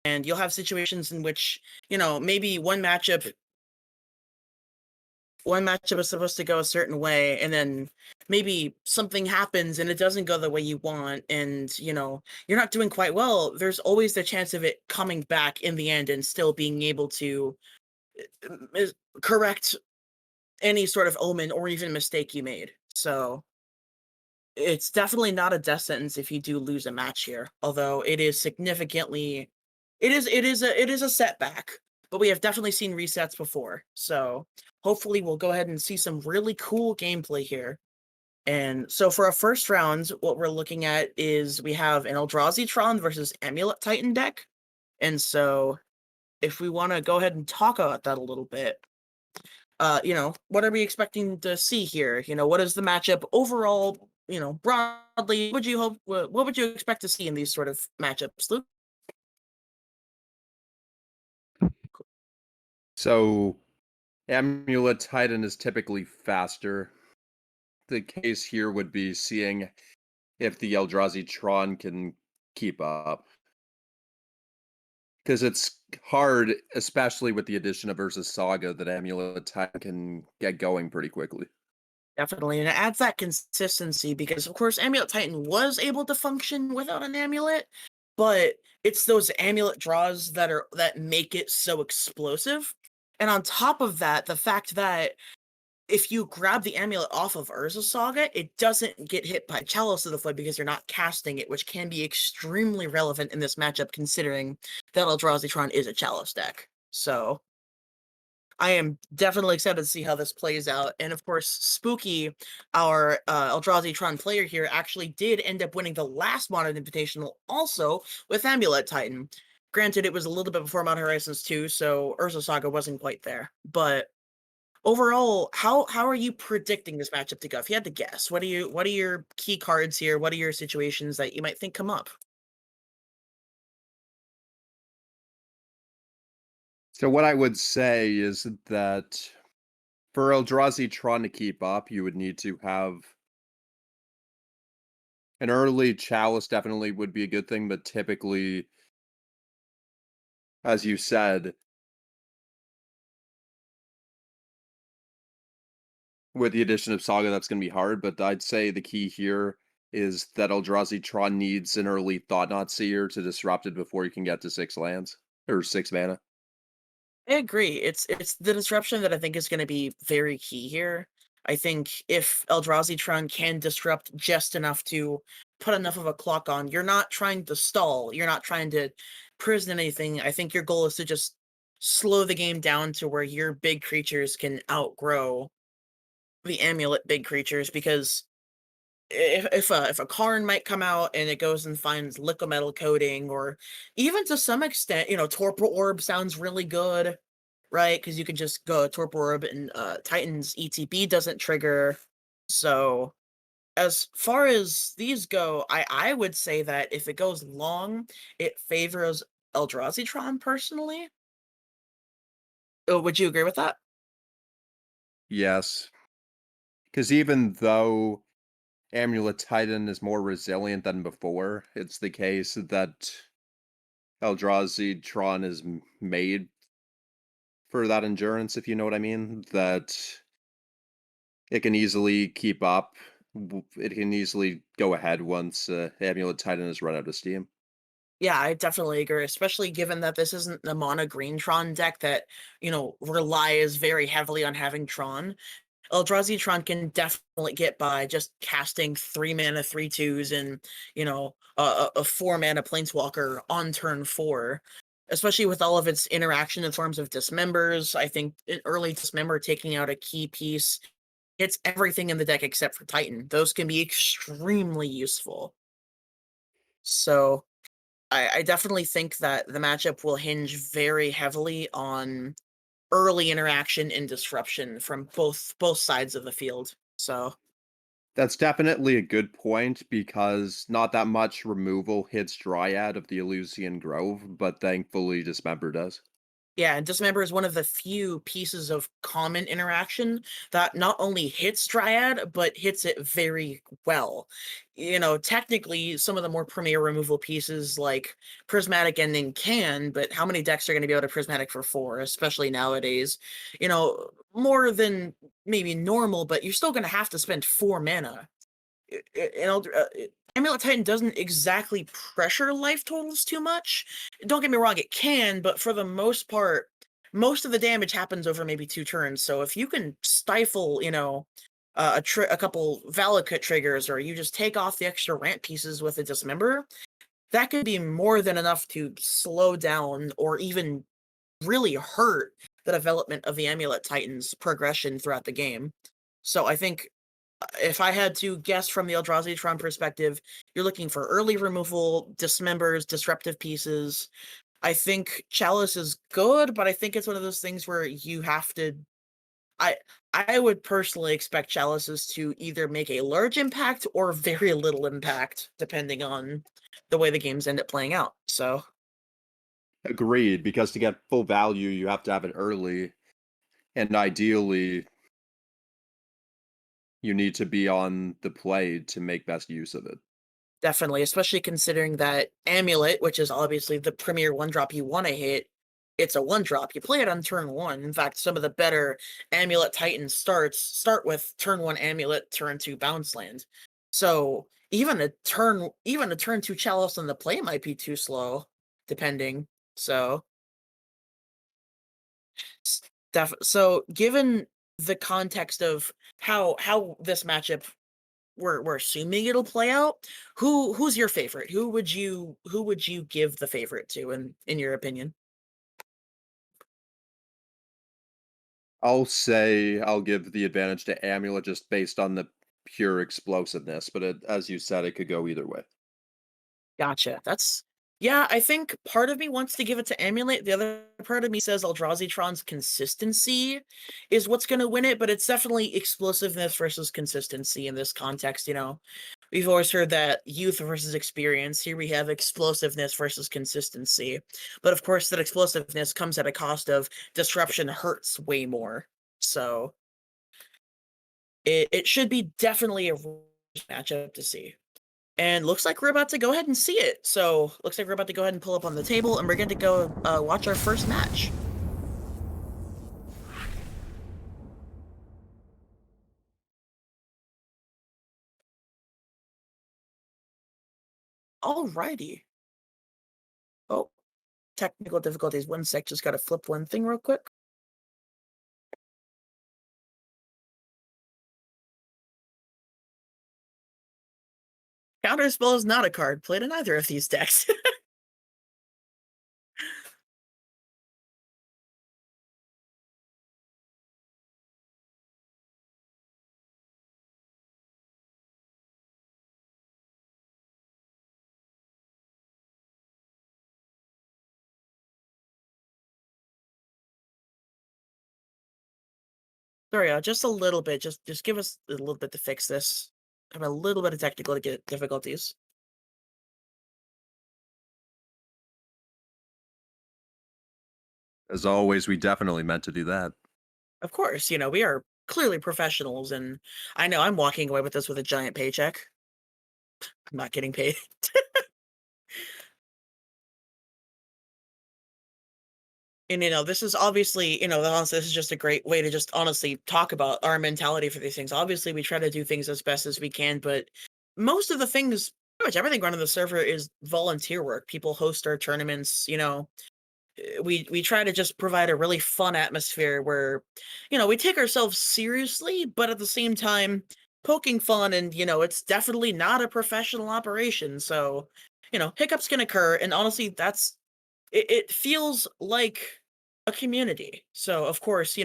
and you'll have situations in which, maybe one matchup is supposed to go a certain way, and then maybe something happens and it doesn't go the way you want, and you're not doing quite well. There's always the chance of it coming back in the end and still being able to uh, correct any sort of omen or even mistake you made. So it's definitely not a death sentence if you do lose a match here, although it is significantly it is a setback, but we have definitely seen resets before. So hopefully we'll go ahead and see some really cool gameplay here. And so for our first round, what we're looking at is we have an Eldrazi Tron versus Amulet Titan deck. And so if we want to go ahead and talk about that a little bit, what are we expecting to see here? What is the matchup overall, broadly? What would you expect to see in these sort of matchups, Luke? So Amulet Titan is typically faster. The case here would be seeing if the Eldrazi Tron can keep up. Because it's hard, especially with the addition of Urza Saga, that Amulet Titan can get going pretty quickly. Definitely, and it adds that consistency because, of course, Amulet Titan was able to function without an amulet, but it's those amulet draws that make it so explosive. And on top of that, the fact that if you grab the amulet off of Urza Saga, it doesn't get hit by Chalice of the Void because you're not casting it, which can be extremely relevant in this matchup considering that Eldrazi Tron is a Chalice deck. So I am definitely excited to see how this plays out. And of course, Spooky, our Eldrazi Tron player here, actually did end up winning the last Modern Invitational also with Amulet Titan. Granted, it was a little bit before Modern Horizons 2, so Urza Saga wasn't quite there. But overall, how are you predicting this matchup to go? If you had to guess, what are your key cards here? What are your situations that you might think come up? So what I would say is that for Eldrazi Tron to keep up, you would need to have an early Chalice definitely would be a good thing, but typically, as you said, with the addition of Saga, that's going to be hard, but I'd say the key here is that Eldrazi Tron needs an early Thought-Knot Seer to disrupt it before you can get to 6 lands, or 6 mana. I agree. It's the disruption that I think is going to be very key here. I think if Eldrazi Tron can disrupt just enough to put enough of a clock on, you're not trying to stall. You're not trying to prison anything. I think your goal is to just slow the game down to where your big creatures can outgrow the amulet big creatures, because if a Karn might come out and it goes and finds liquimetal coating, or even to some extent, Torpor Orb sounds really good, right? Because you can just go Torpor Orb and Titan's ETB doesn't trigger. So as far as these go, I would say that if it goes long, it favors Eldrazi Tron personally. Would you agree with that? Yes, because even though Amulet Titan is more resilient than before, it's the case that Eldrazi Tron is made for that endurance, if you know what I mean. That it can easily keep up. It can easily go ahead once Amulet Titan has run out of steam. Yeah, I definitely agree, especially given that this isn't the mono green Tron deck that, relies very heavily on having Tron. Eldrazi Tron can definitely get by just casting 3 mana 3/2s and, a 4 mana Planeswalker on turn 4. Especially with all of its interaction in forms of dismembers. I think an early dismember taking out a key piece hits everything in the deck except for Titan. Those can be extremely useful. So I definitely think that the matchup will hinge very heavily on early interaction and disruption from both sides of the field. So That's definitely a good point because not that much removal hits Dryad of the Elysian Grove, but thankfully Dismember does. Yeah, and Dismember is one of the few pieces of common interaction that not only hits Dryad, but hits it very well. You know, technically, some of the more premier removal pieces like Prismatic Ending can, but how many decks are going to be able to Prismatic for 4, especially nowadays? You know, more than maybe normal, but you're still going to have to spend 4 mana. Amulet Titan doesn't exactly pressure life totals too much. Don't get me wrong, it can, but for the most part, most of the damage happens over maybe 2 turns. So if you can stifle, a couple Valakut triggers, or you just take off the extra ramp pieces with a Dismember, that could be more than enough to slow down or even really hurt the development of the Amulet Titan's progression throughout the game. So I think if I had to guess from the Eldrazi Tron perspective, you're looking for early removal, dismembers, disruptive pieces. I think Chalice is good, but I think it's one of those things where you have to. I I would personally expect Chalices to either make a large impact or very little impact, depending on the way the games end up playing out. So Agreed, because to get full value, you have to have it early, and ideally, you need to be on the play to make best use of it. definitely, especially considering that Amulet, which is obviously the premier one drop you want to hit, it's a one drop. You play it on turn one. In fact, some of the better Amulet Titan starts start with turn one Amulet, turn two Bounce Land. So even a turn two Chalice on the play might be too slow, depending. So so given the context of how this matchup we're assuming it'll play out. Who's your favorite? Who would you give the favorite to in your opinion? I'll say I'll give the advantage to Amulet just based on the pure explosiveness, but as you said, it could go either way. Gotcha. That's yeah, I think part of me wants to give it to Amulet. The other part of me says Eldrazi Tron's consistency is what's going to win it, but it's definitely explosiveness versus consistency in this context, you know. We've always heard that youth versus experience. Here we have explosiveness versus consistency. But of course, that explosiveness comes at a cost of disruption hurts way more. So it should be definitely a matchup to see. And looks like we're about to go ahead and see it. So looks like we're about to go ahead and pull up on the table, and we're going to go watch our first match. Alrighty. Oh, technical difficulties. 1 sec. Just got to flip one thing real quick. Counterspell is not a card played in either of these decks. Sorry, just a little bit. Just give us a little bit to fix this. I have a little bit of technical difficulties. As always, we definitely meant to do that. Of course, we are clearly professionals, and I know I'm walking away with this with a giant paycheck. I'm not getting paid. And this is obviously, honestly, this is just a great way to just honestly talk about our mentality for these things. Obviously, we try to do things as best as we can, but most of the things, pretty much everything running the server is volunteer work. People host our tournaments, we try to just provide a really fun atmosphere where, we take ourselves seriously, but at the same time, poking fun, and it's definitely not a professional operation. So, hiccups can occur, and honestly, it feels like a community. So of course,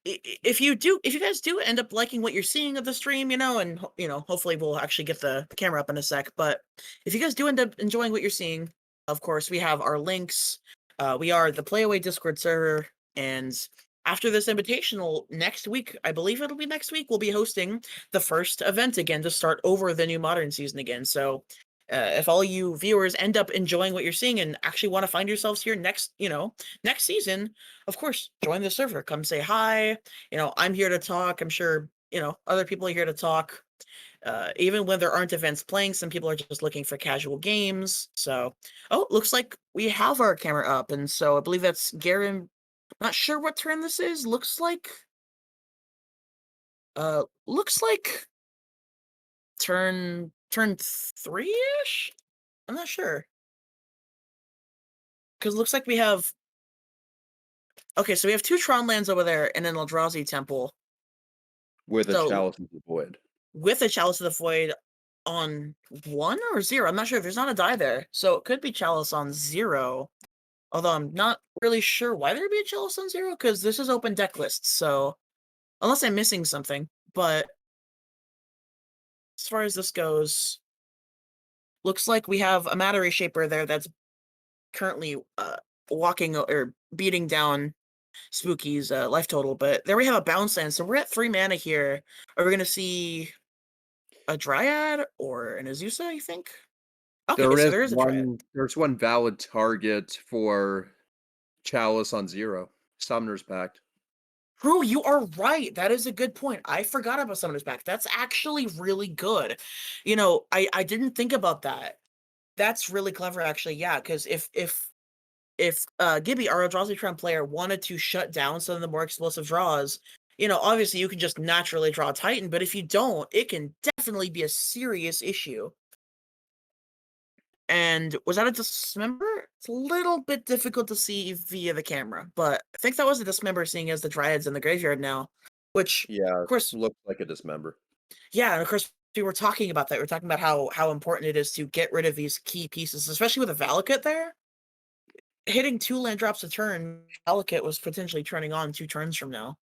if you guys do end up liking what you're seeing of the stream, and hopefully we'll actually get the camera up in a sec, but if you guys do end up enjoying what you're seeing, of course we have our links. We are the Playaway Discord server, and after this invitational next week, I believe it'll be next week, we'll be hosting the first event again to start over the new modern season again. So If all you viewers end up enjoying what you're seeing and actually want to find yourselves here next, next season, of course, join the server. Come say hi. I'm here to talk. I'm sure, other people are here to talk. Even when there aren't events playing, some people are just looking for casual games. So, oh, looks like we have our camera up. And so I believe that's Garen. Not sure what turn this is. Looks like turn 3-ish? I'm not sure. Because looks like we have okay, so we have 2 Tron lands over there and an Eldrazi temple. with a So Chalice of the Void. with a Chalice of the Void on 1 or 0, I'm not sure. There's not a die there. So it could be Chalice on 0. Although I'm not really sure why there'd be a Chalice on 0, because this is open deck lists, so unless I'm missing something. But as far as this goes, looks like we have a Matter Reshaper there that's currently walking or beating down Spooky's life total. But there we have a bounce land, so we're at 3 mana here. Are we gonna see a Dryad or an Azusa, you think? Okay, There so is there is a Dryad. one valid target for Chalice on 0. Summoner's Pact. True, you are right. That is a good point. I forgot about Summoner's Pact. That's actually really good. I didn't think about that. That's really clever, actually. Yeah, because if Gibby, our Eldrazi Tron player, wanted to shut down some of the more explosive draws, obviously you can just naturally draw Titan, but if you don't, it can definitely be a serious issue. And was that a dismember? It's a little bit difficult to see via the camera, but I think that was a dismember, seeing as the Dryads in the graveyard now. Which, Yeah, of course, looks like a Dismember. yeah, and of course we were talking about that. We are talking about how important it is to get rid of these key pieces, especially with a Valakut there. Hitting 2 land drops a turn, Valakut was potentially turning on 2 turns from now.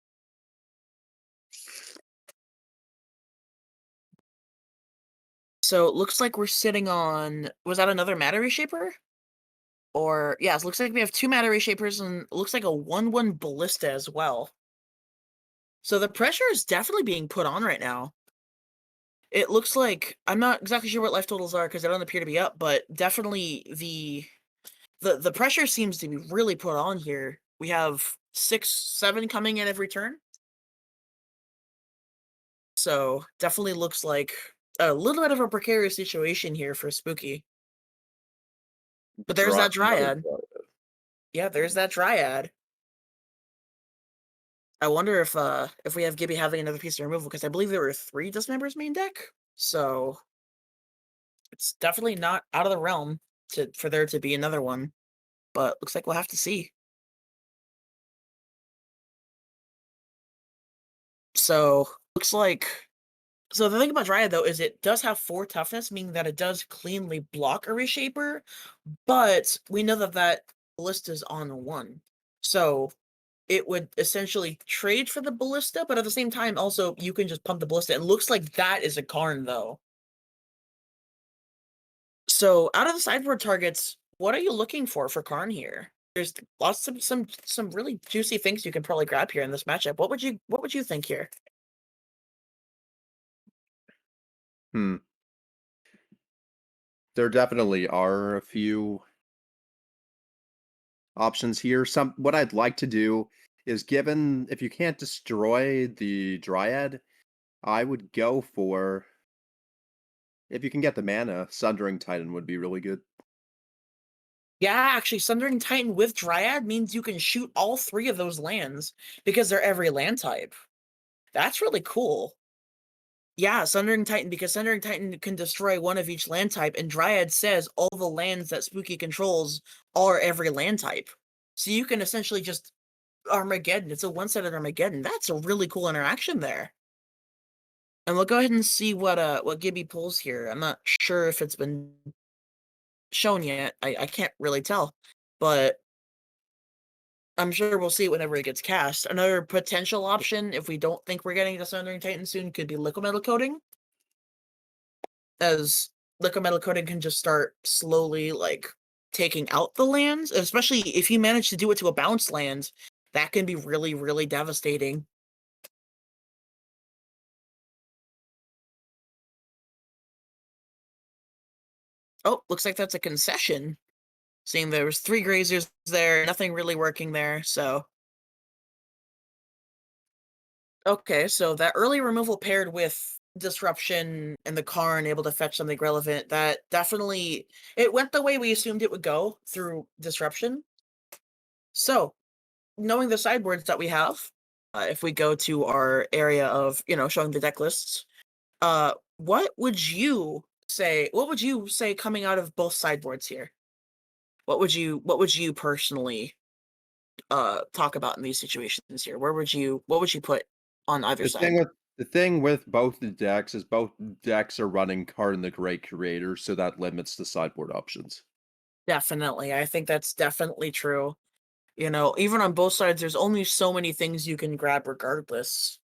So it looks like we're sitting on, was that another Matter Reshaper? Or yeah, it looks like we have 2 Matter Reshapers and it looks like a 1/1 Ballista as well. So the pressure is definitely being put on right now. It looks like, I'm not exactly sure what life totals are because they don't appear to be up, but definitely the pressure seems to be really put on here. We have 6, 7 coming in every turn. So definitely looks like a little bit of a precarious situation here for Spooky. But there's that Another Dryad. Dryad. Yeah, there's that Dryad. I wonder if we have Gibby having another piece of removal, because I believe there were 3 Dismembers main deck. So it's definitely not out of the realm for there to be another one. But looks like we'll have to see. So looks like, so the thing about Dryad though is it does have 4 toughness, meaning that it does cleanly block a Reshaper, but we know that Ballista is on 1. So it would essentially trade for the Ballista, but at the same time, also, you can just pump the Ballista. It looks like that is a Karn, though. So, out of the sideboard targets, what are you looking for Karn here? There's lots of some really juicy things you can probably grab here in this matchup. What would you think here? Hmm. There definitely are a few options here. What I'd like to do is, given if you can't destroy the Dryad, I would go for, if you can get the mana, Sundering Titan would be really good. Yeah, actually, Sundering Titan with Dryad means you can shoot all 3 of those lands because they're every land type. That's really cool. Yeah, Sundering Titan, because Sundering Titan can destroy 1 of each land type, and Dryad says all the lands that Spooky controls are every land type. So you can essentially just Armageddon. It's a one-sided Armageddon. That's a really cool interaction there. And we'll go ahead and see what Gibby pulls here. I'm not sure if it's been shown yet. I can't really tell, but I'm sure we'll see it whenever it gets cast. Another potential option, if we don't think we're getting to Sundering Titan soon, could be Liquid Metal Coating, as liquid metal coating can just start slowly taking out the lands, especially if you manage to do it to a bounce land. That can be really, really devastating. Oh, looks like that's a concession. Seeing there was 3 grazers there, nothing really working there, so okay, so that early removal paired with disruption and the Karn able to fetch something relevant, that definitely it went the way we assumed it would go through disruption. So, knowing the sideboards that we have, if we go to our area of, showing the deck lists, what would you say coming out of both sideboards here? What would you personally talk about in these situations here? What would you put on either The thing side? with the thing with both the decks is both decks are running Karn the Great Creator, so that limits the sideboard options. Definitely. I think that's definitely true. Even on both sides, there's only so many things you can grab regardless.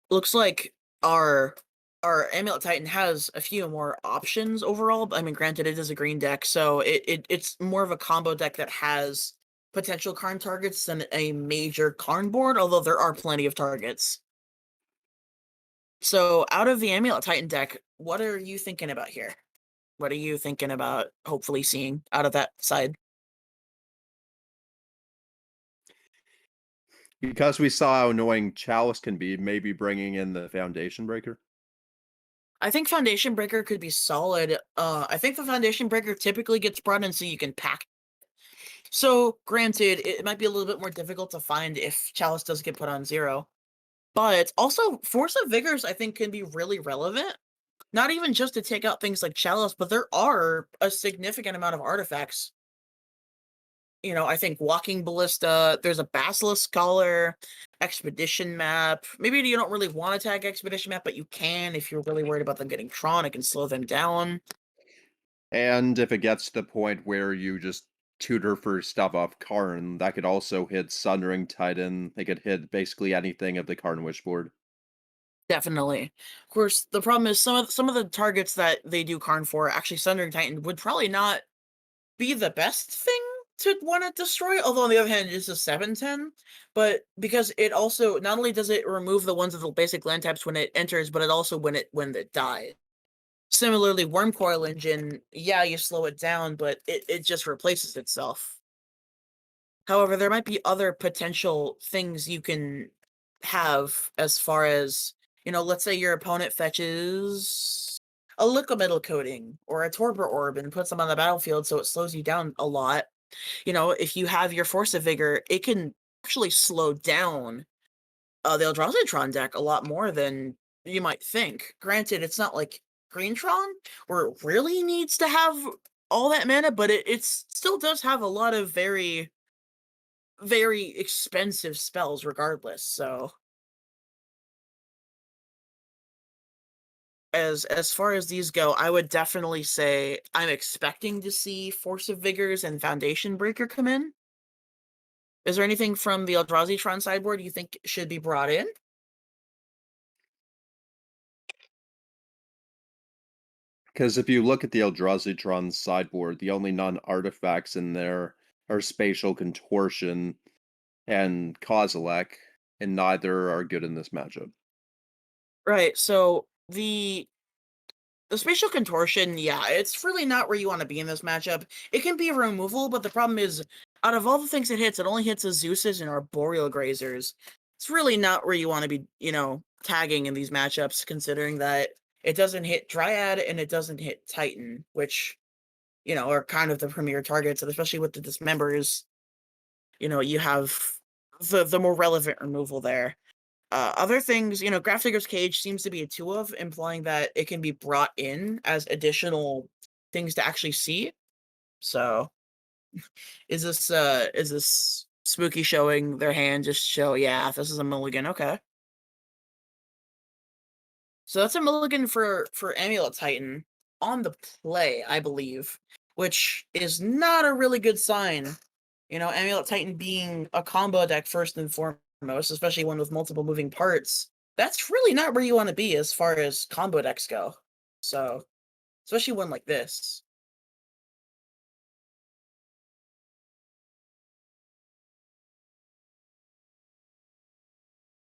Looks like our our Amulet Titan has a few more options overall. I mean, granted, it is a green deck, so it's more of a combo deck that has potential Karn targets than a major Karn board, although there are plenty of targets. So, out of the Amulet Titan deck, what are you thinking about here? What are you thinking about hopefully seeing out of that side? Because we saw how annoying Chalice can be, maybe bringing in the Foundation Breaker. I think Foundation Breaker could be solid. I think the Foundation Breaker typically gets brought in so you can pack. So, granted, it might be a little bit more difficult to find if Chalice does get put on zero. But also, Force of Vigors, I think, can be really relevant. Not even just to take out things like Chalice, but there are a significant amount of artifacts. I think Walking Ballista, there's a Basilisk Collar, Expedition Map. Maybe you don't really want to tag Expedition Map, but you can if you're really worried about them getting Tron. It can slow them down. And if it gets to the point where you just tutor for stuff off Karn, that could also hit Sundering Titan. It could hit basically anything of the Karn Wish board. Definitely. Of course, the problem is some of the targets that they do Karn for, actually Sundering Titan would probably not be the best thing to want to destroy. Although on the other hand, it is a 7/10, but because it also not only does it remove the ones of the basic land types when it enters, but it also when it dies. Similarly, Worm Coil Engine, yeah, you slow it down, but it just replaces itself. However, there might be other potential things you can have as far as, let's say your opponent fetches a Liquimetal Coating or a Torpor Orb and puts them on the battlefield so it slows you down a lot. If you have your Force of Vigor, it can actually slow down the Eldrazi deck a lot more than you might think. Granted, it's not like Greentron, where it really needs to have all that mana, but it still does have a lot of very very expensive spells regardless. So as far as these go, I would definitely say I'm expecting to see Force of Vigors and Foundation Breaker come in. Is there anything from the Eldrazi sideboard you think should be brought in? Because if you look at the Eldrazi sideboard, the only non-artifacts in there are Spatial Contortion and Kozilek, and neither are good in this matchup. Right. So the spatial contortion, yeah, it's really not where you want to be in this matchup. It can be a removal, but the problem is, out of all the things it hits, it only hits Azusa's and Arboreal Grazers. It's really not where you want to be, tagging in these matchups, considering that it doesn't hit Dryad and it doesn't hit Titan, which, are kind of the premier targets, and especially with the Dismembers, you have the more relevant removal there. Other things, Graph Digger's Cage seems to be a two of, implying that it can be brought in as additional things to actually see. So, is this spooky showing their hand just show, yeah, this is a mulligan, okay. So that's a mulligan for Amulet Titan on the play, I believe, which is not a really good sign. Amulet Titan being a combo deck first and foremost, especially one with multiple moving parts. That's really not where you want to be as far as combo decks go. So, especially one like this.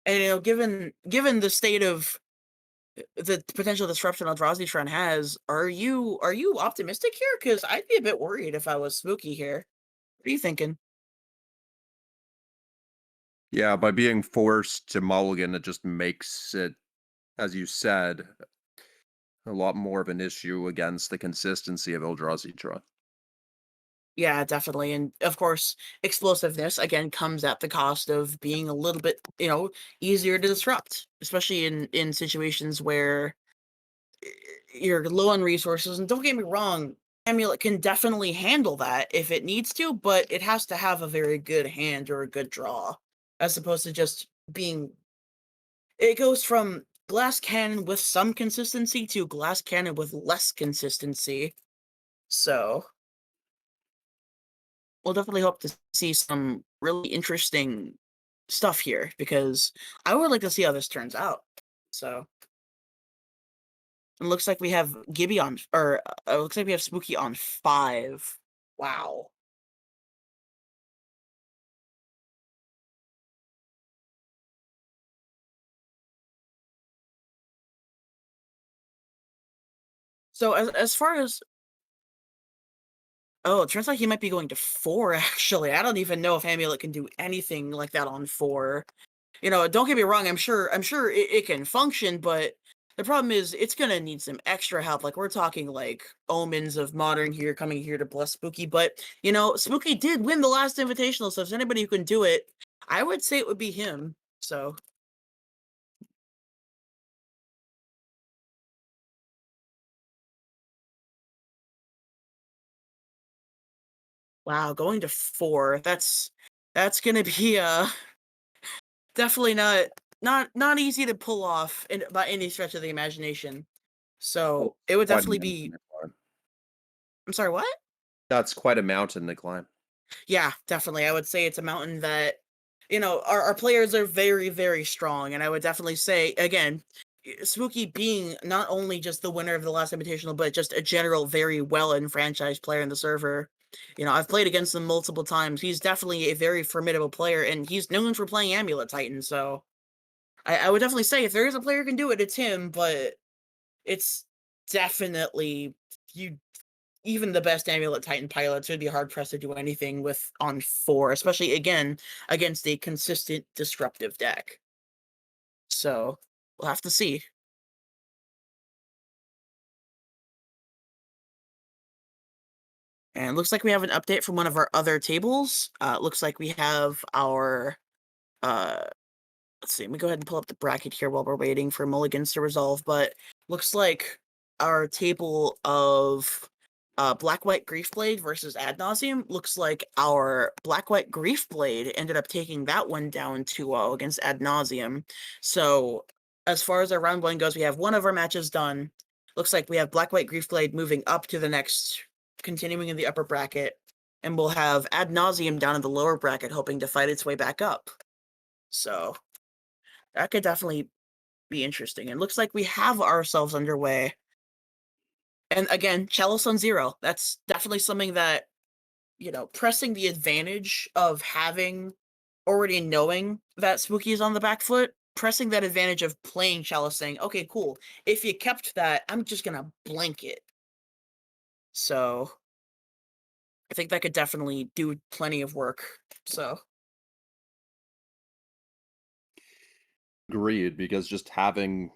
And given the state of the potential disruption Eldrazi has, are you optimistic here? Because I'd be a bit worried if I was Spooky here. What are you thinking? Yeah, by being forced to mulligan, it just makes it, as you said, a lot more of an issue against the consistency of Eldrazi draw. Yeah, definitely, and, of course, explosiveness, again, comes at the cost of being a little bit, easier to disrupt, especially in situations where you're low on resources, and don't get me wrong, Amulet can definitely handle that if it needs to, but it has to have a very good hand or a good draw, as opposed to just being it goes from glass cannon with some consistency to glass cannon with less consistency, so we'll definitely hope to see some really interesting stuff here, because I would like to see how this turns out, so it looks like we have Gibby on or, it looks like we have Spooky on 5. Wow. So as far as oh, it turns out he might be going to 4, actually. I don't even know if Amulet can do anything like that on 4. Don't get me wrong, I'm sure it can function, but the problem is it's gonna need some extra help. Like, we're talking, like, Omens of Modern here coming here to bless Spooky, but, Spooky did win the last Invitational, so if there's anybody who can do it, I would say it would be him. So, wow, going to 4, that's gonna be, definitely not easy to pull off by any stretch of the imagination. So, it would Quite a definitely mountain be to climb. I'm sorry, what? That's quite a mountain to climb. Yeah, definitely. I would say it's a mountain that, our players are very, very strong. And I would definitely say, again, Spooky being not only just the winner of the last Invitational, but just a general very well enfranchised player in the server. I've played against him multiple times. He's definitely a very formidable player, and he's known for playing Amulet Titan. So I would definitely say if there is a player who can do it, it's him, but it's definitely you even the best Amulet Titan pilots would be hard pressed to do anything with on 4, especially again against a consistent disruptive deck. So we'll have to see. And it looks like we have an update from one of our other tables. Looks like we have our uh, let's see, let me go ahead and pull up the bracket here while we're waiting for mulligans to resolve, but looks like our table of Black White Griefblade versus Ad Nauseam looks like our Black White Griefblade ended up taking that one down 2-0 against Ad Nauseam. So as far as our round one goes, we have one of our matches done. Looks like we have Black White Griefblade moving up to the next, continuing in the upper bracket, and we'll have Ad Nauseam down in the lower bracket, hoping to fight its way back up. So that could definitely be interesting. It looks like we have ourselves underway. And again, Chalice on 0. That's definitely something that, pressing the advantage of having already knowing that Spooky is on the back foot, pressing that advantage of playing Chalice saying, okay, cool. If you kept that, I'm just gonna blank it. So I think that could definitely do plenty of work. So Agreed, because just having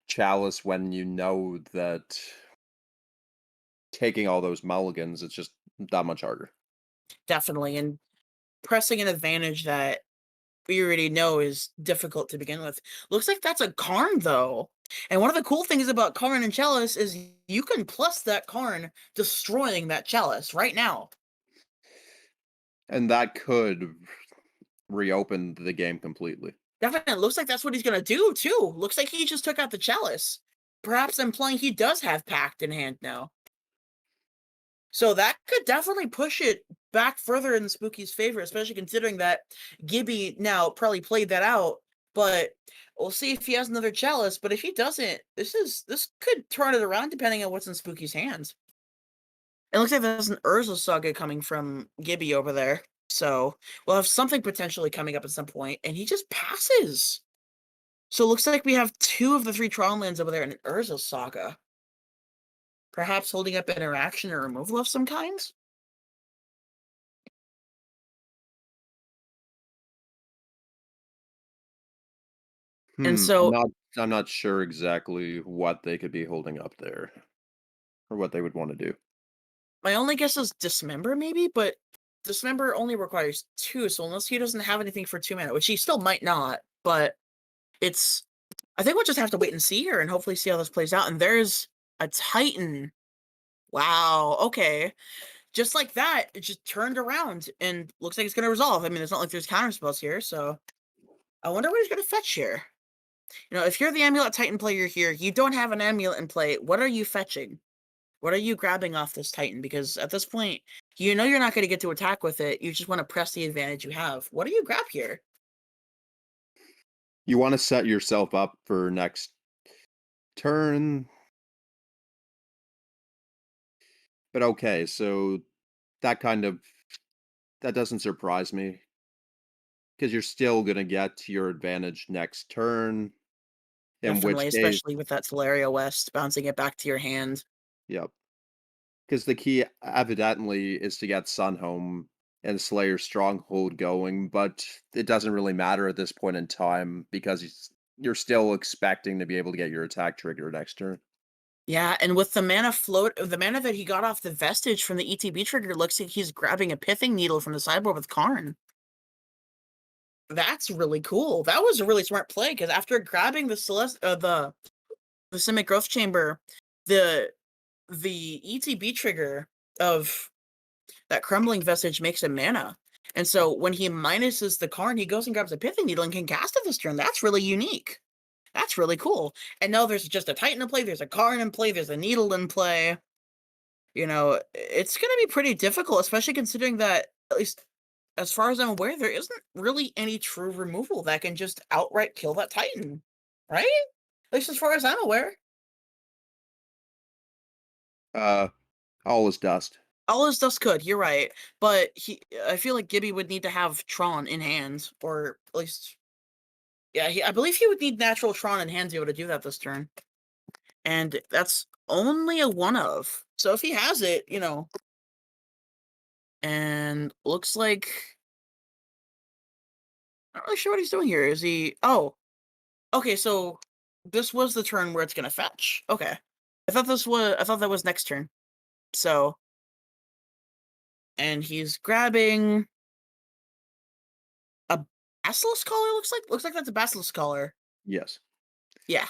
Chalice when you know that taking all those mulligans, it's just that much harder. definitely. And pressing an advantage that we already know is difficult to begin with. Looks like that's a Karn, though. And one of the cool things about Karn and Chalice is you can plus that Karn destroying that Chalice right now. And that could reopen the game completely. Definitely looks like that's what he's gonna do too. Looks like he just took out the Chalice. Perhaps implying he does have Pact in hand now. So that could definitely push it back further in Spooky's favor, especially considering that Gibby now probably played that out. But we'll see if he has another Chalice. But if he doesn't, this could turn it around depending on what's in Spooky's hands. It looks like there's an Urza Saga coming from Gibby over there. So we'll have something potentially coming up at some point, and he just passes. So it looks like we have two of the three Tron lands over there in Urza Saga. Perhaps holding up interaction or removal of some kinds? And Hmm, so I'm not sure exactly what they could be holding up there, or what they would wanna do. my only guess is Dismember, maybe, but Dismember only requires two, so unless he doesn't have anything for 2 mana, which he still might not, but it's I think we'll just have to wait and see here and hopefully see how this plays out. And there's a Titan. Wow, okay. Just like that, it just turned around and looks like it's gonna resolve. I mean, it's not like there's counter spells here, so I wonder what he's gonna fetch here. If you're the Amulet Titan player here, you don't have an amulet in play. What are you fetching? What are you grabbing off this Titan? Because at this point, you know you're not going to get to attack with it. You just want to press the advantage you have. What do you grab here? You wanna set yourself up for next turn, but okay, so that kind of that doesn't surprise me because 'cause you're still gonna get your advantage next turn, in Definitely, which case especially with that Teleria West, bouncing it back to your hand. yep. Because the key evidently is to get Sunhome and Slayer's Stronghold going, but it doesn't really matter at this point in time because you're still expecting to be able to get your attack trigger next turn. Yeah, and with the mana float, the mana that he got off the Vestige from the ETB trigger, looks like he's grabbing a Pithing Needle from the sideboard with Karn. That's really cool. That was a really smart play because after grabbing the Simic Growth Chamber, the the ETB trigger of that Crumbling Vestige makes him mana. And so when he minuses the Karn, he goes and grabs a Pithing Needle and can cast it this turn. That's really unique. That's really cool. And now there's just a Titan in play, there's a Karn in play, there's a Needle in play. It's going to be pretty difficult, especially considering that, at least as far as I'm aware, there isn't really any true removal that can just outright kill that Titan. Right? At least as far as I'm aware. Uh, all is dust. All his dust could, you're right. But I feel like Gibby would need to have Tron in hand, or at least, yeah, I believe he would need natural Tron in hand to be able to do that this turn. And that's only a one of. So if he has it, and looks like, not really sure what he's doing here. Is he? Oh, okay. So this was the turn where it's gonna fetch. Okay, I thought that was next turn. So, and he's grabbing a Basilisk Collar. Looks like that's a Basilisk Collar. Yes. Yeah.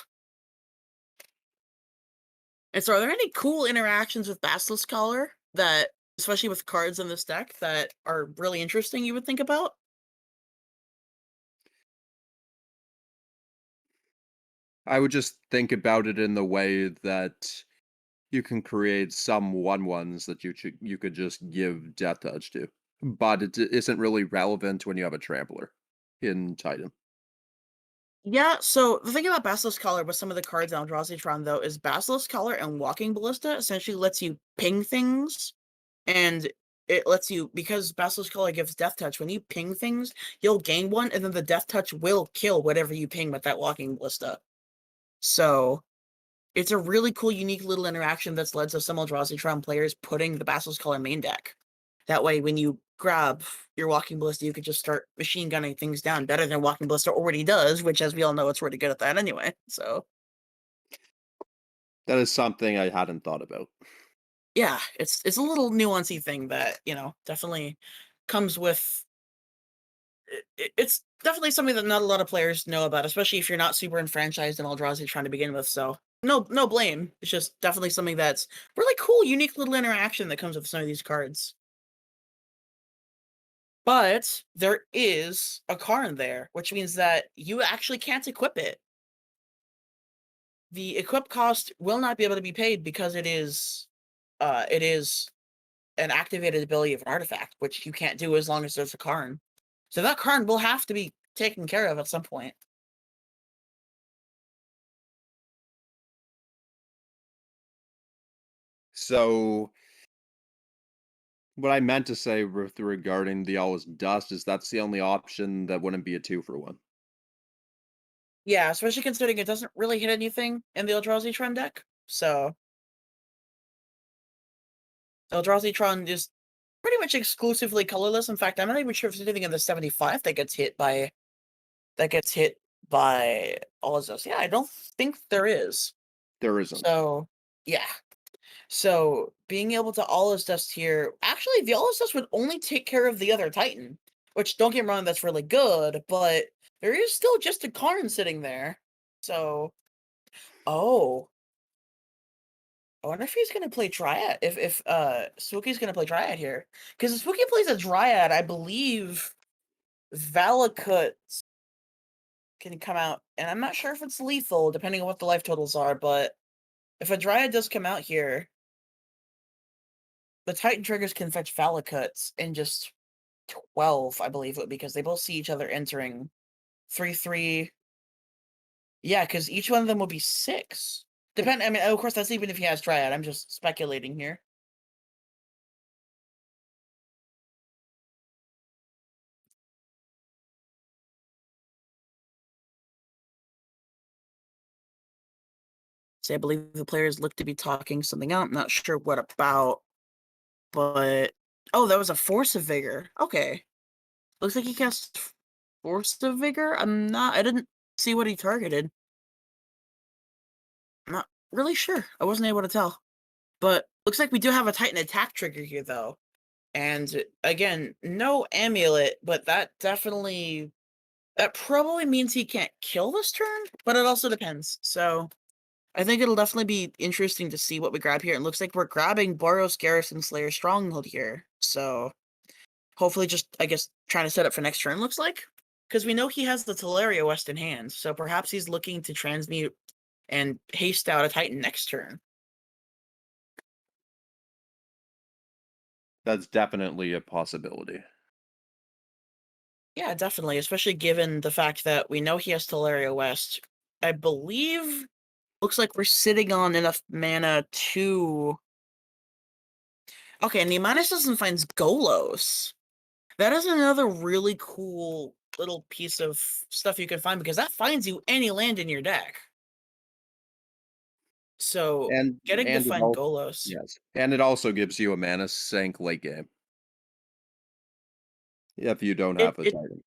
And so, are there any cool interactions with Basilisk Collar that, especially with cards in this deck, that are really interesting? You would think about. I would just think about it in the way that you can create some one-ones that you could just give Death Touch to, but it isn't really relevant when you have a Trampler in Titan. Yeah, so the thing about Basilisk Collar with some of the cards on Eldrazi though, is Basilisk Collar and Walking Ballista essentially lets you ping things, and it lets you, because Basilisk Collar gives Death Touch, when you ping things, you'll gain one, and then the Death Touch will kill whatever you ping with that Walking Ballista. So, it's a really cool, unique little interaction that's led to some Eldrazi players putting the Basilisk Collar main deck. That way, when you grab your Walking Ballista, you could just start machine gunning things down better than Walking Ballista already does, which, as we all know, it's really good at that anyway. So, That is something I hadn't thought about. yeah, it's a little nuancy thing that definitely comes with. It's definitely something that not a lot of players know about, especially if you're not super enfranchised in Eldrazi trying to begin with. So, no blame. It's just definitely something that's really cool, unique little interaction that comes with some of these cards. But there is a Karn there, which means that you actually can't equip it. The equip cost will not be able to be paid because it is an activated ability of an artifact, which you can't do as long as there's a Karn. So that Karn will have to be taken care of at some point. So, what I meant to say with regarding the All is Dust is that's the only option that wouldn't be a 2 for 1. Yeah, especially considering it doesn't really hit anything in the Eldrazi Tron deck. So Eldrazi Tron is pretty much exclusively colorless. In fact, I'm not even sure if there's anything in the 75 that gets hit by all of those. Yeah, I don't think there is. There isn't. So yeah. So being able to Allah's Dust here, actually the Allah's Dust would only take care of the other Titan, which don't get me wrong, that's really good, but there is still just a Karn sitting there. So oh, I wonder if he's gonna play Dryad. If Swooky's gonna play Dryad here. Because if Swooky plays a Dryad, I believe Valakut can come out, and I'm not sure if it's lethal, depending on what the life totals are, but if a Dryad does come out here, the Titan triggers can fetch Valakuts in just 12, I believe it would, because they both see each other entering 3/3. Yeah, because each one of them will be 6. I mean, of course, that's even if he has Dryad. I'm just speculating here. So I believe the players look to be talking something out. I'm not sure what about, but oh, that was a Force of Vigor. Okay, looks like he cast Force of Vigor. I didn't see what he targeted. I'm not really sure. I wasn't able to tell. But looks like we do have a Titan attack trigger here, though. And again, no amulet, but that probably means he can't kill this turn, but it also depends. So I think it'll definitely be interesting to see what we grab here. It looks like we're grabbing Boros, Garrison, Slayer, Stronghold here. So hopefully just, I guess, trying to set up for next turn, looks like. Because we know he has the Teleria West in hand, so perhaps he's looking to transmute and haste out a Titan next turn. That's definitely a possibility. Yeah, definitely, especially given the fact that we know he has Teleria West. I believe looks like we're sitting on enough mana to... Okay, Nemanis doesn't find Golos. That is another really cool little piece of stuff you can find, because that finds you any land in your deck. So getting to And it find all Golos. yes. And it also gives you a mana sink late game if you don't It have a it Titan.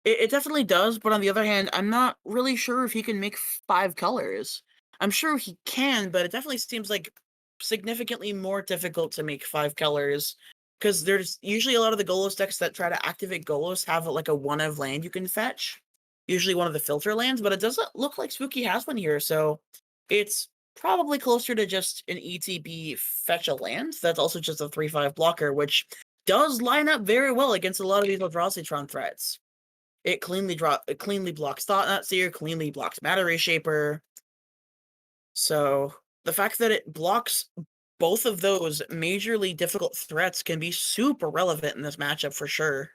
It definitely does, but on the other hand, I'm not really sure if he can make 5 colors. I'm sure he can, but it definitely seems like significantly more difficult to make 5 colors, because there's usually a lot of the Golos decks that try to activate Golos have like a 1 of land you can fetch, usually one of the filter lands, but it doesn't look like Spooky has one here, so it's probably closer to just an ETB fetch a land that's also just a 3/5 blocker, which does line up very well against a lot of these Eldrazi threats. It cleanly blocks Thought Seer, cleanly blocks Matter Reshaper. So the fact that it blocks both of those majorly difficult threats can be super relevant in this matchup for sure.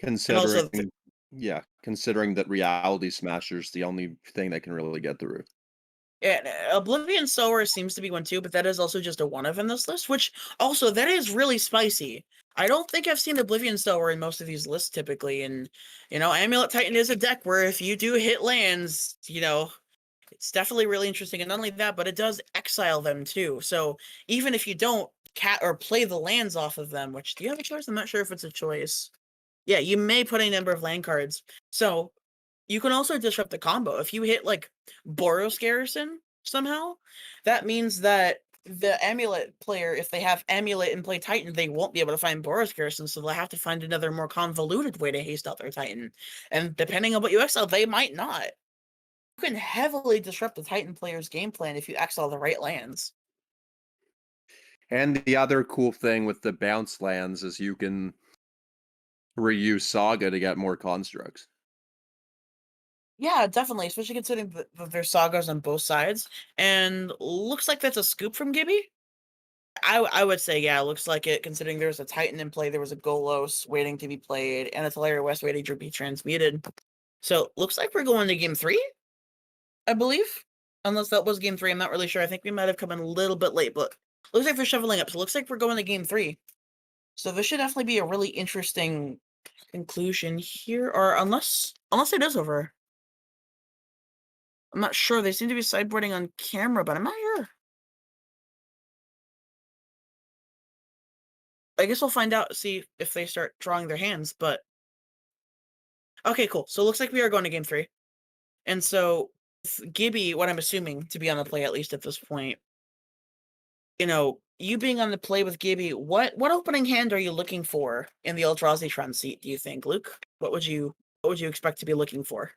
And also, Considering yeah, considering that Reality Smasher's the only thing that can really get through. yeah, Oblivion Sower seems to be one too, but that is also just a one of in this list, which also that is really spicy. I don't think I've seen Oblivion Sower in most of these lists typically, and Amulet Titan is a deck where if you do hit lands, it's definitely really interesting. And not only that, but it does exile them too. So even if you don't cat or play the lands off of them, which do you have a choice? I'm not sure if it's a choice. Yeah, you may put a number of land cards. So you can also disrupt the combo. If you hit like Boros Garrison somehow, that means that the Amulet player, if they have Amulet and play Titan, they won't be able to find Boros Garrison, so they'll have to find another more convoluted way to haste out their Titan. And depending on what you exile, they might not. You can heavily disrupt the Titan player's game plan if you exile the right lands. And the other cool thing with the bounce lands is you can reuse Saga to get more constructs. Yeah, definitely, especially considering that there's sagas on both sides. And looks like that's a scoop from Gibby. I would say, yeah, it looks like it, considering there was a Titan in play, there was a Golos waiting to be played, and a Teleria West waiting to be transmuted. So looks like we're going to game 3, I believe. Unless that was game 3, I'm not really sure. I think we might have come in a little bit late, but looks like we're shoveling up. So looks like we're going to game 3. So this should definitely be a really interesting conclusion here, or unless it is over. I'm not sure. They seem to be sideboarding on camera, but I'm not sure. I guess we'll find out, see if they start drawing their hands, but okay, cool. So it looks like we are going to game 3. And so Gibby, what I'm assuming to be on the play, at least at this point, you being on the play with Gibby, what opening hand are you looking for in the Eldrazi Transit, do you think, Luke? What would you expect to be looking for?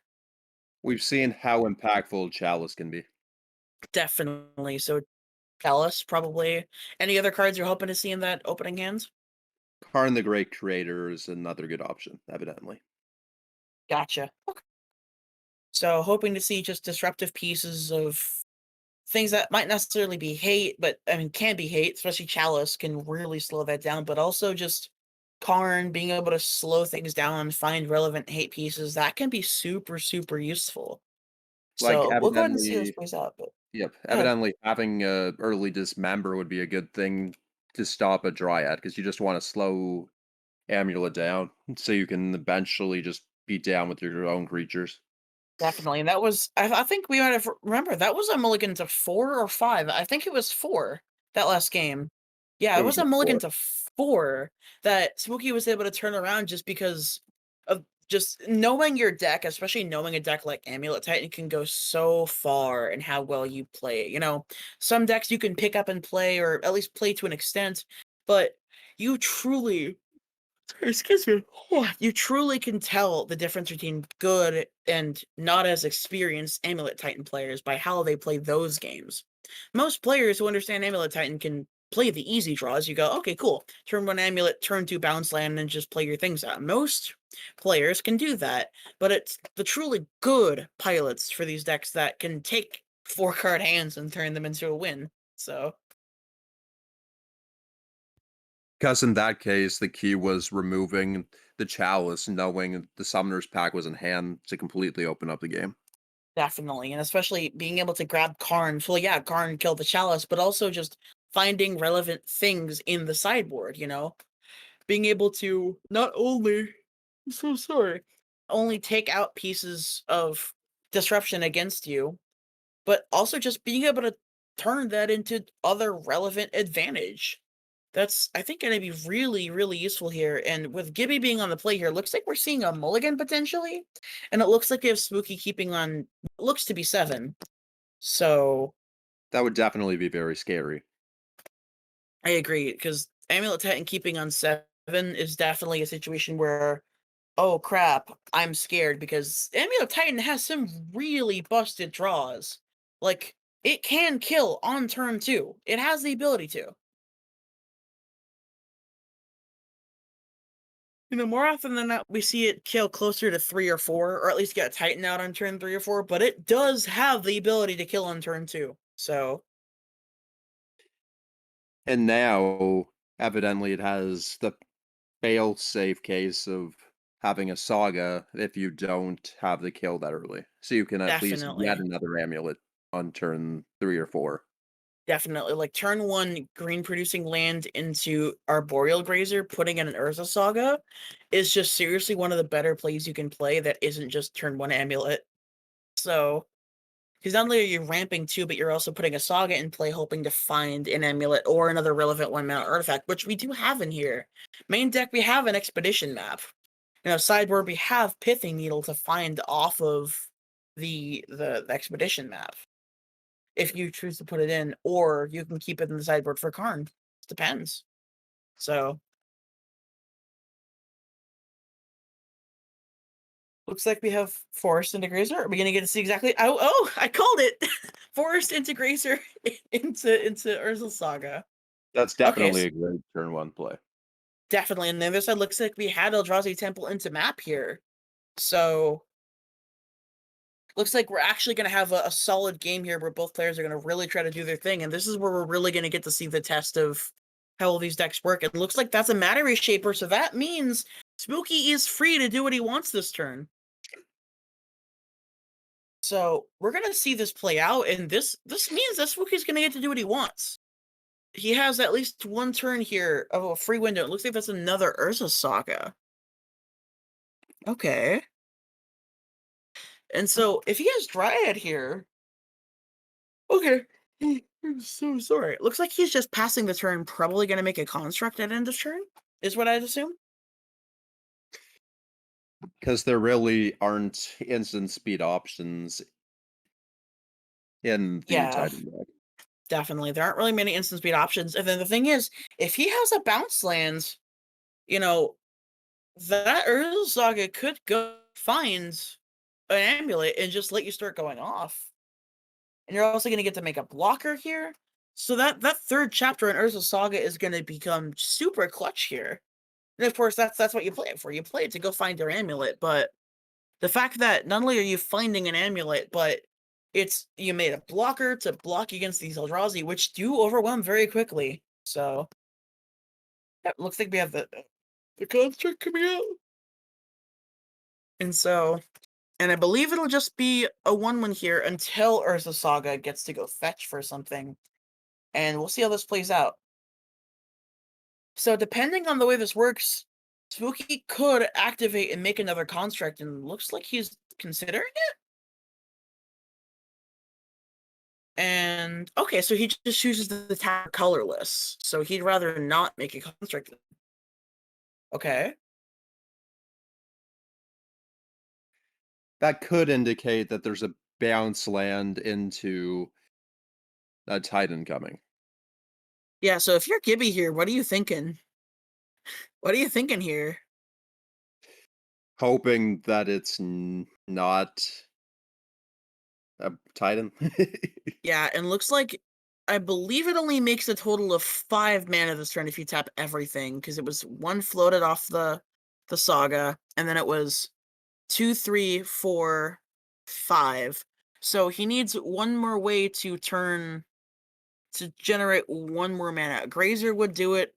We've seen how impactful Chalice can be. Definitely. So Chalice, probably. Any other cards you're hoping to see in that opening hand? Karn the Great Creator is another good option, evidently. Gotcha. Okay. So hoping to see just disruptive pieces of things that might necessarily be hate, but I mean can be hate, especially Chalice can really slow that down, but also just Karn being able to slow things down, find relevant hate pieces, that can be super, super useful. Like, So we'll go ahead and see how this evidently plays out, but Yep, go ahead. evidently having a early dismember would be a good thing to stop a Dryad, because you just wanna slow Amulet down, so you can eventually just be down with your own creatures. Definitely, and that was I think we might have remember, that was a mulligan to 4 or 5, I think it was 4, that last game. Yeah, It it was was a a mulligan 4. to 4 that Spooky was able to turn around just because of just knowing your deck, especially knowing a deck like Amulet Titan can go so far in how well you play it, Some decks you can pick up and play, or at least play to an extent, but you truly excuse me. You truly can tell the difference between good and not as experienced Amulet Titan players by how they play those games. Most players who understand Amulet Titan can play the easy draws. You go, okay, cool. Turn 1 Amulet, turn 2 Bounce Land, and just play your things out. Most players can do that, but it's the truly good pilots for these decks that can take 4-card hands and turn them into a win. So, 'Cause in that case, the key was removing the Chalice, knowing the Summoner's Pack was in hand to completely open up the game. definitely, and especially being able to grab Karn. So yeah, Karn killed the Chalice, but also just finding relevant things in the sideboard, Being able to not only I'm so sorry, only take out pieces of disruption against you, but also just being able to turn that into other relevant advantage. That's, I think, gonna be really, really useful here. And with Gibby being on the play here, looks like we're seeing a mulligan potentially. And it looks like they have Spooky keeping on what looks to be 7. So That would definitely be very scary. I agree, because Amulet Titan keeping on 7 is definitely a situation where, oh crap, I'm scared because Amulet Titan has some really busted draws. Like, it can kill on turn 2. It has the ability to. More often than not, we see it kill closer to 3 or 4, or at least get Titan out on turn 3 or 4, but it does have the ability to kill on turn 2. So, And now, evidently, it has the fail-safe case of having a Saga if you don't have the kill that early. So you can at least get definitely. another Amulet on turn 3 or 4. Definitely. Like, turn 1 green producing land into Arboreal Grazer, putting in an Urza Saga is just seriously one of the better plays you can play that isn't just turn 1 Amulet. So, because not only are you ramping 2, but you're also putting a Saga in play, hoping to find an Amulet or another relevant 1-mana artifact, which we do have in here. Main deck, we have an Expedition map. Sideboard, we have Pithing Needle to find off of the Expedition map, if you choose to put it in, or you can keep it in the sideboard for Karn. Depends. So, looks like we have Forest Integrator. Are we gonna get to see exactly? Oh, I called it. Forest Integrator into Urza Saga. That's Okay, definitely a great turn 1 play. definitely. And the other side looks like we had Eldrazi Temple into map here. So looks like we're actually going to have a solid game here where both players are going to really try to do their thing. And this is where we're really going to get to see the test of how all these decks work. It looks like that's a Matter Reshaper, so that means Spooky is free to do what he wants this turn. So we're going to see this play out, and this means that Spooky's going to get to do what he wants. He has at least one turn here of a free window. It looks like that's another Urza Saga. Okay. And so if he has Dryad here, okay. I'm so sorry. It looks like he's just passing the turn, probably gonna make a construct at end of turn, is what I'd assume. Because there really aren't instant speed options in the Yeah, Titan deck. definitely. There aren't really many instant speed options. And then the thing is, if he has a bounce land, you know, that Urza Saga could go find an amulet and just let you start going off. And you're also gonna get to make a blocker here. So that third chapter in Urza Saga is gonna become super clutch here. And of course, that's what you play it for. You play it to go find your amulet, but the fact that not only are you finding an amulet, but it's you made a blocker to block against these Eldrazi, which do overwhelm very quickly. So yeah, looks like we have the construct coming out. And so and I believe it'll just be a 1/1 here until Urza Saga gets to go fetch for something. And we'll see how this plays out. So depending on the way this works, Spooky could activate and make another construct, and looks like he's considering it. And okay, so he just chooses the tap colorless. So he'd rather not make a construct. Okay. That could indicate that there's a bounce land into a Titan coming. Yeah, so if you're Gibby here, what are you thinking? What are you thinking here? Hoping that it's not a Titan. Yeah, and looks like I believe it only makes a total of 5 mana this turn if you tap everything, because it was 1 floated off the saga, and then it was 2, 3, 4, 5. So he needs one more way to generate one more mana. Grazer would do it.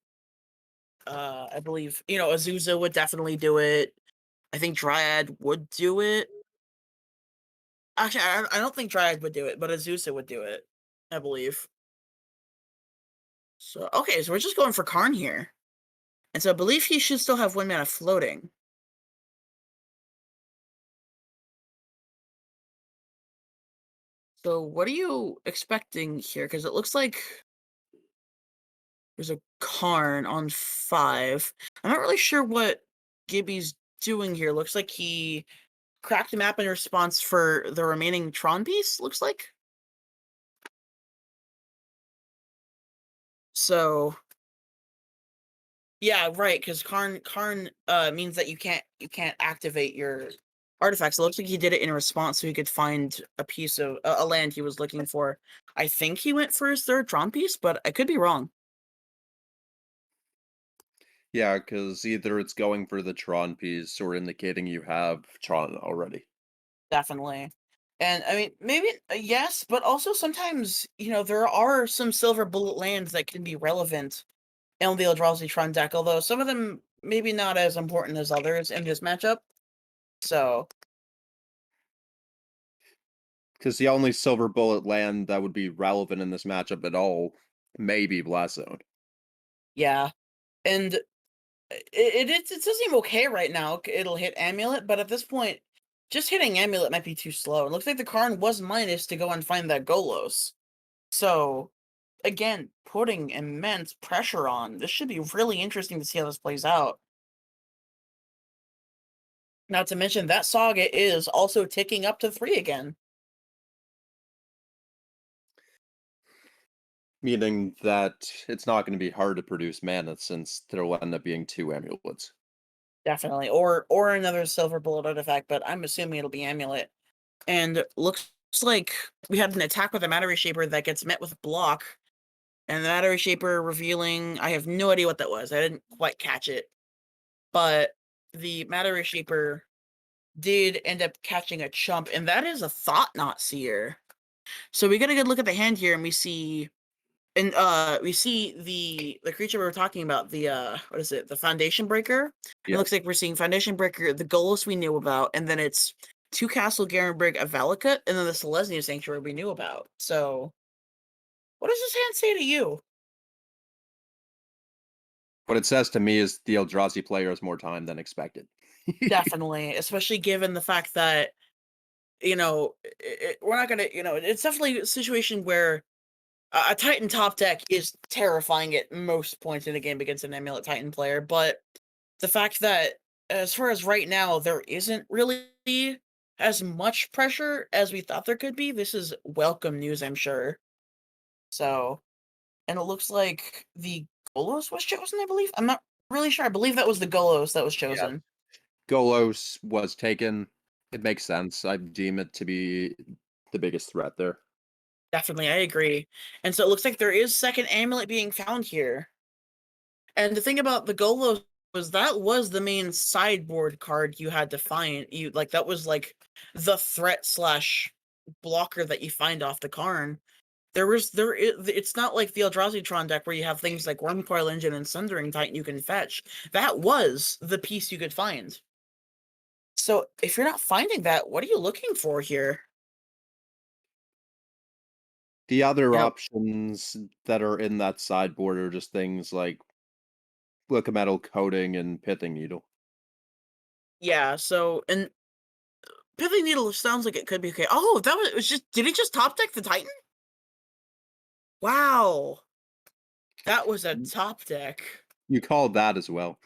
I believe, Azusa would definitely do it. I think Dryad would do it. Actually, I don't think Dryad would do it, but Azusa would do it, I believe. So, okay, so we're just going for Karn here. And so I believe he should still have 1 mana floating. So what are you expecting here? Because it looks like there's a Karn on 5. I'm not really sure what Gibby's doing here. Looks like he cracked a map in response for the remaining Tron piece, looks like. So yeah, right, because Karn means that you can't activate your artifacts. It looks like he did it in response so he could find a piece of a land he was looking for. I think he went for his third Tron piece, but I could be wrong. Yeah, because either it's going for the Tron piece or indicating you have Tron already. Definitely. And I mean, maybe yes, but also sometimes, there are some silver bullet lands that can be relevant in the Eldrazi Tron deck, although some of them maybe not as important as others in this matchup. So, Because the only silver bullet land that would be relevant in this matchup at all may be Blast Zone. yeah. And it does seem okay right now. It'll hit Amulet, but at this point, just hitting Amulet might be too slow. It looks like the Karn was minus to go and find that Golos. So, again, putting immense pressure on. This should be really interesting to see how this plays out. Not to mention that Saga is also ticking up to 3 again. Meaning that it's not going to be hard to produce mana since there will end up being 2 amulets. Definitely. Or another silver bullet artifact, but I'm assuming it'll be Amulet. And looks like we had an attack with a Matter Shaper that gets met with block. And the Matter Shaper revealing, I have no idea what that was. I didn't quite catch it. But the Matter Shaper did end up catching a chump, and that is a Thought Knot Seer. So we get a good look at the hand here, and we see the creature we were talking about, the what is it, the Foundation Breaker. It Yeah. looks like we're seeing Foundation Breaker, the Golos we knew about, and then it's 2 Castle Garenbrig, a Valakut, and then the Selesnya Sanctuary we knew about. So what does this hand say to you? What it says to me is the Eldrazi player has more time than expected. Definitely, especially given the fact that, we're not gonna, it's definitely a situation where a Titan top deck is terrifying at most points in the game against an Amulet Titan player, but the fact that, as far as right now, there isn't really as much pressure as we thought there could be, this is welcome news, I'm sure. So, and it looks like the Golos was chosen, I believe? I'm not really sure. I believe that was the Golos that was Yeah. chosen. Golos was taken. It makes sense. I deem it to be the biggest threat there. Definitely, I agree. And so it looks like there is second amulet being found here. And the thing about the Golos was that was the main sideboard card you had to find. That was like the threat slash blocker that you find off the Karn. It's not like the Eldrazi deck where you have things like Wormcoil Engine and Sundering Titan you can fetch. That was the piece you could find. So if you're not finding that, what are you looking for here? The other You know, options that are in that sideboard are just things like Metal Coating and Pithing Needle. yeah. So and Pithing Needle sounds like it could be okay. Oh, it was just did he just top deck the Titan? Wow, that was a Mm, top deck. you called that as well.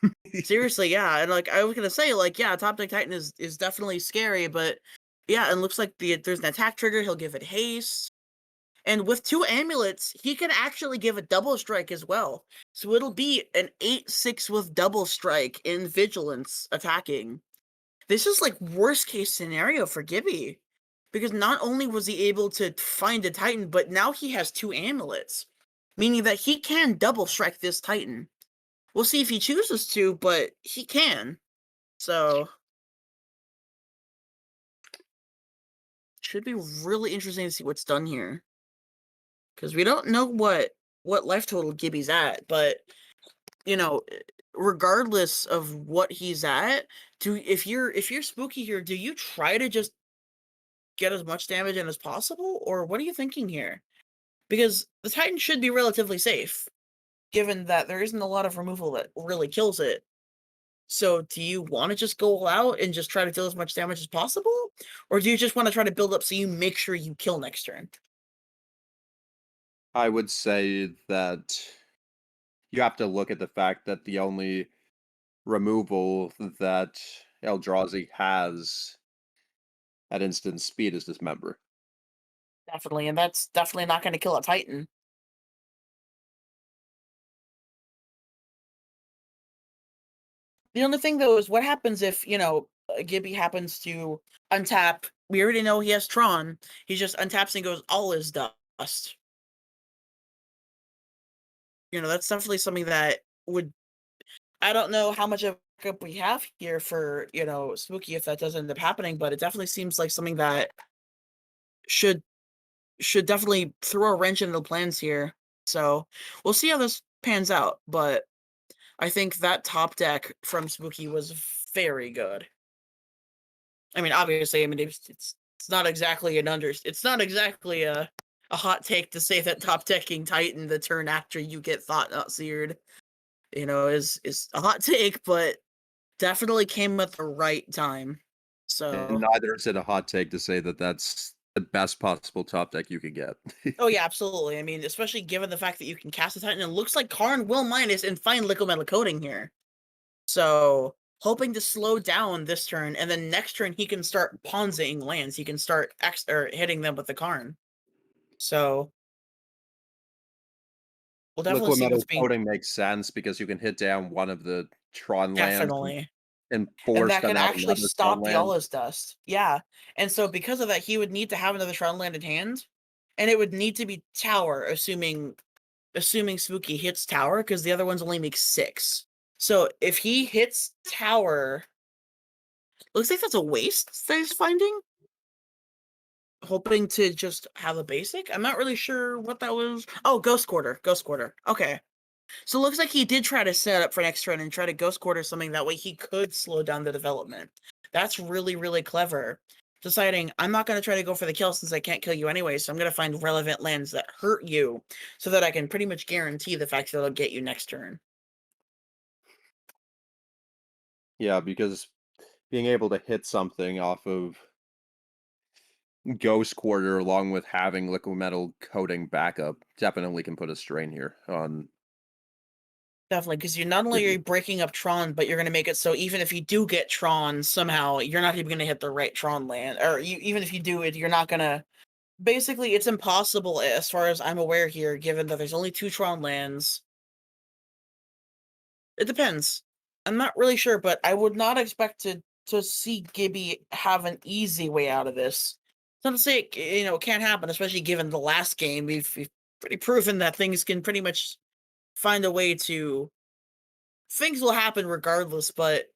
Seriously, yeah. And like I was gonna say, like, yeah, top deck Titan is definitely scary, but yeah, and looks like there's an attack trigger. He'll give it haste. And with 2 amulets, he can actually give a double strike as well. So it'll be an 8/6 with double strike in vigilance attacking. This is like worst case scenario for Gibby. Because not only was he able to find a Titan, but now he has 2 amulets. Meaning that he can double strike this Titan. We'll see if he chooses to, but he can. So should be really interesting to see what's done here. Because we don't know what life total Gibby's at, but you know, regardless of what he's at, if you're spooky here, do you try to just get as much damage in as possible, or what are you thinking here? Because the Titan should be relatively safe, given that there isn't a lot of removal that really kills it. So, do you want to just go all out and just try to deal as much damage as possible, or do you just want to try to build up so you make sure you kill next turn? I would say that you have to look at the fact that the only removal that Eldrazi has at instant speed is Dismember. Definitely, and that's definitely not going to kill a Titan. The only thing though is what happens if, Gibby happens to untap. We already know he has Tron. He just untaps and goes all is dust. That's definitely something that would I don't know how much of backup we have here for, Spooky if that does end up happening, but it definitely seems like something that should should definitely throw a wrench into the plans here. So we'll see how this pans out, but I think that top deck from Spooky was very good. I mean, obviously, I mean it's not exactly it's not exactly a hot take to say that top decking Titan the turn after you get Thought Not Seared, is a hot take, but definitely came at the right time. And So, neither is it a hot take to say that that's the best possible top deck you could get. oh yeah, absolutely. I mean, especially given the fact that you can cast a Titan, it looks like Karn will minus and find Liquid Metal Coating here. So, hoping to slow down this turn, and then next turn he can start Ponzing lands. He can start hitting them with the Karn. So, we'll definitely Liquid see what's Metal being Coating makes sense because you can hit down one of the Tron lands definitely. and And force that them could out actually another Tron stop the land. Allah's Dust. Yeah. And so because of that, he would need to have another Shroud Land in hand. And it would need to be Tower, assuming Spooky hits Tower, because the other ones only make 6. So if he hits Tower, looks like that's a waste that he's finding. Hoping to just have a basic. I'm not really sure what that was. Oh, Ghost Quarter. Ghost Quarter. Okay. So it looks like he did try to set up for next turn and try to Ghost Quarter something that way he could slow down the development. That's really, really clever. Deciding, I'm not going to try to go for the kill since I can't kill you anyway, so I'm going to find relevant lands that hurt you so that I can pretty much guarantee the fact that it'll get you next turn. Yeah, because being able to hit something off of Ghost Quarter along with having liquid metal coating backup definitely can put a strain here on Definitely, because you not only are Gibby. you breaking up Tron, but you're gonna make it so even if you do get Tron somehow, you're not even gonna hit the right Tron land, or even if you do it, you're not gonna. Basically, it's impossible as far as I'm aware here, given that there's only 2 Tron lands. It depends. I'm not really sure, but I would not expect to see Gibby have an easy way out of this. Not to say it can't happen, especially given the last game. We've pretty proven that things can pretty much find a way to. Things will happen regardless, but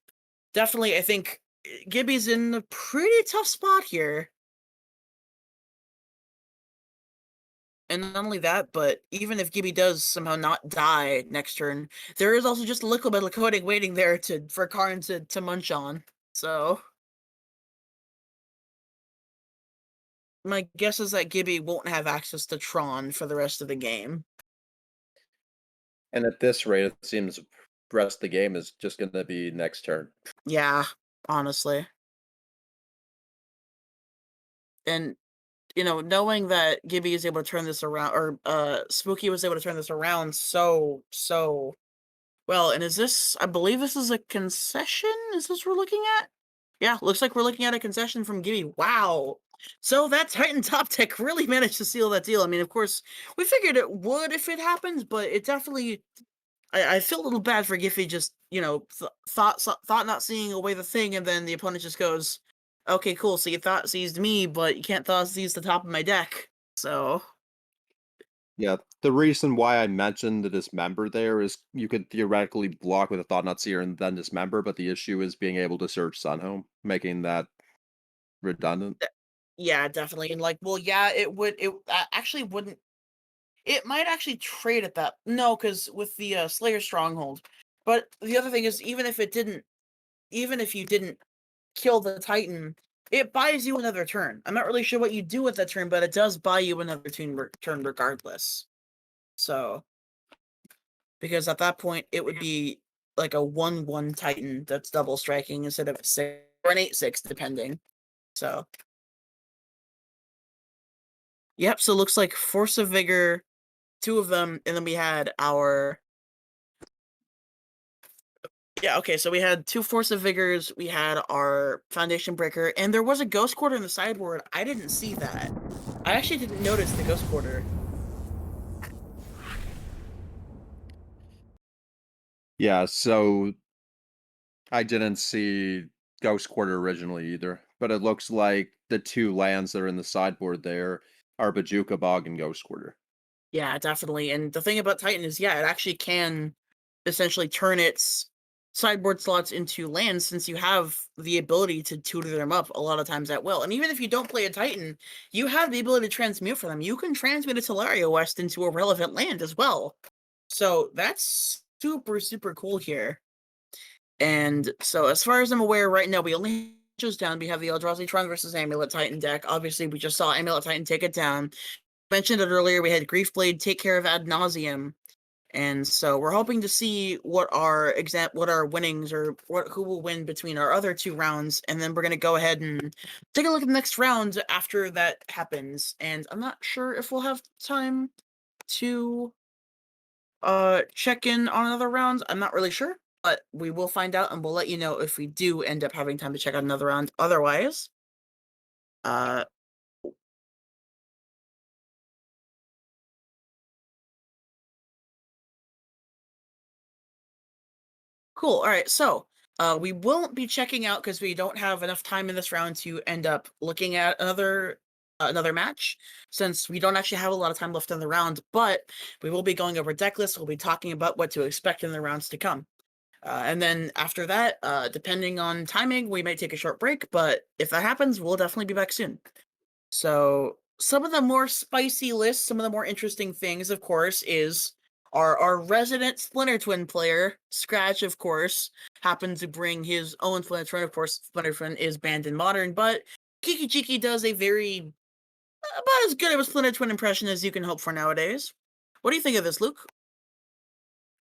definitely, I think Gibby's in a pretty tough spot here. And not only that, but even if Gibby does somehow not die next turn, there is also just a liquid metal coating waiting there for Karn to munch on. So my guess is that Gibby won't have access to Tron for the rest of the game. And at this rate, it seems the rest of the game is just going to be next turn. Yeah, honestly. And knowing that Gibby is able to turn this around, or Spooky was able to turn this around so well. And is this? I believe this is a concession. Is this we're looking at? Yeah, looks like we're looking at a concession from Gibby. Wow. So that Titan top deck really managed to seal that deal. I mean, of course, we figured it would if it happens, but it definitely. I feel a little bad for Giffy just, thought not seeing away the thing, and then the opponent just goes, okay, cool, so you thought seized me, but you can't thought seize the top of my deck. So, Yeah, the reason why I mentioned the dismember there is you could theoretically block with a Thought Not Seer and then dismember, but the issue is being able to search Sunhome, making that redundant. yeah, definitely. And well, yeah, actually wouldn't. It might actually trade at that. No, because with the Slayer Stronghold. But the other thing is, even if you didn't kill the Titan, it buys you another turn. I'm not really sure what you do with that turn, but it does buy you another turn regardless. So, because at that point, it would be like a 1/1 Titan that's double striking instead of a 6 or an 8/6, depending. So, yep. So, looks like Force of Vigor, 2 of them, and then we had our. Yeah, okay, so we had 2 Force of Vigors, we had our Foundation Breaker, and there was a Ghost Quarter in the sideboard. I didn't see that. I actually didn't notice the Ghost Quarter. Yeah, so I didn't see Ghost Quarter originally either, but it looks like the two lands that are in the sideboard there are Bajuka Bog and Ghost Quarter. Yeah, definitely. And the thing about Titan is, yeah, it actually can essentially turn its sideboard slots into lands since you have the ability to tutor them up a lot of times at will. And even if you don't play a Titan, you have the ability to transmute for them. You can transmute a Tolaria West into a relevant land as well. So that's super, super cool here. And so as far as I'm aware right now, we only just down. We have the Eldrazi Tron versus Amulet Titan deck. Obviously, we just saw Amulet Titan take it down. Mentioned it earlier, we had Griefblade take care of Ad Nauseam, and so we're hoping to see what our winnings or who will win between our other 2 rounds, and then we're gonna go ahead and take a look at the next round after that happens. And I'm not sure if we'll have time to check in on another round. I'm not really sure, but we will find out, and we'll let you know if we do end up having time to check out another round. Otherwise, uh cool. All right. So, we won't be checking out because we don't have enough time in this round to end up looking at another match, since we don't actually have a lot of time left in the round. But we will be going over deck lists. We'll be talking about what to expect in the rounds to come. And then after that, depending on timing, we might take a short break. But if that happens, we'll definitely be back soon. So some of the more spicy lists, some of the more interesting things, of course, is our resident Splinter Twin player, Scratch, of course, happened to bring his own Splinter Twin. Of course, Splinter Twin is banned in Modern, but Kiki Jiki does a very about as good of a Splinter Twin impression as you can hope for nowadays. What do you think of this, Luke?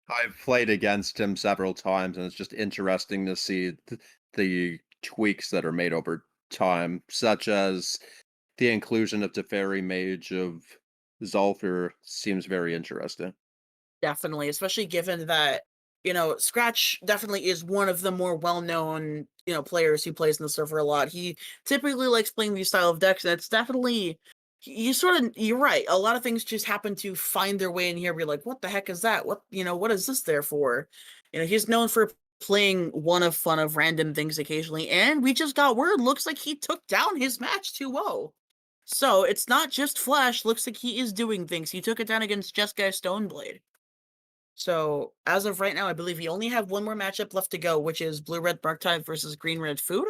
I've played against him several times, and it's just interesting to see the tweaks that are made over time, such as the inclusion of Teferi Mage of Zolfir seems very interesting. Definitely, especially given that, Scratch definitely is one of the more well-known, players who plays in the server a lot. He typically likes playing these style of decks, and it's definitely you're right. A lot of things just happen to find their way in here. We're like, what the heck is that? What is this there for? He's known for playing one of fun of random things occasionally, and we just got word. Looks like he took down his match 2-0. So it's not just Flash. Looks like he is doing things. He took it down against Jeskai Stoneblade. So as of right now, I believe we only have one more matchup left to go, which is Blue Red Darktide versus Green Red Food.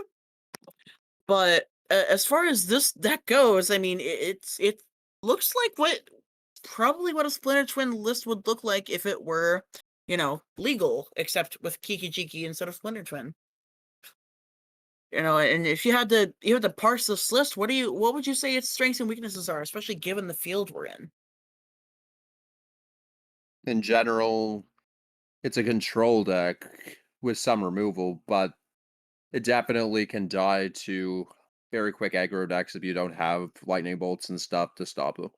But as far as this deck goes, I mean, it looks like what a Splinter Twin list would look like if it were, legal, except with Kiki Jiki instead of Splinter Twin. And if you had to parse this list, what would you say its strengths and weaknesses are, especially given the field we're in? In general, it's a control deck with some removal, but it definitely can die to very quick aggro decks if you don't have lightning bolts and stuff to stop them.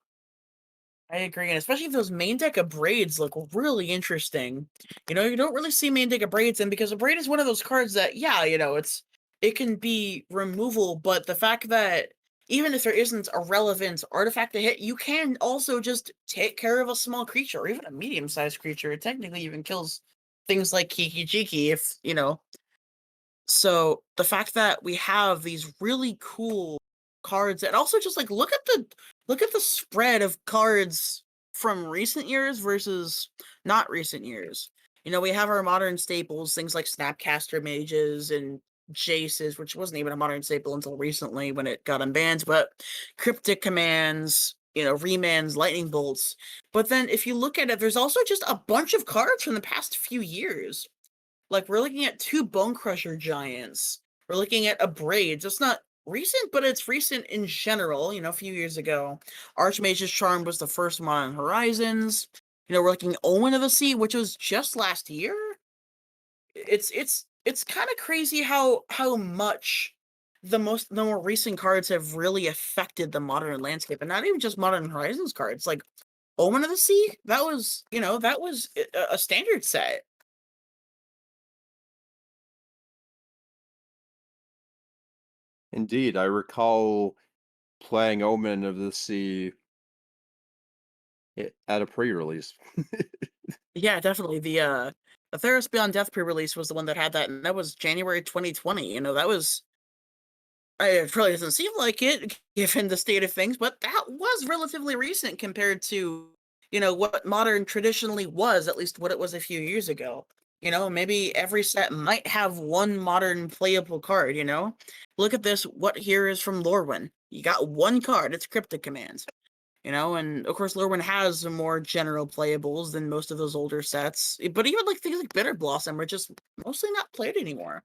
I agree, and especially if those main deck of braids look really interesting. You don't really see main deck of braids, and because a braid is one of those cards that, yeah, it can be removal, but the fact that even if there isn't a relevant artifact to hit, you can also just take care of a small creature, or even a medium-sized creature. It technically even kills things like Kiki Jiki if, so the fact that we have these really cool cards, and also just like look at the spread of cards from recent years versus not recent years. We have our modern staples, things like Snapcaster Mages and Jaces, which wasn't even a modern staple until recently when it got unbanned, but Cryptic Commands, Remands, Lightning Bolts. But then if you look at it, there's also just a bunch of cards from the past few years. Like, we're looking at two Bone Crusher Giants. We're looking at a Braids. It's not recent, but it's recent in general, a few years ago. Archmage's Charm was the first Modern Horizons. We're looking at Omen of the Sea, which was just last year. It's kind of crazy how much the more recent cards have really affected the modern landscape, and not even just Modern Horizons cards. Like Omen of the Sea, that was a standard set. Indeed, I recall playing Omen of the Sea at a pre-release. Yeah, definitely. The Theros Beyond Death pre-release was the one that had that, and that was January 2020. That was it probably doesn't seem like it given the state of things, but that was relatively recent compared to, what Modern traditionally was, at least what it was a few years ago. Maybe every set might have one Modern playable card, Look at this, what here is from Lorwyn. You got one card, it's Cryptic Commands. And of course Lorwyn has more general playables than most of those older sets. But even like things like Bitter Blossom are just mostly not played anymore.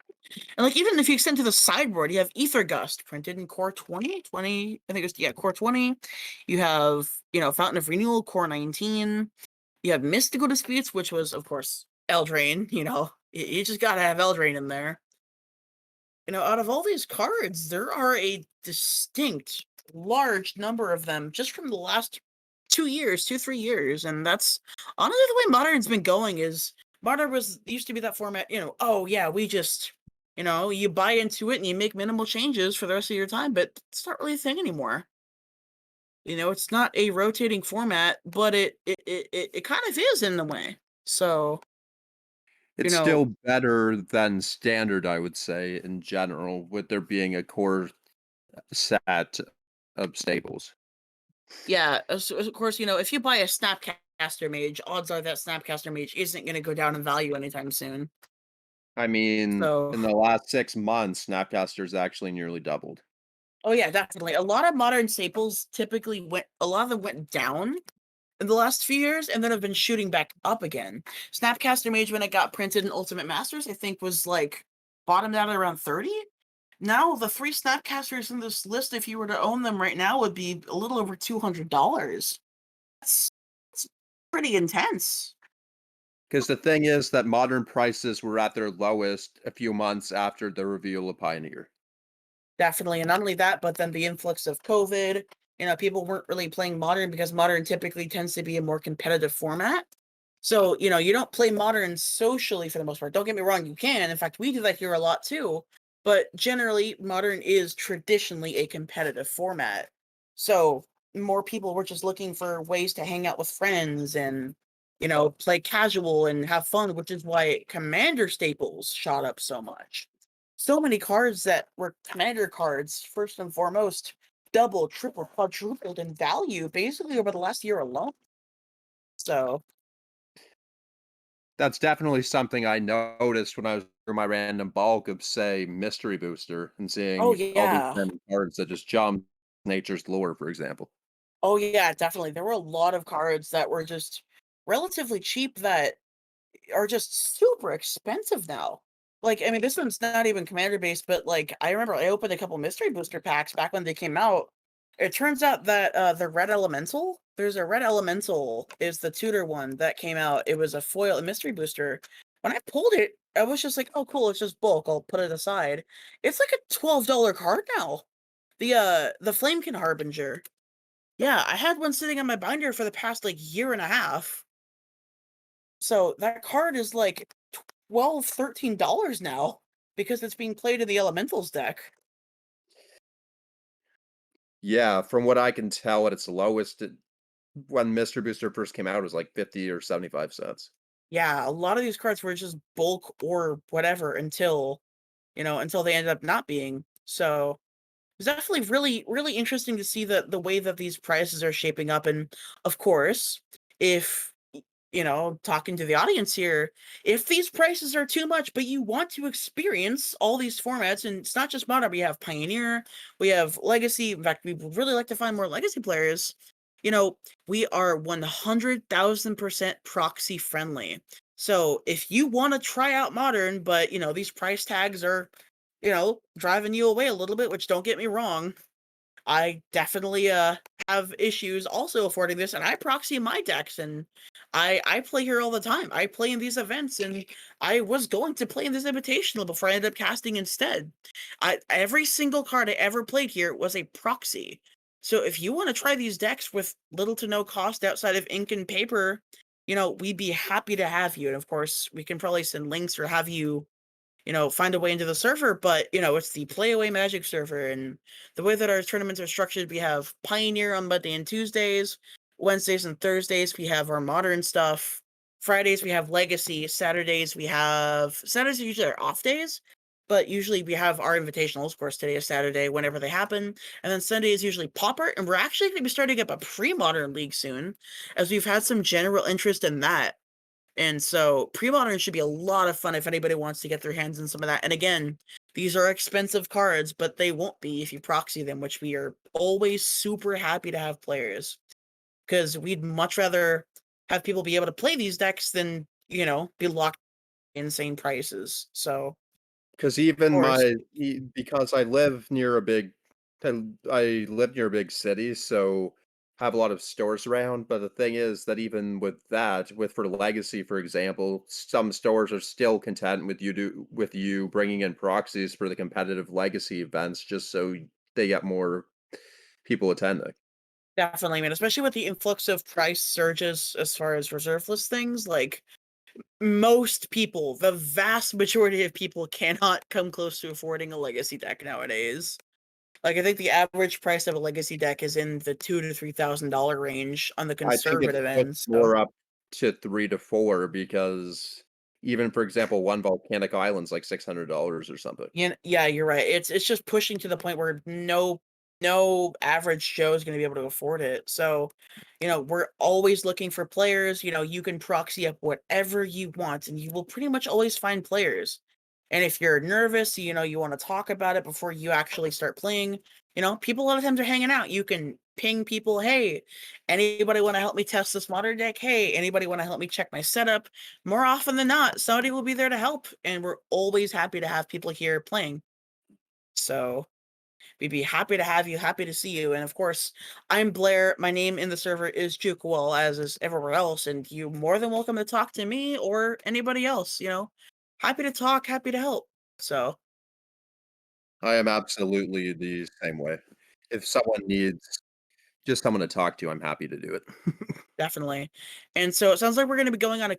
And like even if you extend to the sideboard, you have Ether Gust printed in core 20, I think it's core 20. You have, Fountain of Renewal, core 19. You have Mystical Disputes, which was of course Eldraine, you just gotta have Eldraine in there. Out of all these cards, there are a distinct large number of them just from the last 2 years, 3 years, and that's honestly the way Modern's been going. Is Modern was used to be that format, oh yeah, we just, you buy into it and you make minimal changes for the rest of your time, but it's not really a thing anymore. It's not a rotating format, but it kind of is in the way. So, you It's know, still better than standard, I would say, in general, with there being a core set of staples. yeah, of course, if you buy a Snapcaster Mage, odds are that Snapcaster Mage isn't going to go down in value anytime soon. I mean, So, in the last 6 months, Snapcaster's actually nearly doubled. oh yeah, definitely. A lot of modern staples a lot of them went down in the last few years and then have been shooting back up again. Snapcaster Mage, when it got printed in Ultimate Masters, I think was like bottomed out at around 30. Now, the three Snapcasters in this list, if you were to own them right now, would be a little over $200. That's pretty intense. Because the thing is that modern prices were at their lowest a few months after the reveal of Pioneer. Definitely, and not only that, but then the influx of COVID, people weren't really playing Modern because Modern typically tends to be a more competitive format. So, you don't play Modern socially for the most part. Don't get me wrong, you can. In fact, we do that here a lot too. But generally, Modern is traditionally a competitive format. So, more people were just looking for ways to hang out with friends and, play casual and have fun, which is why Commander staples shot up so much. So many cards that were commander cards, first and foremost, double, triple, quadrupled in value basically over the last year alone. So, That's definitely something I noticed when I was through my random bulk of, say, Mystery Booster and oh seeing all these yeah. random cards that just jump Nature's Lure, for example. Oh yeah, definitely. There were a lot of cards that were just relatively cheap that are just super expensive now. Like, I mean, this one's not even commander based, but like I remember I opened a couple mystery booster packs back when they came out. It turns out that the red elemental, there's a red elemental is the tutor one that came out. It was a foil, a mystery booster. When I pulled it, I was just like, oh cool, it's just bulk. I'll put it aside. It's like a $12 card now. The Flamekin Harbinger. Yeah, I had one sitting on my binder for the past like year and a half. So that card is like 12, $13 now because it's being played in the Elementals deck. Yeah, from what I can tell at its lowest, when Mystery Booster first came out, it was like 50 or 75 cents. Yeah, a lot of these cards were just bulk or whatever until they ended up not being. So it's definitely really, really interesting to see the way that these prices are shaping up. And of course, if talking to the audience here, if these prices are too much, but you want to experience all these formats, and it's not just Modern, we have Pioneer, we have Legacy. In fact, we would really like to find more Legacy players. You know, we are 100,000% proxy friendly. So if you want to try out Modern, but these price tags are, driving you away a little bit, which don't get me wrong, I definitely have issues also affording this, and I proxy my decks, and I play here all the time. I play in these events, and I was going to play in this invitational before I ended up casting instead. Every single card I ever played here was a proxy. So if you want to try these decks with little to no cost outside of ink and paper, we'd be happy to have you. And of course, we can probably send links or have you find a way into the server, but it's the Play Away Magic server. And the way that our tournaments are structured, we have Pioneer on Monday and Tuesdays, Wednesdays and Thursdays, we have our Modern stuff. Fridays, we have Legacy. Saturdays are usually our off days, but usually we have our invitationals. Of course, today is Saturday, whenever they happen. And then Sunday is usually Pop Art, and we're actually going to be starting up a pre-modern league soon, as we've had some general interest in that. And so pre-modern should be a lot of fun if anybody wants to get their hands on some of that. And again, these are expensive cards, but they won't be if you proxy them, which we are always super happy to have players. Because we'd much rather have people be able to play these decks than, be locked in insane prices. So, Because of even course, because I live near a big city, so have a lot of stores around. But the thing is that even with that, with for Legacy, for example, some stores are still content with you bringing in proxies for the competitive Legacy events, just so they get more people attending. definitely, I mean, especially with the influx of price surges as far as reserve list things, like most people, the vast majority of people cannot come close to affording a legacy deck nowadays. Like I think the average price of a legacy deck is in the $2,000 to $3,000 range on the I think it's conservative pushed end. So more up to 3 to 4 because even, for example, one volcanic island's like $600 or something. yeah, yeah, you're right. It's just pushing to the point where no average Joe is going to be able to afford it. So, we're always looking for players. You can proxy up whatever you want, and you will pretty much always find players. And if you're nervous, you want to talk about it before you actually start playing, people a lot of times are hanging out. You can ping people, hey, anybody want to help me test this modern deck? Hey, anybody want to help me check my setup? More often than not, somebody will be there to help, and we're always happy to have people here playing. So We'd be happy to have you, happy to see you. And of course, I'm Blair. My name in the server is Jukwall, as is everywhere else, and you're more than welcome to talk to me or anybody else. Happy to talk, happy to help. So I am absolutely the same way. If someone needs just someone to talk to, I'm happy to do it. definitely. And so it sounds like we're going to be going on a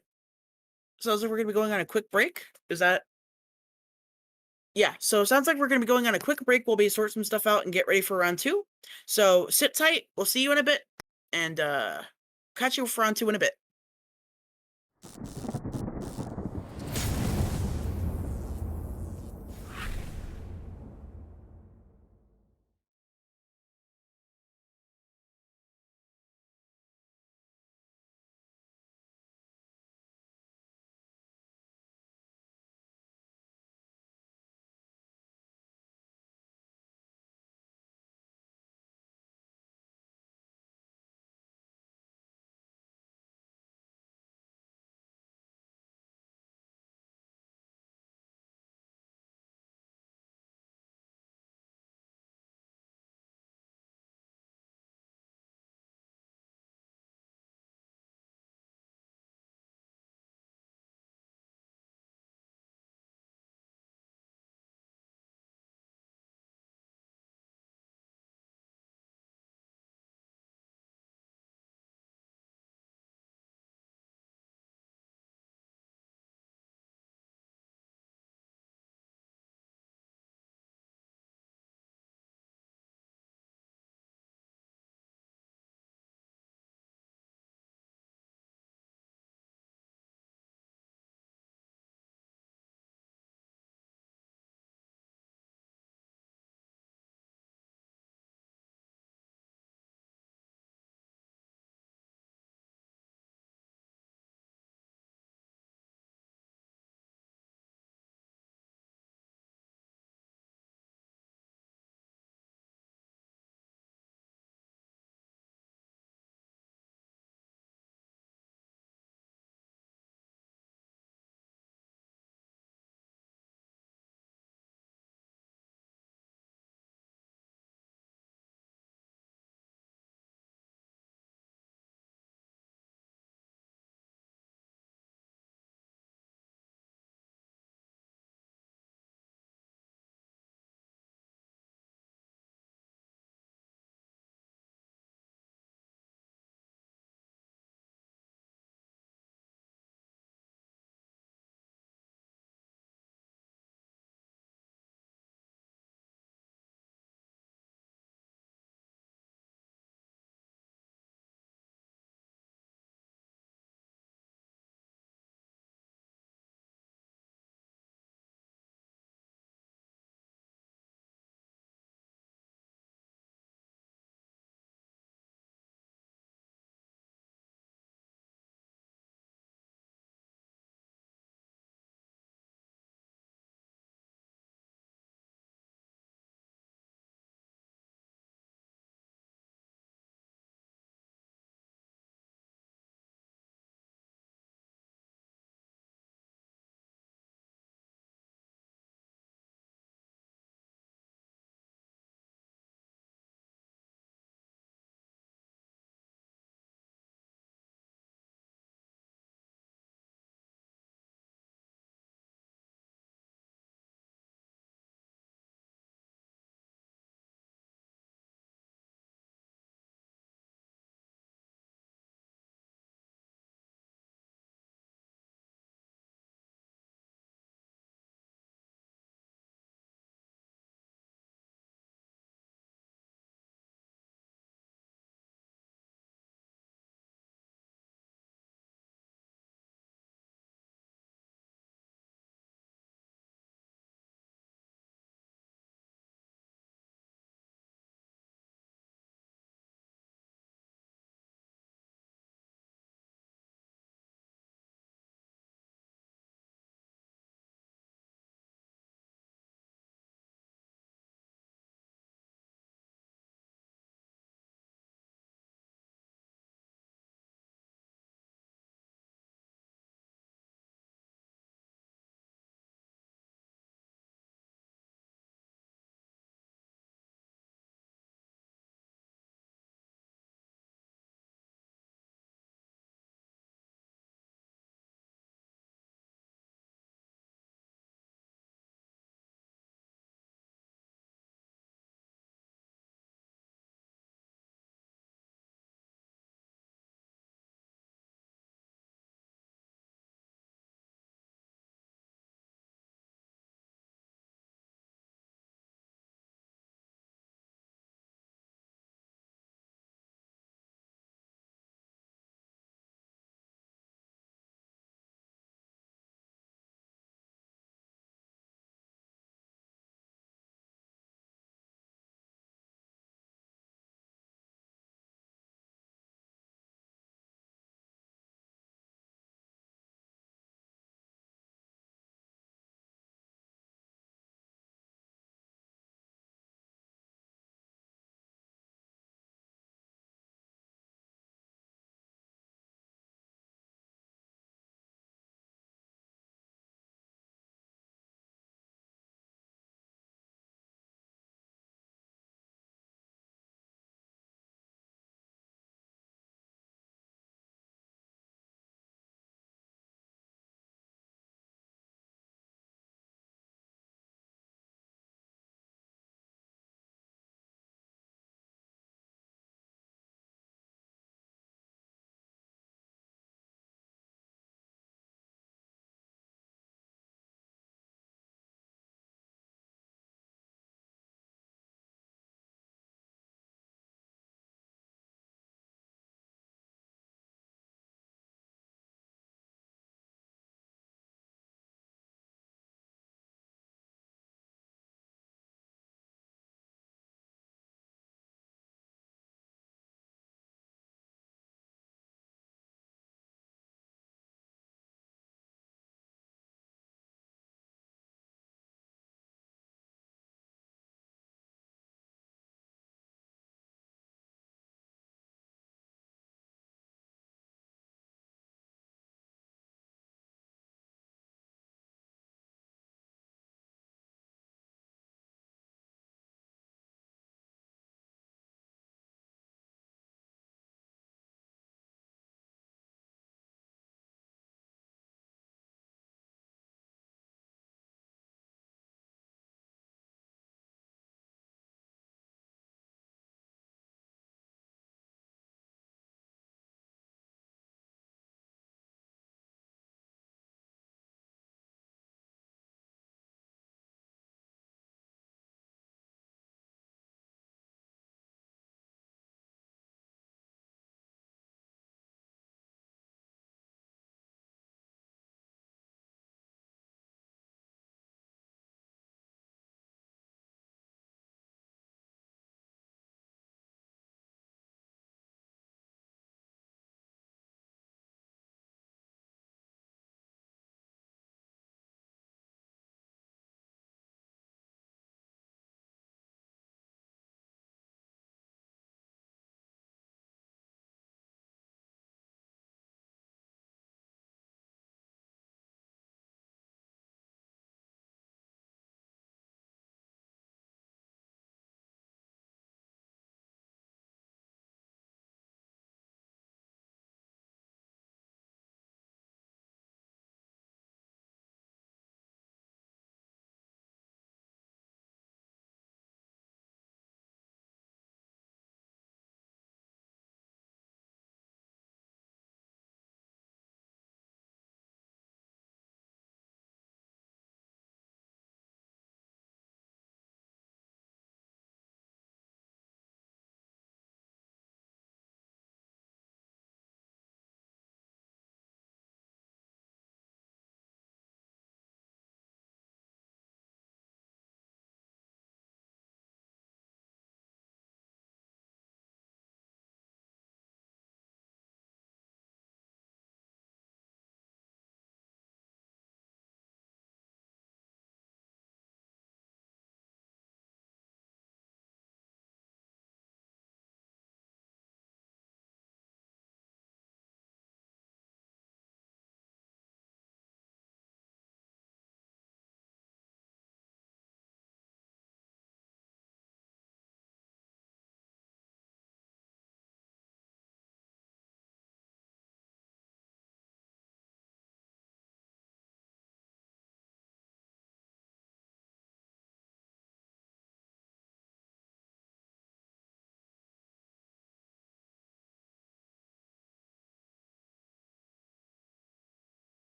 sounds like we're going to be going on a quick break. Is that Yeah, so it sounds like we're going to be going on a quick break. We'll be sort some stuff out and get ready for round two. So sit tight. We'll see you in a bit, and catch you for round two in a bit.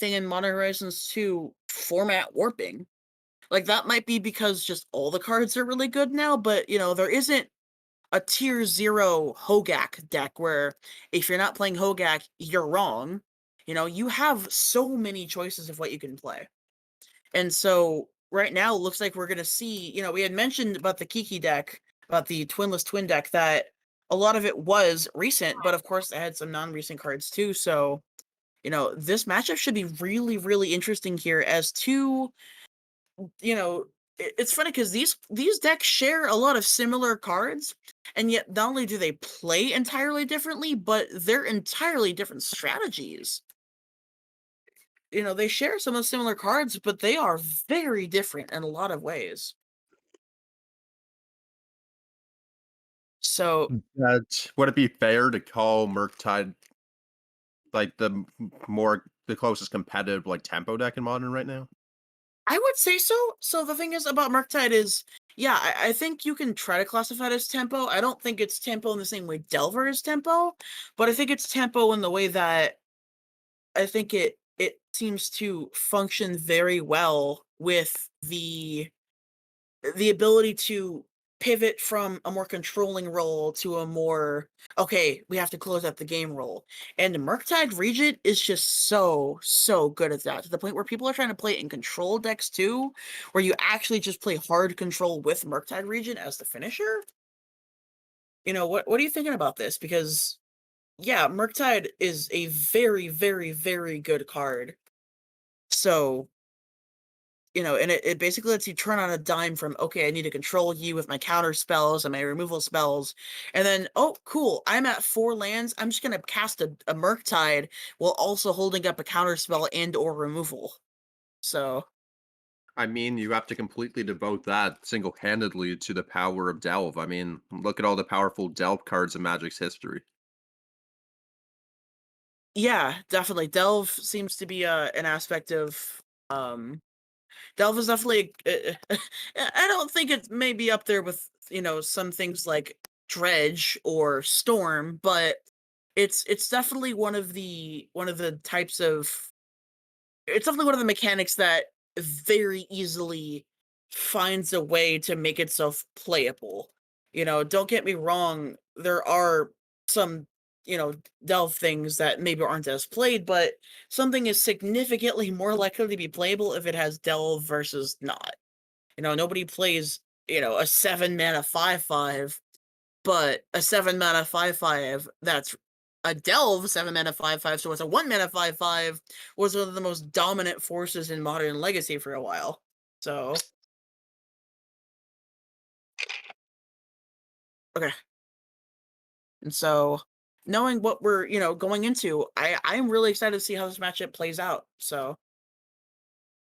anything in Modern Horizons 2 format warping. Like, that might be because just all the cards are really good now, but, there isn't a tier 0 Hogak deck where if you're not playing Hogak, you're wrong. You have so many choices of what you can play. And so right now it looks like we're gonna see, we had mentioned about the Kiki deck, about the Twinless Twin deck, that a lot of it was recent, but of course it had some non-recent cards too. So, this matchup should be really, really interesting here as two, you know, it's funny because these decks share a lot of similar cards, and yet not only do they play entirely differently, but they're entirely different strategies. They share some of the similar cards, but they are very different in a lot of ways. So, That would it be fair to call Murktide like the closest competitive like tempo deck in modern right now? I would say so. So the thing is about Murktide is, yeah, I think you can try to classify it as tempo. I don't think it's tempo in the same way Delver is tempo, but I think it's tempo in the way that I think it seems to function very well with the ability to pivot from a more controlling role to a more, okay, we have to close out the game role. And Murktide Regent is just so good at that, to the point where people are trying to play it in control decks too, where you actually just play hard control with Murktide Regent as the finisher. What are you thinking about this? Because yeah, Murktide is a very, very, very good card. So, and it basically lets you turn on a dime from, okay, I need to control you with my counter spells and my removal spells. And then, oh, cool, I'm at 4 lands. I'm just going to cast a Murktide while also holding up a counter spell and or removal. So, I mean, you have to completely devote that single-handedly to the power of Delve. I mean, look at all the powerful Delve cards in Magic's history. yeah, definitely. Delve seems to be an aspect of. Delve is definitely. I don't think it's maybe up there with some things like Dredge or Storm, but it's definitely one of the types of. It's definitely one of the mechanics that very easily finds a way to make itself playable. Don't get me wrong. There are some delve things that maybe aren't as played, but something is significantly more likely to be playable if it has delve versus not. Nobody plays, a 7 mana 5/5, but a 7 mana 5/5 that's a delve 7 mana 5/5, so it's a 1 mana 5/5 was one of the most dominant forces in Modern Legacy for a while. So, okay. And so knowing what we're, going into, I'm really excited to see how this matchup plays out. So,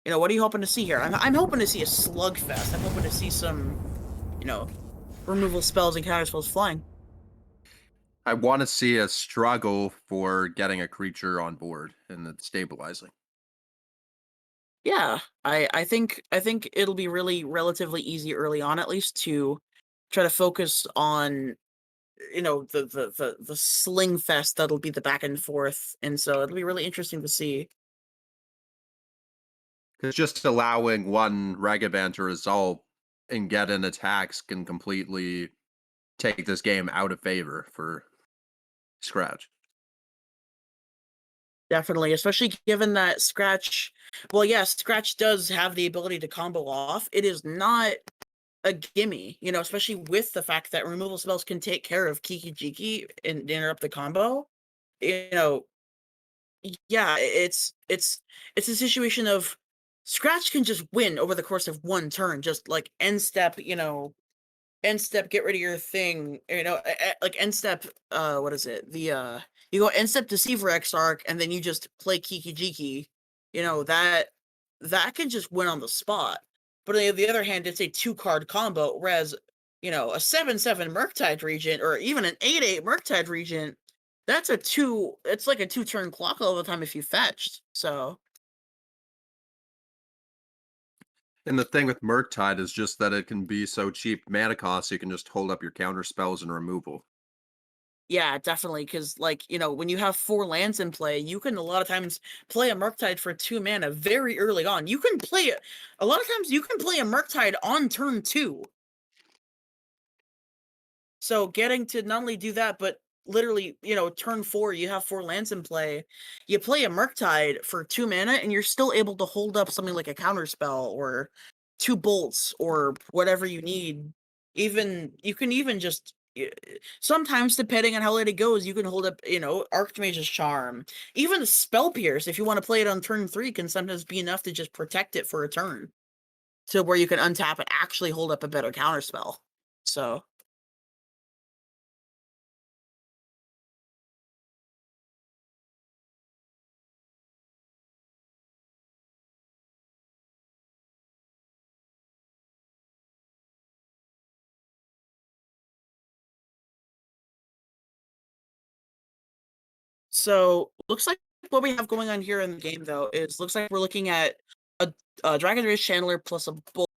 what are you hoping to see here? I'm hoping to see a slugfest. I'm hoping to see some, you know, removal spells and counter spells flying. I want to see a struggle for getting a creature on board and it's stabilizing. Yeah, I think it'll be really relatively easy early on, at least, to try to focus on the sling fest that'll be the back and forth, and so it'll be really interesting to see. Because just allowing one Ragavan to resolve and get in attacks can completely take this game out of favor for Scratch. Definitely, especially given that Scratch, well, yes, Scratch does have the ability to combo off. It is not a gimme, especially with the fact that removal spells can take care of Kiki Jiki and interrupt the combo. You know, yeah, it's a situation of Scratch can just win over the course of one turn, just like end step, end step, get rid of your thing, like end step, what is it? You go end step Deceiver Exarch, and then you just play Kiki Jiki, that can just win on the spot. But on the other hand, it's a 2-card combo, whereas, a 7/7 Murktide Regent, or even an 8/8 Murktide Regent, it's like a 2-turn clock all the time if you fetched. So, And the thing with Murktide is just that it can be so cheap mana cost, you can just hold up your counter spells and removal. Yeah, definitely. Because like, when you have 4 lands in play, you can a lot of times play a Murktide for 2 mana very early on. You can play it a lot of times you can play a Murktide on turn 2. So getting to not only do that, but literally, turn 4, you have 4 lands in play. You play a Murktide for 2 mana, and you're still able to hold up something like a counterspell or 2 bolts or whatever you need. Even you can even just sometimes, depending on how late it goes, you can hold up, Archmage's Charm. Even Spell Pierce, if you want to play it on turn 3, can sometimes be enough to just protect it for a turn. To where you can untap and actually hold up a better counterspell. So So, looks like what we have going on here in the game, though, is looks like we're looking at a Dragon Race Chandler plus a Bull,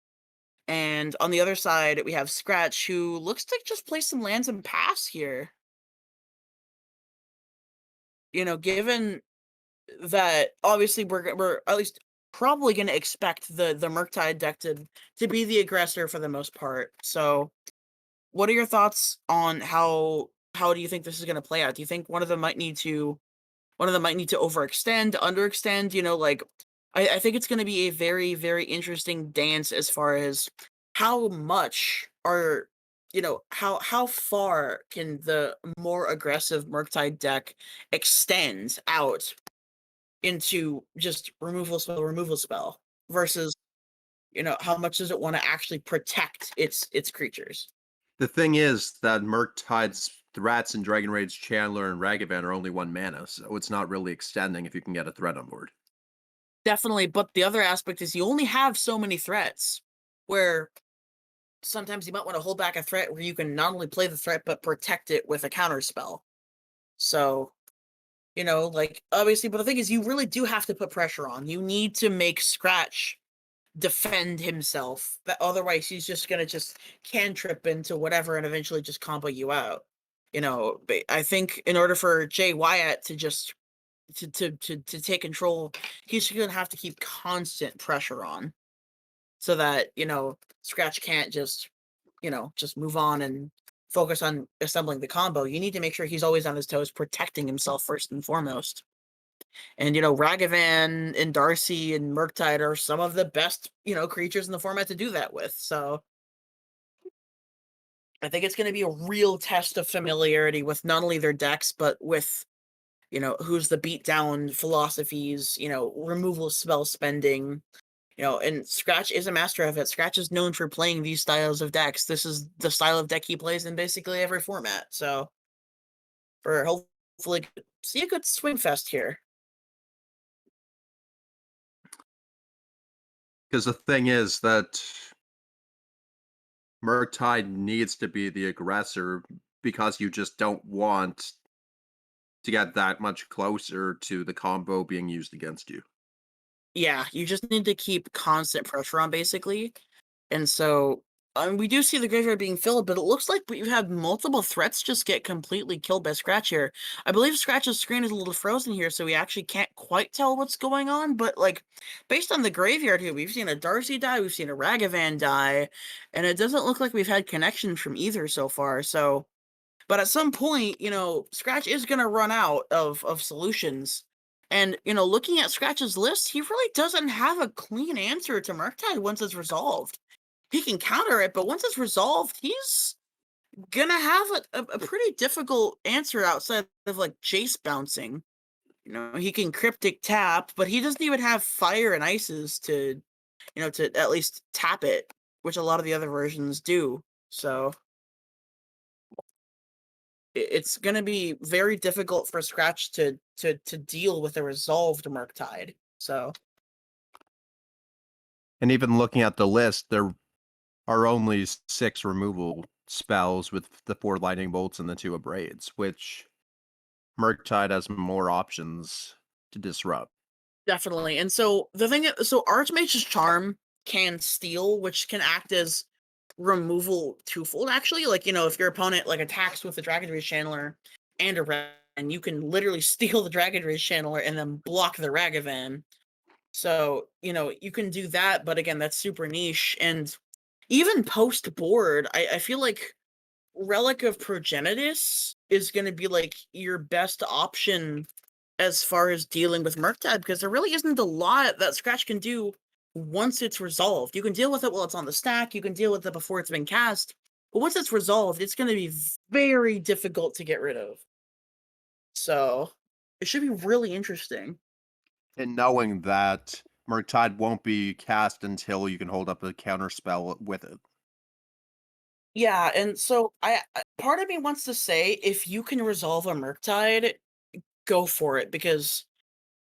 and on the other side, we have Scratch, who looks to just play some lands and pass here. Given that obviously we're at least probably gonna expect the Murktide deck to be the aggressor for the most part. So, what are your thoughts on how do you think this is gonna play out? Do you think one of them might need to overextend, underextend, like I think it's going to be a very, very interesting dance as far as how much are, how far can the more aggressive Murktide deck extend out into just removal spell versus, how much does it want to actually protect its creatures? The thing is that Murktide's threats in Dragon Rage Chandler and Ragavan are only 1 mana, so it's not really extending if you can get a threat on board. Definitely, but the other aspect is you only have so many threats where sometimes you might want to hold back a threat where you can not only play the threat but protect it with a counter spell. So, like obviously, but the thing is you really do have to put pressure on. You need to make Scratch defend himself. But otherwise he's just gonna just cantrip into whatever and eventually just combo you out. But I think in order for Jay Wyatt to just to take control, he's gonna have to keep constant pressure on so that, Scratch can't just move on and focus on assembling the combo. You need to make sure he's always on his toes, protecting himself first and foremost. And Ragavan and Darcy and Murktide are some of the best, creatures in the format to do that with. So I think it's going to be a real test of familiarity with not only their decks, but with who's the beatdown philosophies, removal spell spending, and Scratch is a master of it. Scratch is known for playing these styles of decks. This is the style of deck he plays in basically every format. So, for hopefully see a good swing fest here. Because the thing is that Murktide needs to be the aggressor because you just don't want to get that much closer to the combo being used against you. Yeah, you just need to keep constant pressure on basically. And so, we do see the graveyard being filled, but it looks like we've had multiple threats just get completely killed by Scratch here. I believe Scratch's screen is a little frozen here, so we actually can't quite tell what's going on. But like, based on the graveyard here, we've seen a Darcy die, we've seen a Ragavan die, and it doesn't look like we've had connections from either so far. So, but at some point, Scratch is going to run out of solutions. And, looking at Scratch's list, he really doesn't have a clean answer to Murktide once it's resolved. He can counter it, but once it's resolved, he's gonna have a pretty difficult answer outside of like Jace bouncing. He can cryptic tap, but he doesn't even have fire and ices to at least tap it, which a lot of the other versions do. So it's gonna be very difficult for Scratch to deal with a resolved Murktide. So And even looking at the list, there are only 6 removal spells with the 4 lightning bolts and the 2 abrades, which Murktide has more options to disrupt. definitely. And so so Archmage's Charm can steal, which can act as removal twofold actually. Like, if your opponent like attacks with the Dragon Rage Chandler and a and you can literally steal the Dragon Rage channeler and then block the Ragavan. So, you can do that, but again, that's super niche. And even post board, I feel like Relic of Progenitus is going to be like your best option as far as dealing with Murktide, because there really isn't a lot that Scratch can do once it's resolved. You can deal with it while it's on the stack, you can deal with it before it's been cast, but once it's resolved, it's going to be very difficult to get rid of. So it should be really interesting. And knowing that Murktide won't be cast until you can hold up a counter spell with it. Yeah, and so part of me wants to say if you can resolve a Murktide, go for it, because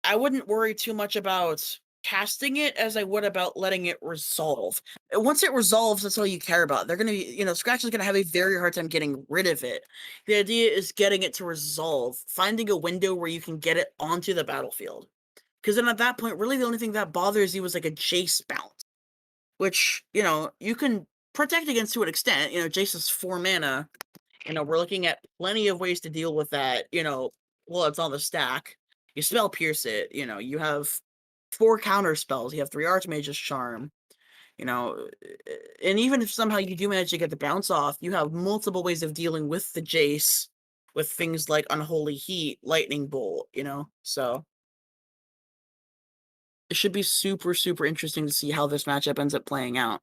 I wouldn't worry too much about casting it as I would about letting it resolve. Once it resolves, that's all you care about. They're gonna be, Scratch is gonna have a very hard time getting rid of it. The idea is getting it to resolve, finding a window where you can get it onto the battlefield. Because then at that point, really the only thing that bothers you is like a Jace bounce, which, you can protect against to an extent. Jace is 4 mana. We're looking at plenty of ways to deal with that, while it's on the stack. You spell Pierce it, you have 4 counter spells, you have 3 Archmage's Charm, you know, and even if somehow you do manage to get the bounce off, you have multiple ways of dealing with the Jace with things like Unholy Heat, Lightning Bolt, so it should be super, super interesting to see how this matchup ends up playing out.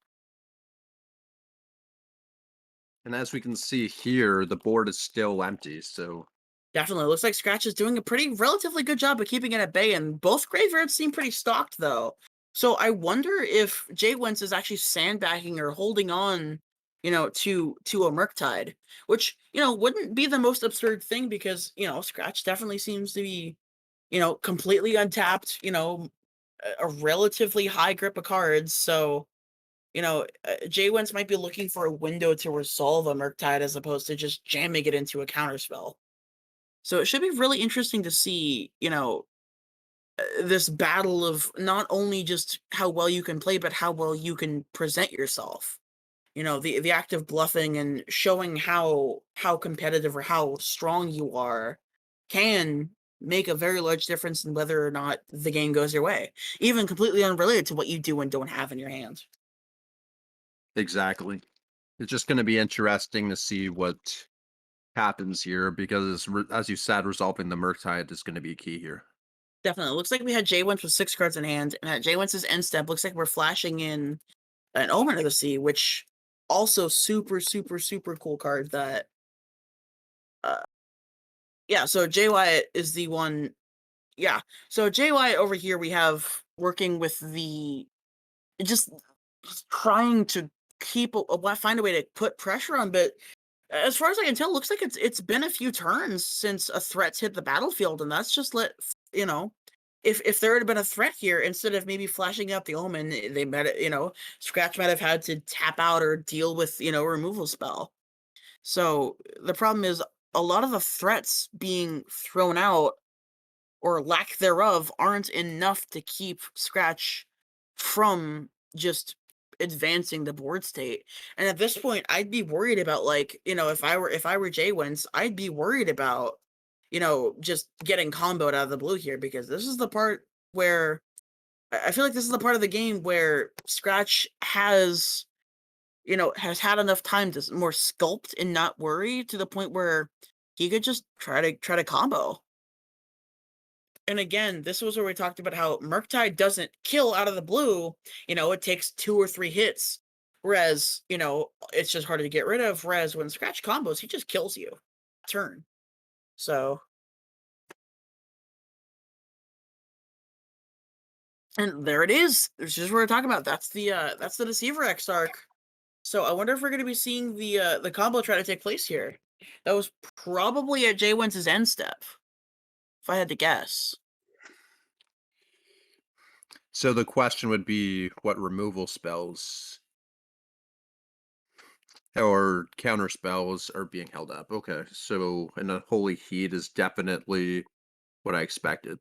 And as we can see here, the board is still empty, so Definitely. Looks like Scratch is doing a pretty relatively good job of keeping it at bay, and both graveyards seem pretty stocked, though. So I wonder if Jay Wentz is actually sandbagging or holding on, to a Murktide, which, wouldn't be the most absurd thing because, Scratch definitely seems to be, completely untapped, a relatively high grip of cards. So, Jay Wentz might be looking for a window to resolve a Murktide as opposed to just jamming it into a counterspell. So it should be really interesting to see, this battle of not only just how well you can play, but how well you can present yourself. The act of bluffing and showing how competitive or how strong you are can make a very large difference in whether or not the game goes your way, even completely unrelated to what you do and don't have in your hands. exactly. It's just going to be interesting to see what happens here because, as you said, resolving the Murktide is going to be key here. Definitely. It looks like we had Jay Wentz with 6 cards in hand, and at Jay Wentz's end step, looks like we're flashing in an Omen of the Sea, which also super, super, super cool card that, uh, yeah, so JY is the one, yeah. So JY over here we have working with the, just, just trying to find a way to put pressure on, but as far as I can tell, looks like it's been a few turns since a threat's hit the battlefield, and that's just you know, if there had been a threat here, instead of maybe flashing out the Omen, they might, Scratch might have had to tap out or deal with, a removal spell. So the problem is a lot of the threats being thrown out or lack thereof aren't enough to keep Scratch from just advancing the board state. And at this point, I'd be worried about, like, if I were Jay Wentz, I'd be worried about, just getting comboed out of the blue here, because this is the part where I feel like this is the part of the game where Scratch has had enough time to more sculpt and not worry to the point where he could just try to combo. And again, this was where we talked about how Murktide doesn't kill out of the blue. It takes 2 or 3 hits. Whereas, it's just harder to get rid of. Whereas when Scratch combos, he just kills you. Turn. So, and there it is. This is what we're talking about. That's the Deceiver X arc. So I wonder if we're gonna be seeing the combo try to take place here. That was probably at Jay Wentz's end step, if I had to guess. So the question would be what removal spells or counter spells are being held up. Okay, so an unholy heat is definitely what I expected.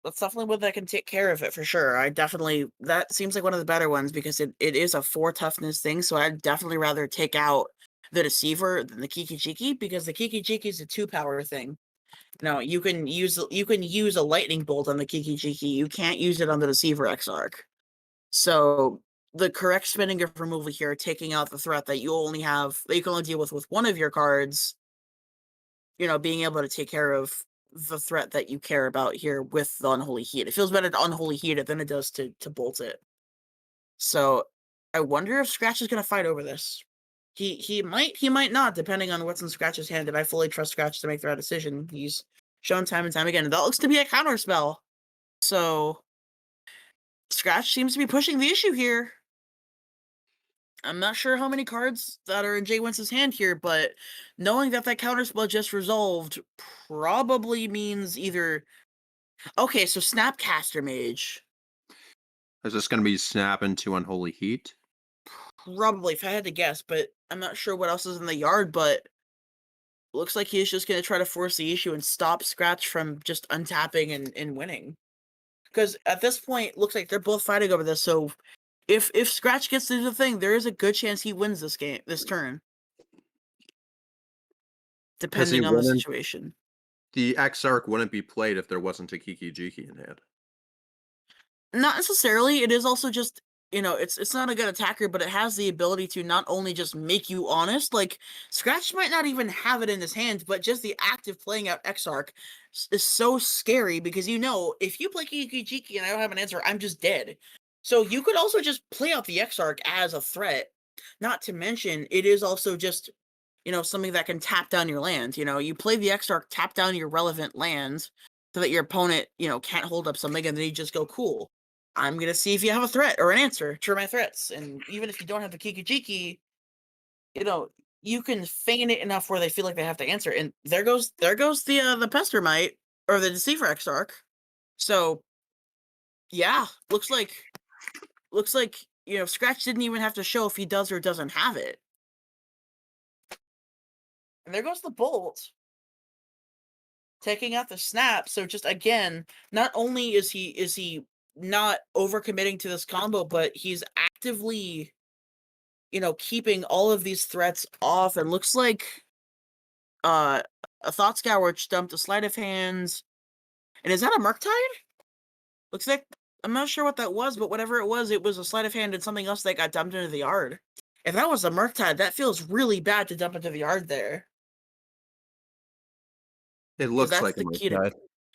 That's definitely one that can take care of it for sure. That seems like one of the better ones because it is a 4 toughness thing, so I'd definitely rather take out the Deceiver than the Kiki-Jiki, because the Kiki-Jiki is a 2-power thing. No, you can use a lightning bolt on the Kiki-Jiki. You can't use it on the Deceiver Exarch. So the correct spinning of removal here, taking out the threat that you can only deal with one of your cards, being able to take care of the threat that you care about here with the Unholy Heat. It feels better to Unholy Heat it than it does to bolt it. So I wonder if Scratch is gonna fight over this. He might not, depending on what's in Scratch's hand, and I fully trust Scratch to make the right decision. He's shown time and time again. That looks to be a counter spell. So Scratch seems to be pushing the issue here. I'm not sure how many cards that are in Jay Wentz's hand here, but knowing that counterspell just resolved probably means either... Okay, so Snapcaster Mage. Is this going to be Snap into Unholy Heat? Probably, if I had to guess, but I'm not sure what else is in the yard, but looks like he's just going to try to force the issue and stop Scratch from just untapping and winning. Because at this point, looks like they're both fighting over this, so if Scratch gets to do the thing, there is a good chance he wins this turn. Depending on the situation. The Exarch wouldn't be played if there wasn't a Kiki-Jiki in hand. Not necessarily. It is also just, it's not a good attacker, but it has the ability to not only just make you honest, like, Scratch might not even have it in his hand, but just the act of playing out Exarch is so scary, because if you play Kiki-Jiki and I don't have an answer, I'm just dead. So you could also just play out the Exarch as a threat. Not to mention, it is also just, something that can tap down your land. You play the Exarch, tap down your relevant lands, so that your opponent, can't hold up something, and then you just go, cool. I'm going to see if you have a threat or an answer to my threats. And even if you don't have the Kiki-Jiki, you can feign it enough where they feel like they have to answer. And there goes the Pestermite, or the Deceiver Exarch. So, yeah, looks like, Scratch didn't even have to show if he does or doesn't have it. And there goes the Bolt, taking out the Snap. So just, again, not only is he not overcommitting to this combo, but he's actively, keeping all of these threats off. And looks like a Thought Scour dumped a Sleight of Hands. And is that a Murktide? Looks like, I'm not sure what that was, but whatever it was a Sleight of Hand and something else that got dumped into the yard. If that was a Murktide, that feels really bad to dump into the yard there. It looks like a Murktide.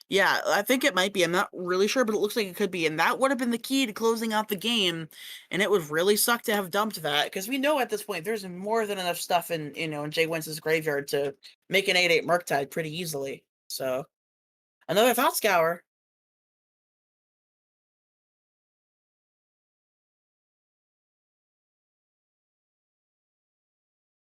Yeah, I think it might be. I'm not really sure, but it looks like it could be. And that would have been the key to closing out the game. And it would really suck to have dumped that, because we know at this point there's more than enough stuff in Jay Wentz's graveyard to make an 8/8 Murktide pretty easily. So, another Thought Scour.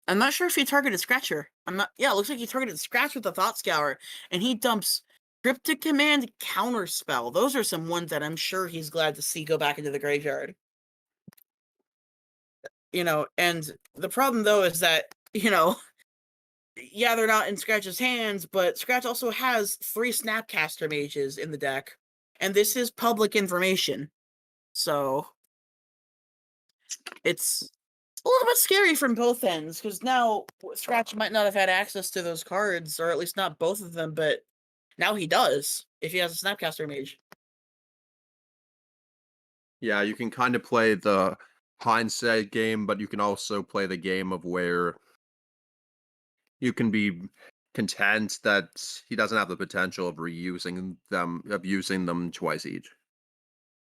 I'm not sure if he targeted Scratcher. Yeah, it looks like he targeted Scratch with the Thought Scour, and he dumps Cryptic Command, Counterspell. Those are some ones that I'm sure he's glad to see go back into the graveyard. And the problem, though, is that, yeah, they're not in Scratch's hands, but Scratch also has 3 Snapcaster Mages in the deck, and this is public information. So it's a little bit scary from both ends, because now Scratch might not have had access to those cards, or at least not both of them, but now he does, if he has a Snapcaster Mage. Yeah, you can kind of play the hindsight game, but you can also play the game of where you can be content that he doesn't have the potential of using them twice each.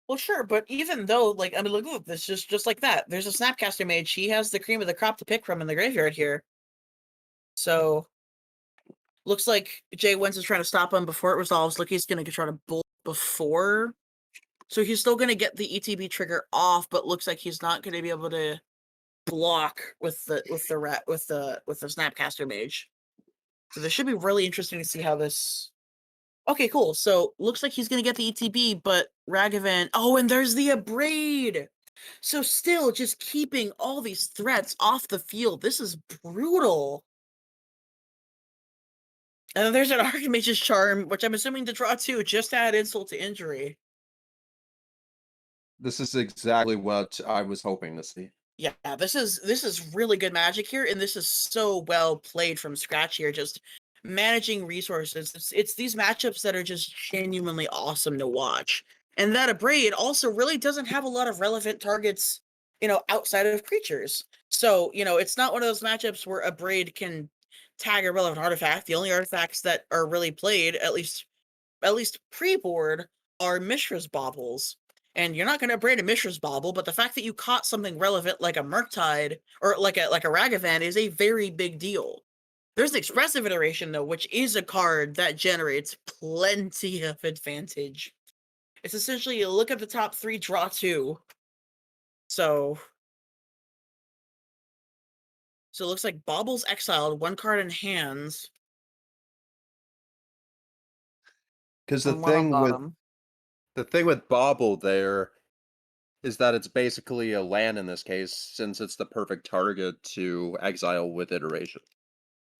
Well, sure, but even though, like, I mean, look at this, just like that. There's a Snapcaster Mage. He has the cream of the crop to pick from in the graveyard here. So, looks like Jay Wentz is trying to stop him before it resolves. Look, he's going to try to bolt before. So he's still going to get the ETB trigger off, but looks like he's not going to be able to block with the Snapcaster Mage. So this should be really interesting to see how this... Okay, cool. So looks like he's going to get the ETB, but Ragavan... Oh, and there's the Abrade! So still just keeping all these threats off the field. This is brutal. And then there's an Archmage's Charm, which I'm assuming to draw 2, just to add insult to injury. This is exactly what I was hoping to see. Yeah, this is really good magic here, and this is so well played from scratch here, just managing resources. It's these matchups that are just genuinely awesome to watch. And that Abrade also really doesn't have a lot of relevant targets, outside of creatures. So, it's not one of those matchups where Abrade can tag a relevant artifact. The only artifacts that are really played, at least pre-board, are Mishra's Baubles. And you're not going to braid a Mishra's Bauble, but the fact that you caught something relevant like a Murktide or like a Ragavan is a very big deal. There's the Expressive Iteration, though, which is a card that generates plenty of advantage. It's essentially you look at the top three, draw two. So, so it looks like Baubles exiled, one card in hands, Because and one on bottom. the thing with Bobble there is that it's basically a land in this case, since it's the perfect target to exile with iteration.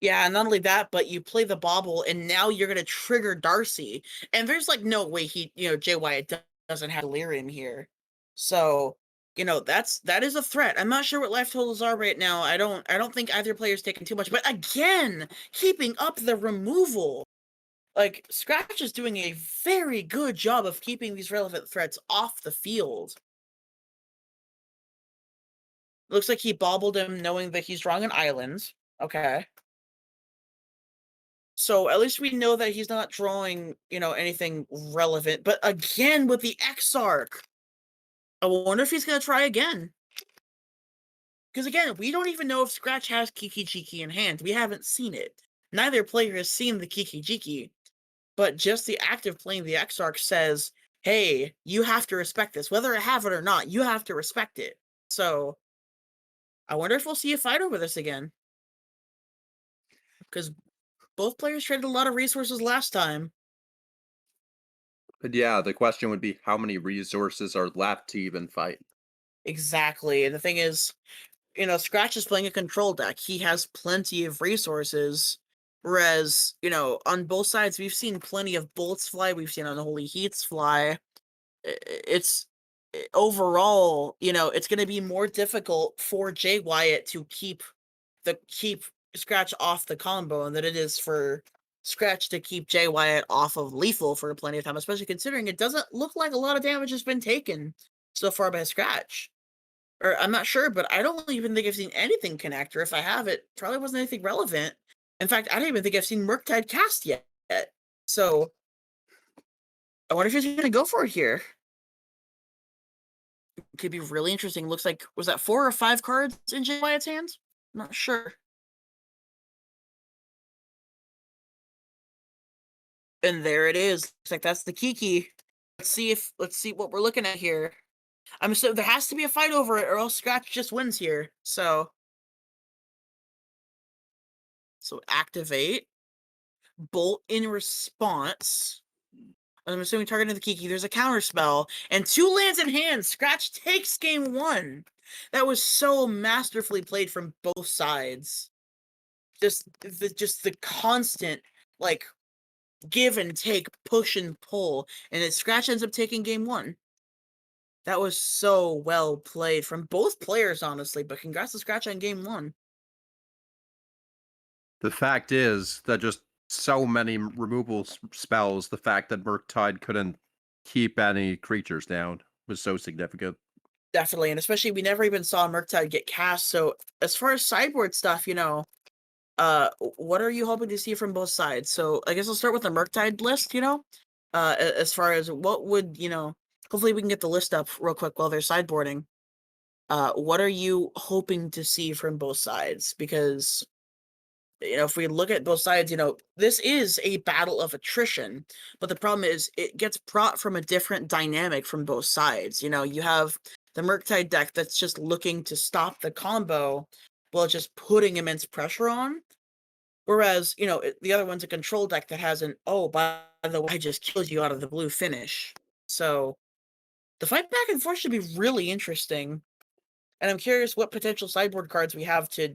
Yeah, and not only that, but you play the Bauble, and now you're gonna trigger Darcy, and there's like no way Jay Wyatt doesn't have Delirium here. So, that is a threat. I'm not sure what life totals are right now. I don't think either player's taking too much, but again, keeping up the removal. Like Scratch is doing a very good job of keeping these relevant threats off the field. Looks like he bobbled him knowing that he's drawing an island. Okay. So at least we know that he's not drawing, anything relevant. But again, with the Exarch, I wonder if he's gonna try again. Because again, we don't even know if Scratch has Kiki Jiki in hand. We haven't seen it. Neither player has seen the Kiki Jiki, but just the act of playing the Exarch says, hey, you have to respect this. Whether I have it or not, you have to respect it. So I wonder if we'll see a fight over this again. Because both players traded a lot of resources last time. But yeah, the question would be how many resources are left to even fight? Exactly. And the thing is, Scratch is playing a control deck. He has plenty of resources. Whereas, on both sides, we've seen plenty of Bolts fly. We've seen Unholy Heats fly. It's overall, it's going to be more difficult for Jay Wyatt to keep Scratch off the combo than it is for Scratch to keep Jay Wyatt off of lethal for plenty of time, especially considering it doesn't look like a lot of damage has been taken so far by Scratch. Or I'm not sure, but I don't even think I've seen anything connect, or if I have, it probably wasn't anything relevant. In fact, I don't even think I've seen Murktide cast yet. So I wonder if he's going to go for it here. It could be really interesting. Looks like, was that 4 or 5 cards in Jay Wyatt's hands? I'm not sure. And there it is. Looks like that's the Kiki. Let's see what we're looking at here. I'm assuming there has to be a fight over it, or else Scratch just wins here. So activate. Bolt in response. I'm assuming targeting the Kiki. There's a counter spell and 2 lands in hand. Scratch takes game 1. That was so masterfully played from both sides. Just the constant like give and take, push and pull, and then Scratch ends up taking game 1. That was so well played from both players, honestly. But congrats to Scratch on game 1. The fact is that just so many removal spells, the fact that Murktide couldn't keep any creatures down was so significant. Definitely, and especially we never even saw Murktide get cast. So as far as sideboard stuff, what are you hoping to see from both sides? So I guess I'll start with the Murktide list, as far as what would, hopefully we can get the list up real quick while they're sideboarding. What are you hoping to see from both sides? Because, if we look at both sides, this is a battle of attrition, but the problem is it gets brought from a different dynamic from both sides. You have the Murktide deck that's just looking to stop the combo while just putting immense pressure on. Whereas, the other one's a control deck that has an, oh, by the way, I just killed you out of the blue finish. So the fight back and forth should be really interesting. And I'm curious what potential sideboard cards we have to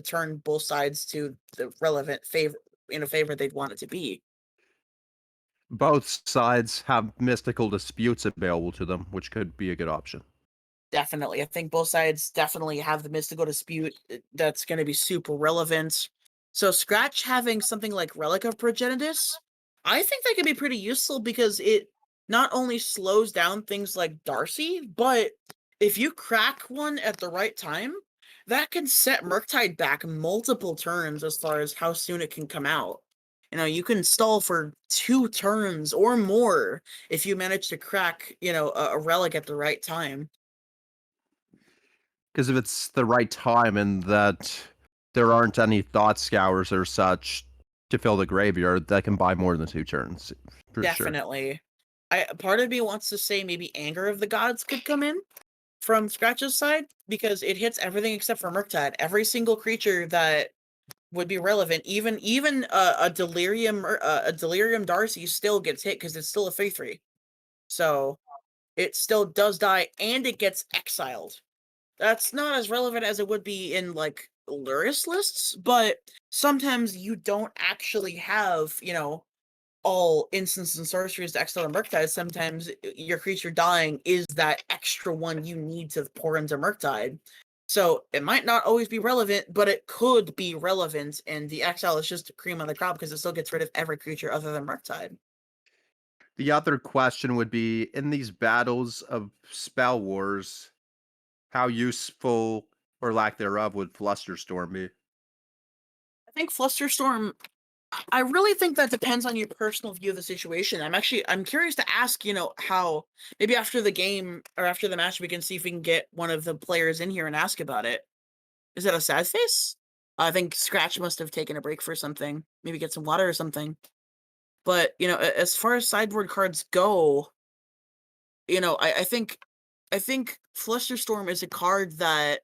turn both sides to the relevant favor in a favor they'd want it to be. Both sides have mystical disputes available to them, which could be a good option. Definitely. I think both sides definitely have the mystical dispute that's going to be super relevant. So Scratch having something like Relic of Progenitus, I think that could be pretty useful because it not only slows down things like Darcy, but if you crack one at the right time, that can set Murktide back multiple turns as far as how soon it can come out. You can stall for 2 turns or more if you manage to crack, a relic at the right time. Because if it's the right time and that there aren't any thought scours or such to fill the graveyard, that can buy more than 2 turns, for sure. Definitely. I Part of me wants to say maybe Anger of the Gods could come in from Scratch's side because it hits everything except for Murktide. Every single creature that would be relevant, even a Delirium Darcy still gets hit because it's still a 3/3. So it still does die and it gets exiled. That's not as relevant as it would be in like Lurrus lists, but sometimes you don't actually have, all instants and sorceries to exile and Murktide. Sometimes your creature dying is that extra one you need to pour into Murktide. So it might not always be relevant, but it could be relevant, and the exile is just cream on the crop because it still gets rid of every creature other than Murktide. The other question would be, in these battles of Spell Wars, how useful or lack thereof would Flusterstorm be? I think Flusterstorm, I really think that depends on your personal view of the situation. I'm curious to ask, how maybe after the game or after the match we can see if we can get one of the players in here and ask about it. Is it a sad face? I think Scratch must have taken a break for something. Maybe get some water or something. But, as far as sideboard cards go, I think Flusterstorm is a card that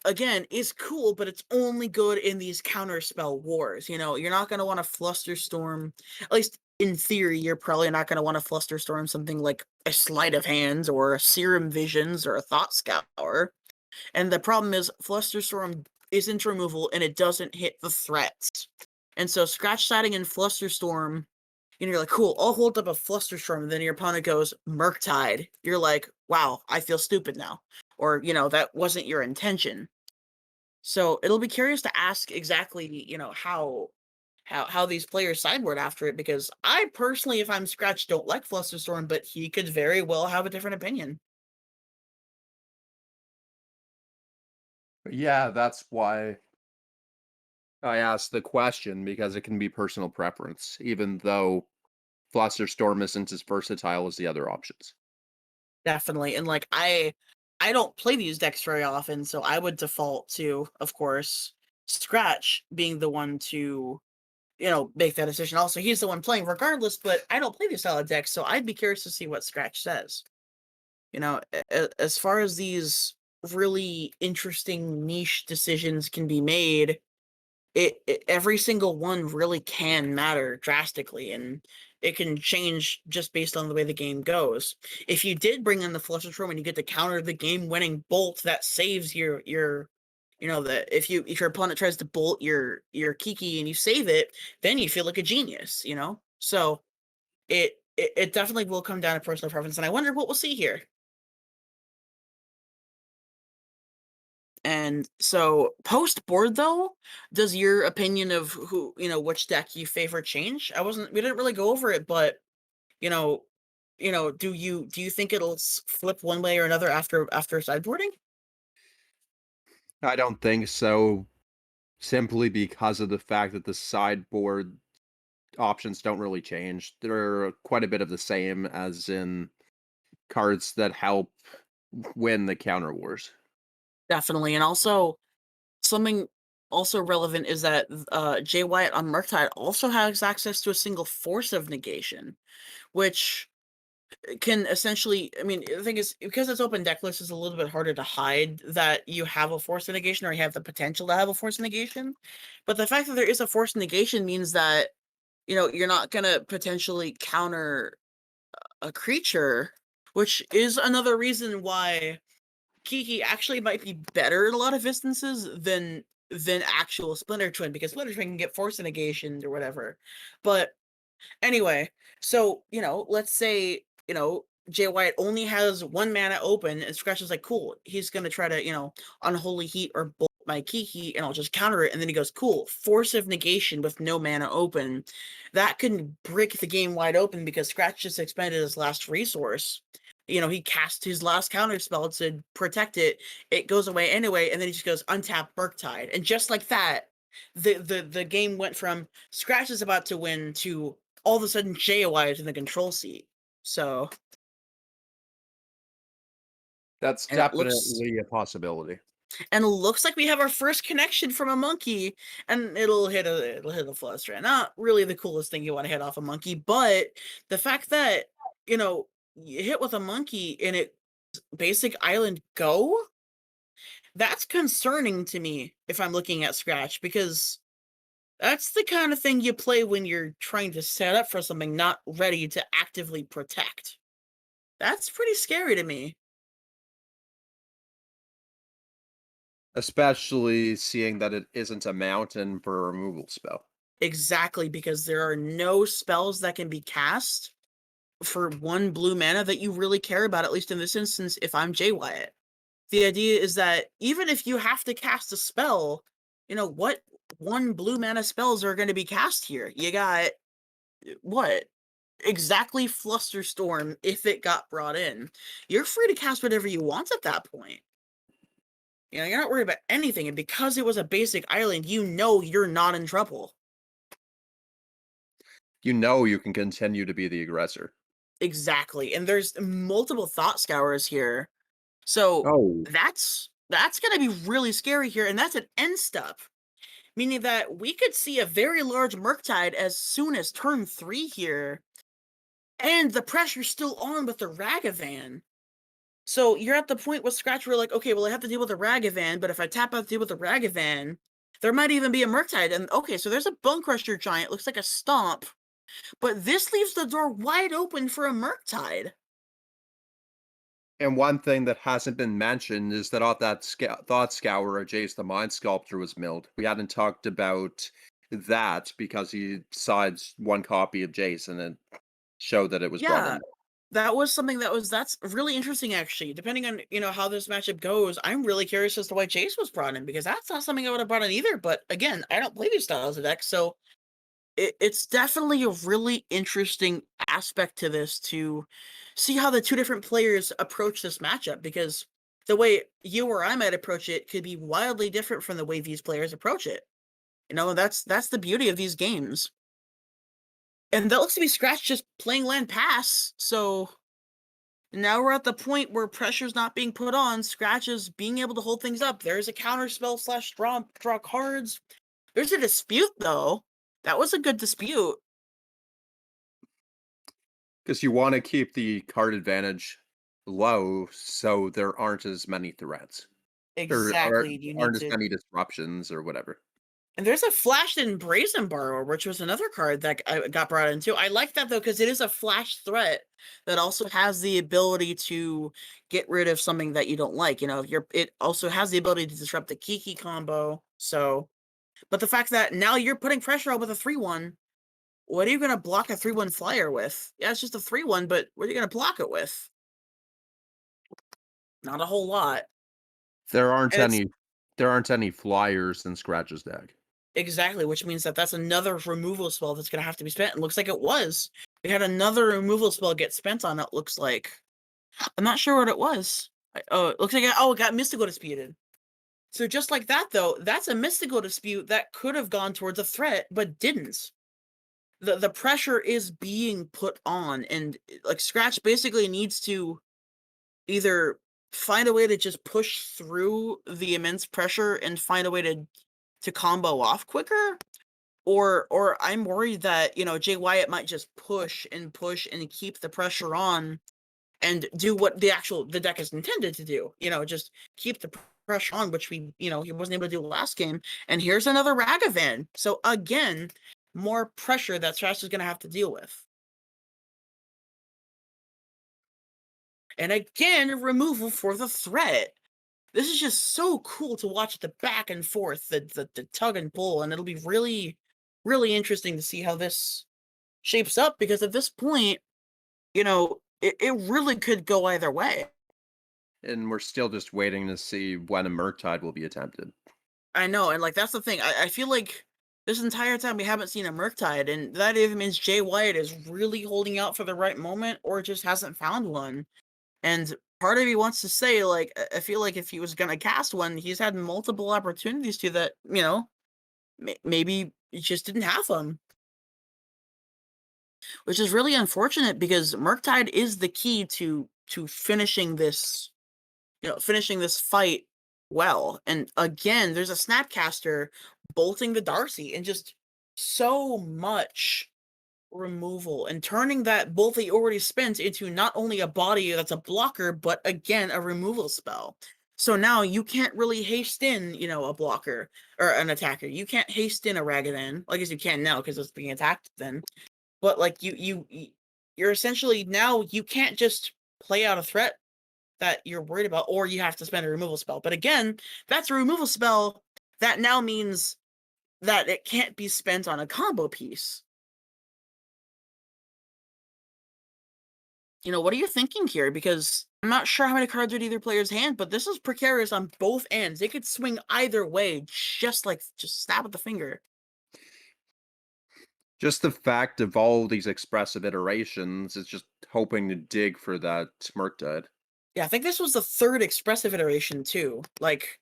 again is cool, but it's only good in these counterspell wars. You're not gonna want to Flusterstorm, at least in theory, you're probably not gonna want to Flusterstorm something like a Sleight of Hands or a Serum Visions or a Thought Scour. And the problem is Flusterstorm isn't removal and it doesn't hit the threats. And so Scratch Siding and Flusterstorm, you're like, cool, I'll hold up a Flusterstorm, and then your opponent goes Murktide. You're like, wow, I feel stupid now. Or, that wasn't your intention. So it'll be curious to ask exactly, how these players sideboard after it, because I personally, if I'm Scratch, don't like Flusterstorm, but he could very well have a different opinion. Yeah, that's why I asked the question, because it can be personal preference, even though Flusterstorm isn't as versatile as the other options. Definitely, and, like, I don't play these decks very often, so I would default to, of course, Scratch being the one to, make that decision. Also, he's the one playing regardless, but I don't play these style of decks, so I'd be curious to see what Scratch says. As far as these really interesting niche decisions can be made, every single one really can matter drastically, and it can change just based on the way the game goes. If you did bring in the Flusterstorm and you get to counter the game-winning bolt that saves your that if your opponent tries to bolt your Kiki and you save it, then you feel like a genius. So it definitely will come down to personal preference, and I wonder what we'll see here. And so post board though, does your opinion of which deck you favor change? We didn't really go over it, but you know, do you think it'll flip one way or another after sideboarding? I don't think so, simply because of the fact that the sideboard options don't really change. They're quite a bit of the same as in cards that help win the counter wars. Definitely. And also something also relevant is that Jay Wyatt on Murktide also has access to a single Force of Negation, which can essentially, I mean, the thing is, because it's open deck list, it's a little bit harder to hide that you have a Force of Negation or you have the potential to have a Force of Negation. But the fact that there is a Force of Negation means that, you're not going to potentially counter a creature, which is another reason why Kiki actually might be better in a lot of instances than actual Splinter Twin, because Splinter Twin can get Force of Negation or whatever. But anyway, so, let's say, Jay White only has 1 mana open, and Scratch is like, "Cool." He's gonna try to, Unholy Heat or Bolt my Key Heat, and I'll just counter it. And then he goes, "Cool, Force of Negation with no mana open." That can break the game wide open because Scratch just expended his last resource. He cast his last counter spell to protect it. It goes away anyway, and then he just goes untap Murktide, and just like that, the game went from Scratch is about to win to all of a sudden Jay White in the control seat. So. That's And it looks definitely a possibility. and it looks like we have our first connection from a monkey, and it'll hit a Fluster. Not really the coolest thing you want to hit off a monkey, but the fact that you hit with a monkey and it basic island go, that's concerning to me if I'm looking at Scratch, because that's the kind of thing you play when you're trying to set up for something, not ready to actively protect. That's pretty scary to me. Especially seeing that it isn't a mountain for a removal spell. Exactly, because there are no spells that can be cast for 1 blue mana that you really care about, at least in this instance, if I'm Jay Wyatt. The idea is that even if you have to cast a spell, what 1 blue mana spells are going to be cast here? You got, what? Exactly Flusterstorm if it got brought in. You're free to cast whatever you want at that point. You're not worried about anything, and because it was a basic island, you're not in trouble. You know you can continue to be the aggressor. Exactly, and there's multiple Thought Scours here. So Oh, that's gonna be really scary here, and that's an end step, meaning that we could see a very large Murktide as soon as turn 3 here, and the pressure's still on with the Ragavan. So you're at the point with Scratch where like, okay, well, I have to deal with a Ragavan, but if I tap out to deal with a Ragavan, there might even be a Murktide. And okay, so there's a Bone Crusher Giant, looks like a Stomp, but this leaves the door wide open for a Murktide. and one thing that hasn't been mentioned is that off that Thought Scour, Jace the Mind Sculptor was milled. We hadn't talked about that because he sides one copy of Jace and it showed that it was brought Yeah, in. that was something that's really interesting, actually. Depending on, how this matchup goes, I'm really curious as to why Chase was brought in, because that's not something I would have brought in either. But again, I don't play these styles of decks, so it's definitely a really interesting aspect to this to see how the two different players approach this matchup, because the way you or I might approach it could be wildly different from the way these players approach it. That's the beauty of these games. And that looks to be Scratch just playing land pass, so now we're at the point where pressure's not being put on. Scratch is being able to hold things up. There's a counter spell / draw cards. There's a dispute, though. That was a good dispute. Because you want to keep the card advantage low so there aren't as many threats. There Exactly. You need aren't as to. many disruptions or whatever. And there's a flashed in Brazen Borrower, which was another card that got brought into. I like that, though, because it is a flash threat that also has the ability to get rid of something that you don't like. It also has the ability to disrupt the Kiki combo. So, but the fact that now you're putting pressure on with a 3/1, what are you going to block a 3/1 flyer with? Yeah, it's just a 3/1, but what are you going to block it with? Not a whole lot. There aren't And it's any there aren't any flyers in Scratch's deck. exactly, which means that that's another removal spell that's going to have to be spent. It looks like it was. We had another removal spell get spent on it, looks like. I'm not sure what it was. Oh, it looks like it got Mystical Disputed. So just like that, though, that's a Mystical Dispute that could have gone towards a threat, but didn't. The pressure is being put on, and like Scratch basically needs to either find a way to just push through the immense pressure and find a way to combo off quicker, or I'm worried that, Jay Wyatt might just push and push and keep the pressure on and do what the deck is intended to do. Just keep the pressure on, which he wasn't able to do last game. And here's another Ragavan. So again, more pressure that Strash is going to have to deal with. And again, removal for the threat. This is just so cool to watch the back and forth, the tug and pull, and it'll be really, really interesting to see how this shapes up, because at this point, it really could go either way. And we're still just waiting to see when a Murktide will be attempted. I know, and like that's the thing. I feel like this entire time we haven't seen a Murktide, and that either means Jay White is really holding out for the right moment or just hasn't found one. And part of me wants to say, like, I feel like if he was gonna cast one, he's had multiple opportunities to that, maybe he just didn't have them, which is really unfortunate because Murktide is the key to finishing this fight well. And again, there's a Snapcaster bolting the Darcy and just so much removal and turning that bolt that you already spent into not only a body that's a blocker, but again, a removal spell. So now you can't really haste in, a blocker or an attacker. You can't haste in a Ragavan. Well, I guess you can now because it's being attacked then. But like you're essentially now you can't just play out a threat that you're worried about, or you have to spend a removal spell. But again, that's a removal spell that now means that it can't be spent on a combo piece. What are you thinking here? Because I'm not sure how many cards are in either player's hand, but this is precarious on both ends. They could swing either way, just stab at the finger. Just the fact of all these expressive iterations is just hoping to dig for that Murktide. Yeah, I think this was the third expressive iteration too. Like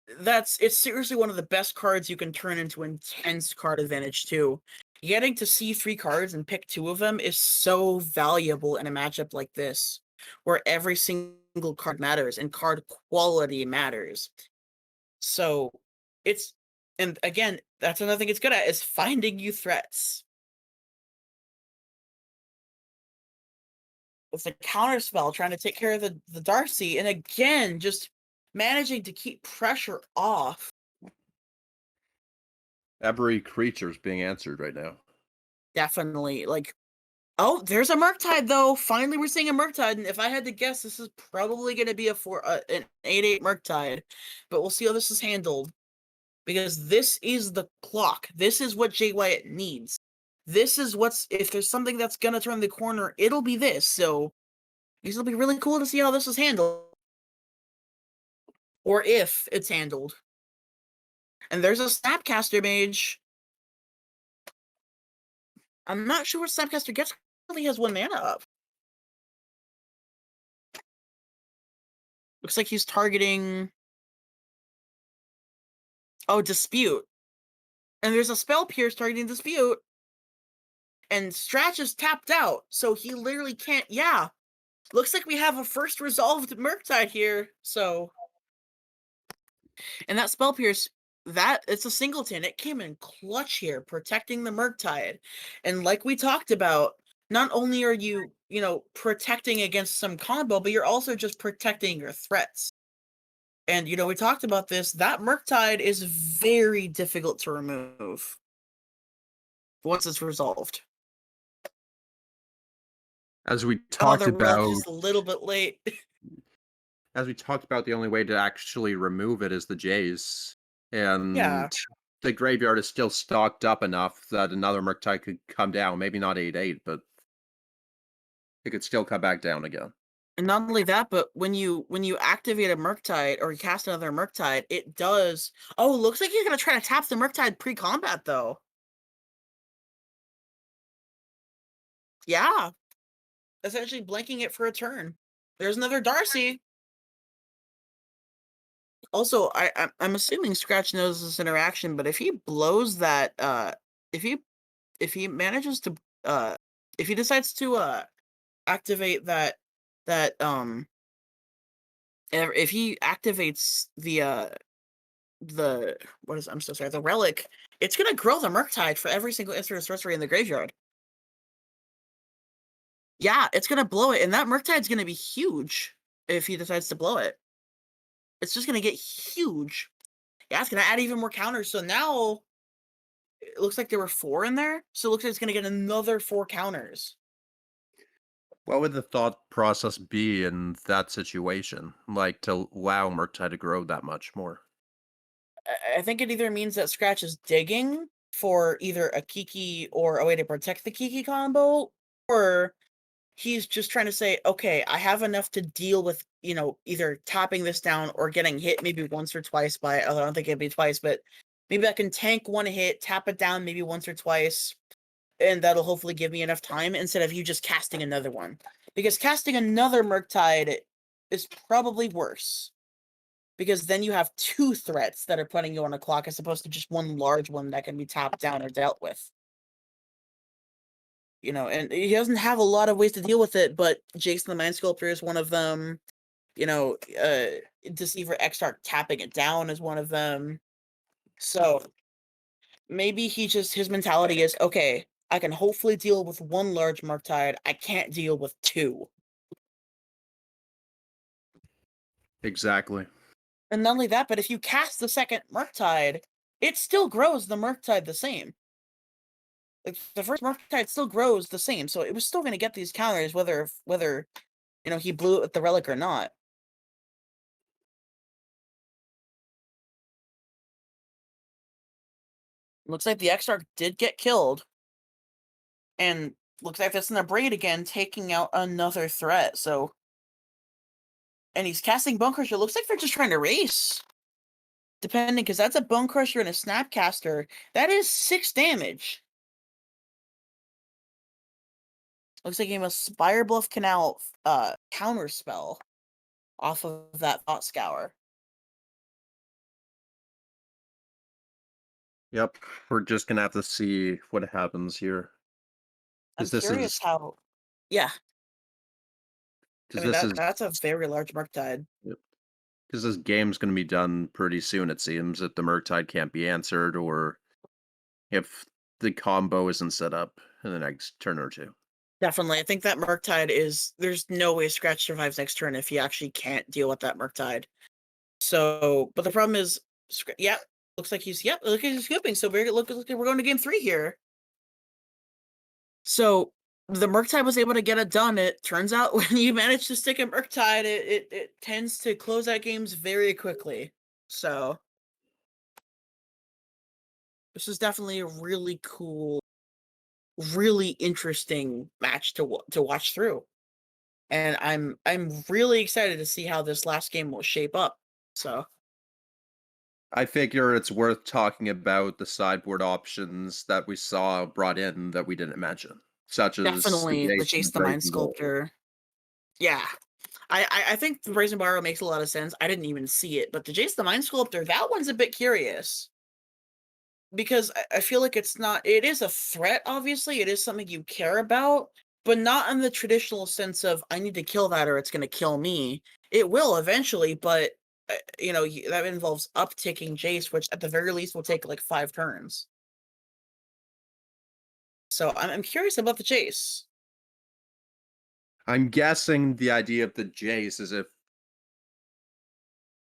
it's seriously one of the best cards you can turn into intense card advantage too. Getting to see 3 cards and pick 2 of them is so valuable in a matchup like this, where every single card matters and card quality matters. So it's and again, that's another thing it's good at is finding you threats. With the counter spell, trying to take care of the Darcy, and again, just managing to keep pressure off. Every creature's being answered right now. Definitely. Like, oh, there's a Murktide though. Finally, we're seeing a Murktide, and if I had to guess, this is probably going to be an 8/8 Murktide. But we'll see how this is handled because this is the clock. This is what Jay Wyatt needs. This is what's if there's something that's gonna turn the corner, it'll be this. So this will be really cool to see how this is handled, or if it's handled. And there's a Snapcaster Mage. I'm not sure what Snapcaster gets. He has 1 mana up. Looks like he's targeting. Oh, Dispute. And there's a Spell Pierce targeting Dispute. And Stratch is tapped out, so he literally can't. Yeah. Looks like we have a first resolved Murktide here. So. And that Spell Pierce, it's a singleton. It came in clutch here, protecting the Murktide. And like we talked about, not only are you, protecting against some combo, but you're also just protecting your threats. And, we talked about this. That Murktide is very difficult to remove once it's resolved. As we Oh, talked the relic about is a little bit late. the only way to actually remove it is the Jays. And Yeah. the graveyard is still stocked up enough that another Murktide could come down. Maybe not 8/8, but it could still come back down again. And not only that, but when you activate a Murktide or you cast another Murktide, it does. Oh, looks like you're gonna try to tap the Murktide pre-combat though. Yeah, essentially blanking it for a turn. There's another Darcy. Also, I'm assuming Scratch knows this interaction, but if he blows that, if he manages to, uh, if he decides to activate that if he activates the what is I'm so sorry the relic, it's gonna grow the Murktide for every single instant or sorcery in the graveyard. Yeah, it's gonna blow it, and that Murktide's gonna be huge if he decides to blow it. It's just gonna get huge. Yeah, it's gonna add even more counters. So now it looks like there were 4 in there. So it looks like it's gonna get another 4 counters. What would the thought process be in that situation? Like to allow Murktide to grow that much more? I think it either means that Scratch is digging for either a Kiki or a way to protect the Kiki combo, or he's just trying to say, "Okay, I have enough to deal with, either tapping this down or getting hit maybe once or twice by," although I don't think it'd be twice, but maybe I can tank one hit, tap it down maybe once or twice, and that'll hopefully give me enough time instead of you just casting another one. Because casting another Murktide is probably worse, because then you have 2 threats that are putting you on a clock as opposed to just one large one that can be tapped down or dealt with. And he doesn't have a lot of ways to deal with it, but Jason the Mind Sculptor is one of them. You know, uh, Deceiver Exarch tapping it down is one of them. So maybe his mentality is, okay, I can hopefully deal with one large Murktide. I can't deal with 2. Exactly. And not only that, but if you cast the second Murktide, it still grows the Murktide the same. Like the first Murktide still grows the same, so it was still going to get these counters whether he blew it with the relic or not. Looks like the Exarch did get killed, and looks like that's in the braid again, taking out another threat. So, and he's casting Bone Crusher. Looks like they're just trying to race, depending, because that's a Bone Crusher and a Snapcaster. That is 6 damage. Looks like he must Spire Bluff Canal counter spell off of that Thought Scour. Yep. We're just gonna have to see what happens here. I'm Because this curious is how. Yeah, I because mean this that's is a very large Murktide. because this game's gonna be done pretty soon, it seems, if the Murktide can't be answered or if the combo isn't set up in the next turn or two. Definitely, I think that Murktide is. There's no way Scratch survives next turn if he actually can't deal with that Murktide. So, but the problem is, yeah, looks like look at he's scooping. So we're going to game 3 here. So the Murktide was able to get it done. It turns out when you manage to stick a Murktide, it tends to close out games very quickly. So this is definitely a really cool, really interesting match to watch through, and I'm really excited to see how this last game will shape up. So I figure it's worth talking about the sideboard options that we saw brought in that we didn't mention, such as the definitely the Jace and the Jace the Mind Brazen Bull. Sculptor. Yeah, I think the Brazen Borrow makes a lot of sense. I didn't even see it, but the Jace the Mind Sculptor, that one's a bit curious because I feel like it is a threat, obviously. It is something you care about, but not in the traditional sense of I need to kill that or it's going to kill me. It will eventually, but that involves upticking Jace, which at the very least will take like 5 turns. So I'm curious about the Jace. I'm guessing the idea of the Jace is if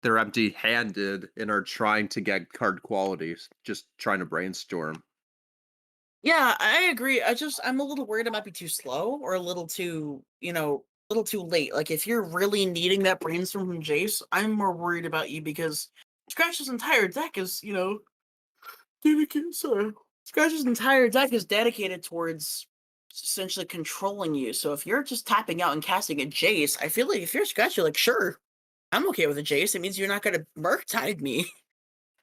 they're empty-handed and are trying to get card qualities, just trying to brainstorm. Yeah, I agree. I'm a little worried it might be too slow or a little too late. Like if you're really needing that brainstorm from Jace, I'm more worried about you because Scratch's entire deck is, dedicated. Sorry, Scratch's entire deck is dedicated towards essentially controlling you. So if you're just tapping out and casting a Jace, I feel like if you're Scratch, you're like, sure, I'm okay with a Jace. It means you're not gonna Murktide me.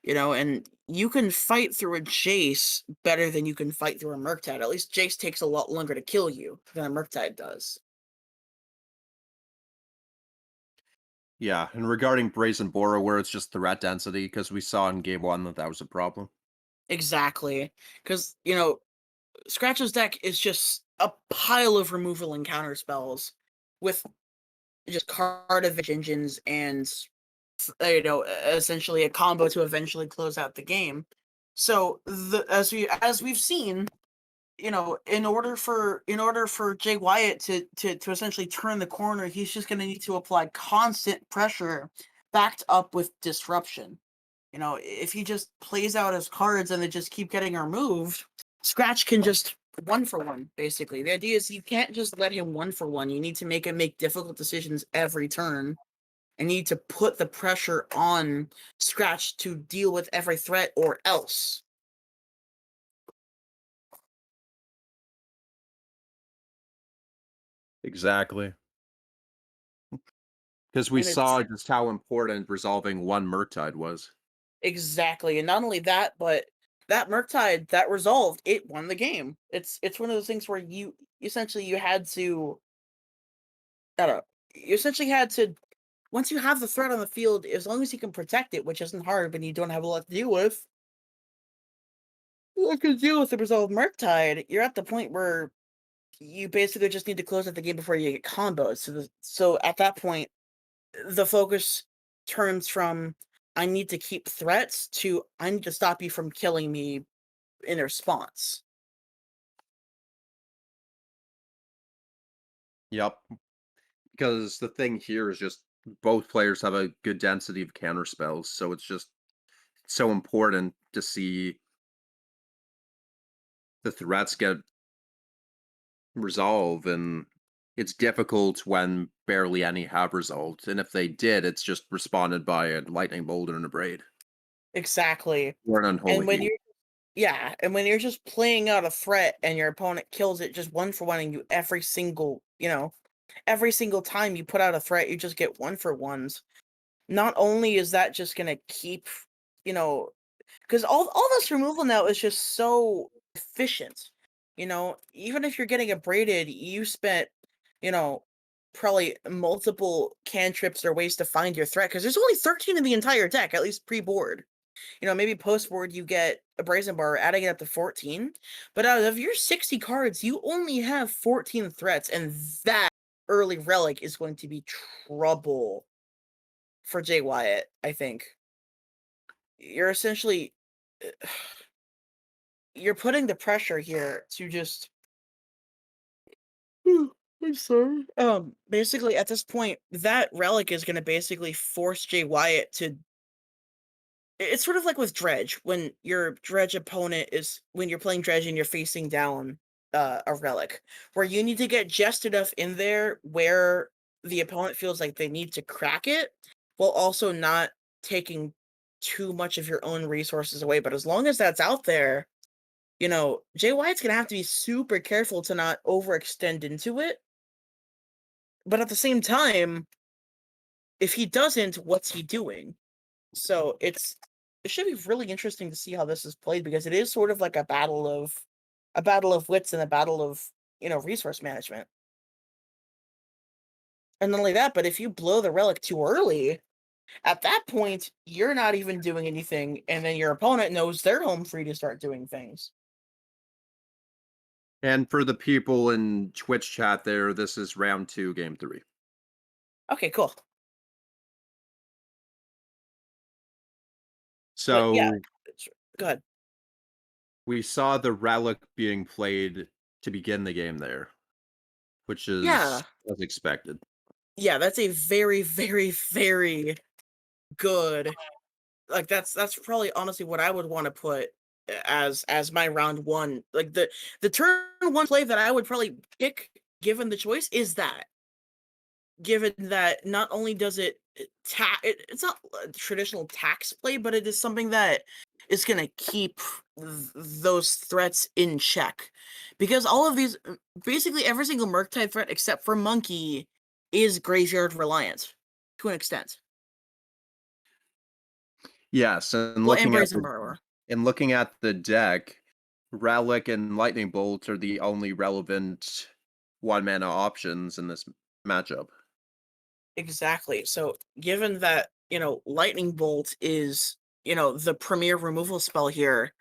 And you can fight through a Jace better than you can fight through a Murktide. At least Jace takes a lot longer to kill you than a Murktide does. Yeah, and regarding Brazen Borrower, it's just threat density, because we saw in game 1 that that was a problem. Exactly. Because, Scratch's deck is just a pile of removal and counter spells with just card advantage engines and, essentially a combo to eventually close out the game. So, as we've seen, in order for Jay Wyatt to essentially turn the corner, he's just going to need to apply constant pressure backed up with disruption. If he just plays out his cards and they just keep getting removed, Scratch can just one for one, basically. The idea is you can't just let him one for one. You need to make him make difficult decisions every turn and you need to put the pressure on Scratch to deal with every threat or else. Exactly. Because we And it's saw just how important resolving one Murktide was. exactly, and not only that, but that Murktide that resolved, it won the game. It's one of those things where you essentially you had to I don't know, you essentially had to once you have the threat on the field, as long as you can protect it, which isn't hard when you don't have a lot to deal with, you can deal with the resolved Murktide, you're at the point where you basically just need to close out the game before you get combos. So at that point, the focus turns from I need to keep threats to I need to stop you from killing me in response. Yep. Because the thing here is just both players have a good density of counter spells, so it's just so important to see the threats get resolved, and it's difficult when barely any have resolved. And if they did, it's just responded by a lightning bolt and a braid Exactly. or an And unholy when heat. you're yeah, and when you're just playing out a threat and your opponent kills it just one for one and you every single, every single time you put out a threat, you just get one for ones. Not only is that just gonna keep, you know, because all this removal now is just so efficient. Even if you're getting abraded, you spent, you know, probably multiple cantrips or ways to find your threat because there's only 13 in the entire deck, at least pre-board. Maybe post-board you get a brazen bar, adding it up to 14. But out of your 60 cards, you only have 14 threats, and that early relic is going to be trouble for Jay Wyatt, I think. You're essentially you're putting the pressure here to just I'm sorry. Basically at this point, that relic is gonna basically force Jay Wyatt to it's sort of like with Dredge, when your Dredge opponent is when you're playing Dredge and you're facing down a relic, where you need to get just enough in there where the opponent feels like they need to crack it, while also not taking too much of your own resources away. But as long as that's out there, Jay White's gonna have to be super careful to not overextend into it. But at the same time, if he doesn't, what's he doing? So it should be really interesting to see how this is played because it is sort of like a battle of wits and a battle of resource management. And not only that, but if you blow the relic too early, at that point you're not even doing anything, and then your opponent knows they're home free to start doing things. And for the people in Twitch chat there, this is round two, game three. Okay, cool. But yeah, So go ahead. we saw the relic being played to begin the game there, which is Yeah, as expected. yeah, that's a very, very, very good. Like that's probably honestly what I would want to put as my round one. Like the turn one play that I would probably pick given the choice is that. Given that not only does it's not a traditional tax play, but it is something that is going to keep those threats in check. Because all of these, basically every single Merc type threat except for Monkey is graveyard reliant to an extent. Yes, Well, and Brazen Borrower. looking at the deck, Relic and Lightning Bolt are the only relevant one mana options in this matchup. Exactly. So, given that, Lightning Bolt is, the premier removal spell here,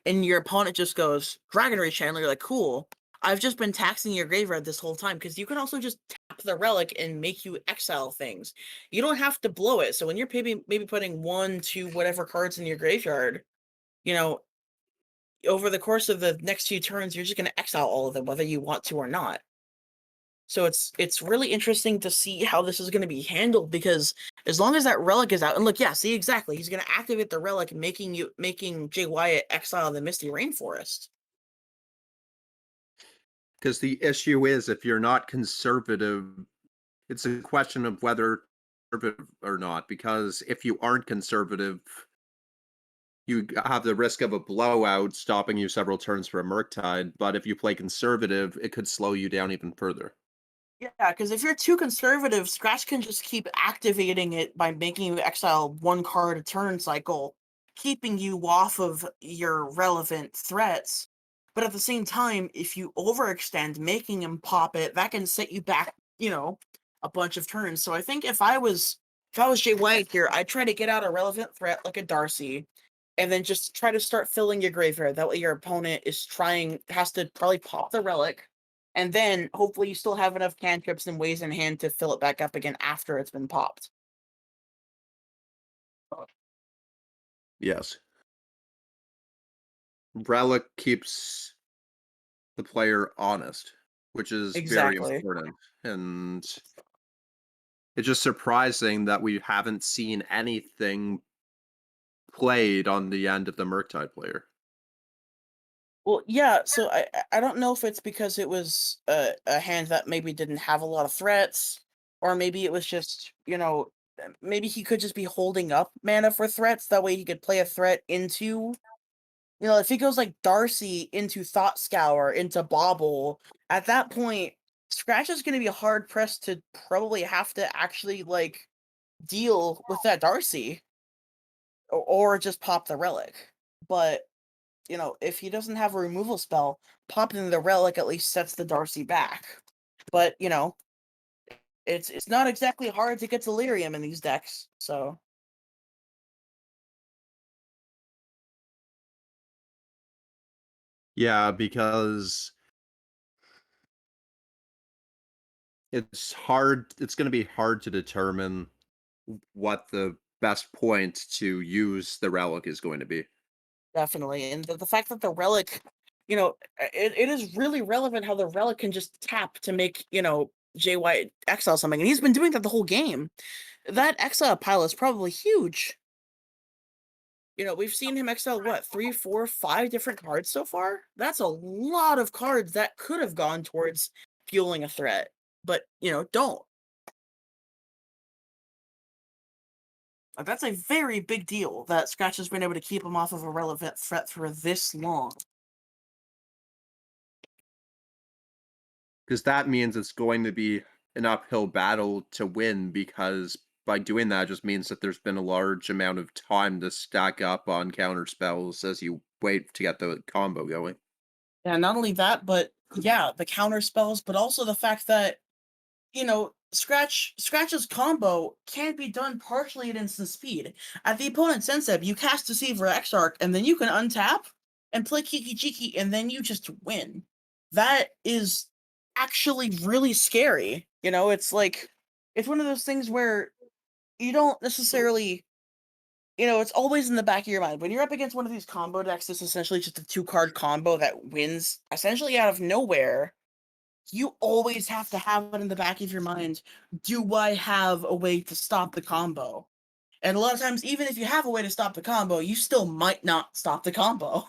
and your opponent just goes Dragon Rage Channel, you're like, cool. I've just been taxing your graveyard this whole time because you can also just tap the relic and make you exile things. You don't have to blow it. So when you're maybe putting one, two, whatever cards in your graveyard, you know, over the course of the next few turns, you're just going to exile all of them, whether you want to or not. So it's really interesting to see how this is going to be handled because as long as that relic is out, and look, yeah, see exactly, he's going to activate the relic, making Jay Wyatt exile the Misty Rainforest. Because the issue is, if you're not conservative, it's a question of whether conservative or not. Because if you aren't conservative, you have the risk of a blowout stopping you several turns for a Murktide. But if you play conservative, it could slow you down even further. Yeah, because if you're too conservative, Scratch can just keep activating it by making you exile one card a turn cycle, keeping you off of your relevant threats. But at the same time, if you overextend, making him pop it, that can set you back, a bunch of turns. So I think if I was Jay White here, I'd try to get out a relevant threat like a Darcy, and then just try to start filling your graveyard. That way your opponent has to probably pop the relic, and then hopefully you still have enough cantrips and ways in hand to fill it back up again after it's been popped. Yes. Relic keeps the player honest, which is very Exactly. important. And it's just surprising that we haven't seen anything played on the end of the Murktide player. Well, yeah, so I don't know if it's because it was a hand that maybe didn't have a lot of threats, or maybe it was just, maybe he could just be holding up mana for threats. That way he could play a threat into, if he goes like Darcy into Thought Scour into Bobble, at that point, Scratch is going to be hard pressed to probably have to actually like deal with that Darcy, or just pop the relic. But if he doesn't have a removal spell, popping the relic at least sets the Darcy back. But it's not exactly hard to get delirium in these decks. So Yeah, because it's going to be hard to determine what the best point to use the relic is going to be. definitely, and the fact that the relic, it is really relevant how the relic can just tap to make Jay White exile something, and he's been doing that the whole game. That exile pile is probably huge. We've seen him exile what, 3, 4, 5 different cards so far? That's a lot of cards that could have gone towards fueling a threat, but don't. That's a very big deal that Scratch has been able to keep him off of a relevant threat for this long. Because that means it's going to be an uphill battle to win, because by doing that, it just means that there's been a large amount of time to stack up on counter spells as you wait to get the combo going. And not only that, but yeah, the counter spells, but also the fact that Scratch's combo can be done partially at instant speed. At the opponent's end step, you cast Deceiver Exarch, and then you can untap and play Kiki Jiki, and then you just win. That is actually really scary. It's like it's one of those things where you don't necessarily, it's always in the back of your mind. When you're up against one of these combo decks, it's essentially just a 2-card combo that wins essentially out of nowhere. You always have to have it in the back of your mind. Do I have a way to stop the combo? And a lot of times, even if you have a way to stop the combo, you still might not stop the combo.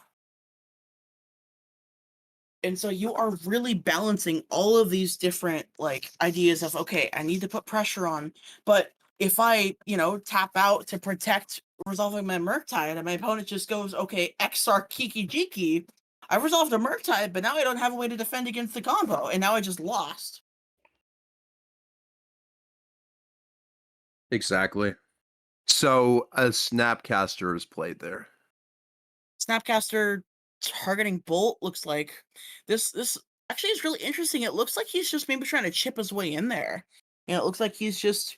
And so you are really balancing all of these different like ideas of, okay, I need to put pressure on, but if I, tap out to protect resolving my Murktide and my opponent just goes, okay, Exarch Kiki Jiki, I resolved a Murktide, but now I don't have a way to defend against the combo, and now I just lost. Exactly. So a Snapcaster is played there. Snapcaster targeting Bolt looks like this actually is really interesting. It looks like he's just maybe trying to chip his way in there. It looks like he's just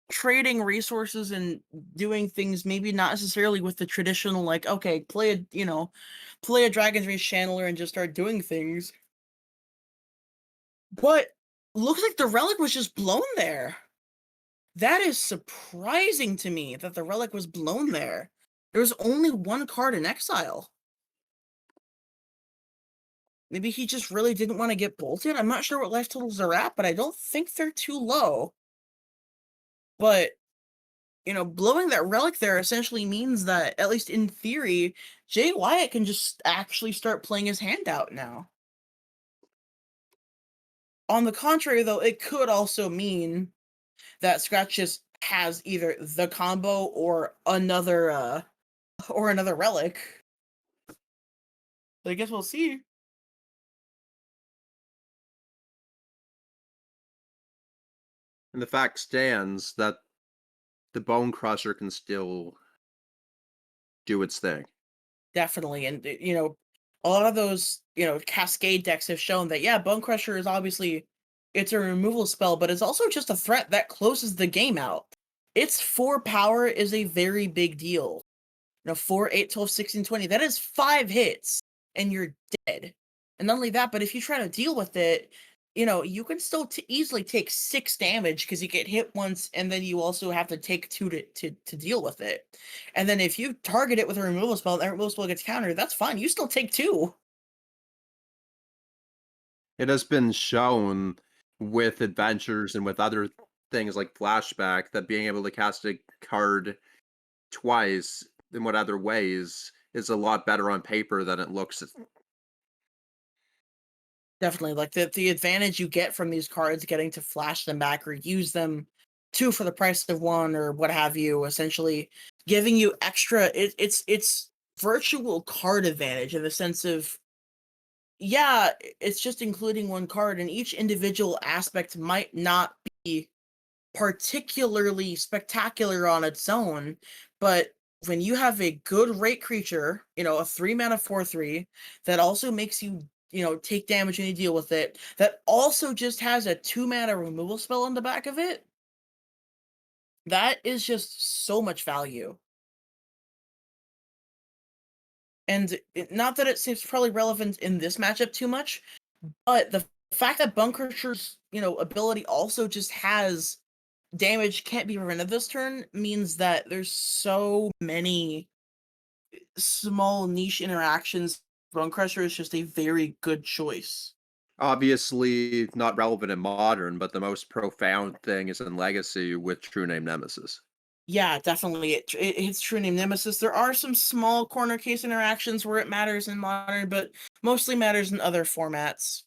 trading resources and doing things maybe not necessarily with the traditional like, okay, play a Dragon's Rage Channeler and just start doing things. But looks like the relic was just blown there. That is surprising to me that the relic was blown there. There was only one card in exile. Maybe he just really didn't want to get bolted. I'm not sure what life totals are at, but I don't think they're too low. But, blowing that relic there essentially means that, at least in theory, Jay Wyatt can just actually start playing his hand out now. On the contrary, though, it could also mean that Scratch just has either the combo or another relic. But I guess we'll see. And the fact stands that the Bone Crusher can still do its thing. Definitely, and, a lot of those, Cascade decks have shown that, yeah, Bone Crusher is obviously it's a removal spell, but it's also just a threat that closes the game out. Its 4 power is a very big deal. 4, 8, 12, 16, 20. That is 5 hits, and you're dead. And not only that, but if you try to deal with it, you can still easily take 6 damage because you get hit once, and then you also have to take 2 to deal with it. And then if you target it with a removal spell, that removal spell gets countered, that's fine. You still take 2. It has been shown with adventures and with other things like flashback that being able to cast a card twice in what other ways is a lot better on paper than it looks. Definitely, like, the advantage you get from these cards getting to flash them back or use them 2 for the price of 1 or what have you, essentially giving you extra it's virtual card advantage in the sense of, yeah, it's just including 1 card, and each individual aspect might not be particularly spectacular on its own, but when you have a good rate creature, a 3 mana 4/3 that also makes you, take damage when you deal with it, that also just has a 2 mana removal spell on the back of it, that is just so much value. And not that it seems probably relevant in this matchup too much, but the fact that Bunker's, ability also just has damage can't be prevented this turn means that there's so many small niche interactions. Bone Crusher is just a very good choice. Obviously, not relevant in modern, but the most profound thing is in Legacy with True Name Nemesis. Yeah, definitely. It hits True Name Nemesis. There are some small corner case interactions where it matters in modern, but mostly matters in other formats.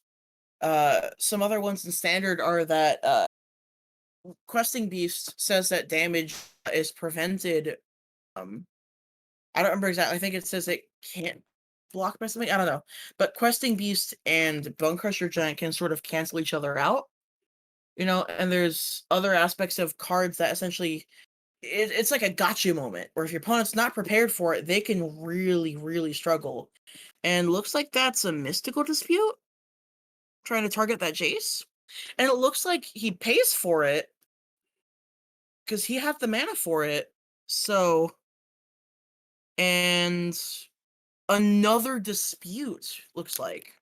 Some other ones in standard are that Questing Beast says that damage is prevented. I don't remember exactly. I think it says it can't block by something. I don't know. But Questing Beast and Bone Crusher Giant can sort of cancel each other out. And there's other aspects of cards that essentially it's like a gotcha moment where if your opponent's not prepared for it, they can really, really struggle. And looks like that's a mystical dispute trying to target that Jace. And it looks like he pays for it because he had the mana for it. So, and another dispute, looks like.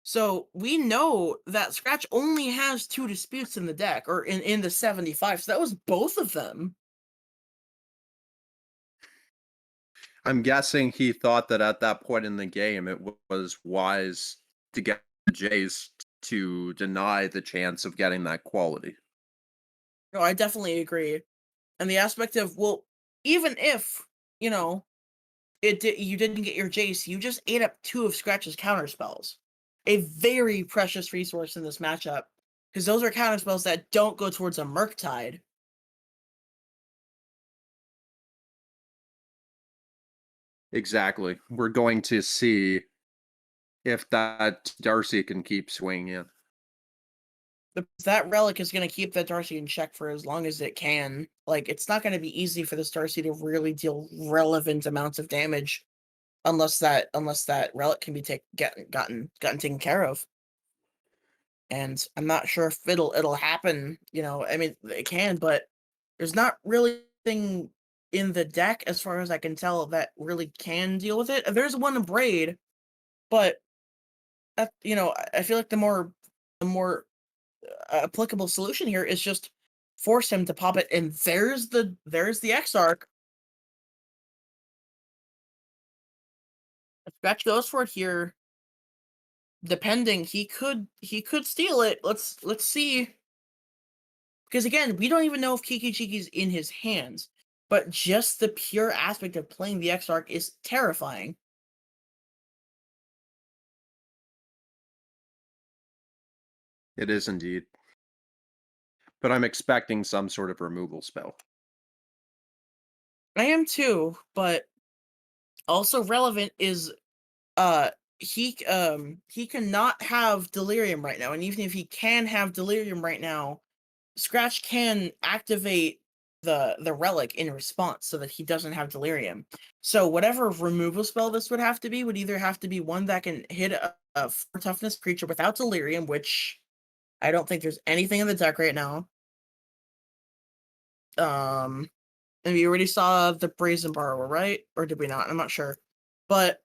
So we know that Scratch only has 2 disputes in the deck, or in the 75. So that was both of them. I'm guessing he thought that at that point in the game, it was wise to get Jace to deny the chance of getting that quality. No, I definitely agree. And the aspect of, well, even if, you know, you didn't get your Jace, you just ate up 2 of Scratch's counter spells. A very precious resource in this matchup, because those are counter spells that don't go towards a Murktide. Exactly. We're going to see if that Darcy can keep swinging in. That relic is going to keep that Darcy in check for as long as it can. Like, it's not going to be easy for this Darcy to really deal relevant amounts of damage unless that relic can be gotten taken care of. And I'm not sure if it'll happen. I mean, it can, but there's not really anything in the deck, as far as I can tell, that really can deal with it. There's one in Braid, but I feel like the more applicable solution here is just force him to pop it, and there's the Exarch. If Scratch goes for it here, depending, he could steal it. Let's see. Because again, we don't even know if Kiki Chiki's in his hands, but just the pure aspect of playing the Exarch is terrifying. It is indeed. But I'm expecting some sort of removal spell. I am too, but also relevant is he cannot have delirium right now, and even if he can have delirium right now, Scratch can activate the relic in response so that he doesn't have delirium. So whatever removal spell this would have to be would either have to be one that can hit a 4 toughness creature without delirium, which I don't think there's anything in the deck right now. Um, and we already saw the Brazen Borrower, right? Or did we not? I'm not sure. But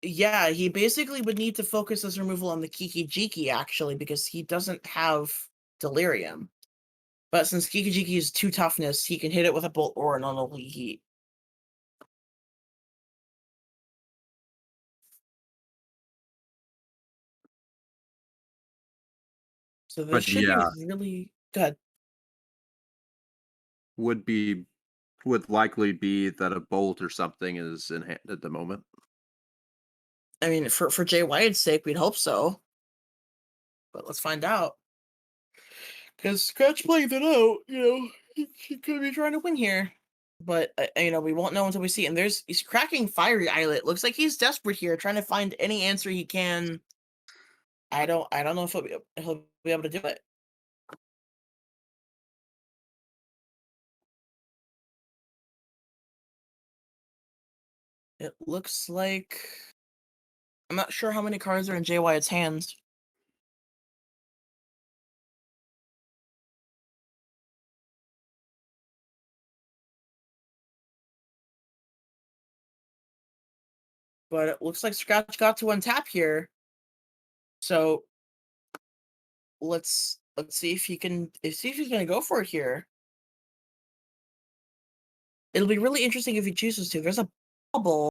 yeah, he basically would need to focus his removal on the Kiki Jiki actually, because he doesn't have delirium. But since Kiki Jiki is 2 toughness, he can hit it with a bolt or an unholy heat. So this But should be yeah, really good. would be would likely be that a bolt or something is in hand at the moment. I mean, for Jay White's sake, we'd hope so. But let's find out. Because Scratch playing it out, he could be trying to win here. But we won't know until we see. And he's cracking Fiery Islet. Looks like he's desperate here, trying to find any answer he can. I don't know if he'll be able to do it. It looks like I'm not sure how many cards are in Jay Wyatt's hands. But it looks like Scratch got to untap here. So let's see if he can see if he's gonna go for it here. It'll be really interesting if he chooses to. There's a bubble.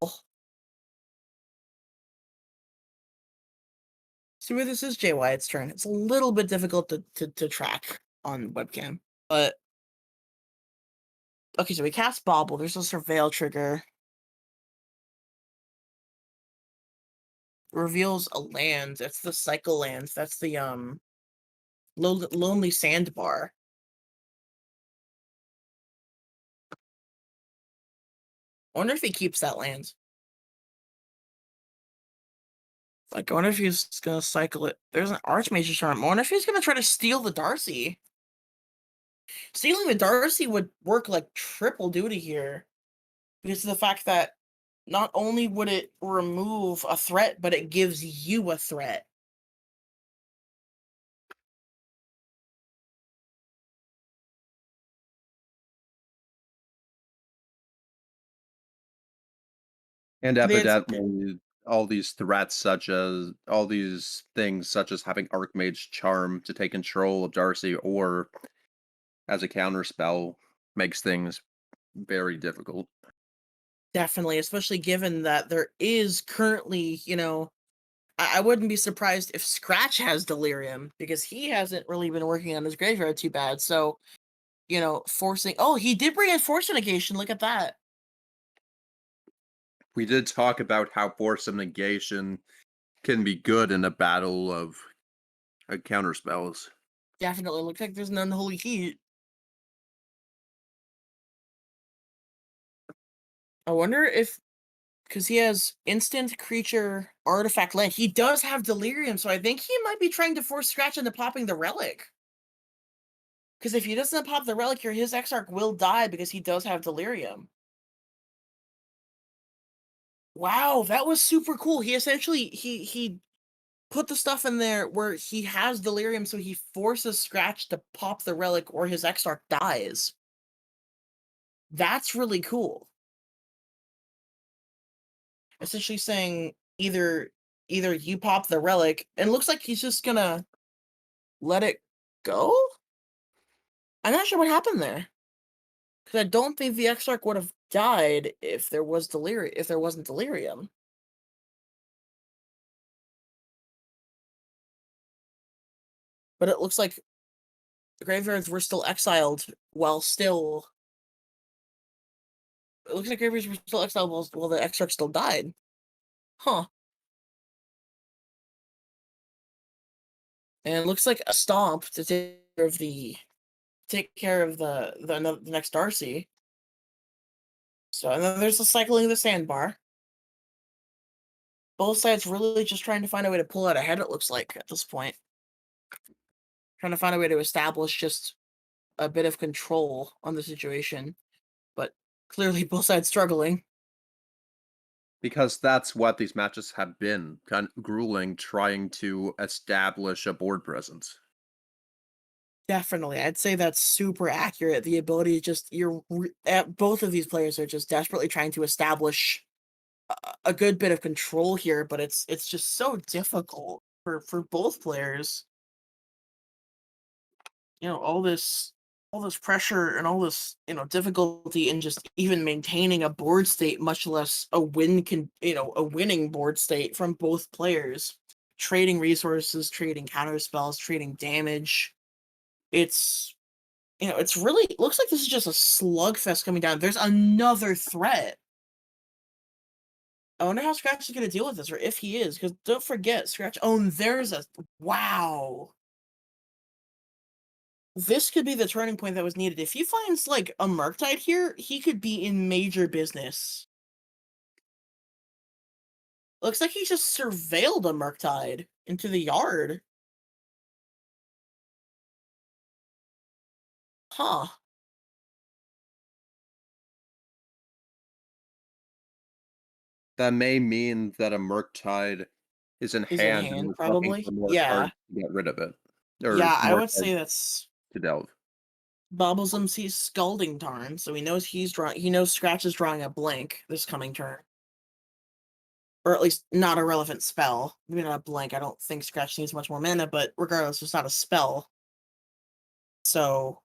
So this is Jay Wyatt's turn. It's a little bit difficult to track on webcam. But okay, so we cast Bobble. There's a Surveil trigger. Reveals a land. That's the cycle land. That's the lonely sandbar. I wonder if he keeps that land. Like, I wonder if he's gonna cycle it. There's an Archmage's charm. I wonder if he's gonna try to steal the Darcy. Stealing the Darcy would work like triple duty here. Because of the fact that not only would it remove a threat, but it gives you a threat. And They had evidently, all these things such as having Archmage Charm to take control of Darcy or as a counterspell makes things very difficult. definitely, especially given that there is currently, I wouldn't be surprised if Scratch has Delirium because he hasn't really been working on his graveyard too bad. So, forcing. Oh, he did bring in Force Negation. Look at that. We did talk about how Force of Negation can be good in a battle of counterspells. Definitely looks like there's an Unholy Heat. I wonder if because he has instant creature artifact land. He does have delirium, so I think he might be trying to force Scratch into popping the relic. Because if he doesn't pop the relic here, his Exarch will die because he does have delirium. Wow, that was super cool. He essentially he put the stuff in there where he has delirium, so he forces Scratch to pop the relic or his Exarch dies. That's really cool. Essentially saying either you pop the relic, and it looks like he's just gonna let it go. I'm not sure what happened there because I don't think the Exarch would have died if there was delirium. If there wasn't delirium, but it looks like the graveyards were still exiled while still. It looks like graveyards were still exiled while the Exarch still died. Huh. And it looks like a stomp to take care of the next Darcy. So and then there's the cycling the sandbar. Both sides really just trying to find a way to pull out ahead, it looks like, at this point. trying to find a way to establish just a bit of control on the situation, but clearly both sides struggling. Because that's what these matches have been, kind of grueling, trying to establish a board presence. Definitely, I'd say that's super accurate. The ability to just both of these players are just desperately trying to establish a good bit of control here, but it's just so difficult for both players. All this pressure and all this difficulty in just even maintaining a board state, much less a winning board state from both players. Trading resources, trading counter spells, trading damage. It's really it looks like this is just a slugfest coming down. There's another threat. I wonder how Scratch is going to deal with this, or if he is, because don't forget, Scratch. Oh, and there's a wow. This could be the turning point that was needed. If he finds like a Murktide here, he could be in major business. Looks like he just surveilled a Murktide into the yard. Huh. That may mean that a Murktide is in Is in hand and hand, we're looking probably. for more Yeah. cards to get rid of it, or Yeah, I more would cards say that's to delve. Bobblesum sees Scalding Tarn, so he knows he knows Scratch is drawing a blank this coming turn. Or at least not a relevant spell. Maybe not a blank. I don't think Scratch needs much more mana, but regardless, it's not a spell. So,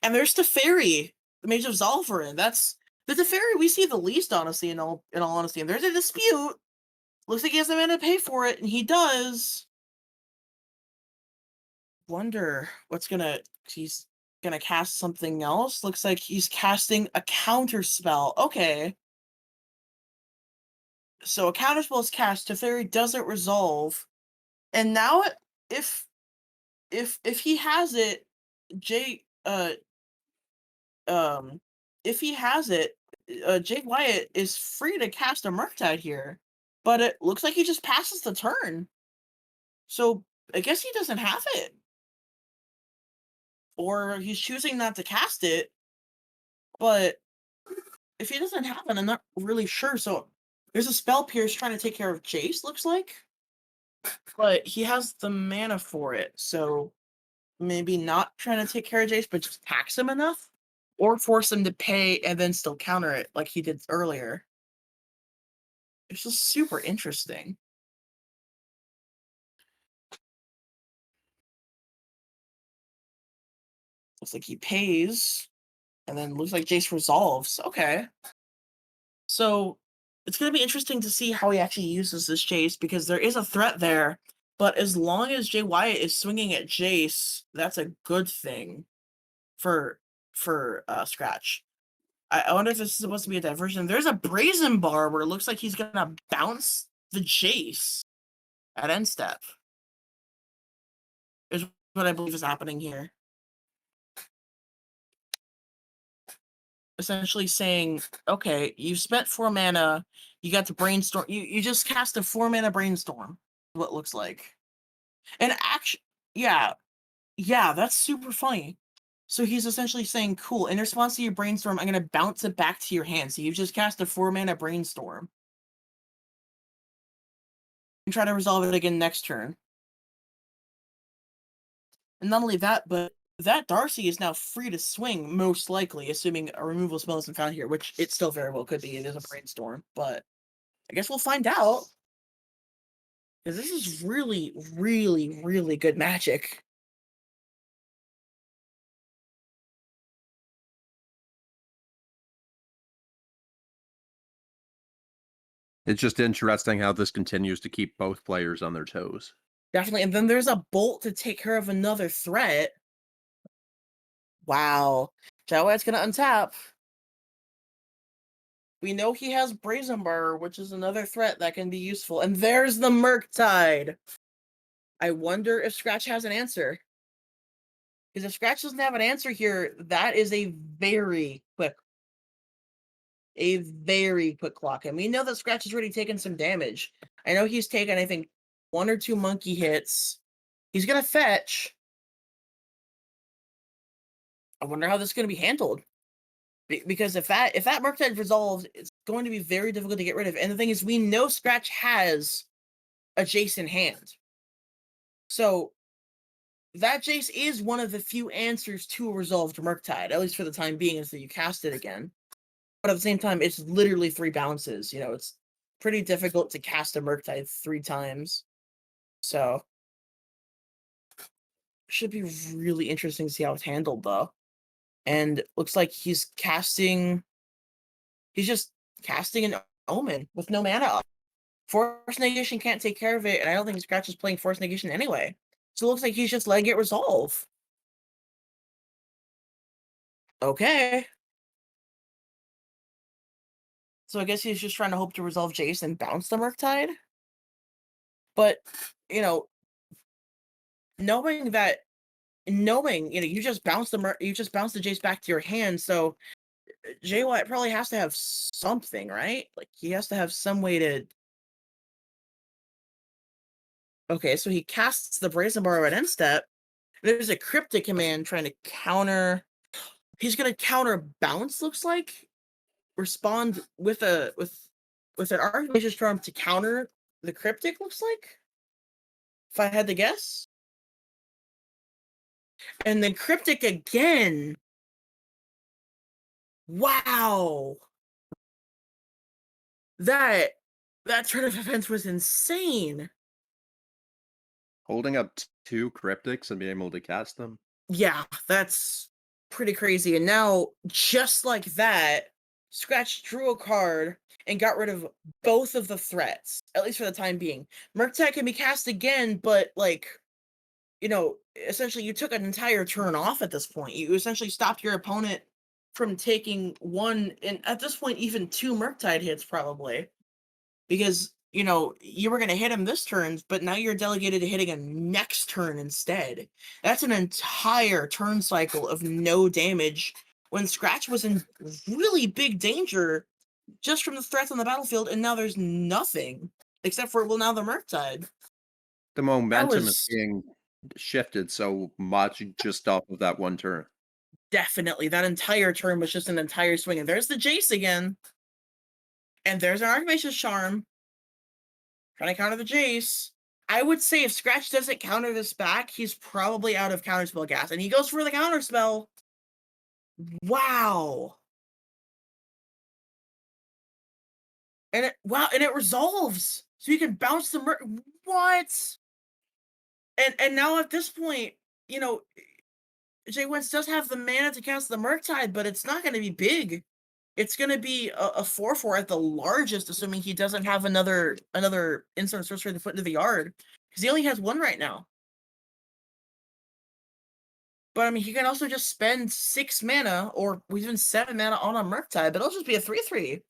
and there's Teferi, the Mage of Zalfarin. That's the Teferi we see the least, honestly, in all honesty. And there's a dispute. Looks like he has the mana to pay for it, and he does. Wonder he's gonna cast something else. Looks like he's casting a counter spell. Okay. So a counter spell is cast, Teferi doesn't resolve. And now if if he has it, Jay um if he has it, Jay Wyatt is free to cast a Murktide here. But it looks like he just passes the turn. So I guess he doesn't have it. Or he's choosing not to cast it. But if he doesn't have it, I'm not really sure. So there's a spell Pierce trying to take care of Jace, looks like. But he has the mana for it, so maybe not trying to take care of Jace, but just tax him enough? Or force him to pay and then still counter it like he did earlier. It's just super interesting. Looks like he pays, and then looks like Jace resolves. Okay. So it's going to be interesting to see how he actually uses this Jace, because there is a threat there. But as long as Jay Wyatt is swinging at Jace, that's a good thing for Scratch. I wonder if this is supposed to be a diversion. There's a Brazen Bar where it looks like he's gonna bounce the Jace at end step. Is what I believe is happening here. Essentially saying, okay, you spent 4 mana, you got to brainstorm. You just cast a 4 mana brainstorm. What it looks like, and actually, yeah, that's super funny. So he's essentially saying, cool, in response to your brainstorm, I'm gonna bounce it back to your hand. So you just cast a 4 mana brainstorm and try to resolve it again next turn. And not only that, but that Darcy is now free to swing, most likely, assuming a removal spell isn't found here, which it still very well could be. It is a brainstorm, but I guess we'll find out. Because this is really, really, really good magic. It's just interesting how this continues to keep both players on their toes. Definitely. And then there's a bolt to take care of another threat. Wow. Jawhead's gonna untap. We know he has Brazen Bar, which is another threat that can be useful. And there's the Murktide. I wonder if Scratch has an answer. Because if Scratch doesn't have an answer here, that is a very quick clock. And we know that Scratch has already taken some damage. I know he's taken, I think, 1 or 2 monkey hits. He's gonna fetch. I wonder how this is gonna be handled. Because if that Murktide resolves, it's going to be very difficult to get rid of. And the thing is, we know Scratch has a Jace in hand. So that Jace is one of the few answers to a resolved Murktide, at least for the time being, until you cast it again. But at the same time, it's literally 3 bounces. It's pretty difficult to cast a Murktide 3 times. So should be really interesting to see how it's handled, though. And looks like he's just casting an Omen with no mana up. Force Negation can't take care of it, and I don't think Scratch is playing Force Negation anyway. So it looks like he's just letting it resolve. Okay. So I guess he's just trying to hope to resolve Jace and bounce the Murktide. But, you know, knowing that you just bounce the Jace back to your hand, so Jay White probably has to have something, right? Like he has to have some way to. Okay, so he casts the Brazen Borrow at end step. There's a cryptic command trying to counter. He's gonna counter bounce. Looks like respond with an Archmage's Charm to counter the cryptic. Looks like, if I had to guess, and then cryptic again. Wow, that that turn of events was insane. Holding up 2 cryptics and being able to cast them? Yeah, that's pretty crazy. And now, just like that, Scratch drew a card and got rid of both of the threats, at least for the time being. Murktide can be cast again, but essentially you took an entire turn off at this point. You essentially stopped your opponent from taking one, and at this point, even 2 Murktide hits probably. Because you were going to hit him this turn, but now you're delegated to hitting him next turn instead. That's an entire turn cycle of no damage when Scratch was in really big danger just from the threats on the battlefield, and now there's nothing except for, well, now the Murktide. The That momentum is was being shifted so much just off of that 1 turn. definitely, that entire turn was just an entire swing. And there's the Jace again, and there's an Archmage's Charm trying to counter the Jace. I would say if Scratch doesn't counter this back, he's probably out of counterspell gas, and he goes for the counterspell. Wow. And it resolves. So you can bounce the what? And now at this point, you know, Jay Wentz does have the mana to cast the Murktide, but it's not gonna be big. It's gonna be a 4/4 at the largest, assuming he doesn't have another instant sorcery to put into the yard. Because he only has 1 right now. But I mean, he can also just spend 6 mana, or even 7 mana on a Murktide, but it'll just be a 3/3.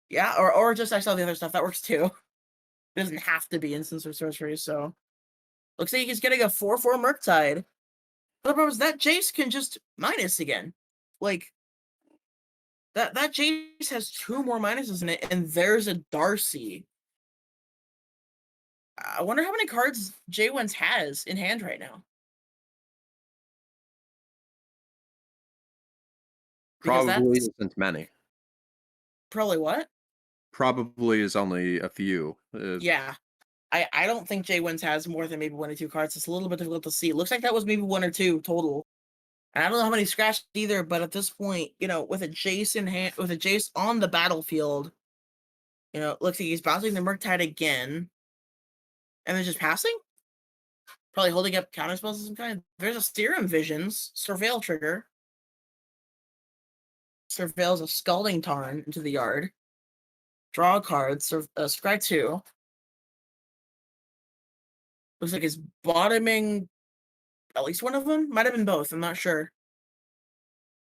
Yeah, or just exile the other stuff. That works too. It doesn't have to be instants or sorcery, so. Looks like he's getting a 4/4 Murktide. But the problem is that Jace can just minus again. Like, that Jace has 2 more minuses in it, and there's a Darcy. I wonder how many cards Jay Wentz has in hand right now. Because Probably that's isn't many. probably what? Probably is only a few. Yeah. I don't think Jay Wentz has more than maybe 1 or 2 cards. It's a little bit difficult to see. It looks like that was maybe 1 or 2 total. And I don't know how many scratched either, but at this point, with a Jace in hand, with a Jace on the battlefield, it looks like he's bouncing the Murktide again. And then just passing? Probably holding up counterspells of some kind. There's a Serum Visions, Surveil trigger. Surveils a Scalding Tarn into the yard. Draw a card, scry 2. Looks like he's bottoming at least one of them. Might have been both, I'm not sure.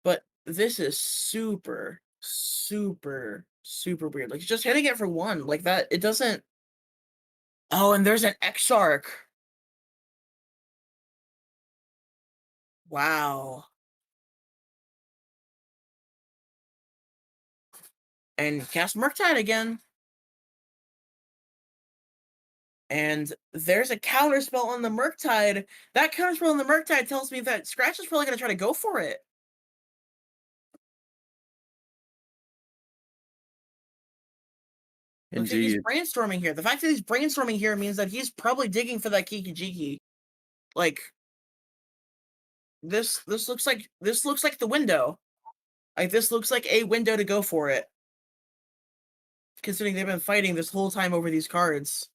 But this is super, super, super weird. Like, just hitting it for 1. Like that, it doesn't. Oh, and there's an Exarch. Wow. And cast Murktide again. And there's a counterspell on the Murktide. That counterspell on the Murktide tells me that Scratch is probably going to try to go for it. Looks like he's Indeed. brainstorming here. The fact that he's brainstorming here means that he's probably digging for that Kiki-Jiki. Like, this looks like the window. Like, this looks like a window to go for it, considering they've been fighting this whole time over these cards.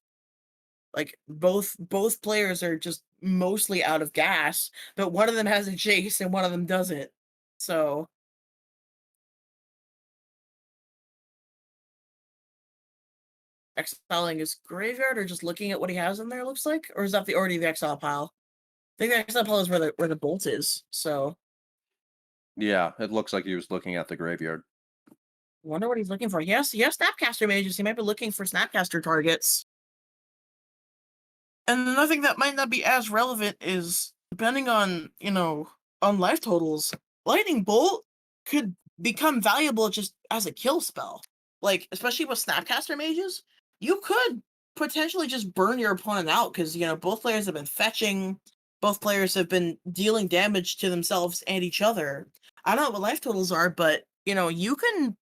Like, both players are just mostly out of gas, but one of them has a Jace and one of them doesn't. So exiling his graveyard or just looking at what he has in there, looks like? Or is that already the exile pile? I think the exile pile is where the bolt is. So Yeah, it looks like he was looking at the graveyard. wonder what he's looking for. He has Snapcaster mages. He might be looking for Snapcaster targets. And another thing that might not be as relevant is depending on, on life totals, Lightning Bolt could become valuable just as a kill spell. Like, especially with Snapcaster mages, you could potentially just burn your opponent out because, both players have been fetching, both players have been dealing damage to themselves and each other. I don't know what life totals are, but, you can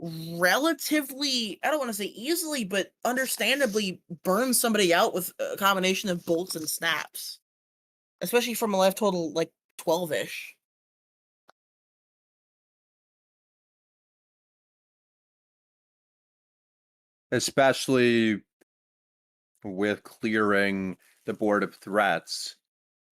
relatively, I don't want to say easily, but understandably burn somebody out with a combination of bolts and snaps, especially from a life total like 12-ish. Especially with clearing the board of threats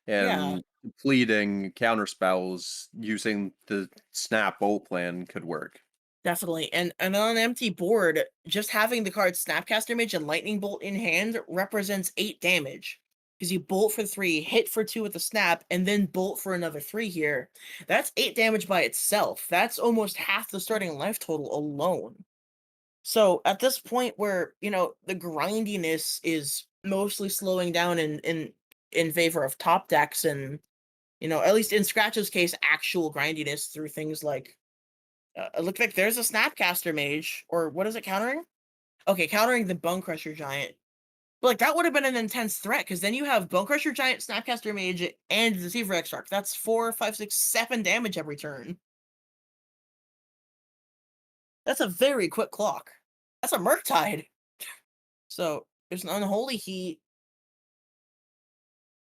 Yeah, and depleting counterspells using the snap bolt plan could work. definitely. And on an empty board, just having the card Snapcaster Mage and Lightning Bolt in hand represents 8 damage. Because you bolt for 3, hit for 2 with the snap, and then bolt for another 3 here. That's 8 damage by itself. That's almost half the starting life total alone. So at this point where, the grindiness is mostly slowing down in favor of top decks and, at least in Scratch's case, actual grindiness through things like it looks like there's a Snapcaster Mage, or what is it countering? Okay, countering the Bone Crusher Giant. But like that would have been an intense threat because then you have Bone Crusher Giant, Snapcaster Mage, and Deceiver Exarch. That's 4, 5, 6, 7 damage every turn. That's a very quick clock. That's a Murktide. So there's an Unholy Heat.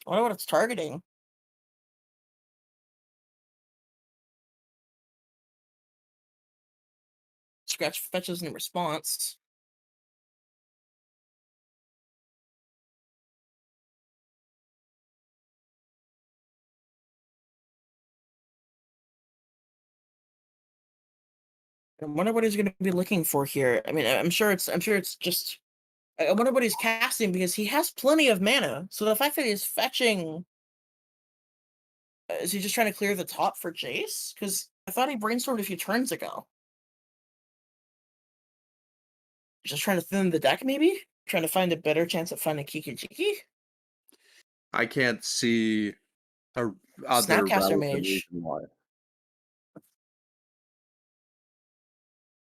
I wonder what it's targeting. Scratch fetches in response. I wonder what he's going to be looking for here. I mean, I'm sure it's just. I wonder what he's casting because he has plenty of mana. So the fact that he's fetching, is he just trying to clear the top for Jace? Because I thought he brainstormed a few turns ago. Just trying to thin the deck, maybe? Trying to find a better chance of finding Kiki-Jiki? I can't see a other Snapcaster relevant Mage. reason why.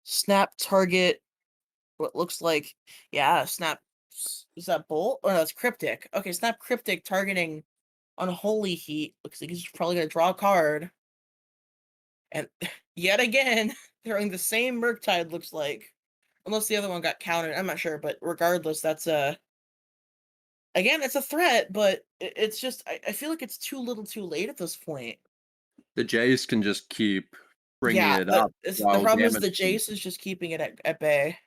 Snap target. What looks like, yeah, snap. Is that Bolt? Oh, no, it's Cryptic. Okay, snap Cryptic targeting Unholy Heat. Looks like he's probably going to draw a card. And yet again, throwing the same Murktide, looks like. Unless the other one got countered. I'm not sure, but regardless, that's a. Again, it's a threat, but it's just. I feel like it's too little too late at this point. The Jays can just keep bringing Yeah, it the, up the while problem is damage. the Jace is just keeping it at bay.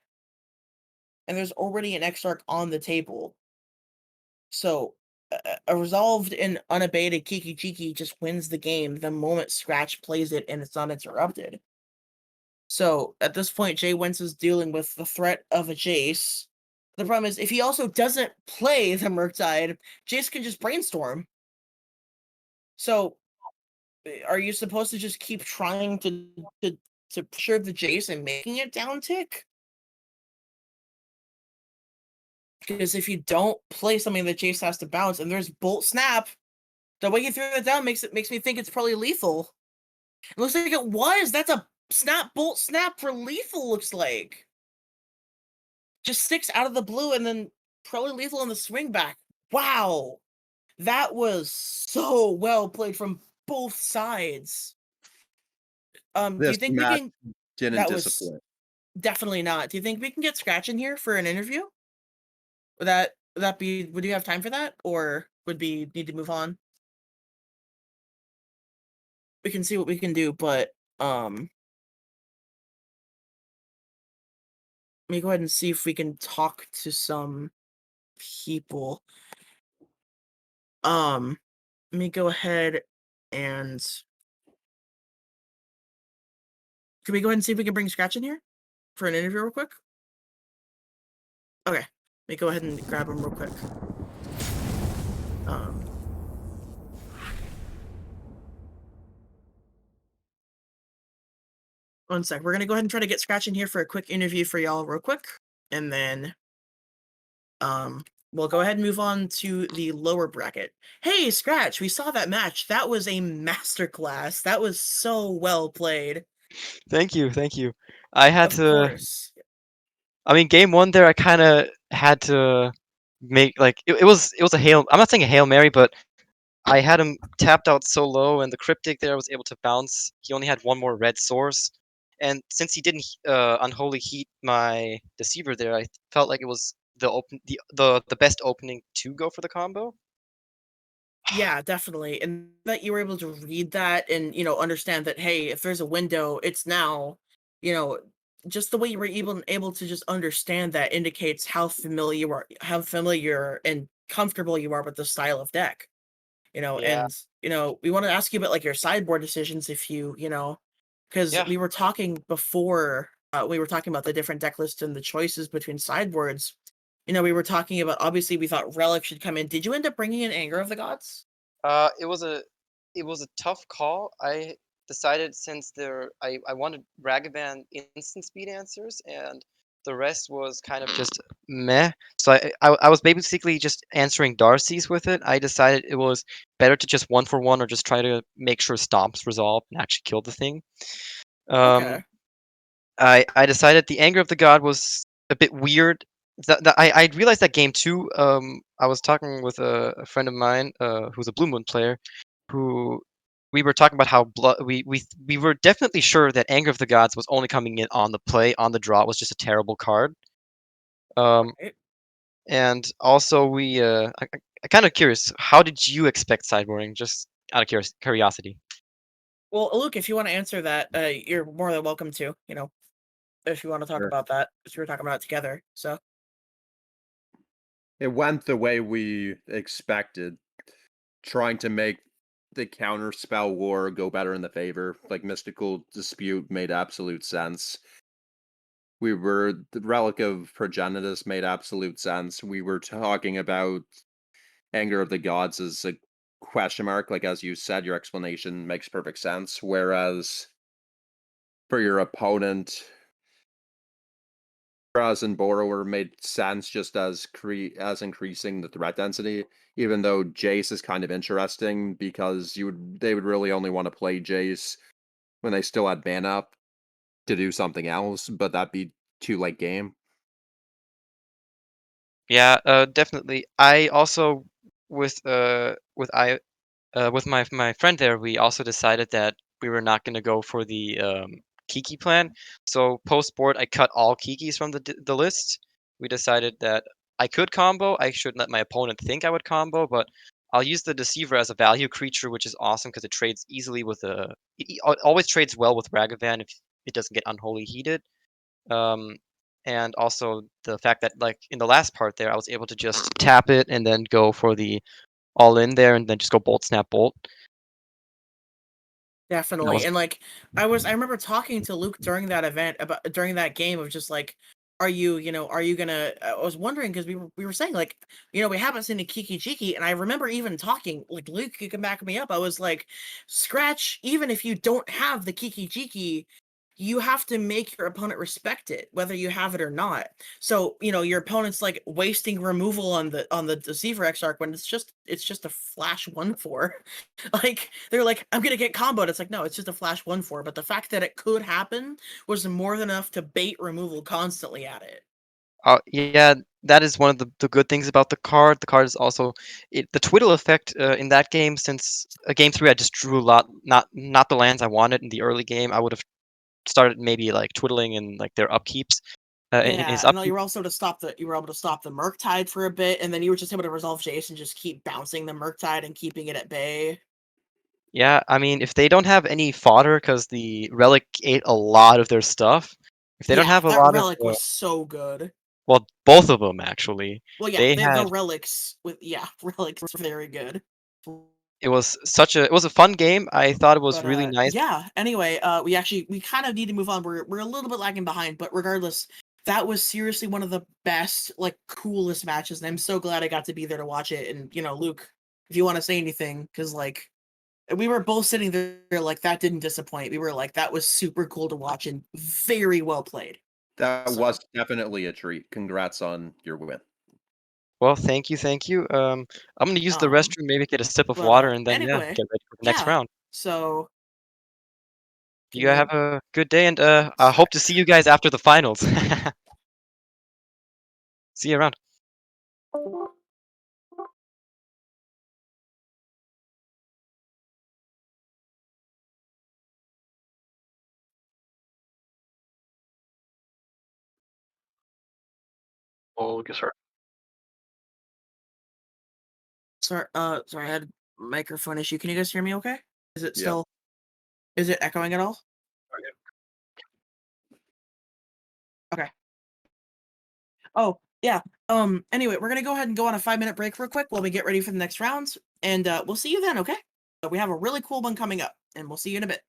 And there's already an Exarch on the table. So a resolved and unabated Kiki-Jiki just wins the game the moment Scratch plays it and it's uninterrupted. So at this point, Jay Wentz is dealing with the threat of a Jace. The problem is if he also doesn't play the Murktide, Jace can just brainstorm. So are you supposed to just keep trying to pressure the Jace and making it down tick? Because if you don't play something that Jace has to bounce and there's Bolt Snap, the way you threw it down makes me think it's probably lethal. It looks like it was. That's a snap bolt snap for lethal, looks like. Just 6 out of the blue and then Probably lethal on the swing back. Wow, that was so well played from both sides. Do This you think we match can? didn't That was disappoint. definitely not. Do you think we can get Scratch in here for an interview? Would that be? Would you have time for that, or would we need to move on? We can see what we can do, but let me go ahead and see if we can talk to some people. Um, Let me go ahead and can we go ahead and see if we can bring Scratch in here for an interview real quick? Okay, let me go ahead and grab him real quick. Um, 1 sec. We're gonna go ahead and try to get Scratch in here for a quick interview for y'all real quick, and then um, we'll go ahead and move on to the lower bracket. Hey, Scratch, we saw that match. That was a masterclass. That was so well played. Thank you, thank you. I had Of to. course. I mean, game one there, I kind of had to make like it was a hail. I'm not saying a hail mary, but I had him tapped out so low, and the cryptic there was able to bounce. He only had one more red source, and since he didn't unholy heat my deceiver there, I felt like it was the best opening to go for the combo. Yeah, definitely. And that you were able to read that and, understand that, hey, if there's a window, it's now, you know, just the way you were able to just understand that indicates how familiar and comfortable you are with the style of deck. Yeah, And we want to ask you about like your sideboard decisions if because yeah. we were talking before we were talking about the different deck lists and the choices between sideboards. We were talking about obviously we thought Relic should come in. Did you end up bringing in Anger of the Gods? It was a tough call. I decided since I wanted Ragavan instant speed answers and the rest was kind of just meh. So I was basically just answering Darcy's with it. I decided it was better to just one for one or just try to make sure Stomps resolve and actually kill the thing. Um, Okay. I decided the anger of the god was a bit weird. I realized that game too. I was talking with a friend of mine who's a Blue Moon player, who we were talking about how we were definitely sure that anger of the gods was only coming in on the play. On the draw, it was just a terrible card. Um, Right. and also I kind of curious. How did you expect sideboarding? Just out of curiosity. Well, Luke, if you want to answer that, you're more than welcome to. If you want to talk Sure. about that, because we were talking about it together. So It went the way we expected, trying to make the counterspell war go better in the favor. Like Mystical Dispute made absolute sense. The Relic of Progenitus made absolute sense. We were talking about Anger of the Gods as a question mark. Like as you said, your explanation makes perfect sense. Whereas for your opponent, Whereas and Borrower made sense just as increasing the threat density, even though Jace is kind of interesting because they would really only want to play Jace when they still had mana up to do something else, but that'd be too late game. Yeah, definitely. I also with my friend there, we also decided that we were not going to go for the Kiki plan. So post board, I cut all Kikis from the list. We decided that I could combo. I should let my opponent think I would combo, but I'll use the Deceiver as a value creature, which is awesome because it trades easily with it always trades well with Ragavan if it doesn't get unholy heated. Um, and also the fact that like in the last part there, I was able to just tap it and then go for the all in there and then just go bolt snap bolt. That definitely. was And like I remember talking to Luke during that game of just like, are you gonna I was wondering because we were saying like, we haven't seen a Kiki Jiki, and I remember even talking, like Luke, you can back me up. I was like, Scratch, even if you don't have the Kiki Jiki, you have to make your opponent respect it, whether you have it or not. So, your opponent's like wasting removal on the Deceiver Exarch when it's just a flash 1/4. Like they're like, I'm gonna get comboed. It's like, no, it's just a flash 1/4. But the fact that it could happen was more than enough to bait removal constantly at it. yeah. that is one of the good things about the card. The card is also the twiddle effect in that game. Since game 3, I just drew a lot, not the lands I wanted in the early game. I would have started maybe like twiddling in like their upkeeps. In his Yeah, and upkeep. you were also to stop the you were able to stop the Murktide for a bit, and then you were just able to resolve Jason, just keep bouncing the Murktide and keeping it at bay. Yeah, I mean, if they don't have any fodder, because the relic ate a lot of their stuff. If they don't Yeah, have a that lot of, relic was so good. well, both of them actually. Well, yeah, They the had relics with relics were very good. it was a fun game. I thought it was But really nice. yeah. Anyway, we kind of need to move on. We're a little bit lagging behind, but regardless, that was seriously one of the best, like, coolest matches, and I'm so glad I got to be there to watch it. And Luke, if you want to say anything, because like we were both sitting there like that didn't disappoint. We were like that was super cool to watch and very well played. That So was definitely a treat. Congrats on your win. Well, thank you, thank you. I'm gonna use the um, restroom, maybe get a sip of but water, and then yeah, anyway, get ready for the next yeah. round. So can You you hear have me? a good day, and I Sorry. hope to see you guys after the finals. See you around. Well, get started. Sorry, I had a microphone issue. Can you guys hear me okay? Is it Yeah. still is it echoing at all? Okay. Oh, yeah. Anyway, we're gonna go ahead and go on a 5-minute break real quick while we get ready for the next rounds, and we'll see you then, okay? So we have a really cool one coming up, and we'll see you in a bit.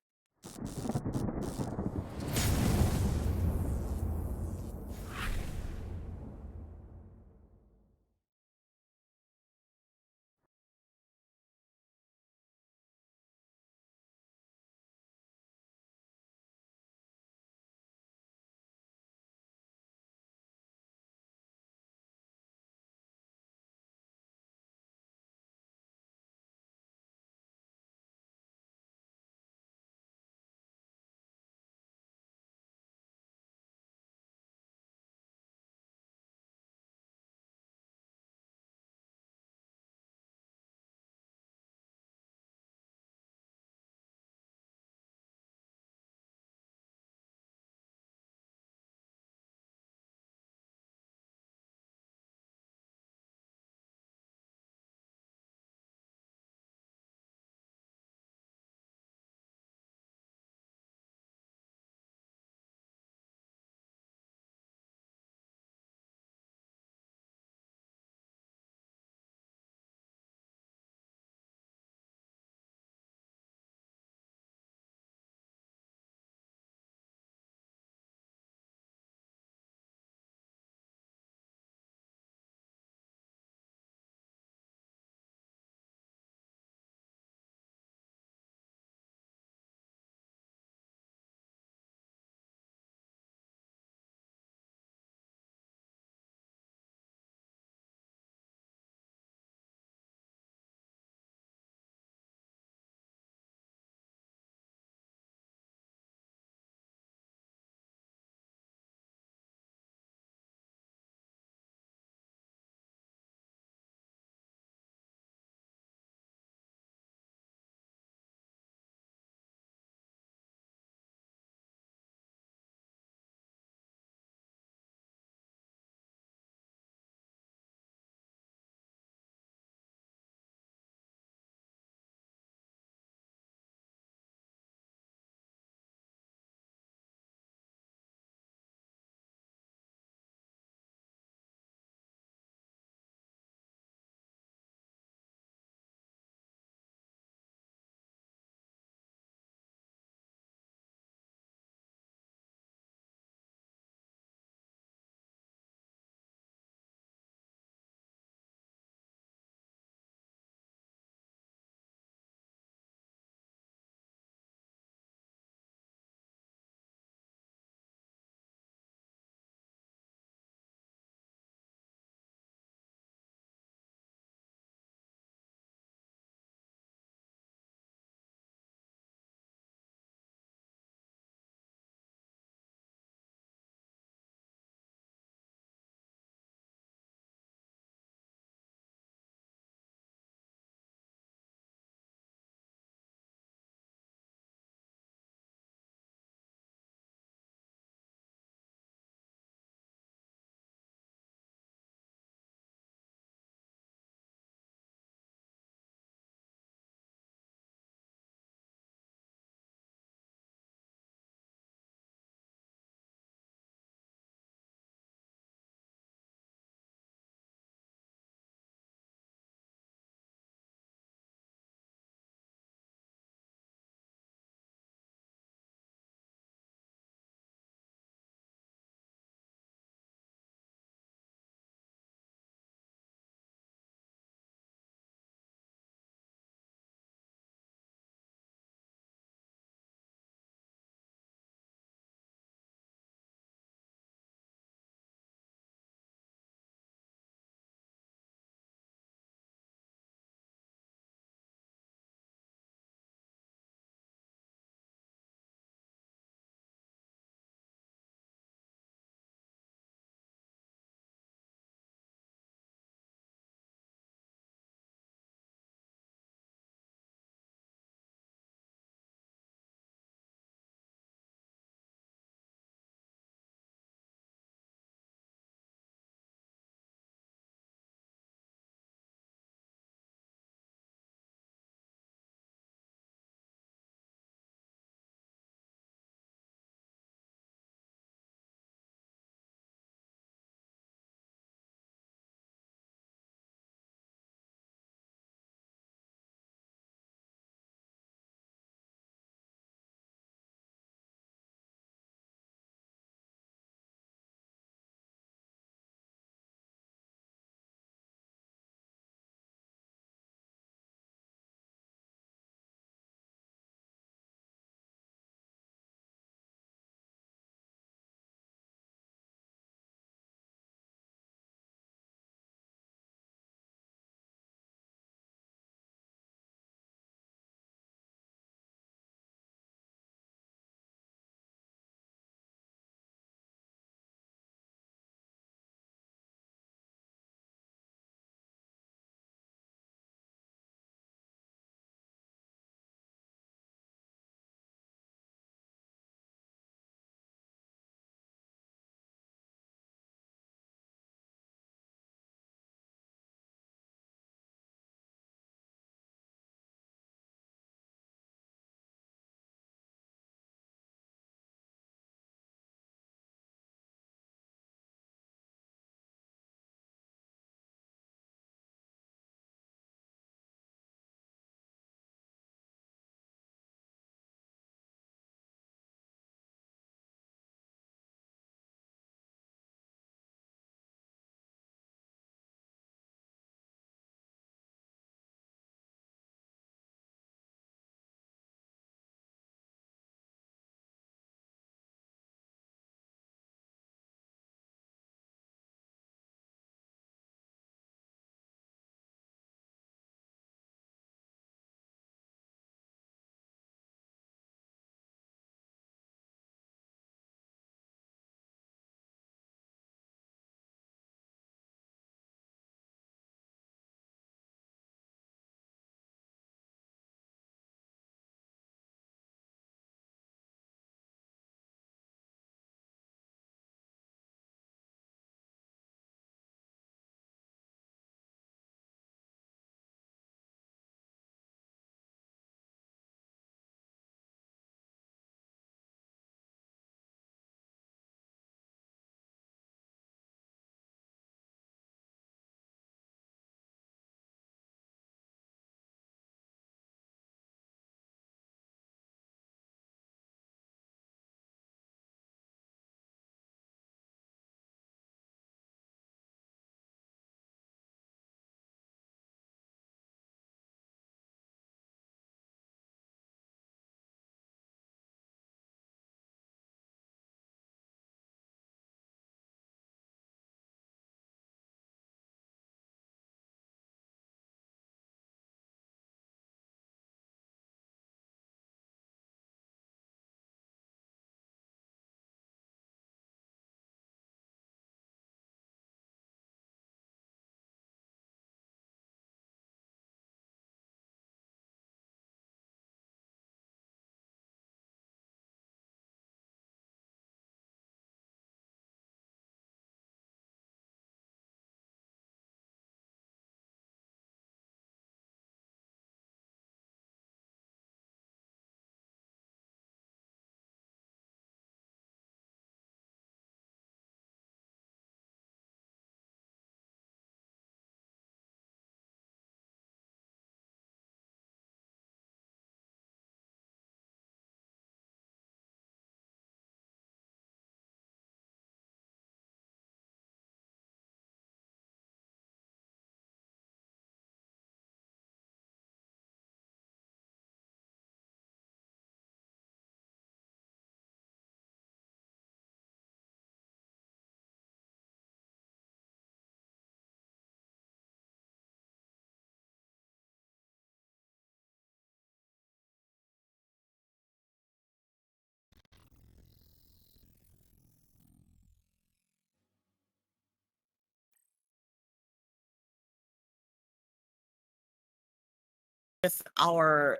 with our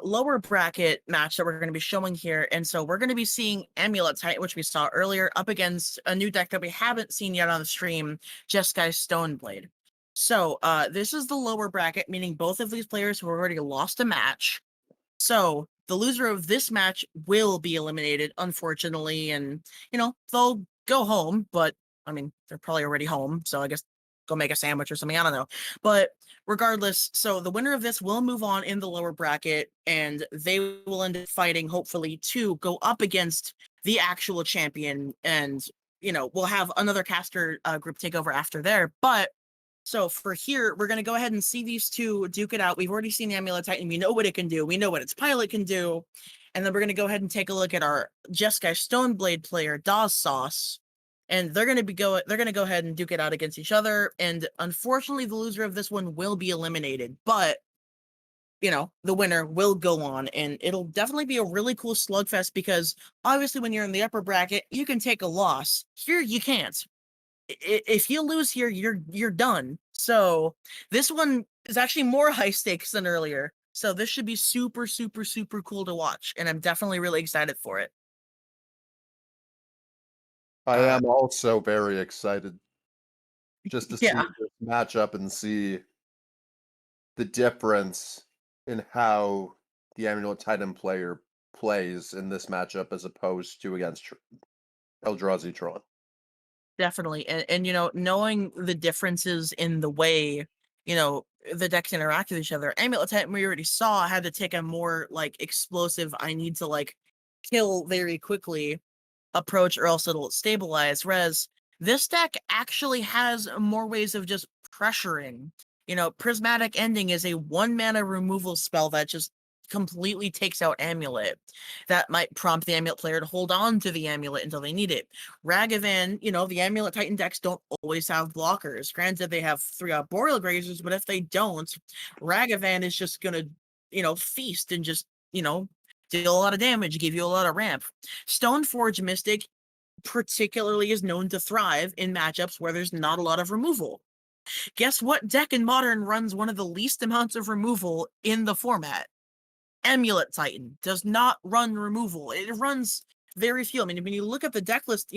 lower bracket match that we're going to be showing here. And so we're going to be seeing Amulet Titan, which we saw earlier, up against a new deck that we haven't seen yet on the stream, Jeskai Stoneblade. So this is the lower bracket, meaning both of these players have already lost a match. So the loser of this match will be eliminated, unfortunately, and they'll go home, but I mean, they're probably already home, so I guess go make a sandwich or something. I don't know. But regardless, so the winner of this will move on in the lower bracket, and they will end up fighting, hopefully, to go up against the actual champion, and we'll have another caster group take over after there. But so for here, we're going to go ahead and see these two duke it out. We've already seen the Amulet Titan. We know what it can do. We know what its pilot can do. And then we're going to go ahead and take a look at our Jeskai Stoneblade player, Dawes Sauce. And they're going to go ahead and duke it out against each other. And unfortunately, the loser of this one will be eliminated. But the winner will go on, and it'll definitely be a really cool slugfest because obviously when you're in the upper bracket, you can take a loss. Here, you can't. If you lose here, you're done. So this one is actually more high stakes than earlier. So this should be super, super, super cool to watch, and I'm definitely really excited for it. I Uh, am also very excited just to see yeah, this matchup and see the difference in how the Amulet Titan player plays in this matchup as opposed to against Eldrazi Tron. definitely. And knowing the differences in the way the decks interact with each other. Amulet Titan, we already saw, had to take a more like explosive, I need to like kill very quickly approach, or else it'll stabilize. Whereas this deck actually has more ways of just pressuring. Prismatic Ending is a 1-mana removal spell that just completely takes out Amulet. That might prompt the Amulet player to hold on to the Amulet until they need it. Ragavan, the Amulet Titan decks don't always have blockers. Granted, they have 3 Boreal Grazers, but if they don't, Ragavan is just gonna, feast and just, deal a lot of damage, give you a lot of ramp. Stoneforge Mystic particularly is known to thrive in matchups where there's not a lot of removal. Guess what deck in Modern runs one of the least amounts of removal in the format? Amulet Titan does not run removal. It runs very few. I mean, when you look at the deck list,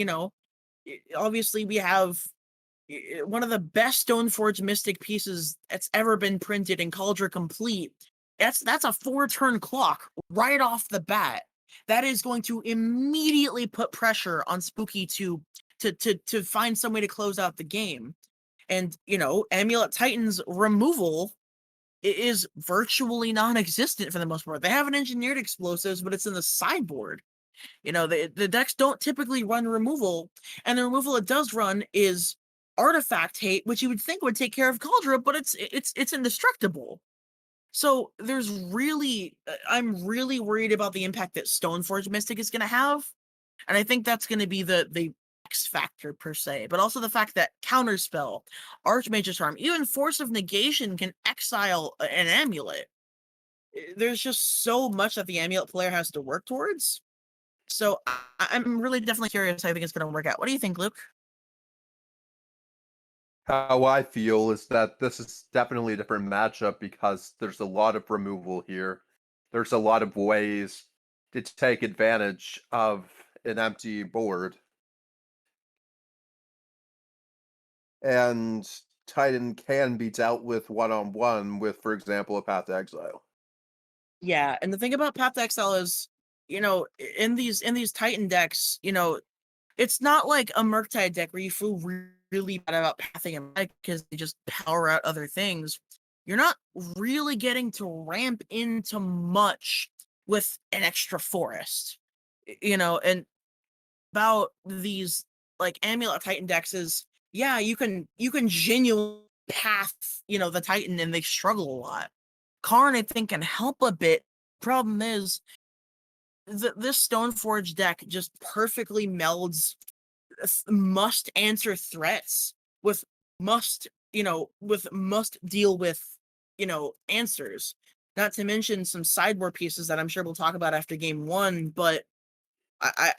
obviously we have one of the best Stoneforge Mystic pieces that's ever been printed in Cauldron Complete. That's a 4-turn clock right off the bat. That is going to immediately put pressure on Spooky to find some way to close out the game. And Amulet Titan's removal is virtually non-existent for the most part. They haven't engineered explosives, but it's in the sideboard. The decks don't typically run removal, and the removal it does run is Artifact Hate, which you would think would take care of Cauldron, but it's indestructible. So there's really, I'm really worried about the impact that Stoneforge Mystic is going to have, and I think that's going to be the X factor per se, but also the fact that Counterspell, Archmage's Charm, even Force of Negation can exile an amulet. There's just so much that the amulet player has to work towards. So I'm really definitely curious how I think it's going to work out. What do you think, Luke? How I feel is that this is definitely a different matchup because there's a lot of removal here. There's a lot of ways to take advantage of an empty board. And Titan can be dealt with one-on-one with, for example, a Path to Exile. Yeah, and the thing about Path to Exile is, in these Titan decks, it's not like a Murktide deck where you feel really bad about pathing them because they just power out other things. You're not really getting to ramp into much with an extra forest. And about these like Amulet Titan decks is, yeah, you can genuinely path, the Titan, and they struggle a lot. Karn, I think, can help a bit. Problem is, this Stoneforge deck just perfectly melds must answer threats with must deal with answers, not to mention some sideboard pieces that I'm sure we'll talk about after game 1. But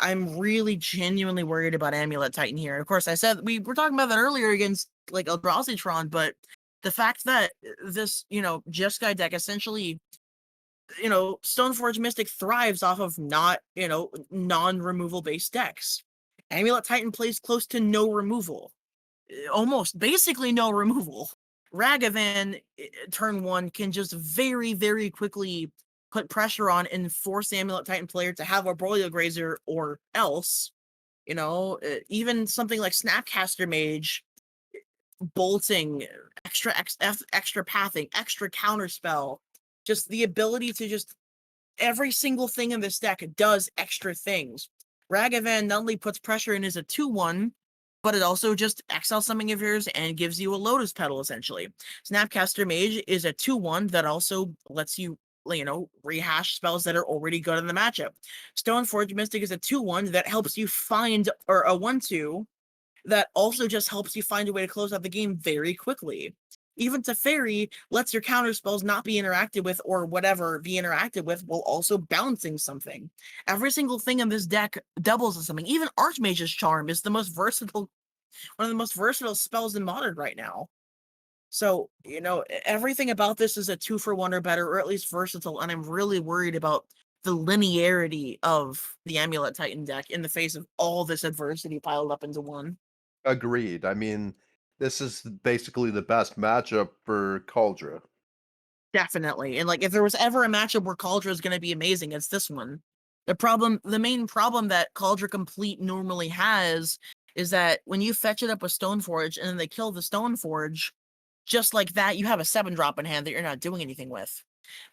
I'm really genuinely worried about Amulet Titan here. Of course, I said we were talking about that earlier against like Eldrazi Tron, but The fact that this, Jeskai deck essentially, Stoneforge Mystic thrives off of not, non-removal based decks. Amulet Titan plays close to no removal. Almost basically no removal. Ragavan, turn 1, can just very, very quickly put pressure on and force the Amulet Titan player to have a Broilio Grazer or else. Even something like Snapcaster Mage, bolting, extra pathing, extra counterspell, just the ability to just every single thing in this deck does extra things. Ragavan not only puts pressure in as a 2/1, but it also just exiles something of yours and gives you a Lotus Petal, essentially. Snapcaster Mage is a 2/1 that also lets you, rehash spells that are already good in the matchup. Stoneforge Mystic is a 2/1 that helps you find, or a 1/2 that also just helps you find a way to close out the game very quickly. Even Teferi lets your counter spells not be interacted with, or whatever be interacted with, while also balancing something. Every single thing in this deck doubles as something. Even Archmage's Charm is one of the most versatile spells in Modern right now. So, everything about this is a 2-for-1 or better, or at least versatile, and I'm really worried about the linearity of the Amulet Titan deck in the face of all this adversity piled up into one. Agreed. I mean, this is basically the best matchup for Cauldra. Definitely. And if there was ever a matchup where Cauldra is going to be amazing, it's this one. The main problem that Cauldra Complete normally has is that when you fetch it up with Stoneforge and then they kill the Stoneforge, just like that, you have a 7-drop in hand that you're not doing anything with.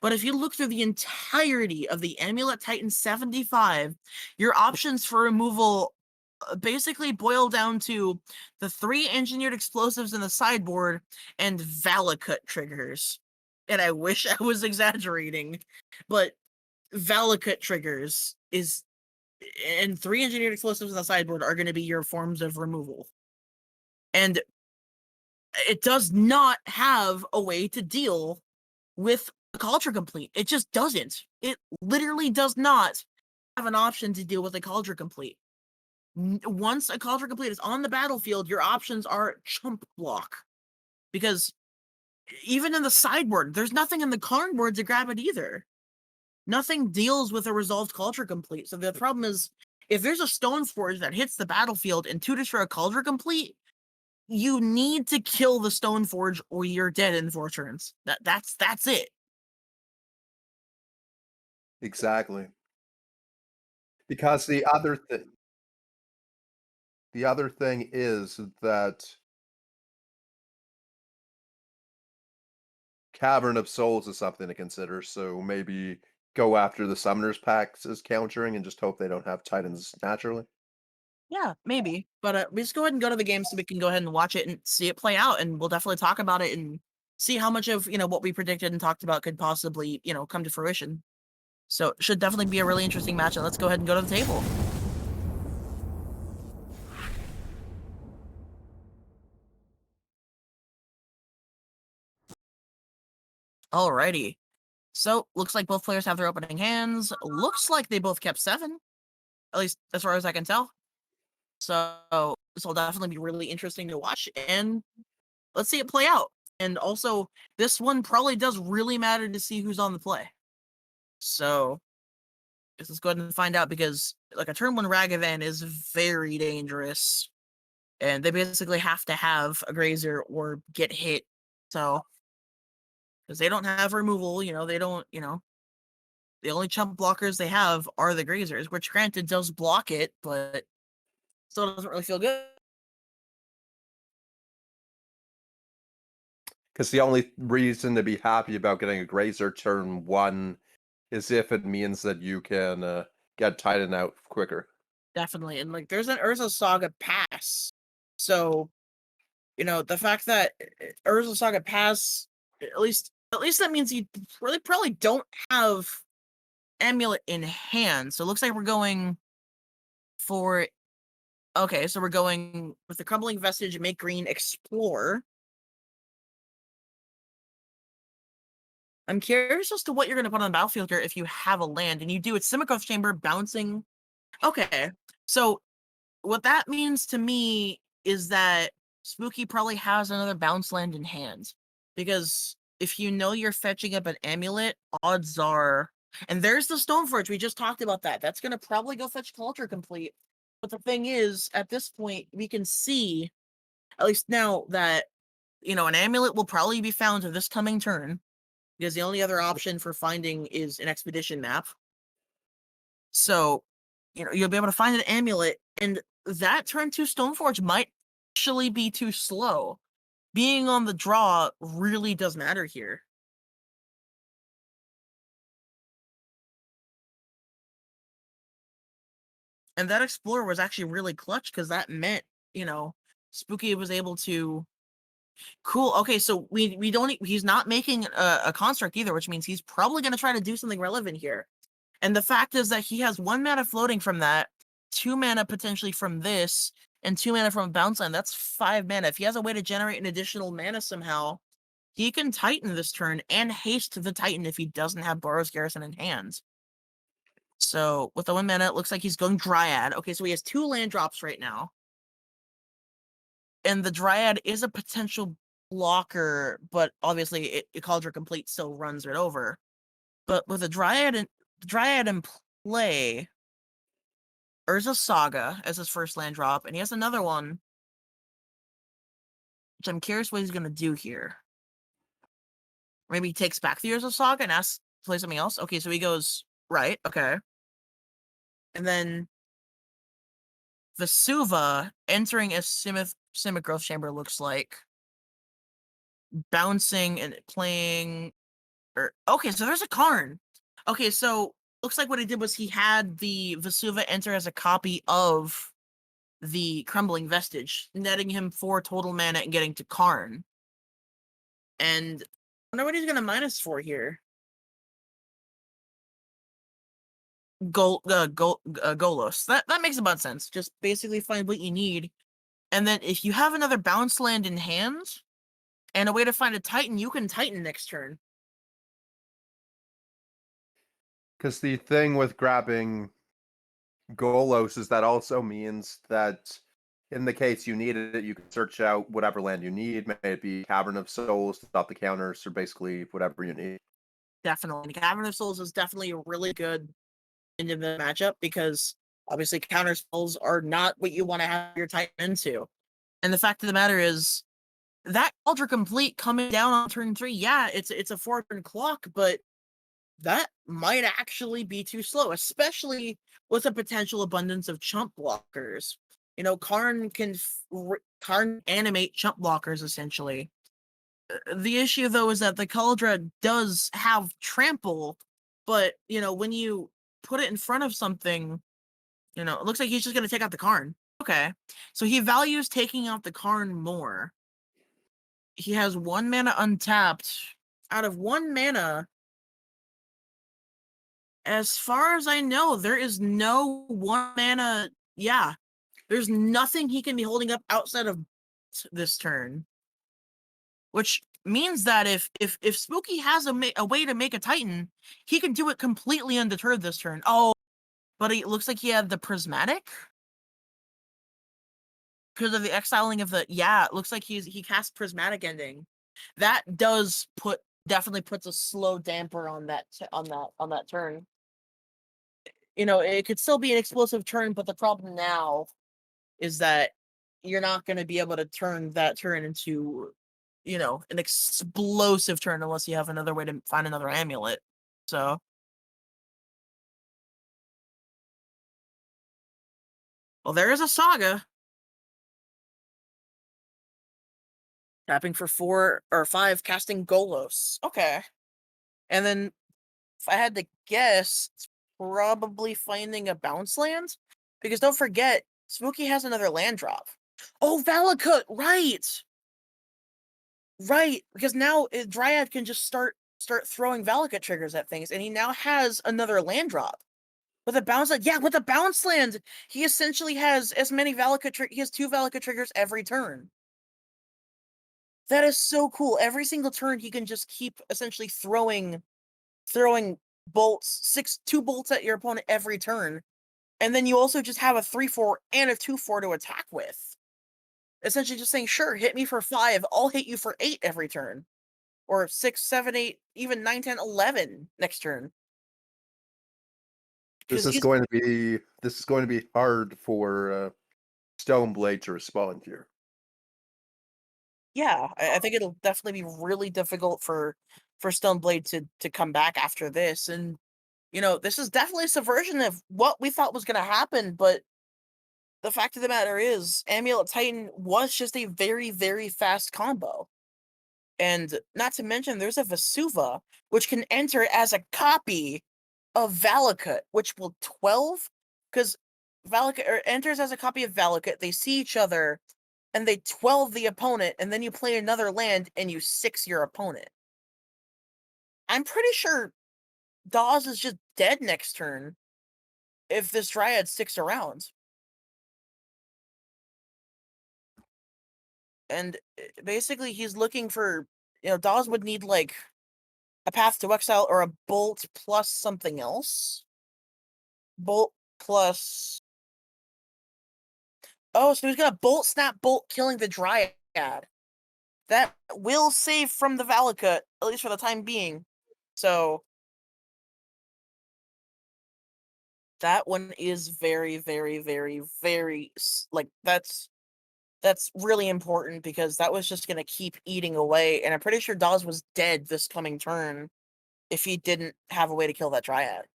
But if you look through the entirety of the Amulet Titan 75, your options for removal basically boil down to the 3 engineered explosives in the sideboard and Valakut triggers. And I wish I was exaggerating, but Valakut triggers and 3 engineered explosives in the sideboard are going to be your forms of removal. And it does not have a way to deal with a Cauldron Complete. It just doesn't. It literally does not have an option to deal with a Cauldron Complete. Once a Cauldron Complete is on the battlefield, your options are chump block. Because even in the sideboard, there's nothing in the card board to grab it either. Nothing deals with a resolved Cauldron Complete. So the problem is, if there's a Stoneforge that hits the battlefield and 2 destroy a Cauldron Complete, you need to kill the Stoneforge or you're dead in 4 turns. That's it. Exactly. Because the other thing is that Cavern of Souls is something to consider, so maybe go after the Summoner's Pacts as countering and just hope they don't have Titans naturally. Yeah, maybe. But we just go ahead and go to the game so we can go ahead and watch it and see it play out, and we'll definitely talk about it and see how much of what we predicted and talked about could possibly come to fruition. So it should definitely be a really interesting match, and let's go ahead and go to the table. Alrighty. So looks like both players have their opening hands. Looks like they both kept 7, at least as far as I can tell. So this will definitely be really interesting to watch, and let's see it play out. And also, this one probably does really matter to see who's on the play. So let's go ahead and find out, because a turn 1 Ragavan is very dangerous, and they basically have to have a Grazer or get hit. So because they don't have removal, they don't, the only chump blockers they have are the Grazers, which granted does block it, but still doesn't really feel good. Because the only reason to be happy about getting a Grazer turn 1 is if it means that you can get Titan out quicker. Definitely. And there's an Urza Saga pass. So, the fact that Urza Saga pass, at least that means you really probably don't have Amulet in hand. So it looks like we're going for, okay, so we're going with the Crumbling Vestige, make green, explore. I'm curious as to what you're going to put on the battlefield here if you have a land, and you do. It's Simicoth Chamber, bouncing. Okay, so what that means to me is that Spooky probably has another bounce land in hand. because if you know you're fetching up an amulet, odds are, and there's the Stoneforge. We just talked about that. That's gonna probably go fetch Culture Complete. But the thing is, at this point, we can see, at least now, that an amulet will probably be found this coming turn, because the only other option for finding is an expedition map. So, you'll be able to find an amulet, and that turn 2 Stoneforge might actually be too slow. Being on the draw really does matter here. And that Explorer was actually really clutch, because that meant, Spooky was able to. Cool. Okay, so we don't. He's not making a construct either, which means he's probably going to try to do something relevant here. And the fact is that he has 1 mana floating from that, 2 mana potentially from this, and 2 mana from a bounce land. That's 5 mana. If he has a way to generate an additional mana somehow, he can Titan this turn and haste the Titan if he doesn't have Boros Garrison in hand. So with the 1 mana, it looks like he's going Dryad. Okay, so he has 2 land drops right now. And the Dryad is a potential blocker, but obviously Cauldron Complete still runs it over. But with a Dryad in play, Urza Saga as his first land drop, and he has another one, which I'm curious what he's going to do here. Maybe he takes back the Urza Saga and asks to play something else. Okay, so he goes, right, okay. And then Vesuva entering a Simic Growth Chamber looks like. Bouncing and playing. Okay, so there's a Karn. Okay, so looks like what he did was he had the Vesuva enter as a copy of the Crumbling Vestige, netting him 4 total mana and getting to Karn. And I wonder what he's gonna -4 here. Golos. That makes about sense. Just basically find what you need. And then if you have another bounce land in hand and a way to find a Titan, you can Titan next turn. Because the thing with grabbing Golos is that also means that in the case you need it, you can search out whatever land you need. May it be Cavern of Souls to stop the counters, or basically whatever you need. Definitely. Cavern of Souls is definitely a really good into the matchup, because obviously counter spells are not what you want to have your Titan into. And the fact of the matter is that Ultra Complete coming down on turn 3, yeah, it's a 4-turn clock, but that might actually be too slow, especially with a potential abundance of chump blockers. Karn can animate chump blockers essentially. The issue though is that the Kaldra does have trample, but when you put it in front of something, it looks like he's just gonna take out the Karn. Okay. So he values taking out the Karn more. He has 1 mana untapped. Out of 1 mana, as far as I know, there is no 1 mana. Yeah. There's nothing he can be holding up outside of this turn. Which means that if Spooky has a way to make a Titan, he can do it completely undeterred this turn. Oh, but it looks like he had the Prismatic? Because of the exiling of the. Yeah, it looks like he cast Prismatic Ending. That does definitely puts a slow damper on that turn. It could still be an explosive turn, but the problem now is that you're not going to be able to turn that turn into, an explosive turn unless you have another way to find another amulet. So. Well, there is a Saga. Tapping for 4 or 5, casting Golos. Okay. And then, if I had to guess, it's probably finding a bounce land? Because don't forget, Spooky has another land drop. Oh, Valakut! Right! Right, because now Dryad can just start throwing Valakut triggers at things, and he now has another land drop. With a bounce land, yeah, with a bounce land, he essentially has as many Valakut he has 2 Valakut triggers every turn. That is so cool. Every single turn, he can just keep essentially throwing bolts, 2 bolts at your opponent every turn. And then you also just have a 3/4 and a 2/4 to attack with. Essentially just saying, sure, hit me for 5, I'll hit you for 8 every turn. or 6, 7, 8, even 9, 10, 11 next turn. This Because is he's going to be hard for Stoneblade to respond here. yeah, I think it'll definitely be really difficult for Stoneblade to come back after this. And this is definitely a subversion of what we thought was going to happen. But the fact of the matter is, Amulet Titan was just a very, very fast combo. And not to mention, there's a Vesuva, which can enter as a copy of Valakut, which will 12, because Valakut enters as a copy of Valakut. They see each other, and they 12 the opponent, and then you play another land, and you 6 your opponent. I'm pretty sure Dawes is just dead next turn if this Dryad sticks around. And basically, he's looking for, Dawes would need, like, a Path to Exile or a Bolt plus something else. Bolt plus... Oh, so he's gonna Bolt, Snap, Bolt, killing the Dryad. That will save from the Valakut, at least for the time being. So that one is very, very, very, very, like, that's really important, because that was just gonna keep eating away, and I'm pretty sure Dawes was dead this coming turn if he didn't have a way to kill that Dryad.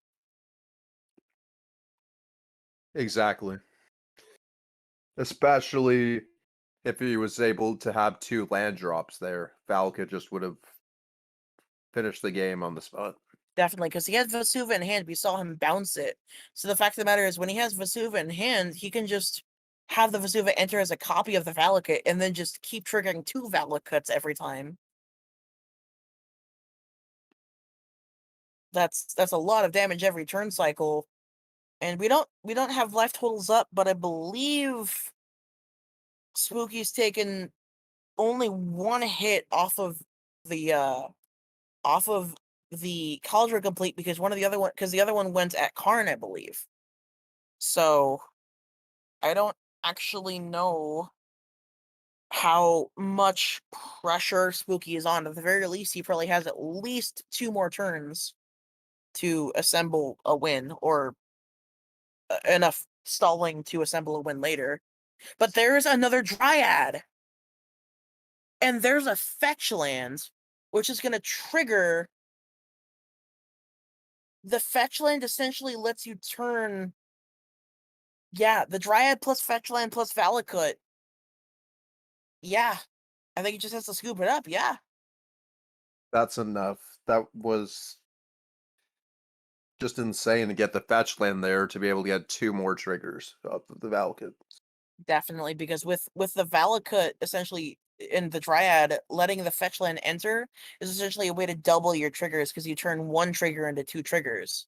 Exactly. Especially if he was able to have 2 land drops there, Valka just would have finished the game on the spot. Definitely, because he had Vesuva in hand. We saw him bounce it. So the fact of the matter is, when he has Vesuva in hand, he can just have the Vesuva enter as a copy of the Valakut, and then just keep triggering 2 Valakuts every time. That's a lot of damage every turn cycle. And we don't have life totals up, but I believe Spooky's taken only 1 hit the off of the Cauldron Complete, because the other one went at Karn, I believe. So I don't actually know how much pressure Spooky is on. At the very least, he probably has at least 2 more turns to assemble a win, or enough stalling to assemble a win later. But there's another Dryad, and there's a fetch land, which is going to trigger... The fetch land essentially lets you turn... Yeah, the Dryad plus fetch land plus Valakut. Yeah, I think he just has to scoop it up, yeah. That's enough. That was just insane to get the fetch land there to be able to get 2 more triggers of the Valakut. Definitely, because with the Valakut essentially in the Dryad, letting the fetch land enter is essentially a way to double your triggers, because you turn 1 trigger into 2 triggers.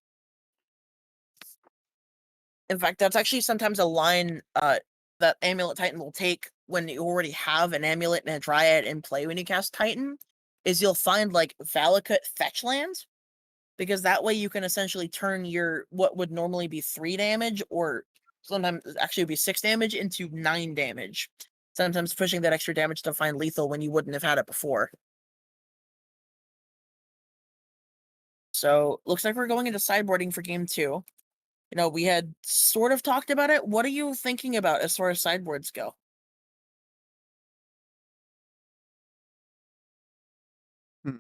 In fact, that's actually sometimes a line that Amulet Titan will take when you already have an Amulet and a Dryad in play when you cast Titan, is you'll find, like, Valakut fetch lands, because that way you can essentially turn your what would normally be 3 damage, or sometimes actually would be 6 damage, into 9 damage. Sometimes pushing that extra damage to find lethal when you wouldn't have had it before. So looks like we're going into sideboarding for game 2. We had sort of talked about it. What are you thinking about as far as sideboards go? Hmm.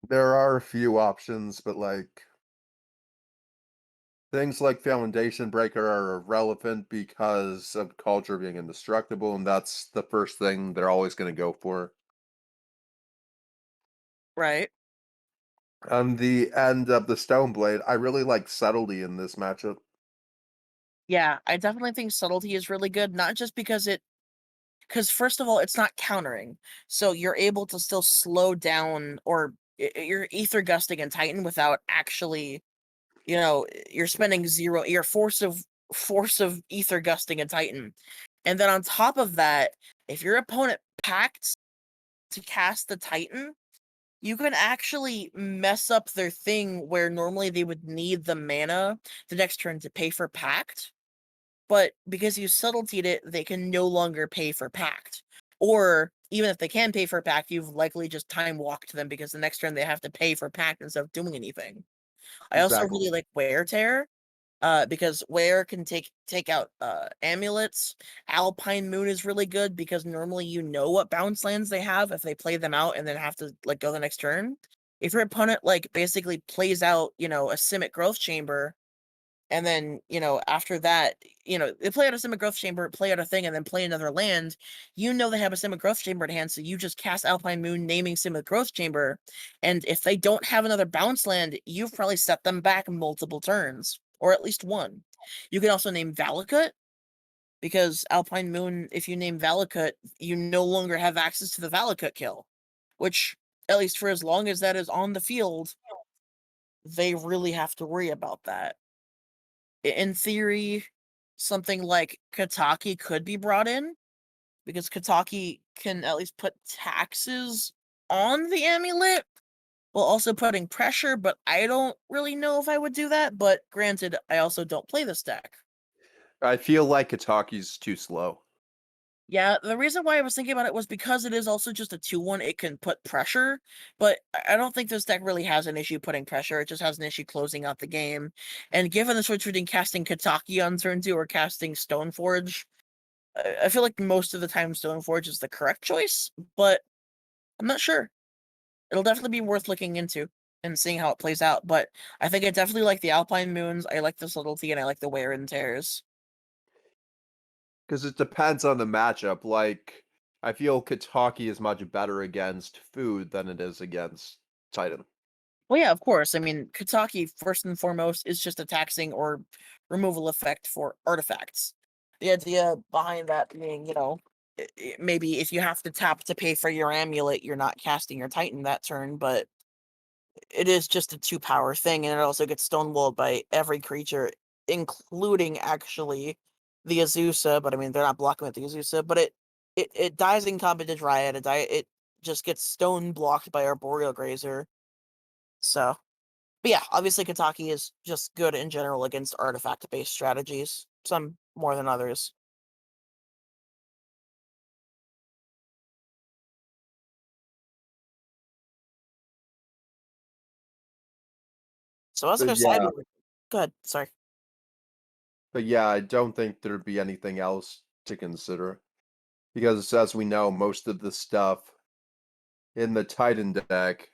There are a few options, but like things like Foundation Breaker are irrelevant because of Culture being indestructible, and that's the first thing they're always going to go for. Right. On the end of the Stoneblade, I really like Subtlety in this matchup. Yeah, I definitely think subtlety is really good, not just because first of all, it's not countering. So you're able to still slow down, or you're ether gusting and Titan without actually, you're spending 0, your force of ether gusting and Titan. And then on top of that, if your opponent pacts to cast the Titan, you can actually mess up their thing where normally they would need the mana the next turn to pay for Pact. but because you subtletyed it, they can no longer pay for Pact. Or even if they can pay for Pact, you've likely just time walked them because the next turn they have to pay for Pact instead of doing anything. I also Exactly. really like Wear Tear, because Wear can take out amulets. Alpine Moon is really good because normally you know what bounce lands they have if they play them out and then have to like go the next turn. If your opponent like basically plays out, a Simic Growth Chamber, and then, after that, they play out a Simic Growth Chamber, play out a thing, and then play another land, they have a Simic Growth Chamber in hand, so you just cast Alpine Moon naming Simic Growth Chamber, and if they don't have another bounce land, you've probably set them back multiple turns, or at least one. You can also name Valakut, because Alpine Moon, if you name Valakut, you no longer have access to the Valakut kill, which, at least for as long as that is on the field, they really have to worry about that. In theory, something like Kataki could be brought in, because Kataki can at least put taxes on the amulet while also putting pressure, but I don't really know if I would do that. But granted, I also don't play this deck. I feel like Itaki's too slow. Yeah, the reason why I was thinking about it was because it is also just a 2/1, it can put pressure, but I don't think this deck really has an issue putting pressure, it just has an issue closing out the game. And given the switch between casting Kataki on turn 2 or casting Stoneforge, I feel like most of the time Stoneforge is the correct choice, but I'm not sure. It'll definitely be worth looking into and seeing how it plays out, but I think I definitely like the Alpine Moons, I like the Subtlety, and I like the Wear and Tears. Because it depends on the matchup. Like, I feel Kataki is much better against food than it is against Titan. Well, yeah, of course. I mean, Kataki, first and foremost, is just a taxing or removal effect for artifacts. The idea behind that being, maybe if you have to tap to pay for your amulet, you're not casting your Titan that turn, but it is just a 2-power thing, and it also gets stonewalled by every creature, including actually the Azusa, but I mean, they're not blocking with the Azusa, but it dies in combat to Dryad, it just gets stone blocked by Arboreal Grazer, so. But yeah, obviously Kataki is just good in general against artifact-based strategies, some more than others. So as But our yeah, sideboard, go ahead, sorry. but yeah, I don't think there'd be anything else to consider. Because as we know, most of the stuff in the Titan deck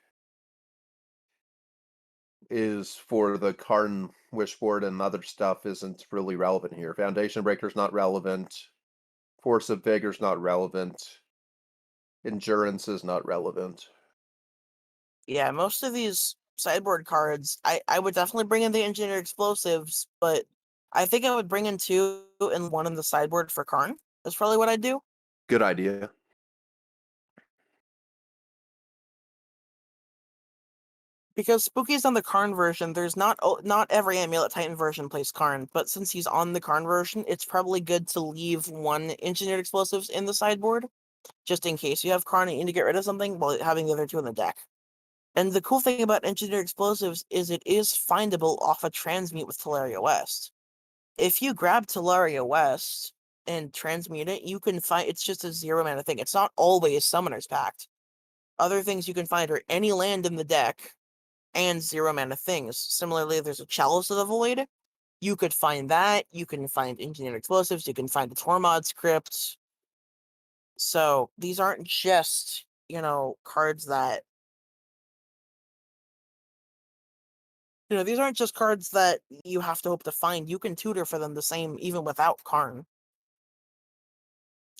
is for the Karn Wishboard, and other stuff isn't really relevant here. Foundation Breaker's not relevant. Force of Vigor's not relevant. Endurance is not relevant. Yeah, most of these sideboard cards, I would definitely bring in the Engineered Explosives, but I think I would bring in 2 and 1 in the sideboard for Karn. That's probably what I'd do. Good idea. Because Spooky's on the Karn version, there's not every Amulet Titan version plays Karn, but since he's on the Karn version, it's probably good to leave 1 Engineered Explosives in the sideboard, just in case you have Karn and you need to get rid of something while having the other 2 in the deck. And the cool thing about Engineered Explosives is it is findable off a transmute with Teleria West. If you grab Teleria West and transmute it, you can find it's just a 0-mana thing. It's not always Summoner's Pact. Other things you can find are any land in the deck and 0-mana things. Similarly, there's a Chalice of the Void. You could find that. You can find Engineered Explosives. You can find the Tormod script. So these aren't just, cards that these aren't just cards that you have to hope to find. You can tutor for them the same even without Karn.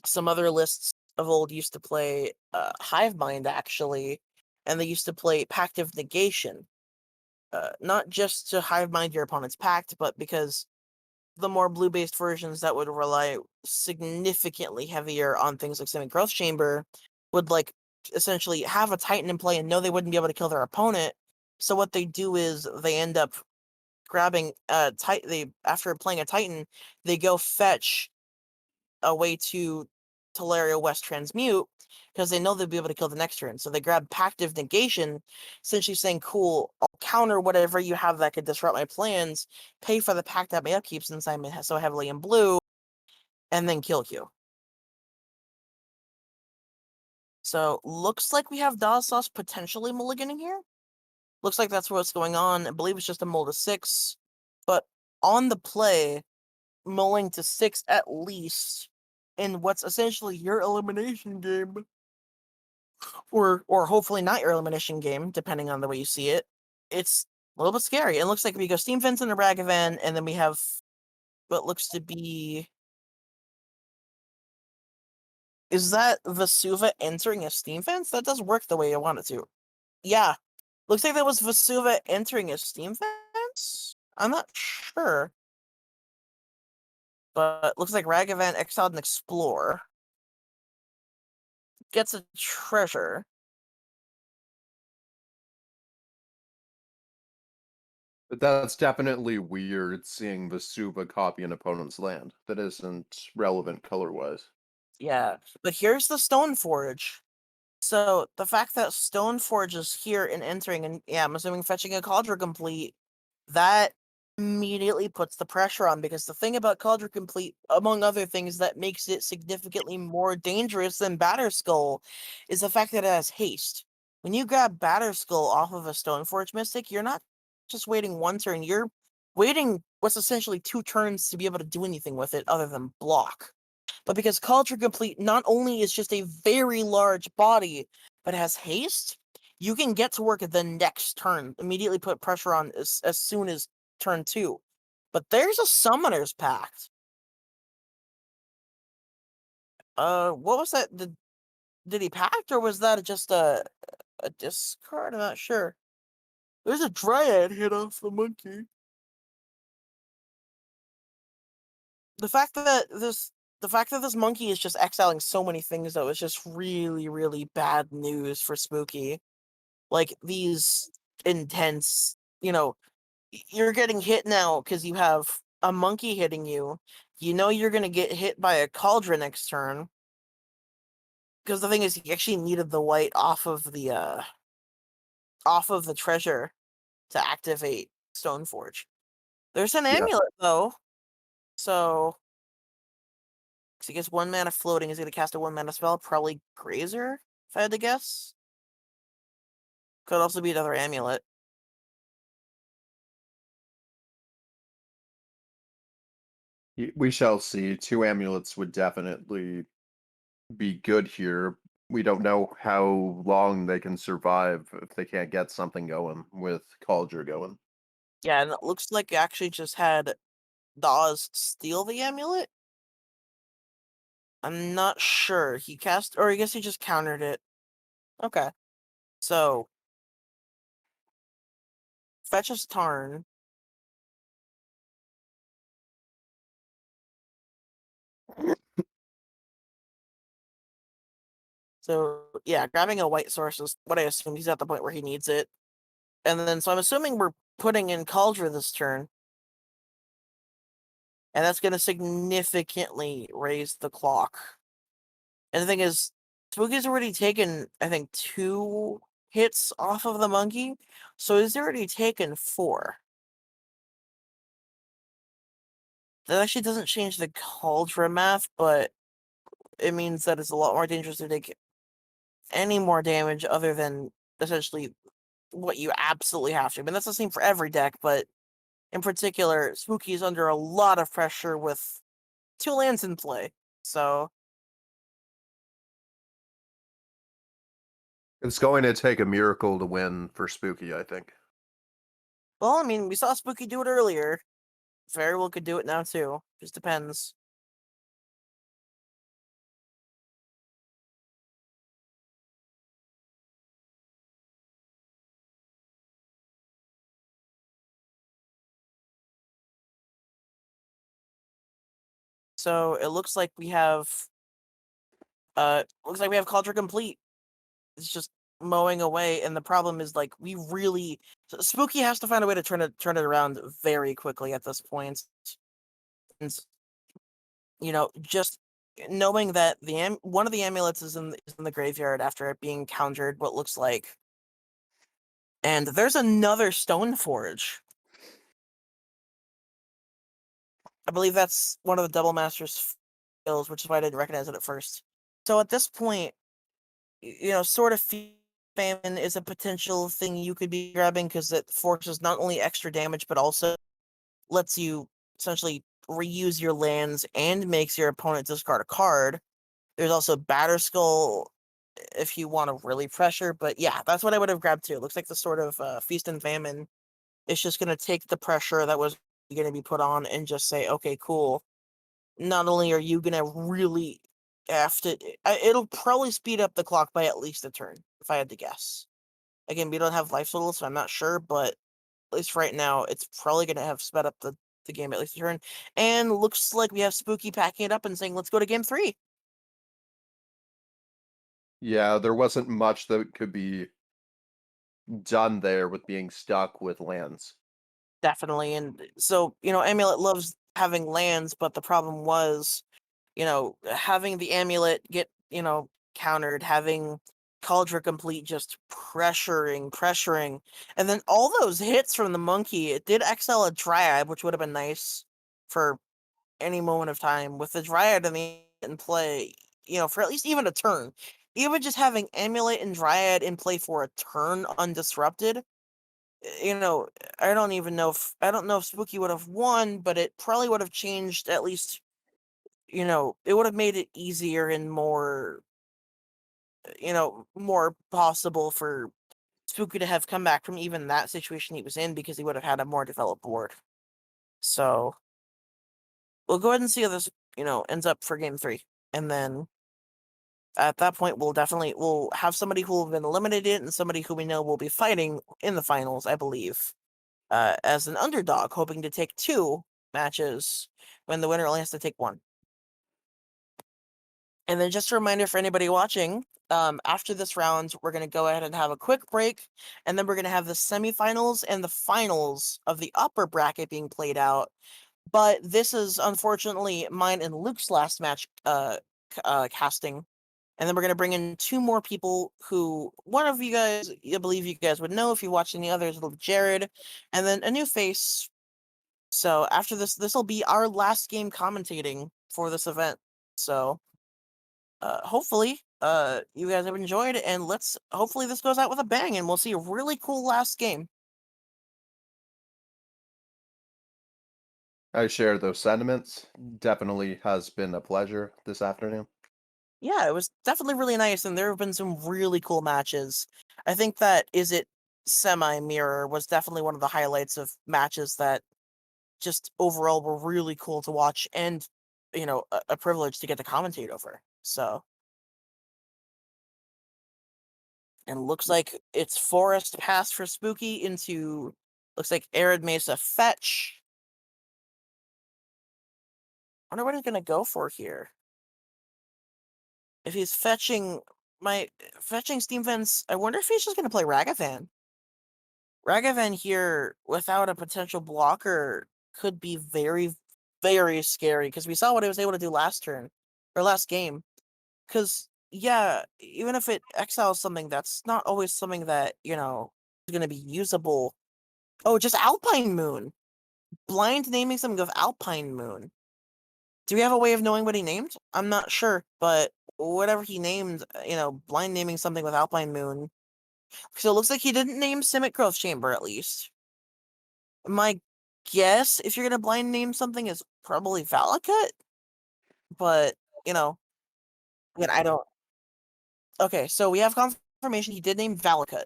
Some other lists of old used to play Hivemind, actually, and they used to play Pact of Negation. Not just to Hivemind your opponent's pact, but because the more blue-based versions that would rely significantly heavier on things like Simic Growth Chamber would, essentially have a Titan in play and know they wouldn't be able to kill their opponent. So what they do is they end up grabbing after playing a Titan, they go fetch a way to Teleria West transmute because they know they'll be able to kill the next turn. So they grab Pact of Negation, essentially saying, cool, I'll counter whatever you have that could disrupt my plans, pay for the pact that my upkeep since I'm so heavily in blue, and then kill Q. So looks like we have Dazos potentially mulliganing here. Looks like that's what's going on. I believe it's just a mull to 6, but on the play, mulling to 6 at least in what's essentially your elimination game, or hopefully not your elimination game, depending on the way you see it. It's a little bit scary. It looks like we go Steam Fence and a Ragavan, and then we have what looks to be. Is that Vesuva entering a Steam Fence? That does work the way I want it to. Yeah. Looks like that was Vesuva entering a Steam Fence? I'm not sure. But looks like Ragavan exiled an Explorer. Gets a treasure. But that's definitely weird seeing Vesuva copy an opponent's land. That isn't relevant color-wise. Yeah. But here's the Stoneforge. So the fact that Stoneforge is here and entering, and yeah, I'm assuming fetching a Cauldron Complete, that immediately puts the pressure on, because the thing about Cauldron Complete, among other things, that makes it significantly more dangerous than Batterskull is the fact that it has haste. When you grab Batterskull off of a Stoneforge Mystic, you're not just waiting one turn, you're waiting what's essentially 2 turns to be able to do anything with it other than block. But because Cauldron Complete not only is just a very large body, but has haste, you can get to work at the next turn. Immediately put pressure on as soon as turn 2. But there's a Summoner's Pact. What was that? Did he pact, or was that just a discard? I'm not sure. There's a Dryad hit off the monkey. The fact that this monkey is just exiling so many things, though, is just really, really bad news for Spooky. Like, these intense, you're getting hit now because you have a monkey hitting you. You know you're going to get hit by a cauldron next turn. Because the thing is, he actually needed the white off of the treasure to activate Stoneforge. There's an Yeah. amulet, though. So he gets 1 mana floating. Is he going to cast a 1 mana spell? Probably Grazer, if I had to guess. Could also be another amulet. We shall see. 2 amulets would definitely be good here. We don't know how long they can survive if they can't get something going with Cauldron going. Yeah, and it looks like it actually just had Dawes steal the amulet. I'm not sure. He cast, or I guess he just countered it. Okay. So, fetches Tarn. So, yeah, grabbing a white source is what I assume. He's at the point where he needs it. And then, so I'm assuming we're putting in Cauldron this turn. And that's going to significantly raise the clock. And the thing is, Spooky's already taken, I think, 2 hits off of the monkey. So he's already taken 4. That actually doesn't change the Cauldron math, but it means that it's a lot more dangerous to take any more damage other than essentially what you absolutely have to. I mean, that's the same for every deck, but in particular, Spooky is under a lot of pressure with 2 lands in play. So, It's going to take a miracle to win for Spooky, I think. well, I mean, we saw Spooky do it earlier. Very well could do it now, too. Just depends. So, it looks like we have Cauldron Complete. It's just mowing away, and the problem is, like, Spooky has to find a way to turn it around very quickly at this point. And, just knowing that one of the amulets is in the graveyard after it being countered, what looks like, and there's another Stoneforge. I believe that's one of the Double Masters skills, which is why I didn't recognize it at first. So at this point, Sword of Famine is a potential thing you could be grabbing because it forces not only extra damage, but also lets you essentially reuse your lands and makes your opponent discard a card. There's also Batter Skull if you want to really pressure, but yeah, that's what I would have grabbed too. It looks like the sort of Feast and Famine. It's just going to take the pressure that was going to be put on and just say, okay, cool. Not only are you going to really have to, it'll probably speed up the clock by at least a turn, if I had to guess. Again, we don't have life total, so I'm not sure, but at least right now, it's probably going to have sped up the game at least a turn. And looks like we have Spooky packing it up and saying, let's go to game 3. Yeah, there wasn't much that could be done there with being stuck with lands. Definitely. And so, Amulet loves having lands, but the problem was, having the Amulet get, countered, having Cauldron Complete just pressuring. And then all those hits from the monkey, it did exile a Dryad, which would have been nice for any moment of time. With the Dryad in play, for at least even a turn. Even just having Amulet and Dryad in play for a turn undisrupted, you know, I don't know if Spooky would have won, but it probably would have changed at least, it would have made it easier and more, more possible for Spooky to have come back from even that situation he was in because he would have had a more developed board. So we'll go ahead and see how this, ends up for game 3. And then at that point we'll have somebody who will have been eliminated and somebody who we know will be fighting in the finals, I believe. As an underdog, hoping to take 2 matches when the winner only has to take 1. And then just a reminder for anybody watching, after this round, we're going to go ahead and have a quick break, and then we're going to have the semifinals and the finals of the upper bracket being played out. But this is unfortunately mine and Luke's last match casting. And then we're going to bring in 2 more people who, one of you guys, I believe you guys would know if you watched any others, Jared, and then a new face. So after this will be our last game commentating for this event. So hopefully you guys have enjoyed, and hopefully this goes out with a bang, and we'll see a really cool last game. I share those sentiments. Definitely has been a pleasure this afternoon. Yeah, it was definitely really nice, and there have been some really cool matches. I think that Is It Semi-Mirror was definitely one of the highlights of matches that just overall were really cool to watch, and a privilege to get to commentate over. So, and looks like it's Forest Pass for Spooky into, looks like Arid Mesa Fetch. I wonder what he's gonna go for here. If he's fetching Steam Vents, I wonder if he's just gonna play Ragavan. Ragavan here without a potential blocker could be very, very scary because we saw what it was able to do last turn or last game. Because yeah, even if it exiles something, that's not always something that is going to be usable. Oh, just Alpine Moon. Blind naming something of Alpine Moon. Do we have a way of knowing what he named? I'm not sure, but whatever he named, blind naming something with Alpine Moon. So it looks like he didn't name Simic Growth Chamber, at least. My guess, if you're gonna blind name something, is probably Valakut, but again, I don't. Okay, so we have confirmation he did name Valakut,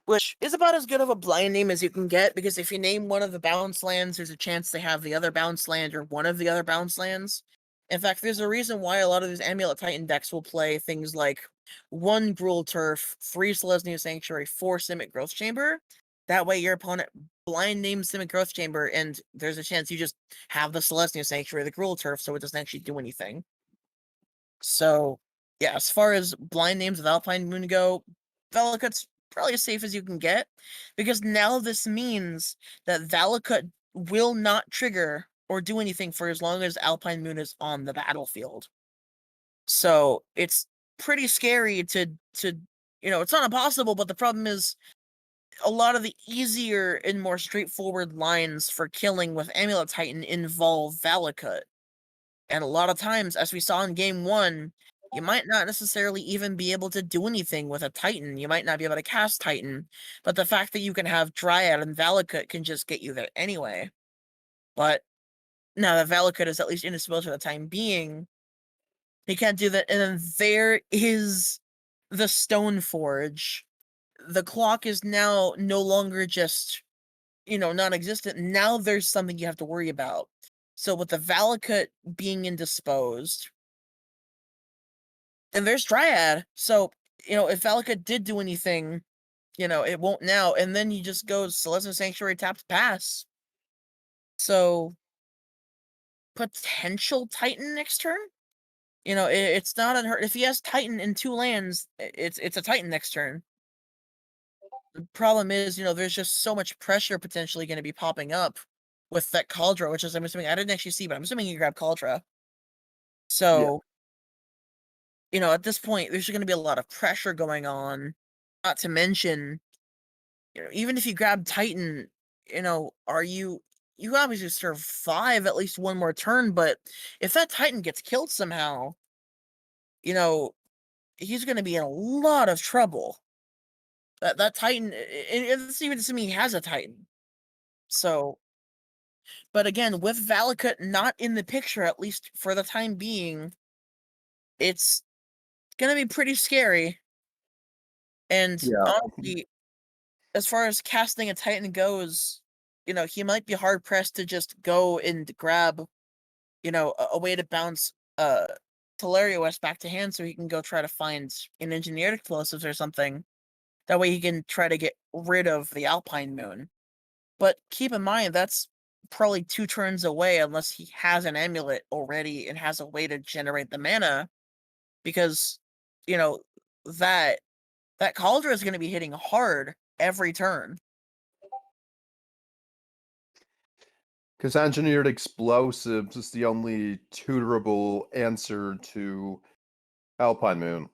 which is about as good of a blind name as you can get, because if you name one of the bounce lands, there's a chance they have the other bounce land or one of the other bounce lands. In fact, there's a reason why a lot of these Amulet Titan decks will play things like 1 Gruul Turf, 3 Selesnya Sanctuary, 4 Simic Growth Chamber. That way your opponent blind names Simic Growth Chamber, and there's a chance you just have the Selesnya Sanctuary, the Gruul Turf, so it doesn't actually do anything. So, yeah, as far as blind names with Alpine Moon go, Valakut's probably as safe as you can get, because now this means that Valakut will not trigger or do anything for as long as Alpine Moon is on the battlefield. So it's pretty scary to it's not impossible, but the problem is a lot of the easier and more straightforward lines for killing with Amulet Titan involve Valakut. And a lot of times, as we saw in game 1, you might not necessarily even be able to do anything with a Titan. You might not be able to cast Titan, but the fact that you can have Dryad and Valakut can just get you there anyway. But now that Valakut is at least indisposed for the time being, he can't do that. And then there is the Stone Forge. The clock is now no longer just, non-existent. Now there's something you have to worry about. So with the Valakut being indisposed, and there's Dryad. So, if Valakut did do anything, it won't now. And then you just go Celestial Sanctuary taps pass. So potential Titan next turn. It's not unheard. If he has Titan in 2 lands, it's a Titan next turn. The problem is, there's just so much pressure potentially going to be popping up with that Cauldra, which is, I'm assuming, I didn't actually see, but I'm assuming you grab Cauldra. So, at this point, there's going to be a lot of pressure going on. Not to mention, even if you grab Titan, you obviously survive at least one more turn, but if that Titan gets killed somehow, he's going to be in a lot of trouble. That Titan, and it's even assuming he has a Titan. So, but again, with Valakut not in the picture, at least for the time being, it's gonna be pretty scary. And Yeah. honestly, as far as casting a Titan goes, he might be hard pressed to just go and grab, a way to bounce Telerios back to hand so he can go try to find an engineered explosives or something. That way he can try to get rid of the Alpine Moon. But keep in mind, that's probably 2 turns away unless he has an amulet already and has a way to generate the mana. Because, you know, that Cauldra is going to be hitting hard every turn. Because engineered explosives is the only tutorable answer to Alpine Moon.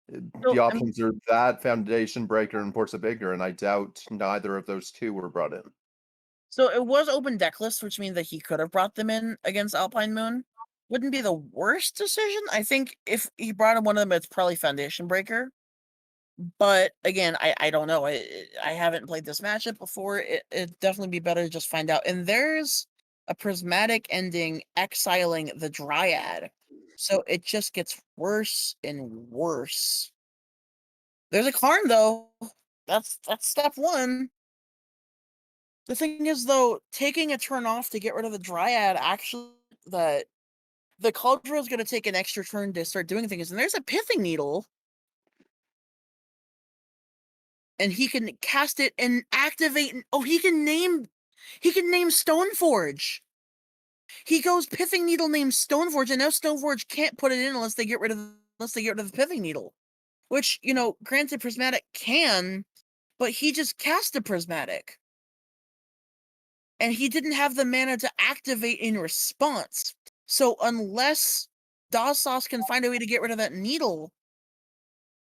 The So, I mean, options are that, Foundation Breaker, and Ports of Vigor, and I doubt neither of those 2 were brought in. so it was open deck list, which means that he could have brought them in against Alpine Moon. Wouldn't be the worst decision. I think if he brought in one of them, it's probably Foundation Breaker. But again, I don't know. I haven't played this matchup before. It'd definitely be better to just find out. And there's a prismatic ending exiling the Dryad. So it just gets worse and worse. There's a Karn though. That's step 1. The thing is though, taking a turn off to get rid of the Dryad actually that the Cauldra is going to take an extra turn to start doing things. And there's a Pithing Needle. And he can cast it and activate. Oh, he can name Stoneforge. He goes Pithing Needle names Stoneforge, and now Stoneforge can't put it in unless they get rid of the Pithing Needle. Which, granted Prismatic can, but he just cast a Prismatic. And he didn't have the mana to activate in response. So unless Dawsos can find a way to get rid of that needle,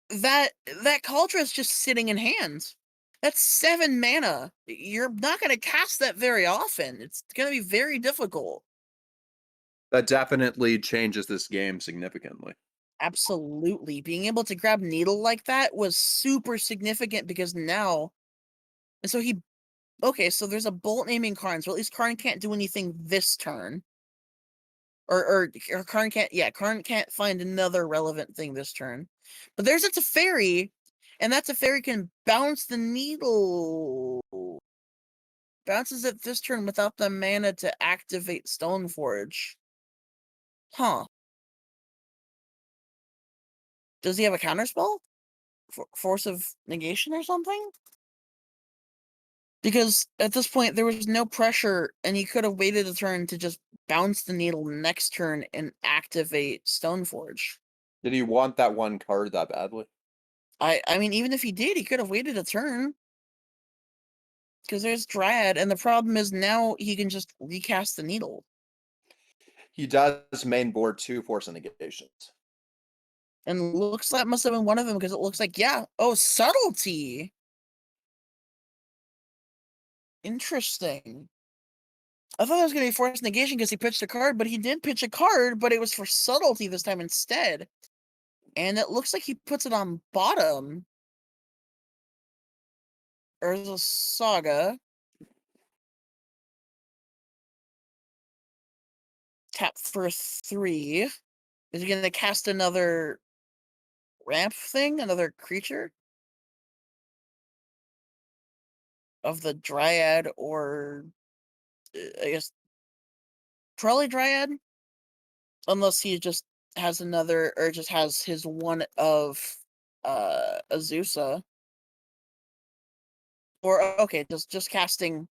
that Cauldra is just sitting in hand. That's 7 mana. You're not going to cast that very often. It's going to be very difficult. That definitely changes this game significantly. Absolutely. Being able to grab Needle like that was super significant because now... And so he... Okay, so there's a Bolt naming Karn, so at least Karn can't do anything this turn. Or Karn can't... Yeah, Karn can't find another relevant thing this turn. But there's a Teferi, and that Teferi can bounce the Needle. Bounces it this turn without the mana to activate Stoneforge. Huh. Does he have a counterspell? Force of Negation or something? Because at this point, there was no pressure, and he could have waited a turn to just bounce the needle next turn and activate Stoneforge. Did he want that 1 card that badly? I mean, even if he did, he could have waited a turn. Because there's Dryad, and the problem is now he can just recast the needle. He does main board 2 Force of Negations. And looks like must have been one of them, because it looks like, yeah. Oh, Subtlety! Interesting. I thought it was going to be forced negation because he pitched a card, but he did pitch a card, but it was for subtlety this time instead. And it looks like he puts it on bottom. Urza Saga. Tap for 3. Is he going to cast another ramp thing? Another creature? Of the Dryad or... I guess... Probably Dryad? Unless he just has another... Or just has his one of... Azusa. Or okay, just casting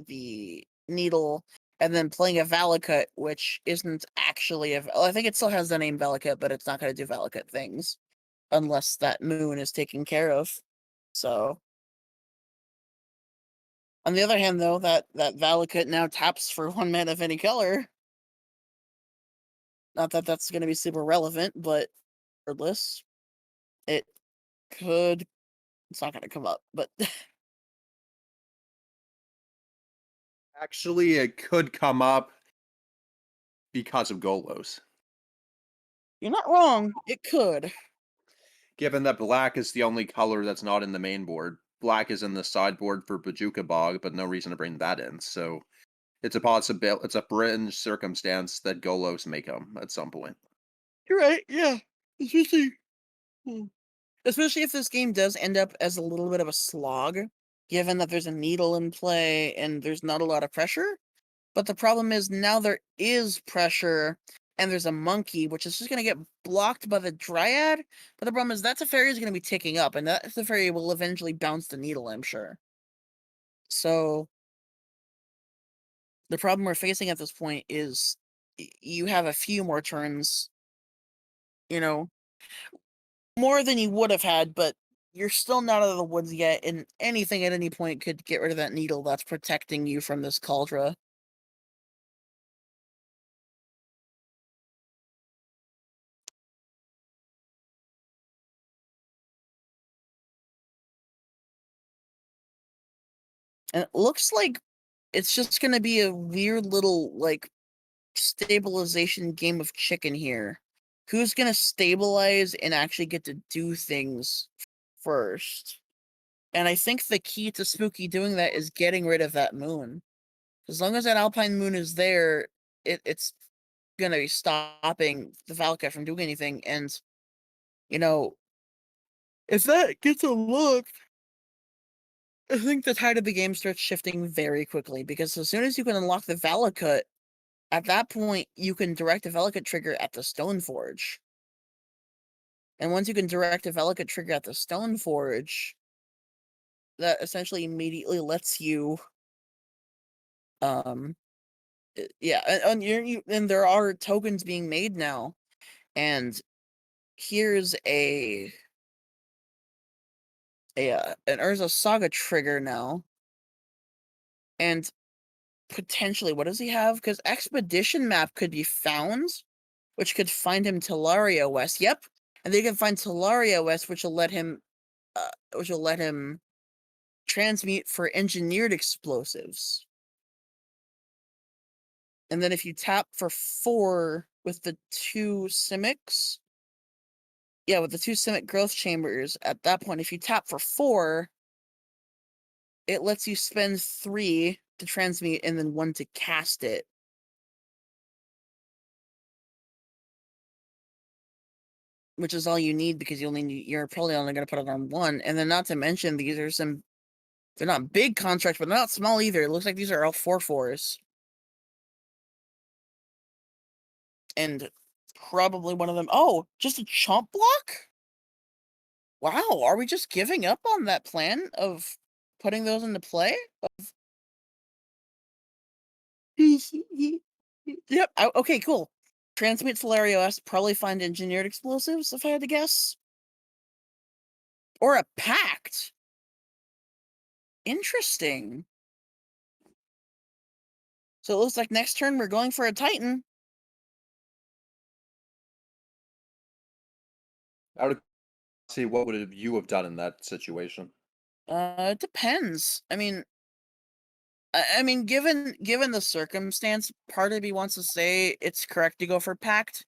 the needle and then playing a Valakut, which isn't actually a. I think it still has the name Valakut, but it's not going to do Valakut things unless that moon is taken care of. So, on the other hand, though, that Valakut now taps for 1 mana of any color. Not that that's going to be super relevant, but regardless, it could. It's not going to come up, but Actually, it could come up because of Golos. you're not wrong. It could. Given that black is the only color that's not in the main board, black is in the sideboard for Bajuka Bog, but no reason to bring that in. So it's a possibility. It's a fringe circumstance that Golos may come at some point. You're right. Yeah, especially. Especially if this game does end up as a little bit of a slog, given that there's a needle in play and there's not a lot of pressure. But the problem is now there is pressure and there's a monkey, which is just going to get blocked by the Dryad. But the problem is that Teferi is going to be ticking up, and that Teferi will eventually bounce the needle, I'm sure. So the problem we're facing at this point is you have a few more turns, you know, more than you would have had, but you're still not out of the woods yet, and anything at any point could get rid of that needle that's protecting you from this Cauldra. And it looks like it's just going to be a weird little, like, stabilization game of chicken here. Who's going to stabilize and actually get to do things first? And I think the key to Spooky doing that is getting rid of that moon. As long as that Alpine moon is there, it's going to be stopping the Valka from doing anything. And, you know, if that gets unlocked, I think the tide of the game starts shifting very quickly, because as soon as you can unlock the Valakut, at that point, you can direct a Valakut trigger at the Stoneforge. And once you can direct a Valakut trigger at the Stoneforge, that essentially immediately lets you, yeah, and there are tokens being made now, and here's an Urza Saga trigger now, and potentially, what does he have? Because Expedition Map could be found, which could find him Talaria West. Yep, and they can find Talaria West, which will let him transmute for engineered explosives. And then if you tap for 4 with the 2 Simics, yeah, with the 2 Simic growth chambers, at that point, if you tap for 4, it lets you spend 3 to transmute and then 1 to cast it. Which is all you need, because you're probably only going to put it on 1. And then not to mention, these are they're not big constructs, but they're not small either. It looks like these are all 4/4s. And probably one of them, oh, just a chomp block? Wow, are we just giving up on that plan of putting those into play? Yep, okay, cool. Transmute Solario S, probably find engineered explosives, if I had to guess. Or a pact. Interesting. So it looks like next turn we're going for a Titan. I would see what would you have done in that situation. It depends. I mean, I mean, given the circumstance, part of me wants to say it's correct to go for Pact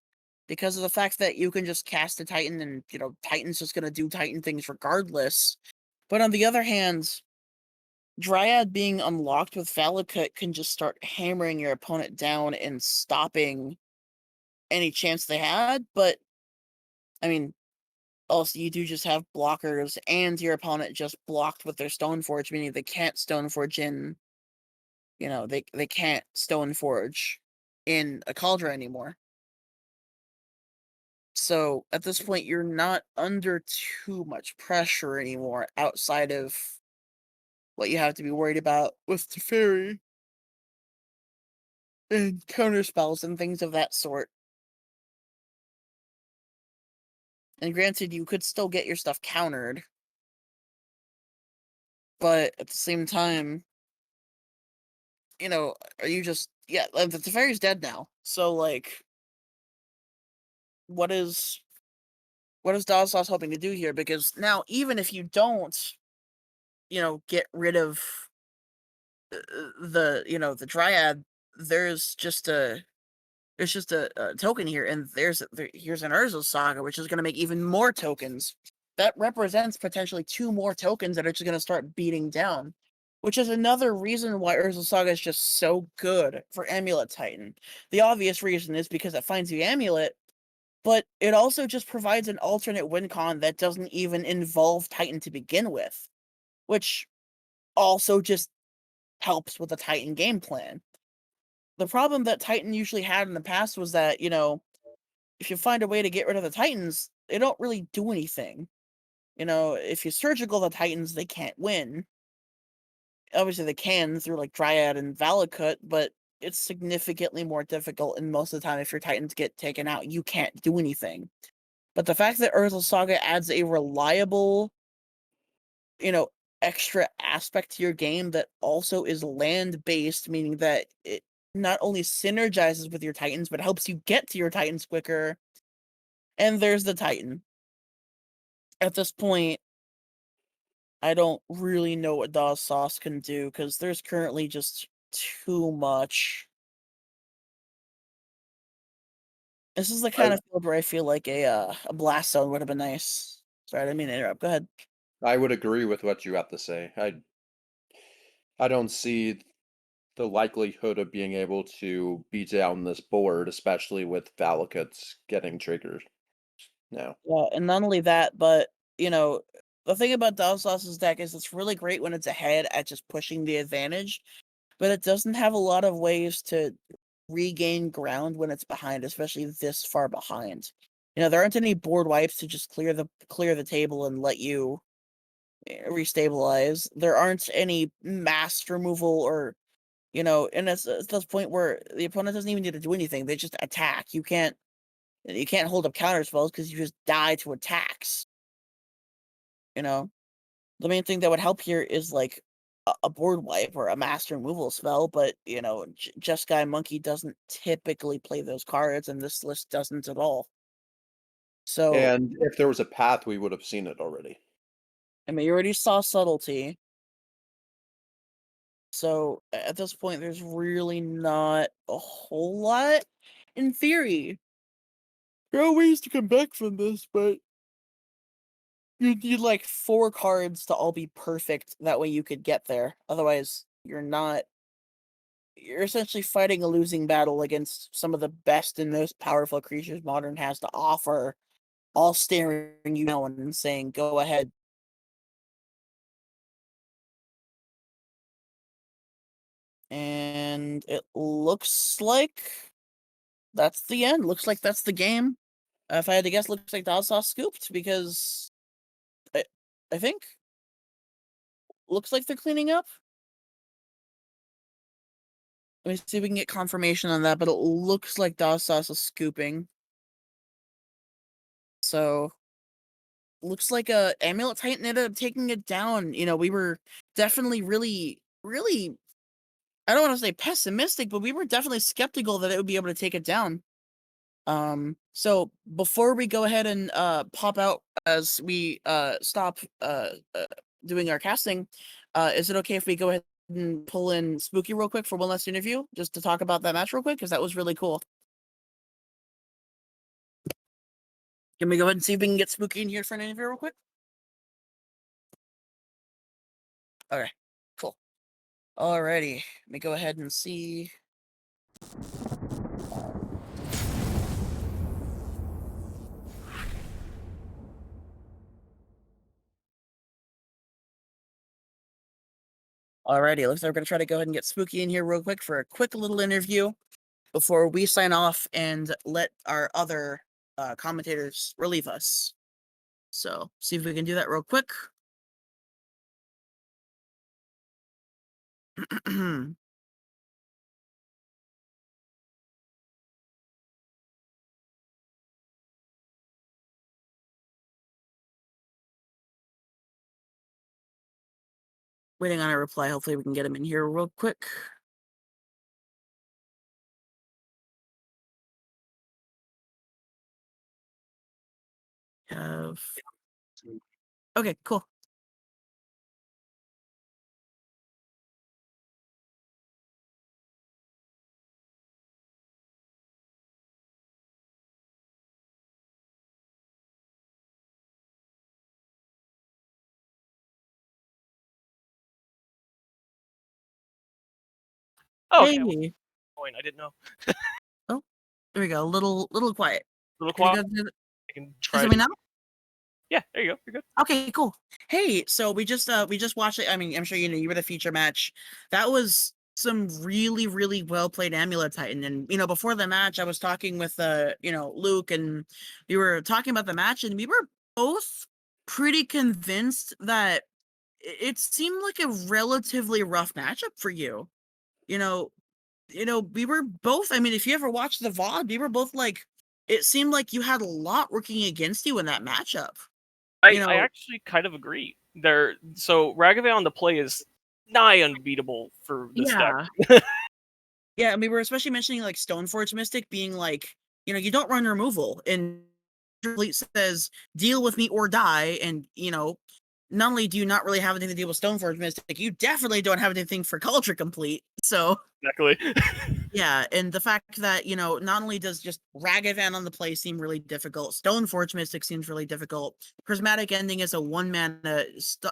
because of the fact that you can just cast a Titan and, Titan's just gonna do Titan things regardless. But on the other hand, Dryad being unlocked with Valakut can just start hammering your opponent down and stopping any chance they had, but, I mean, also you do just have blockers, and your opponent just blocked with their Stoneforge, meaning they can't Stoneforge in they can't Stoneforge in a Cauldron anymore. So, at this point, you're not under too much pressure anymore outside of what you have to be worried about with Teferi and counterspells and things of that sort. And granted, you could still get your stuff countered, but at the same time, are you just the Teferi's dead now. So like what is Dazos hoping to do here? Because now even if you don't, get rid of the Dryad, there's just a token here, and here's an Urza Saga, which is going to make even more tokens. That represents potentially 2 more tokens that are just going to start beating down, which is another reason why Urza Saga is just so good for Amulet Titan. The obvious reason is because it finds the Amulet, but it also just provides an alternate win con that doesn't even involve Titan to begin with, which also just helps with the Titan game plan. The problem that Titan usually had in the past was that, if you find a way to get rid of the Titans, they don't really do anything. If you surgical the Titans, they can't win. Obviously, they can through like Dryad and Valakut, but it's significantly more difficult. And most of the time, if your Titans get taken out, you can't do anything. But the fact that Urza Saga adds a reliable, you know, extra aspect to your game that also is land based, meaning that it not only synergizes with your Titans, but helps you get to your Titans quicker. And there's the Titan. At this point, I don't really know what DAW Sauce can do because there's currently just too much. This is the I kind of field where I feel like a blast zone would have been nice. Sorry, I didn't mean to interrupt. Go ahead. I would agree with what you have to say. I don't see the likelihood of being able to beat down this board, especially with Valakuts getting triggered now. Yeah, and not only that, but you know, the thing about Sauce's deck is it's really great when it's ahead at just pushing the advantage, but it doesn't have a lot of ways to regain ground when it's behind, especially this far behind. There aren't any board wipes to just clear the table and let you restabilize. There aren't any mass removal or and it's this point where the opponent doesn't even need to do anything. They just attack. You can't hold up counter spells because you just die to attacks. You know, the main thing that would help here is like a board wipe or a master removal spell, but Just Guy Monkey doesn't typically play those cards, and this list doesn't at all. So, And if there was a path, we would have seen it already. I mean, you already saw subtlety. So at this point, there's really not a whole lot. In theory, there are ways to come back from this, but you need like 4 cards to all be perfect. That way you could get there. Otherwise, you're essentially fighting a losing battle against some of the best and most powerful creatures Modern has to offer, all staring you down and saying, go ahead. And it looks like that's the end. Looks like that's the game. If I had to guess, looks like Dazsaw scooped because I, I think looks like they're cleaning up. Let me see if we can get confirmation on that, but it looks like Dazsaw is scooping. So looks like Amulet Titan ended up taking it down. We were definitely really, really, I don't want to say pessimistic, but we were definitely skeptical that it would be able to take it down. So before we go ahead and pop out as we stop doing our casting, is it okay if we go ahead pull in Spooky real quick for one last interview, just to talk about that match real quick, because that was really cool. Can we go ahead and see if we can get Spooky in here for an interview real quick? Okay, cool. Alrighty, let me go ahead and see. Alrighty, looks like we're gonna try to go ahead and get Spooky in here real quick for a quick little interview before we sign off and let our other commentators relieve us. So, see if we can do that real quick. Waiting on a reply. Hopefully we can get him in here real quick. Okay, cool. Oh, okay. Hey. Point. I didn't know. Oh, there we go. A little quiet. A little Can you quiet. go- I can Does try. it me now? Yeah, there you go. You're good. Okay, cool. Hey, so we just watched it. I mean, I'm sure you know you were the feature match. That was some really, really well played Amulet Titan. And before the match, I was talking with Luke, and we were talking about the match, and we were both pretty convinced that it seemed like a relatively rough matchup for you. We were both, I mean, if you ever watched the VOD, we were both like, it seemed like you had a lot working against you in that matchup. I actually kind of agree. So Ragavan on the play is nigh unbeatable for this deck. Yeah, and we were especially mentioning like Stoneforge Mystic being like, you don't run removal, and it says deal with me or die, and not only do you not really have anything to deal with Stoneforge Mystic, you definitely don't have anything for Culture Complete. So Exactly. yeah, and the fact that, not only does just Ragavan on the play seem really difficult, Stoneforge Mystic seems really difficult. Prismatic Ending is a one-mana,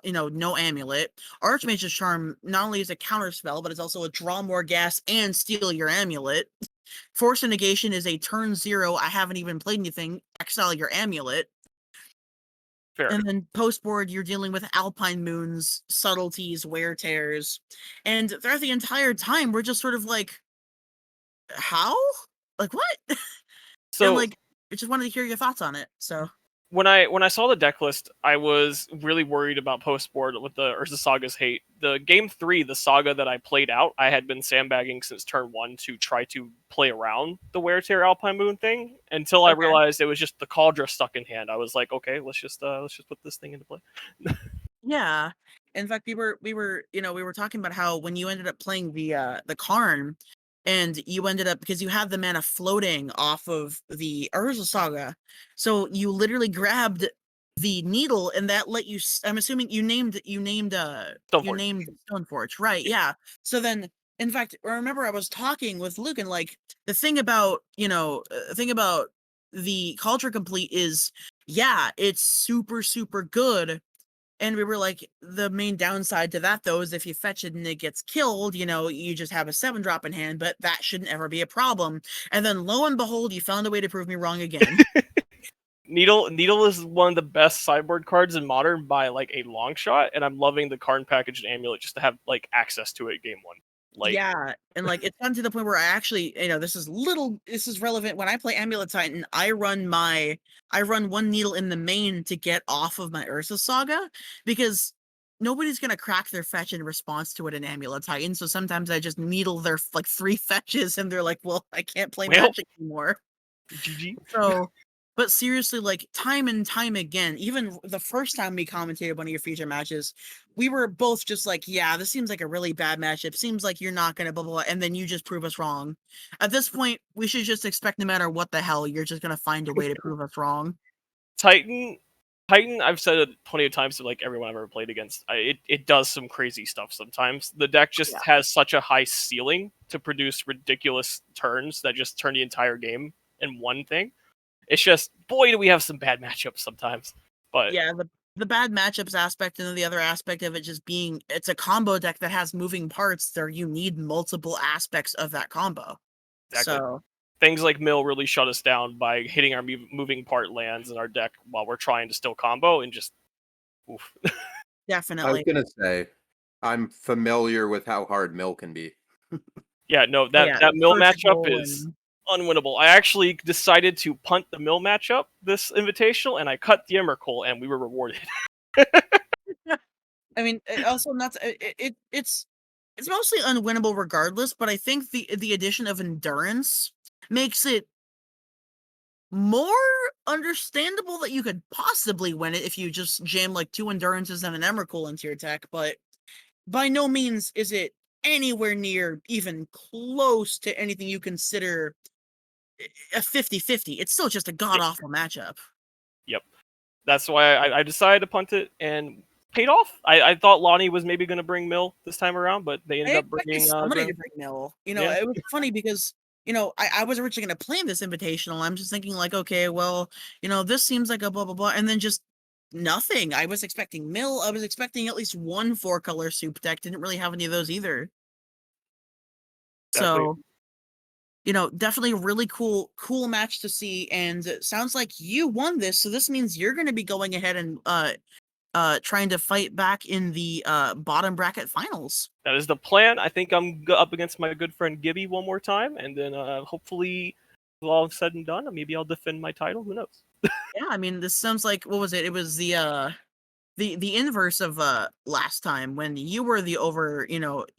no amulet. Archmage's Charm not only is a counter spell, but it's also a draw more gas and steal your amulet. Force of Negation is a turn 0, I haven't even played anything, exile your amulet. Fair. And then post-board, you're dealing with Alpine Moons, Subtleties, Wear Tears. And throughout the entire time, we're just sort of like, how? Like, what? So and like, I just wanted to hear your thoughts on it. So when I saw the deck list, I was really worried about post board with the Urza Saga's hate. The game 3, the saga that I played out, I had been sandbagging since turn 1 to try to play around the Wear Tear Alpine Moon thing until I realized it was just the Cauldra stuck in hand. I was like, okay, let's just put this thing into play. yeah. In fact, we were talking about how when you ended up playing the Karn, and you ended up, because you had the mana floating off of the Urza Saga, so you literally grabbed the needle, and that let you. I'm assuming you named Stoneforge, right? Yeah. So then, in fact, I remember I was talking with Luke, and like the thing about the Culture Complete is, yeah, it's super super good. And we were like, the main downside to that, though, is if you fetch it and it gets killed, you just have a 7-drop in hand, but that shouldn't ever be a problem. And then lo and behold, you found a way to prove me wrong again. Needle is one of the best sideboard cards in Modern by like a long shot, and I'm loving the Karn package and Amulet just to have like access to it game 1. Like, yeah, and like it's gotten to the point where I actually, this is relevant. When I play Amulet Titan, I run one needle in the main to get off of my Ursa Saga, because nobody's gonna crack their fetch in response to it in Amulet Titan. So sometimes I just needle their like 3 fetches, and they're like, well, I can't play Magic anymore. GG. So, but seriously, like time and time again, even the first time we commentated one of your feature matches, we were both just like, yeah, this seems like a really bad matchup. Seems like you're not going to blah, blah, blah. And then you just prove us wrong. At this point, we should just expect no matter what the hell, you're just going to find a way to prove us wrong. Titan Titan, I've said it plenty of times to like everyone I've ever played against. It does some crazy stuff sometimes. The deck just Yeah. has such a high ceiling to produce ridiculous turns that just turn the entire game in one thing. It's just, boy, do we have some bad matchups sometimes. But Yeah, the bad matchups aspect, and then the other aspect of it just being it's a combo deck that has moving parts there. You need multiple aspects of that combo. exactly. So Things like Mill really shut us down by hitting our moving part lands in our deck while we're trying to still combo and just oof. I was definitely. gonna say, I'm familiar with how hard mill can be. Yeah, no, Oh, that yeah, that Mill matchup Crucible is unwinnable. I actually decided to punt the Mill matchup this invitational, and I cut the Emrakul, and we were rewarded. I mean, also not it's mostly unwinnable regardless, but I think the addition of endurance makes it more understandable that you could possibly win it if you just jam like 2 endurances and an Emrakul into your deck, but by no means is it anywhere near even close to anything you consider a 50-50. It's still just a god Yep. awful matchup. Yep. That's why I decided to punt it and paid off. I thought Lonnie was maybe going to bring Mill this time around, but they I ended up expected bringing somebody to Grim. bring Mill. Yeah. It was funny because, I was originally going to plan this invitational. I'm just thinking like, okay, well, this seems like a blah, blah, blah. And then just nothing. I was expecting Mill. I was expecting at least one 4-color soup deck. Didn't really have any of those either. Exactly. So, definitely a really cool match to see. And it sounds like you won this. So this means you're going to be going ahead and, trying to fight back in the bottom bracket finals. That is the plan. I think I'm up against my good friend Gibby one more time, and then hopefully, all said and done, maybe I'll defend my title. Who knows? Yeah, I mean, this sounds like what was it? It was the inverse of last time when you were the over.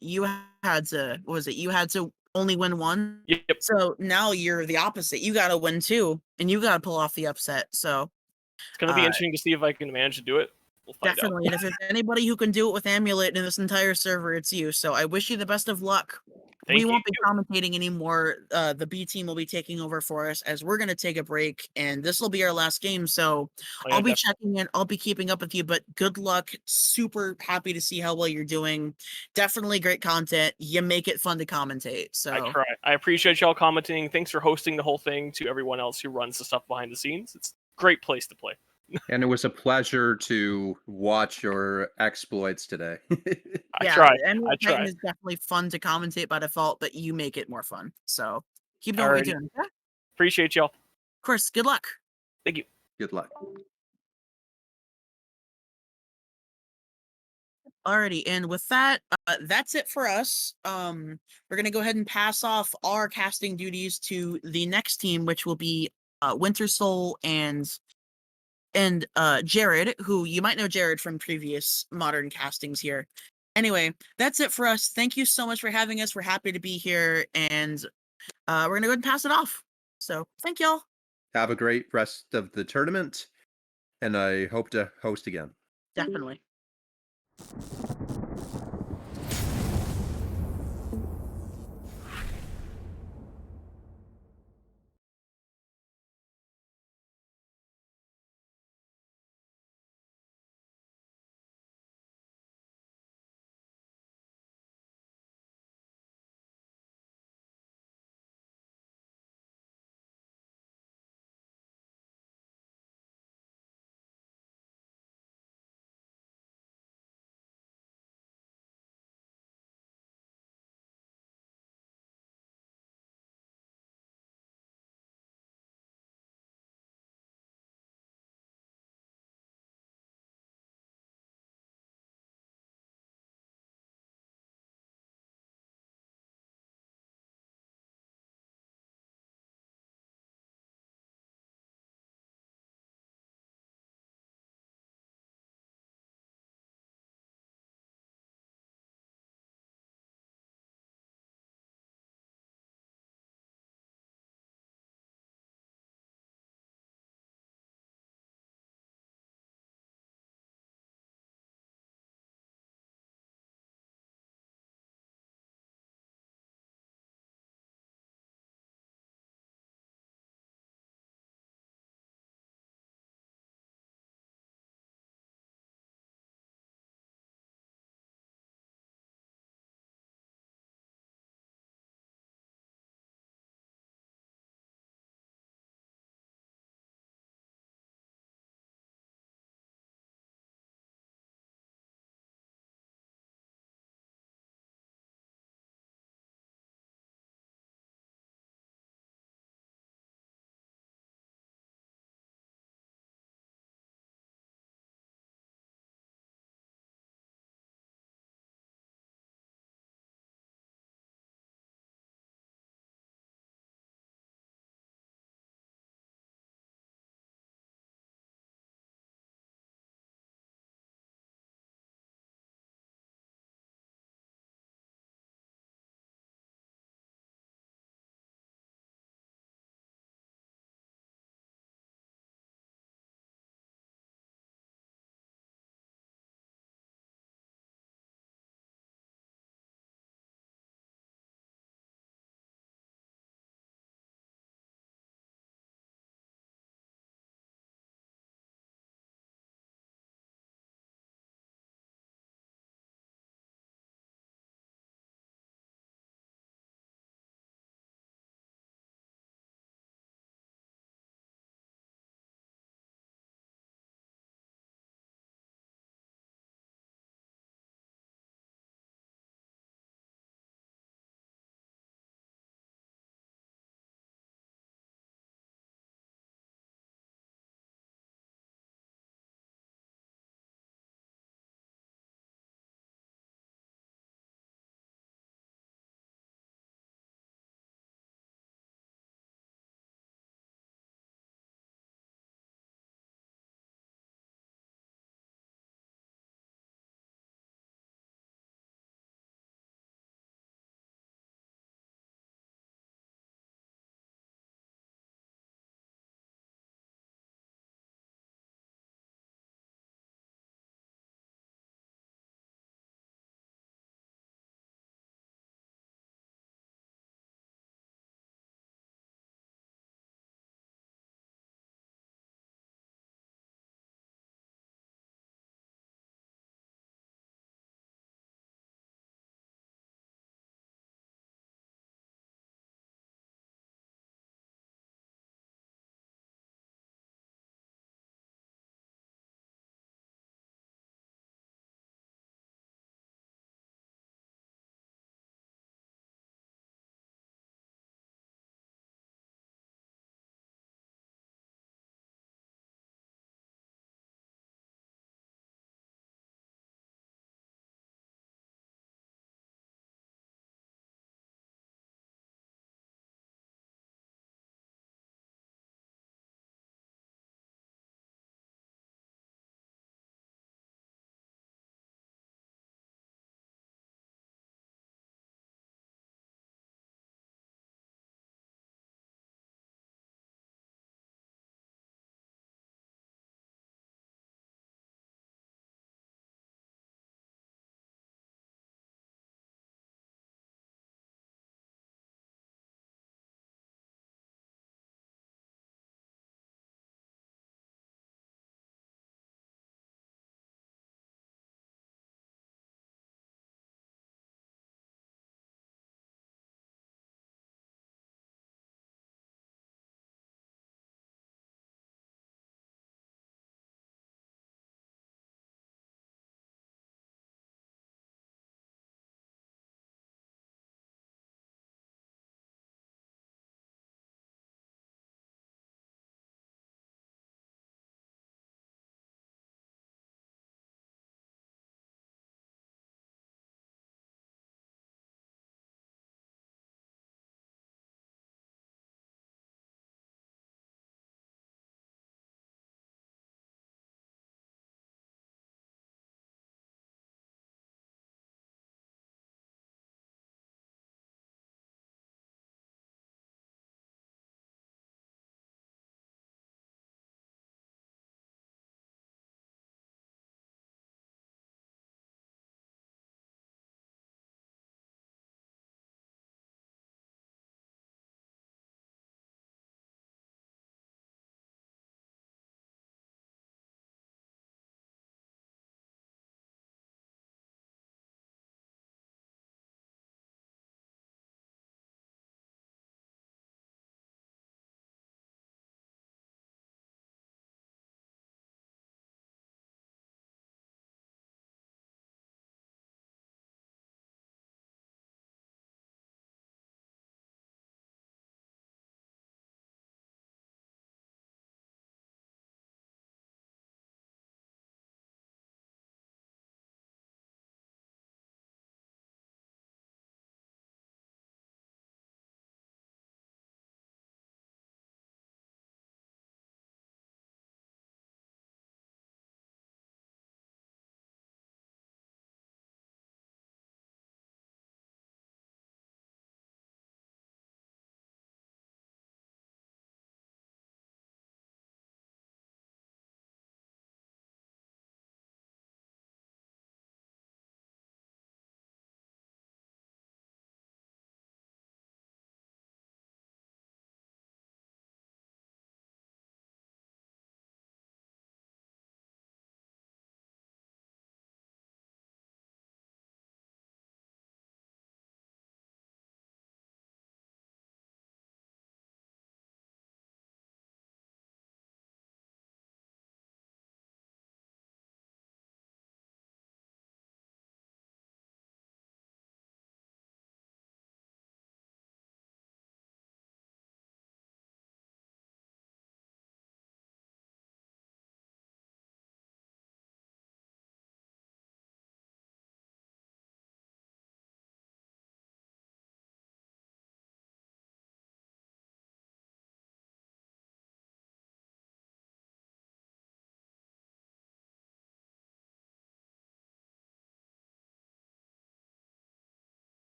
You had to what was it? You had to only win one. Yep. So now you're the opposite. You got to win two, and you got to pull off the upset. So It's gonna be interesting to see if I can manage to do it. We'll find out. definitely, and if there's anybody who can do it with Amulet in this entire server, it's you. So I wish you the best of luck. We Thank you. won't be commentating anymore. The B team will be taking over for us as we're going to take a break, and this will be our last game. So Oh, yeah, I'll be checking in. I'll be keeping up with you, but good luck. Super happy to see how well you're doing. Definitely great content. You make it fun to commentate. So I try. I appreciate y'all commenting. Thanks for hosting the whole thing. To everyone else who runs the stuff behind the scenes, it's a great place to play. And it was a pleasure to watch your exploits today. I yeah, try. I Emerald Titan try. is definitely fun to commentate by default, but you make it more fun. So keep doing what Alrighty. you're doing. Yeah, of Appreciate y'all. course. Good luck. Thank you. Good luck. Alrighty, and with that, that's it for us. We're gonna go ahead and pass off our casting duties to the next team, which will be Winter Soul and Jared, who you might know Jared from previous modern castings here. Anyway, that's it for us. Thank you so much for having us. We're happy to be here, and we're gonna go ahead and pass it off. So thank y'all. Have a great rest of the tournament, and I hope to host again. Definitely.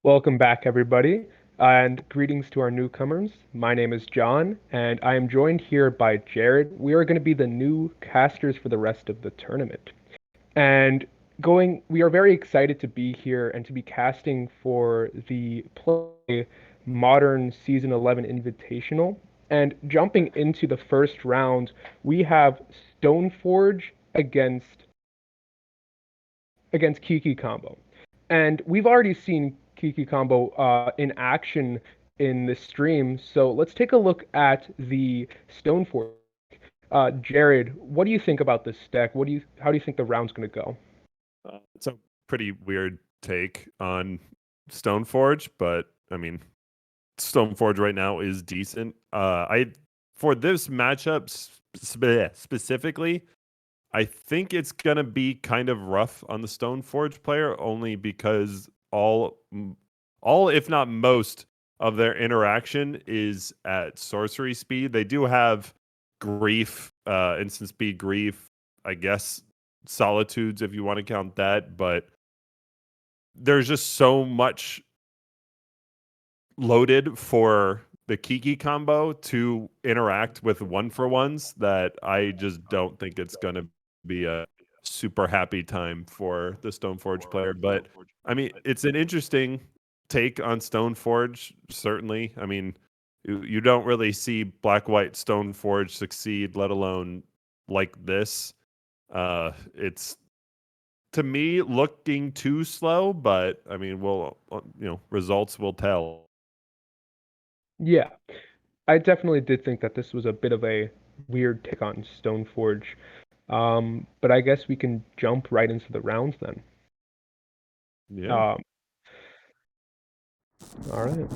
Welcome back, everybody, and greetings to our newcomers. My name is John, and I am joined here by Jared. We are going to be the new casters for the rest of the tournament. And we are very excited to be here and to be casting for the Play Modern Season 11 Invitational. And jumping into the first round, we have Stoneforge against Kiki Combo. And we've already seen Kiki Combo in action in this stream, so let's take a look at the Stoneforge. Jared, what do you think about this deck? How do you think the round's going to go? It's a pretty weird take on Stoneforge, but I mean, Stoneforge right now is decent. For this matchup specifically, I think it's gonna be kind of rough on the Stoneforge player, only because all if not most of their interaction is at sorcery speed. They do have grief, instant speed grief, I guess solitudes if you want to count that, but there's just so much loaded for the Kiki combo to interact with one for ones that I just don't think it's going to be a super happy time for the Stoneforge player. But I mean, it's an interesting take on Stoneforge, certainly. I mean, you don't really see black white Stoneforge succeed, let alone like this. It's to me looking too slow, but I mean, results will tell. Yeah, I definitely did think that this was a bit of a weird take on Stoneforge. But I guess we can jump right into the rounds then. Yeah. All right.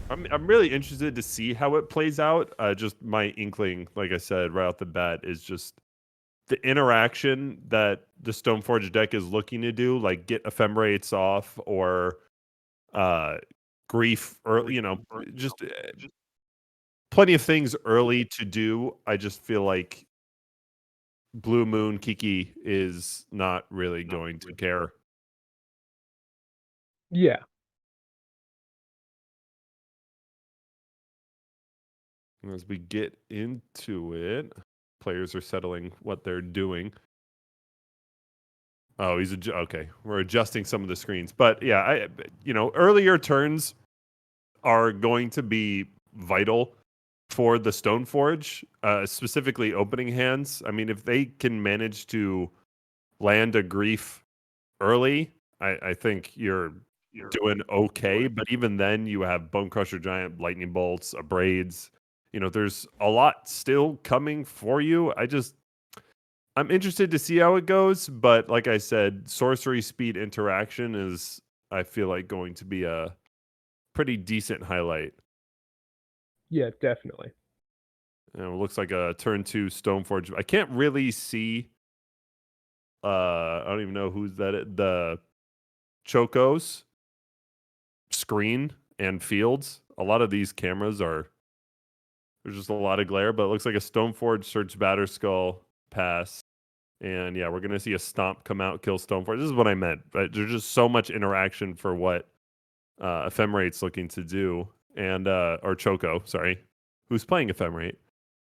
I'm really interested to see how it plays out. Just my inkling, like I said, right off the bat, is just the interaction that the Stoneforge deck is looking to do, like get ephemerates off or grief, or just plenty of things early to do. I just feel like Blue Moon Kiki is not really going to care. Yeah. As we get into it, players are settling what they're doing. Oh, okay. We're adjusting some of the screens, but yeah, earlier turns are going to be vital for the Stoneforge, specifically opening hands. I mean, if they can manage to land a grief early, I think you're doing okay. But even then, you have Bone Crusher Giant, Lightning Bolts, Abrades. There's a lot still coming for you. I'm interested to see how it goes, but like I said, sorcery speed interaction is, I feel like, going to be a pretty decent highlight. Yeah, definitely. It looks like a turn 2 Stoneforge. I can't really see. I don't even know who's that. The Choco's screen and fields. A lot of these cameras are. There's just a lot of glare, but it looks like a Stoneforge search Batterskull pass. And yeah, we're gonna see a stomp come out, kill Stoneforge. This is what I meant. But there's just so much interaction for what Ephemerate's looking to do, and or Choco, sorry, who's playing Ephemerate.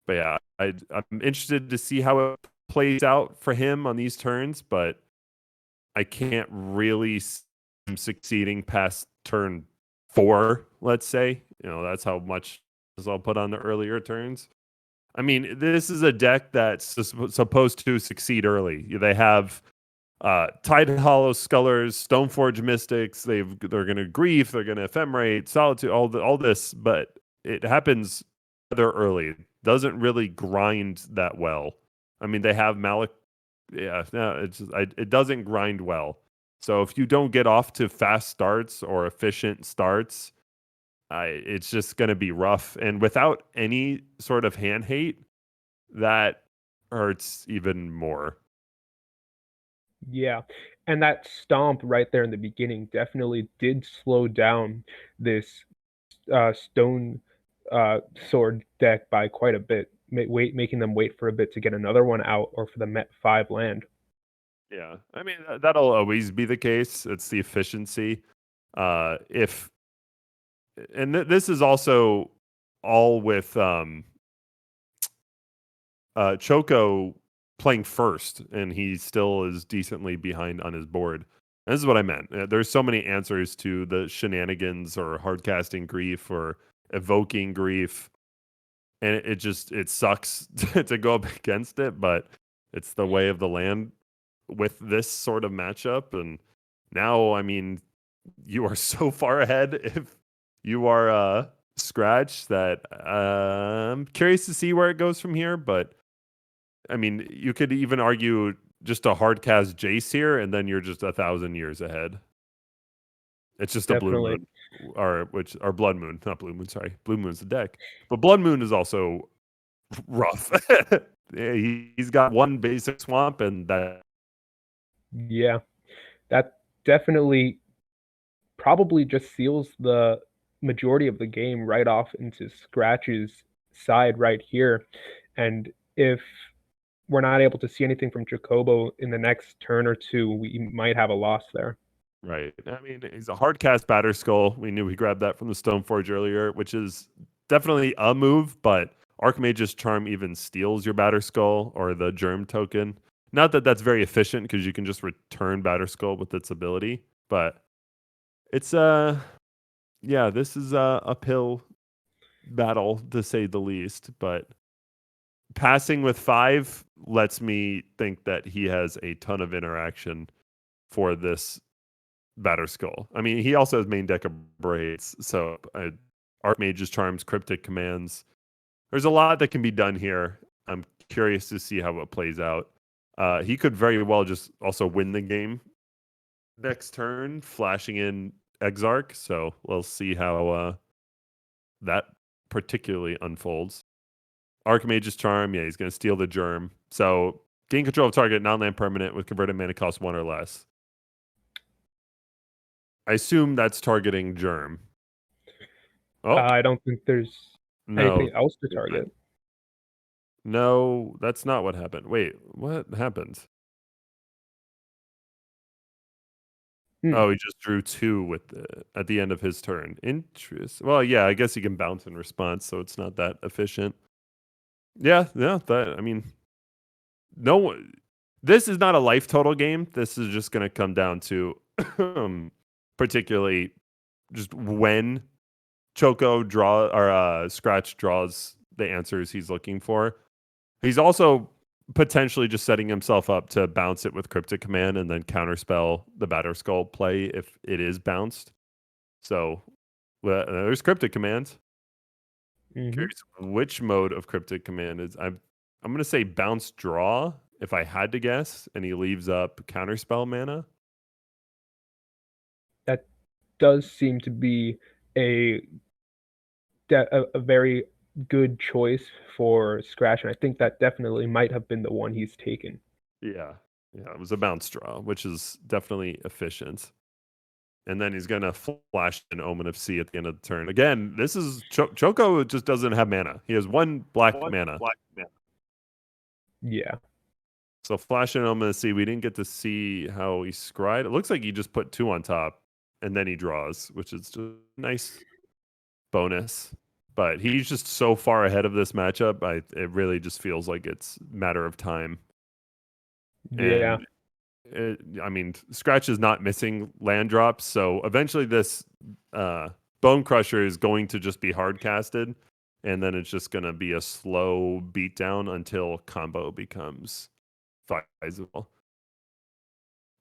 But yeah, I'm interested to see how it plays out for him on these turns, but I can't really see him succeeding past turn 4. Let's say, that's how much I'll put on the earlier turns. I mean, this is a deck that's supposed to succeed early. They have Tide Hollow Scullers, Stoneforge Mystics. They're going to Grief. They're going to Ephemerate, Solitude. All this, but it happens rather early. It doesn't really grind that well. I mean, they have Malik. Yeah, no, it doesn't grind well. So if you don't get off to fast starts or efficient starts, it's just going to be rough. And without any sort of hand hate, that hurts even more. Yeah. And that stomp right there in the beginning definitely did slow down this stone sword deck by quite a bit, making them wait for a bit to get another one out or for the Met 5 land. Yeah, I mean that'll always be the case. It's the efficiency. If and this is also all with Choco playing first, and he still is decently behind on his board. And this is what I meant. There's so many answers to the shenanigans or hardcasting grief or evoking grief, and it sucks to go up against it, but it's the way of the land with this sort of matchup. And now, I mean, you are so far ahead if you are Scratch that I'm curious to see where it goes from here. But I mean, you could even argue just a hard cast Jace here, and then you're just 1,000 years ahead. It's just a blue Definitely. moon, or blood moon, not blue moon. Sorry, blue moon's the deck, but blood moon is also rough. Yeah, he's got one basic swamp, and that Yeah, that definitely probably just seals the majority of the game right off into Scratch's side right here. And if we're not able to see anything from Jacobo in the next turn or two, we might have a loss there. right. I mean, he's a hard cast batter skull. We knew we grabbed that from the Stoneforge earlier, which is definitely a move, but Archmage's Charm even steals your batter skull or the germ token. Not that that's very efficient because you can just return batter skull with its ability, but it's yeah, this is a uphill battle to say the least, but passing with 5 lets me think that he has a ton of interaction for this batter skull. I mean, he also has main deck of braids, so Archmage's Charms, Cryptic Commands. There's a lot that can be done here. I'm curious to see how it plays out. He could very well just also win the game next turn, flashing in Exarch. So we'll see how that particularly unfolds. Archmage's Charm, yeah, he's going to steal the germ. So gain control of target non-land permanent with converted mana cost 1 or less. I assume that's targeting germ. Oh, I don't think there's no. anything else to target. No, that's not what happened. Wait, what happened? Oh, he just drew 2 at the end of his turn. Interest. Well, yeah, I guess he can bounce in response, so it's not that efficient. Yeah, that I mean, no one. This is not a life total game. This is just going to come down to particularly just when Choco Scratch draws the answers he's looking for. He's also potentially just setting himself up to bounce it with Cryptic Command and then counterspell the Batter Skull play if it is bounced. So there's Cryptic Command. Curious which mode of Cryptic Command is. I'm going to say bounce draw if I had to guess, and he leaves up counterspell mana. That does seem to be a a very good choice for Scratch, and I think that definitely might have been the one he's taken. Yeah, it was a bounce draw, which is definitely efficient. And then he's gonna flash an Omen of Sea at the end of the turn. Again, this is Choco just doesn't have mana. He has one black mana. Yeah. So flash an Omen of Sea. We didn't get to see how he scryed. It looks like he just put 2 on top, and then he draws, which is just a nice bonus. But he's just so far ahead of this matchup. It really just feels like it's a matter of time. Yeah. And I mean, Scratch is not missing land drops, so eventually this Bone Crusher is going to just be hard casted, and then it's just going to be a slow beatdown until combo becomes feasible.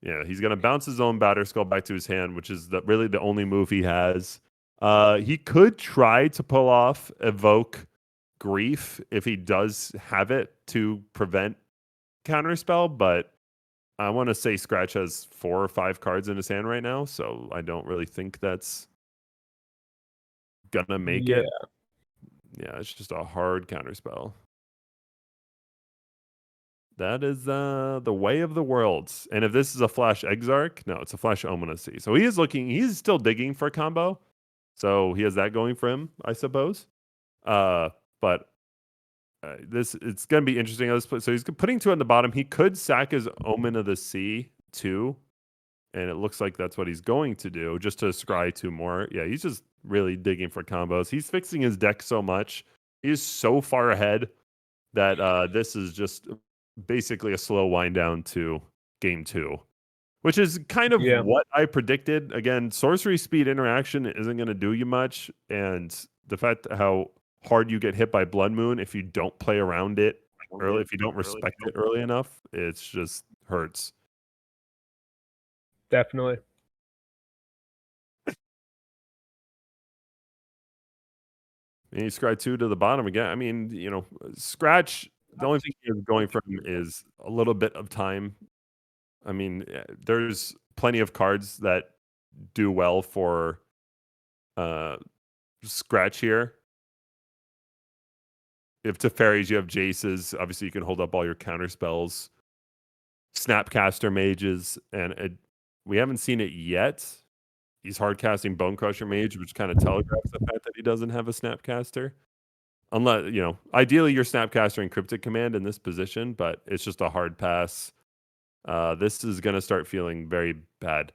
Yeah, he's going to bounce his own Batter Skull back to his hand, which is really the only move he has. He could try to pull off Evoke Grief if he does have it to prevent Counterspell, but I want to say Scratch has 4 or 5 cards in his hand right now, so I don't really think that's gonna make it. Yeah, it's just a hard counterspell. That is the way of the worlds. And if this is a Flash Exarch, no, it's a Flash Omen of Sea. So he's still digging for a combo. So he has that going for him, I suppose. But it's going to be interesting. So he's putting 2 on the bottom. He could sack his Omen of the Sea too, and it looks like that's what he's going to do, just to scry 2 more. Yeah, he's just really digging for combos. He's fixing his deck so much. He's so far ahead that this is just basically a slow wind down to game 2, which is kind of Yeah. what I predicted. Again, sorcery speed interaction isn't going to do you much, and the fact how hard you get hit by Blood Moon if you don't play around it early, if you don't respect it early enough, it's just hurts. Definitely. And you scry 2 to the bottom again. I mean, Scratch, the only thing you're going from is a little bit of time. I mean, there's plenty of cards that do well for Scratch here. If to fairies, you have Jaces. Obviously, you can hold up all your counter spells. Snapcaster mages, and we haven't seen it yet. He's hard casting Bone Crusher Mage, which kind of telegraphs the fact that he doesn't have a Snapcaster. Unless, ideally you're Snapcaster Cryptic Command in this position, but it's just a hard pass. This is going to start feeling very bad.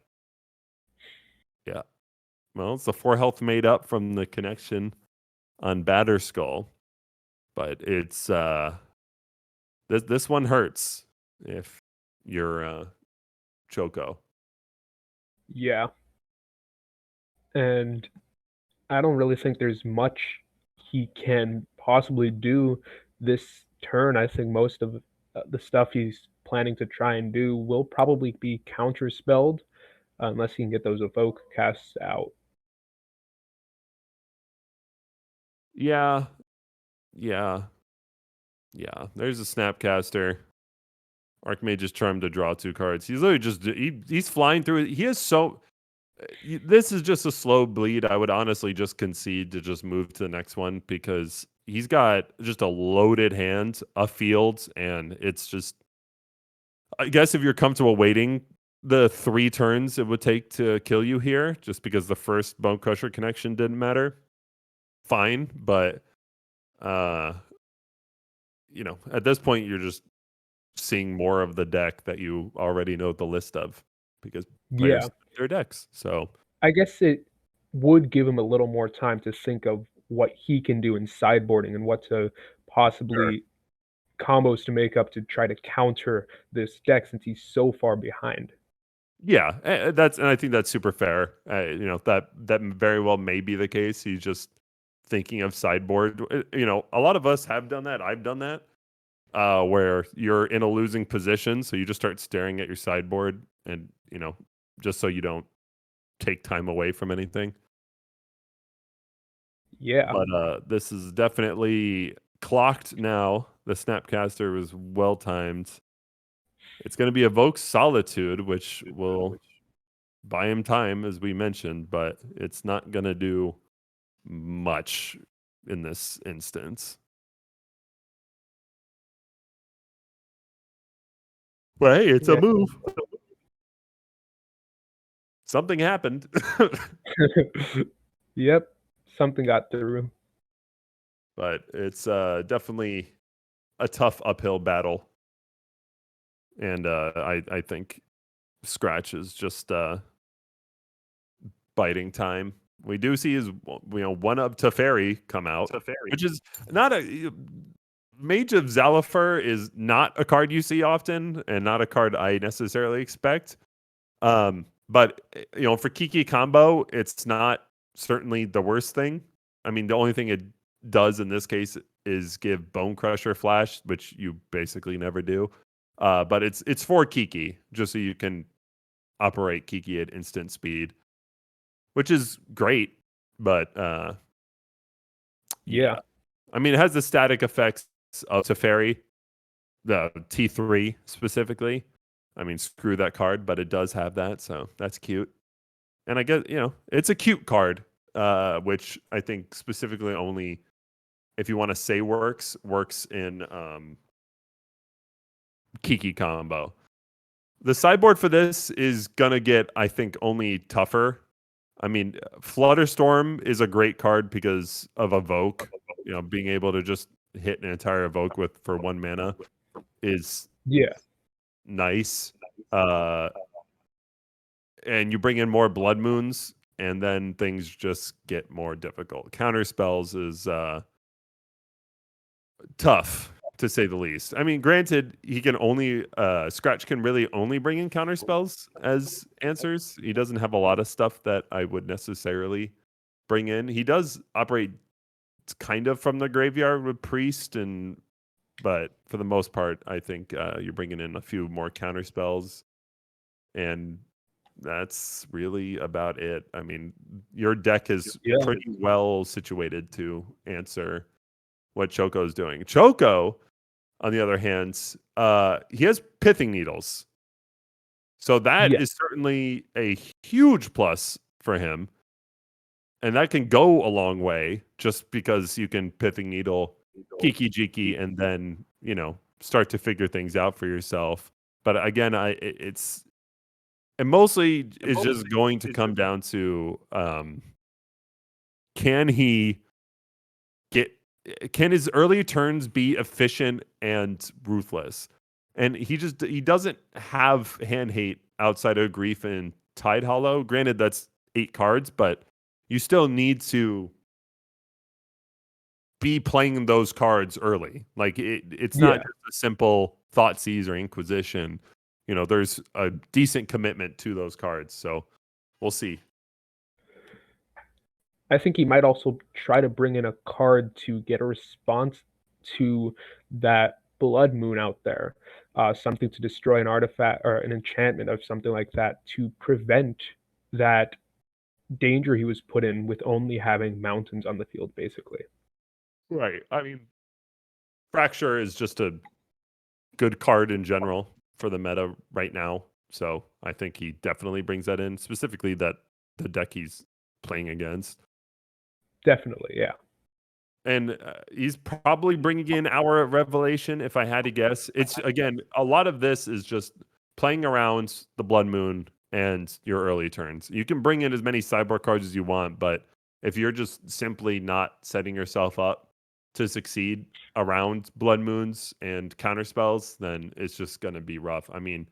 Yeah. Well, it's the 4 health made up from the connection on Batterskull, but it's this one hurts if you're Choco. Yeah. And I don't really think there's much he can possibly do this turn. I think most of the stuff he's planning to try and do will probably be counterspelled unless he can get those evoke casts out. Yeah. There's a Snapcaster. Archmage is charmed to draw 2 cards. He's literally just he's flying through it. He has so. This is just a slow bleed. I would honestly just concede to just move to the next one because he's got just a loaded hand, a field, and it's just. I guess if you're comfortable waiting the 3 turns it would take to kill you here, just because the first Bone Crusher connection didn't matter, fine. But at this point you're just seeing more of the deck that you already know the list of because players Yeah. their decks. So I guess it would give him a little more time to think of what he can do in sideboarding and what to possibly combos to make up to try to counter this deck since he's so far behind. yeah, and I think that's super fair. That very well may be the case. He's just thinking of sideboard. A lot of us have done that. I've done that, where you're in a losing position, so you just start staring at your sideboard, and just so you don't take time away from anything. Yeah. But this is definitely clocked now. The Snapcaster was well timed. It's going to be Evoke Solitude, which will buy him time, as we mentioned, but it's not going to do much in this instance. But hey, it's a move. Something happened. Yep. Something got through. But it's definitely a tough uphill battle. And I think Scratch is just biding time. We do see his one up Teferi come out, which is not a Mage of Zalafur is not a card you see often, and not a card I necessarily expect. But for Kiki combo, it's not certainly the worst thing. I mean, the only thing it does in this case is give Bone Crusher Flash, which you basically never do. But it's for Kiki, just so you can operate Kiki at instant speed, which is great. But Yeah. I mean, it has the static effects of Teferi, the T3 specifically. I mean, screw that card, but it does have that, so that's cute. And I guess, it's a cute card, which I think specifically only, if you want to say works in Kiki combo. The sideboard for this is going to get, I think, only tougher. I mean, Flutterstorm is a great card because of Evoke, being able to just hit an entire evoke with for 1 mana is Yeah. nice. And you bring in more blood moons, and then things just get more difficult. Counter spells is tough to say the least. I mean, granted, he can only Scratch can really only bring in counter spells as answers. He doesn't have a lot of stuff that I would necessarily bring in. He does operate kind of from the graveyard with Priest, but for the most part, I think you're bringing in a few more counter spells, and that's really about it. I mean, your deck is Yeah. pretty well situated to answer what Choco is doing. Choco, on the other hand, he has pithing needles. So that Yeah. is certainly a huge plus for him. And that can go a long way just because you can pithing needle Kiki Jiki and then, start to figure things out for yourself. But again, it mostly is just going to come down to can he get can his early turns be efficient and ruthless? And he doesn't have hand hate outside of Grief and Tide Hollow. Granted, that's 8 cards, but you still need to be playing those cards early. Like it's not Yeah. just a simple Thoughtseize or Inquisition. There's a decent commitment to those cards. So we'll see. I think he might also try to bring in a card to get a response to that blood moon out there. Something to destroy an artifact or an enchantment of something like that to prevent that danger he was put in with only having mountains on the field, basically. Right. I mean, Fracture is just a good card in general for the meta right now. So I think he definitely brings that in, specifically that the deck he's playing against. Definitely, yeah. And he's probably bringing in Hour of Revelation, if I had to guess. It's, again, a lot of this is just playing around the Blood Moon and your early turns. You can bring in as many sideboard cards as you want, but if you're just simply not setting yourself up to succeed around Blood Moons and counter spells, then it's just going to be rough. I mean,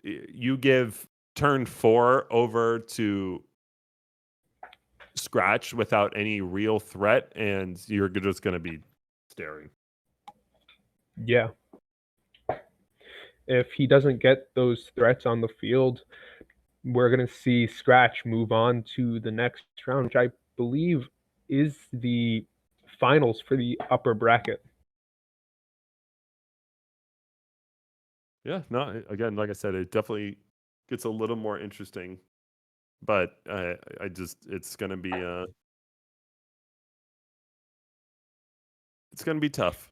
you give turn 4 over to Scratch without any real threat, and you're just going to be staring. Yeah. If he doesn't get those threats on the field, we're going to see Scratch move on to the next round, which I believe is the finals for the upper bracket. Yeah, no, again, like I said, it definitely gets a little more interesting, but it's going to be it's going to be tough.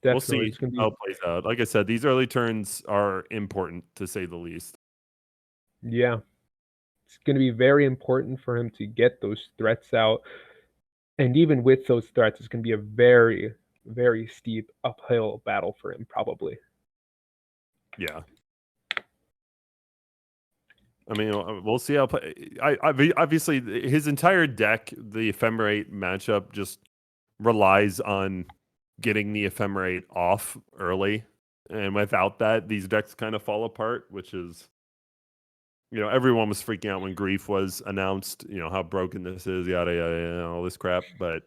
We'll Definitely. see It's going to how be, it plays out. Like I said, these early turns are important to say the least. yeah. It's going to be very important for him to get those threats out. And even with those threats, it's going to be a very, very steep uphill battle for him, probably. Yeah. I mean, we'll see how play. Obviously his entire deck, the Ephemerate matchup, just relies on getting the Ephemerate off early, and without that, these decks kind of fall apart. Which is, everyone was freaking out when Grief was announced. How broken this is, yada yada, yada, all this crap. But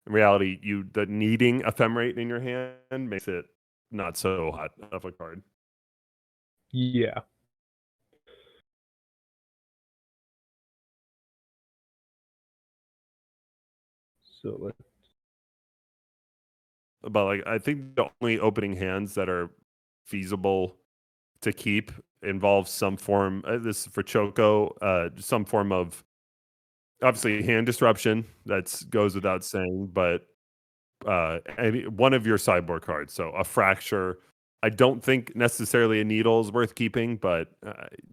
in reality, the needing Ephemerate in your hand makes it not so hot of a card. Yeah. So But I think the only opening hands that are feasible to keep involves some form. This is for Choco, some form of obviously hand disruption. That goes without saying, but one of your sideboard cards. So a Fracture. I don't think necessarily a Needle is worth keeping, but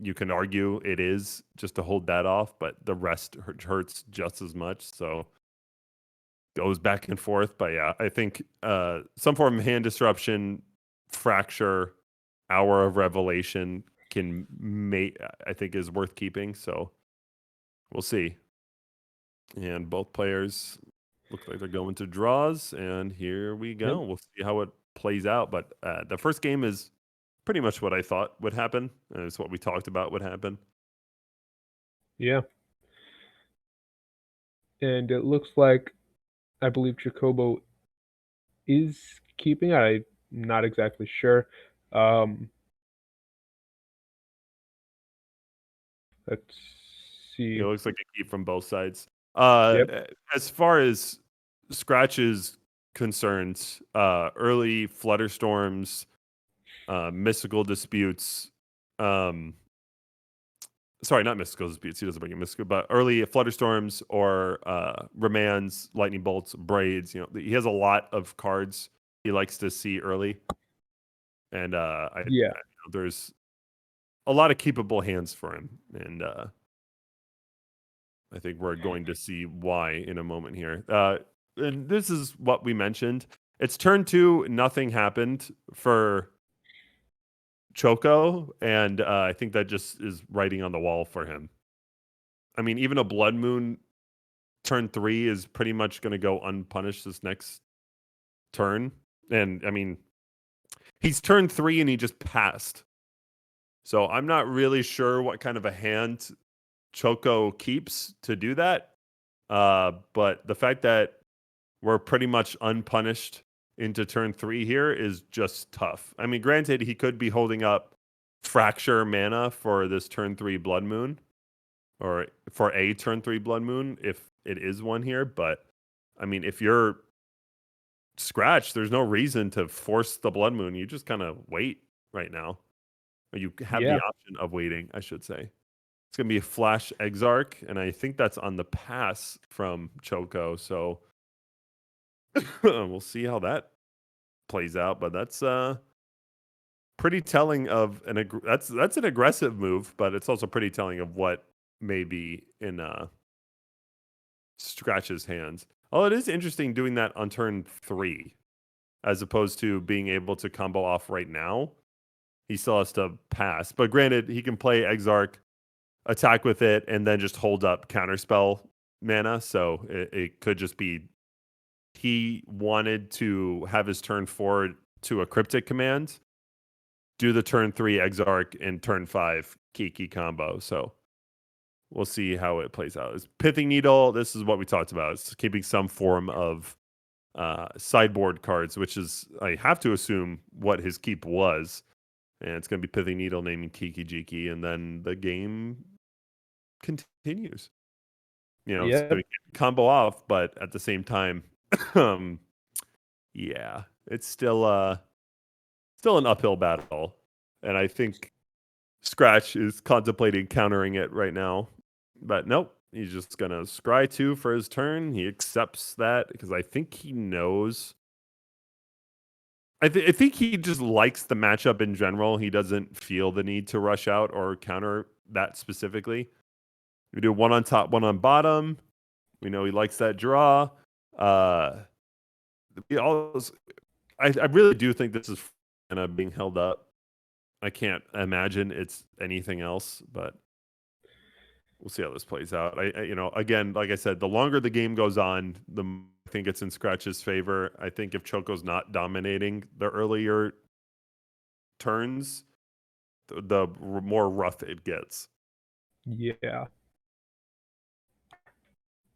you can argue it is just to hold that off. But the rest hurts just as much. So goes back and forth. But yeah, I think some form of hand disruption, Fracture, Hour of Revelation I think is worth keeping. So we'll see. And both players Look like they're going to draws, and here we go. Yep. We'll see how it plays out. But the first game is pretty much what I thought would happen. It's what we talked about would happen. Yeah. And it looks like I believe Jacobo is keeping. I'm not exactly sure. Let's It see. looks like a keep from both sides. Yep. As far as Scratch is concerned, early Flutterstorms, mystical disputes, sorry, not mystical disputes. He doesn't bring in mystical, but early Flutterstorms or Remands, Lightning Bolts, Braids. He has a lot of cards he likes to see early, and Yeah. there's a lot of keepable hands for him, and I think we're going to see why in a moment here. And this is what we mentioned. It's turn 2, nothing happened for Choco, and I think that just is writing on the wall for him. I mean, even a Blood Moon turn 3 is pretty much going to go unpunished this next turn. And I mean, he's turn 3 and he just passed. So I'm not really sure what kind of a hand Choco keeps to do that. But the fact that we're pretty much unpunished into turn 3 here is just tough. I mean, granted, he could be holding up Fracture mana for this turn 3 Blood Moon, or for a turn 3 Blood Moon, if it is one here. But I mean, if you're Scratch, there's no reason to force the Blood Moon. You just kind of wait right now. Or you have the Yeah. option of waiting, I should say. It's going to be a Flash Exarch, and I think that's on the pass from Choco. So we'll see how that plays out. But that's pretty telling of that's an aggressive move, but it's also pretty telling of what may be in Scratch's hands. Oh, it is interesting doing that on turn 3 as opposed to being able to combo off right now. He still has to pass. But granted, he can play Exarch, attack with it, and then just hold up counterspell mana. So it could just be he wanted to have his turn 4 to a cryptic command, do the turn 3 Exarch, and turn 5 Kiki combo. So we'll see how it plays out. It's Pithing Needle, this is what we talked about. It's keeping some form of sideboard cards, which is, I have to assume, what his keep was. And it's going to be Pithing Needle naming Kiki Jiki, and then the game continues. It's going Yep. to combo off, but at the same time, yeah, it's still an uphill battle. And I think Scratch is contemplating countering it right now. But nope, he's just going to scry 2 for his turn. He accepts that because I think he knows. I think he just likes the matchup in general. He doesn't feel the need to rush out or counter that specifically. We do 1 on top, 1 on bottom. We know he likes that draw. I really do think this is being held up. I can't imagine it's anything else, but we'll see how this plays out. Again, like I said, the longer the game goes on, I think it's in Scratch's favor. I think if Choco's not dominating the earlier turns, the more rough it gets. Yeah.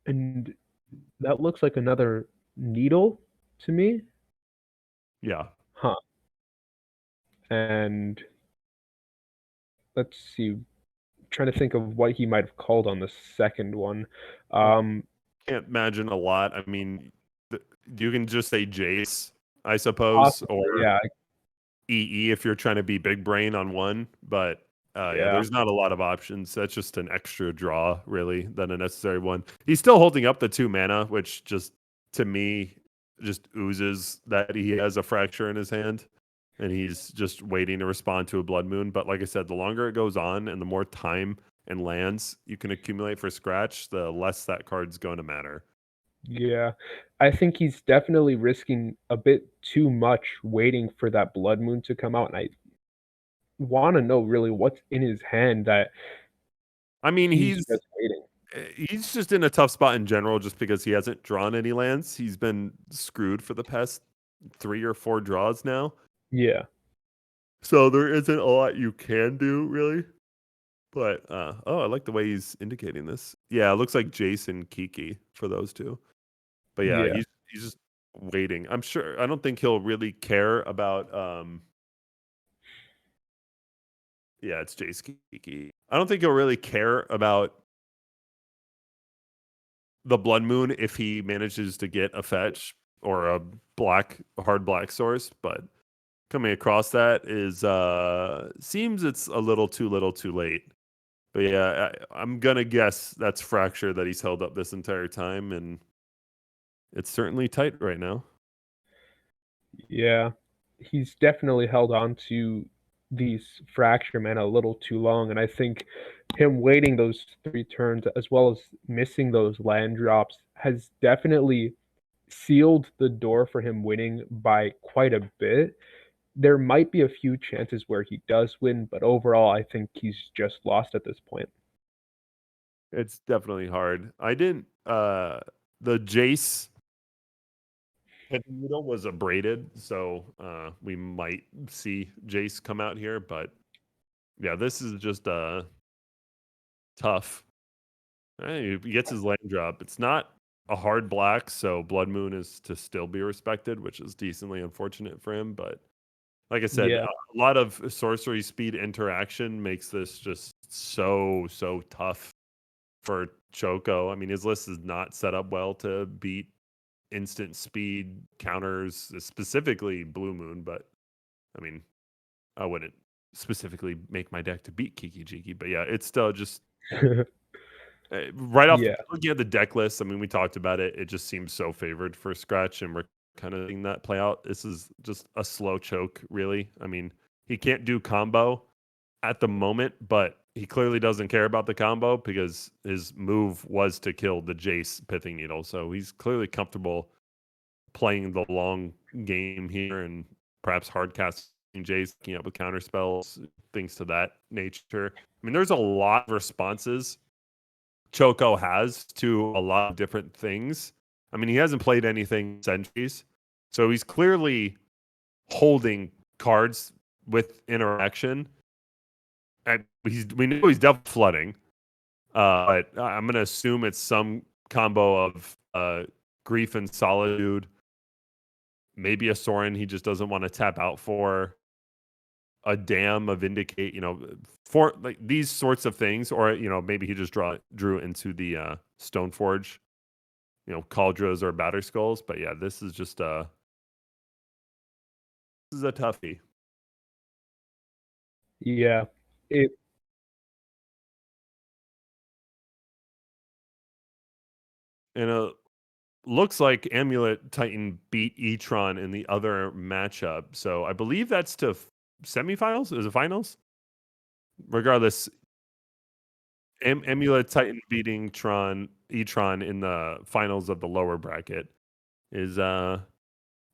And that looks like another needle to me. Yeah. Huh. And let's see. Trying to think of what he might have called on the second one. Can't imagine a lot. I mean, you can just say Jace, I suppose, Possibly, or yeah. EE if you're trying to be big brain on one. But yeah, Yeah. there's not a lot of options. That's just an extra draw, really, than a necessary one. He's still holding up the 2 mana, which just, to me, just oozes that he has a fracture in his hand. And he's just waiting to respond to a Blood Moon. But like I said, the longer it goes on and the more time and lands you can accumulate for Scratch, the less that card's going to matter. Yeah. I think he's definitely risking a bit too much waiting for that Blood Moon to come out, and I wanna know really what's in his hand that I mean, he's just waiting. He's just in a tough spot in general just because he hasn't drawn any lands. He's been screwed for the past 3 or 4 draws now. Yeah. So there isn't a lot you can do really. But I like the way he's indicating this. Yeah, it looks like Jason Kiki for those two. But yeah, Yeah. he's just waiting. I don't think he'll really care about yeah, it's Jace Kiki. I don't think he'll really care about the Blood Moon if he manages to get a fetch or a hard black source, but coming across that is seems it's a little too late. But yeah, I'm gonna guess that's Fracture that he's held up this entire time, and it's certainly tight right now. Yeah. He's definitely held on to these Fracture men a little too long, and I think him waiting those 3 turns as well as missing those land drops has definitely sealed the door for him winning by quite a bit. There might be a few chances where he does win, but overall, I think he's just lost at this point. It's definitely hard. I didn't the Jace Hidden Needle was abraded, so we might see Jace come out here, but yeah, this is just tough. He gets his land drop. It's not a hard black, so Blood Moon is to still be respected, which is decently unfortunate for him. But like I said, Yeah. a lot of sorcery speed interaction makes this just so tough for Choco. I mean, his list is not set up well to beat instant speed counters, specifically Blue Moon. But I mean, I wouldn't specifically make my deck to beat Kiki Jiki. But yeah, it's still just right off Yeah. looking at the deck list. I mean, we talked about it. It just seems so favored for Scratch, and we're kind of seeing that play out. This is just a slow choke, really. I mean, he can't do combo at the moment, but he clearly doesn't care about the combo because his move was to kill the Jace Pithing Needle. So he's clearly comfortable playing the long game here and perhaps hard casting Jace, picking up with counter spells, things to that nature. I mean, there's a lot of responses Choco has to a lot of different things. I mean, he hasn't played anything in centuries, so he's clearly holding cards with interaction. And we know he's definitely flooding, but I'm gonna assume it's some combo of Grief and Solitude, maybe a Sorin he just doesn't want to tap out for, a Dam, a Vindicate, for like these sorts of things, or maybe he just drew into the Stoneforge, Cauldras or Batter Skulls. But yeah, this is just this is a toughie. Yeah. It And it looks like Amulet Titan beat Etron in the other matchup. So I believe that's to semifinals. Is it finals? Regardless, Amulet Titan beating Etron in the finals of the lower bracket is I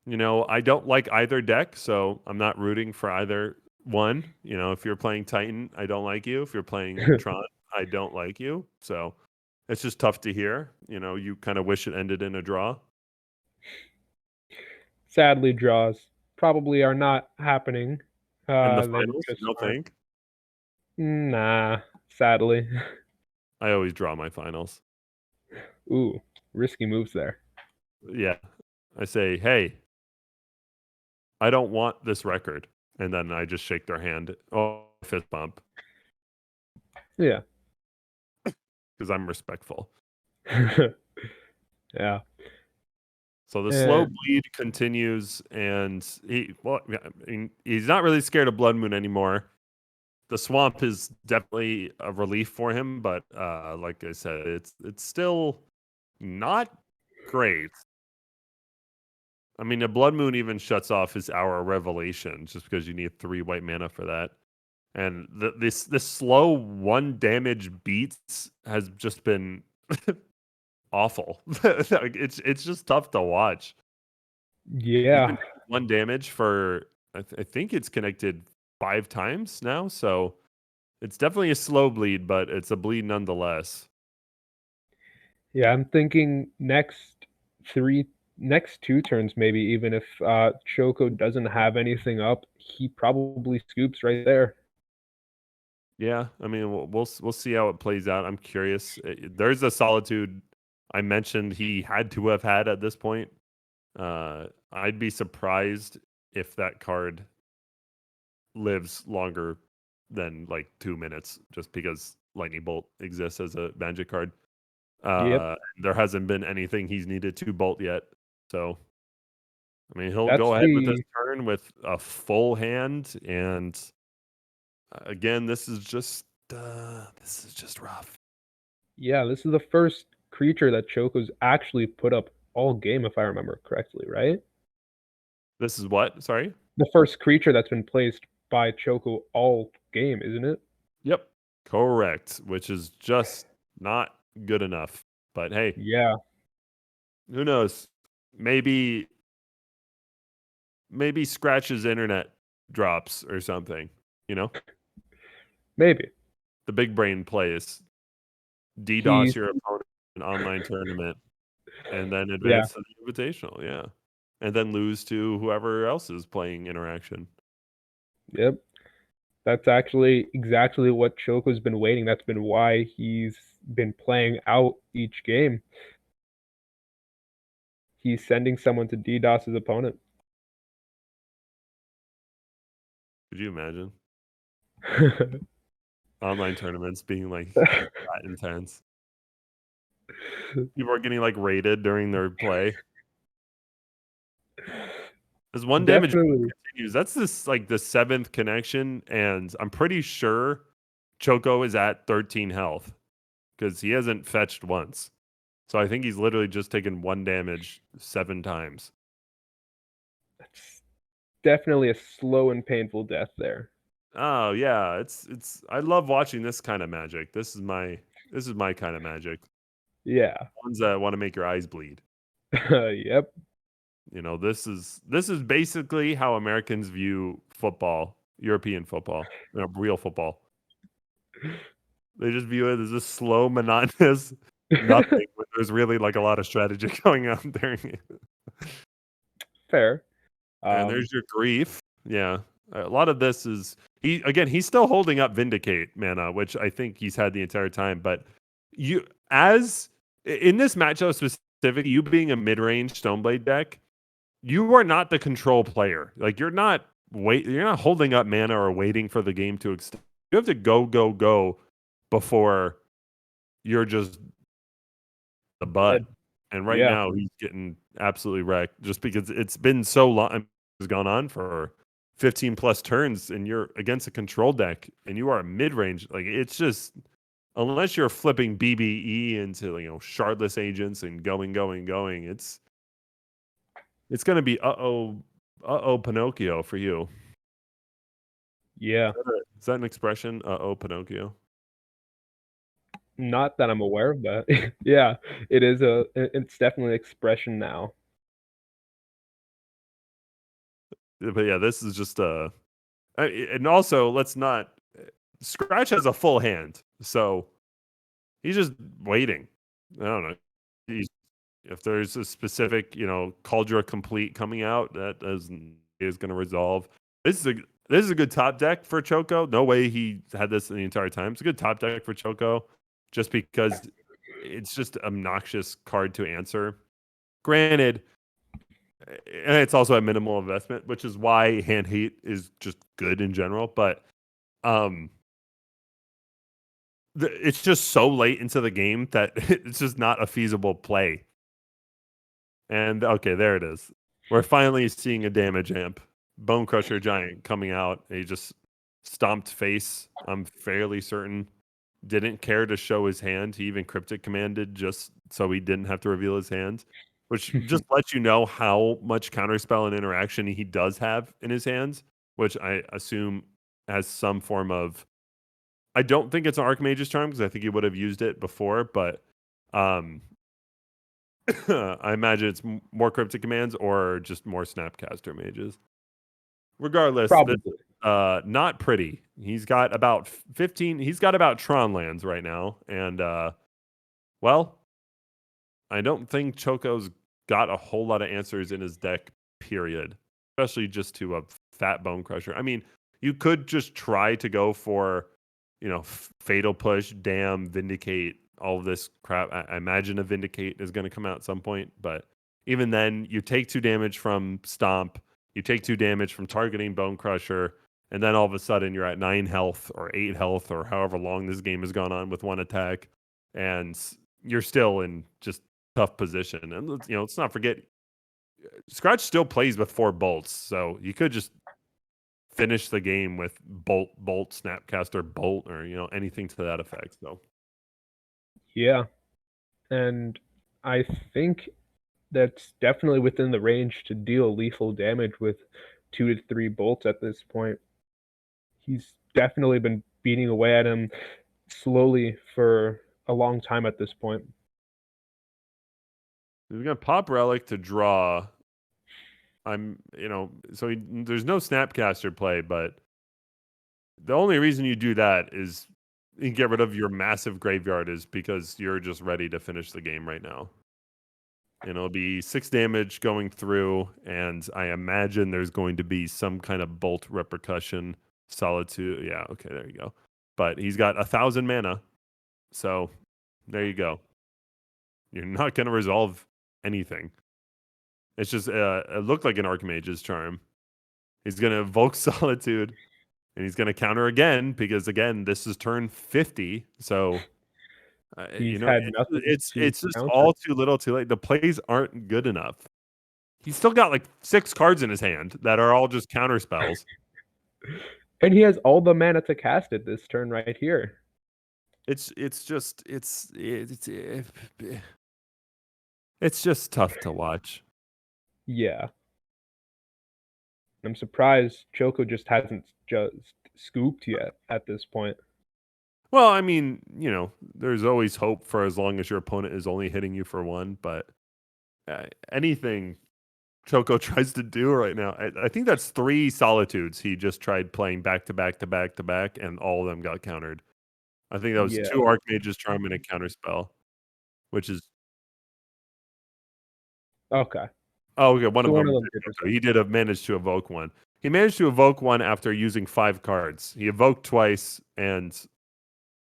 don't like either deck, so I'm not rooting for either one. If you're playing Titan, I don't like you. If you're playing Tron, I don't like you. So it's just tough to hear. You kind of wish it ended in a draw. sadly draws probably are not happening. In the They finals, just you don't aren't. think? Nah, sadly. I always draw my finals. Ooh, risky moves there. Yeah. I say, hey, I don't want this record. And then I just shake their hand. Oh, fist bump. Yeah. Because I'm respectful. Yeah. So the slow And bleed continues, and he's not really scared of Blood Moon anymore. The swamp is definitely a relief for him, but like I said, it's still not great. I mean, a Blood Moon even shuts off his Hour of Revelation just because you need 3 white mana for that. And this slow 1 damage beats has just been awful. It's just tough to watch. He's been yeah. taking 1 damage for I think it's connected 5 times now, so it's definitely a slow bleed, but it's a bleed nonetheless. Yeah, I'm thinking next two turns maybe, even if Choco doesn't have anything up, he probably scoops right there. Yeah, I mean, we'll see how it plays out. I'm curious. There's a solitude I mentioned he had to have had at this point. I'd be surprised if that card lives longer than like 2 minutes, just because Lightning Bolt exists as a magic card. Yep. There hasn't been anything he's needed to bolt yet. So, I mean, he'll That's go ahead with this the turn with a full hand, and again, this is just rough. Yeah, this is the first creature that Choco's actually put up all game, if I remember correctly, right? This is what? Sorry. The first creature that's been placed by Choco all game, isn't it? Yep, correct. Which is just not good enough. But hey, Yeah, who knows? Maybe Scratch's internet drops or something. You know, maybe. the big brain plays. DDoS He's your opponent in an online tournament, and then yeah, advance to the invitational. Yeah, and then lose to whoever else is playing interaction. yep. That's actually exactly what Choco's been waiting. That's been why he's been playing out each game. He's sending someone to DDoS his opponent. Could you imagine online tournaments being like that intense? People are getting like raided during their play. As one damage Definitely. continues, that's this like the 7th connection, and I'm pretty sure Choco is at 13 health because he hasn't fetched once. So I think he's literally just taken 1 damage 7 times. That's definitely a slow and painful death there. Oh yeah, it's I love watching this kind of magic. This is my kind of magic. Yeah. Ones that want to make your eyes bleed. Yep. You know, this is basically how Americans view football, European football, real football. They just view it as a slow, monotonous nothing when there's really like a lot of strategy going on during it. Fair. And there's your grief. Yeah. A lot of this is he's still holding up Vindicate mana, which I think he's had the entire time. But you as in this matchup specifically, you being a mid-range Stoneblade deck, you are not the control player. Like you're not holding up mana or waiting for the game to extend. You have to go before you're just the butt. Dead. And right Yeah. now he's getting absolutely wrecked just because it's been so long. It's gone on for 15 plus turns, and you're against a control deck, and you are mid range. Like it's just unless you're flipping BBE into shardless agents and going, it's gonna be Pinocchio for you. Yeah. Is that an expression? Pinocchio. Not that I'm aware of, but yeah, it's definitely an expression now. But yeah, this is just and also let's not. Scratch has a full hand, so he's just waiting. I don't know. If there's a specific, Cauldra Complete coming out, that is going to resolve. This is a good top deck for Choco. No way he had this the entire time. It's a good top deck for Choco, just because it's just an obnoxious card to answer. Granted, and it's also a minimal investment, which is why hand heat is just good in general. But it's just so late into the game that it's just not a feasible play. And okay, there it is. We're finally seeing a damage amp. Bone Crusher Giant coming out. He just stomped face. I'm fairly certain. Didn't care to show his hand. He even cryptic commanded just so he didn't have to reveal his hand, which just lets you know how much counterspell and interaction he does have in his hands, which I assume has some form of. I don't think it's an Archmage's Charm because I think he would have used it before, but I imagine it's more cryptic commands or just more Snapcaster mages. Regardless, this Probably. not pretty. He's got about 15. He's got about Tron lands right now, and well, I don't think Choco's got a whole lot of answers in his deck, period. Especially just to a fat bone crusher. I mean, you could just try to go for, fatal push, damn, vindicate, all of this crap. I imagine a vindicate is going to come out at some point, but even then, you take 2 damage from stomp, you take 2 damage from targeting bone crusher, and then all of a sudden you're at 9 health or 8 health or however long this game has gone on with one attack, and you're still in just tough position. And let's not forget, Scratch still plays with 4 bolts, so you could just finish the game with bolt, snapcaster, bolt, or anything to that effect. So Yeah. And I think that's definitely within the range to deal lethal damage with 2 to 3 bolts at this point. He's definitely been beating away at him slowly for a long time at this point. he's gonna pop relic to draw. There's no snapcaster play, but the only reason you do that is you get rid of your massive graveyard is because you're just ready to finish the game right now. And it'll be 6 damage going through, and I imagine there's going to be some kind of bolt repercussion. Solitude. Yeah, okay, there you go. But he's got 1,000 mana. So there you go. You're not going to resolve anything. It's just, it looked like an Archmage's charm. He's going to evoke Solitude, and he's going to counter again, because again, this is turn 50. So, He's had nothing it's to just counter. all too little too late. The plays aren't good enough. He's still got like 6 cards in his hand that are all just counter spells. And he has all the mana to cast it this turn right here. It's just tough to watch. Yeah. I'm surprised Choco just hasn't just scooped yet at this point. Well, I mean, there's always hope for as long as your opponent is only hitting you for 1, but anything Choco tries to do right now, I think that's 3 Solitudes he just tried playing back to back to back to back, and all of them got countered. I think that was Yeah. 2 Archmage's Charm and a counterspell, which is... Okay. Oh, okay, one So of one them of them did. did Okay, he did have managed to evoke one. He managed to evoke one after using 5 cards. He evoked twice, and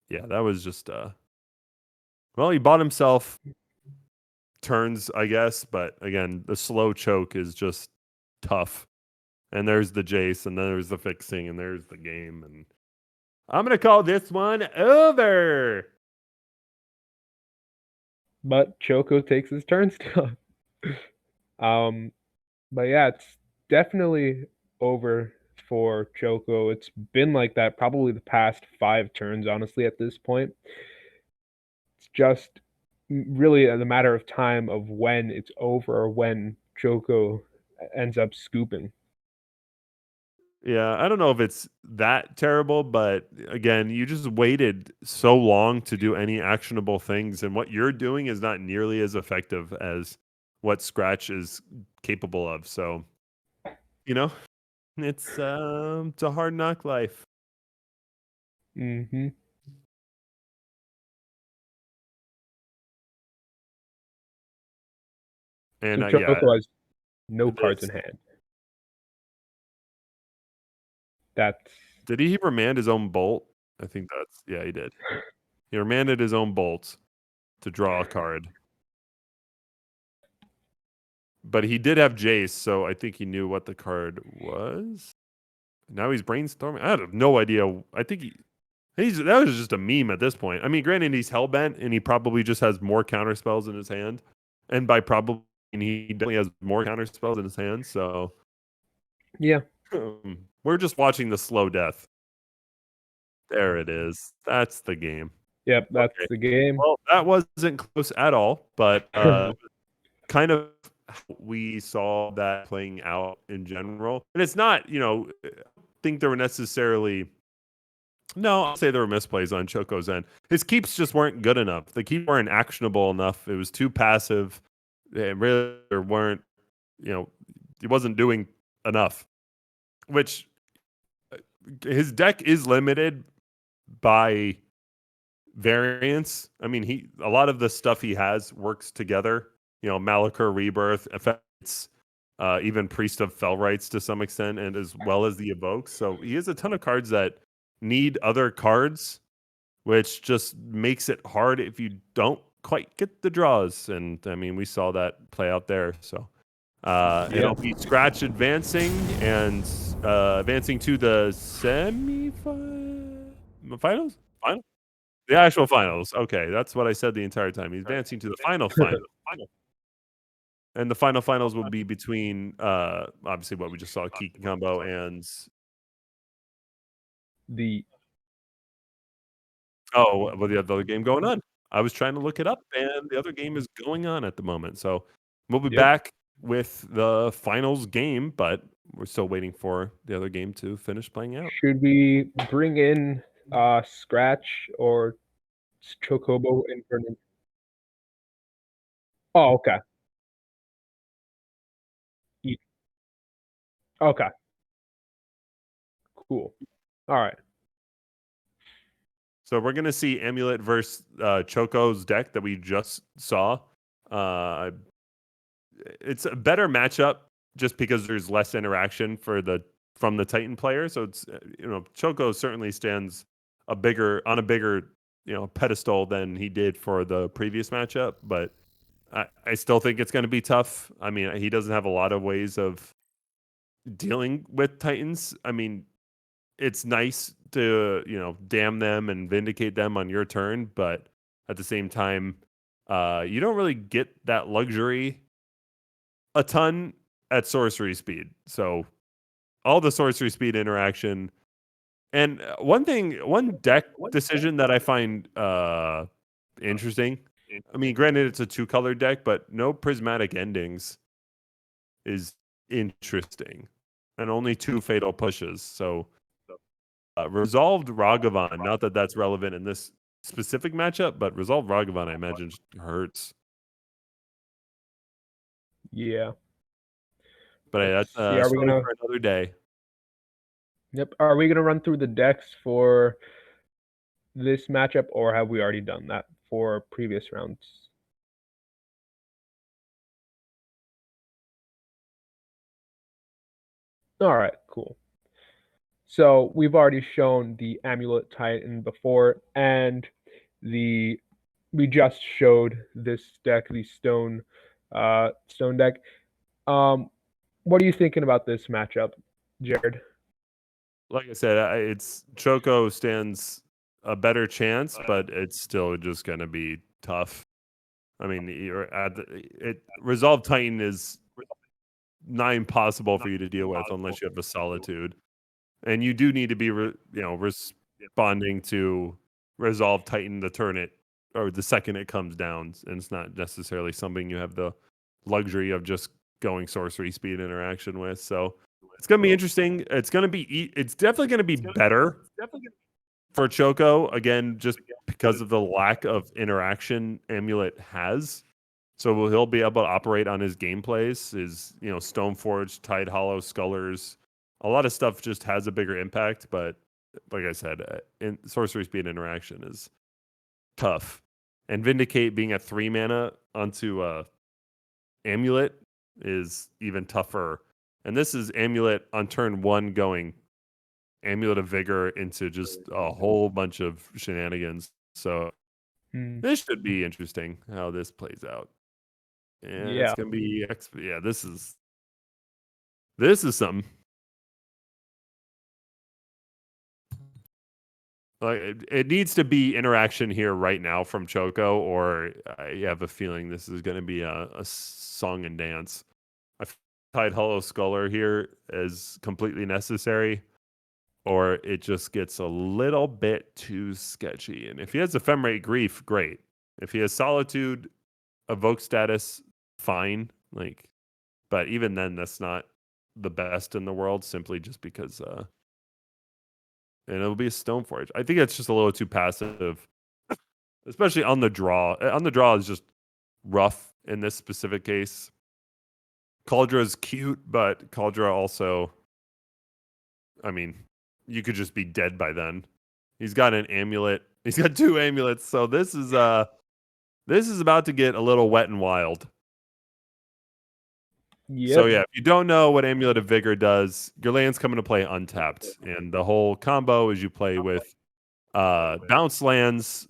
yeah, that was just well, he bought himself turns, I guess, but again, the slow choke is just tough. And there's the Jace, and then there's the fixing, and there's the game, and I'm gonna call this one over. But Choco takes his turn still. But yeah, it's definitely over for Choco. It's been like that probably the past 5 turns, honestly, at this point. It's just really the matter of time of when it's over or when Choco ends up scooping. Yeah, I don't know if it's that terrible, but again, you just waited so long to do any actionable things, and what you're doing is not nearly as effective as what Scratch is capable of. So, it's a hard knock life. Mm-hmm. And So Choco has no this- cards in hand. That's Did he remand his own bolt? I think yeah, he did. He remanded his own bolts to draw a card. But he did have Jace, so I think he knew what the card was. Now he's brainstorming. I have no idea. I think that was just a meme at this point. I mean, granted, he's hellbent, and he probably just has more counter spells in his hand. And by probably, he definitely has more counter spells in his hand. So yeah. we're just watching the slow death. There it is. That's the game. Yep, that's Okay. the game. Well, that wasn't close at all, but kind of how we saw that playing out in general. And it's not, I think there were necessarily... No, I'll say there were misplays on Choco's end. His keeps just weren't good enough. The keeps weren't actionable enough. It was too passive. They really weren't, he wasn't doing enough. Which his deck is limited by variants. I mean, a lot of the stuff he has works together. Malachor Rebirth, effects, even Priest of Fellrights to some extent, and as well as the Evokes. So he has a ton of cards that need other cards, which just makes it hard if you don't quite get the draws. And I mean, we saw that play out there. So it'll be Scratch advancing and advancing to the finals. The actual finals. Okay, that's what I said the entire time. He's advancing to the final. And the finals will be between obviously what we just saw, Kiki combo and The the other game going on. I was trying to look it up, and the other game is going on at the moment. So we'll be back with the finals game, but we're still waiting for the other game to finish playing out. Should we bring in Scratch or Chocobo in for an... Oh, okay. Okay. Cool. All right. So we're gonna see Amulet versus Choco's deck that we just saw. It's a better matchup just because there's less interaction from the Titan player. So it's Choco certainly stands on a bigger pedestal than he did for the previous matchup, but I still think it's going to be tough. I mean, he doesn't have a lot of ways of dealing with Titans. I mean, it's nice to damn them and vindicate them on your turn, but at the same time, you don't really get that luxury a ton at sorcery speed. So all the sorcery speed interaction, and one deck decision that I find interesting. I mean, granted, it's a 2-color deck, but no prismatic endings is interesting, and only 2 fatal pushes. So resolved Ragavan. Not that that's relevant in this specific matchup, but resolved Ragavan, I imagine, just hurts. Yeah. But hey, that's are we story gonna... for another day. Yep. Are we gonna run through the decks for this matchup, or have we already done that for previous rounds? All right, cool. So we've already shown the Amulet Titan before, and we just showed this deck, the stone deck. What are you thinking about this matchup, Jared? Like I said, it's Choco stands a better chance, but it's still just going to be tough. I mean, Resolve Titan is not impossible for you to deal with unless you have a Solitude, and you do need to be responding to Resolve Titan the turn it or the second it comes down, and it's not necessarily something you have the luxury of just going sorcery speed interaction with. So it's gonna be interesting. It's definitely gonna be better for Choco again, just because of the lack of interaction Amulet has. So he'll be able to operate on his gameplays, his Stoneforge, Tide Hollow, Scullers. A lot of stuff just has a bigger impact, but like I said, in sorcery speed interaction is tough. And Vindicate being a 3 mana onto Amulet is even tougher. And this is Amulet on turn 1 going Amulet of Vigor into just a whole bunch of shenanigans. So this should be interesting how this plays out. And it's gonna be this is something. Like it needs to be interaction here right now from Choco, or I have a feeling this is going to be a song and dance. I tied Hollow Sculler here as completely necessary, or it just gets a little bit too sketchy. And if he has Ephemerate Grief, great. If he has Solitude, Evoke status, fine. But even then, that's not the best in the world, simply just because and it'll be a Stoneforge. I think it's just a little too passive, especially on the draw. On the draw is just rough in this specific case. Cauldra is cute, but Cauldra also, I mean, you could just be dead by then. He's got an amulet. He's got 2 amulets, so this is about to get a little wet and wild. So Yep. yeah, if you don't know what Amulet of Vigor does, your land's coming to play untapped, and the whole combo is you play with bounce lands,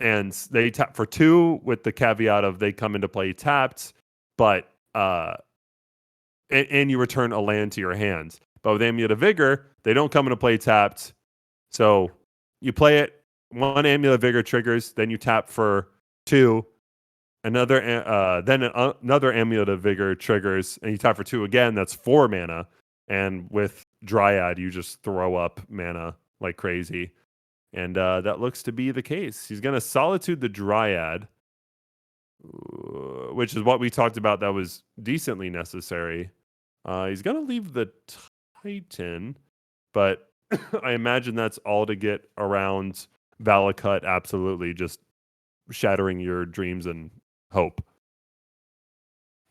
and they tap for 2 with the caveat of they come into play tapped, but and you return a land to your hands. But with Amulet of Vigor, they don't come into play tapped. So you play it, 1 Amulet of Vigor triggers, then you tap for 2, another another Amulet of Vigor triggers, and you tap for 2 again. That's 4 mana. And with Dryad, you just throw up mana like crazy. And that looks to be the case. He's going to Solitude the Dryad, which is what we talked about that was decently necessary. He's going to leave the Titan, but I imagine that's all to get around Valakut absolutely just shattering your dreams and hope.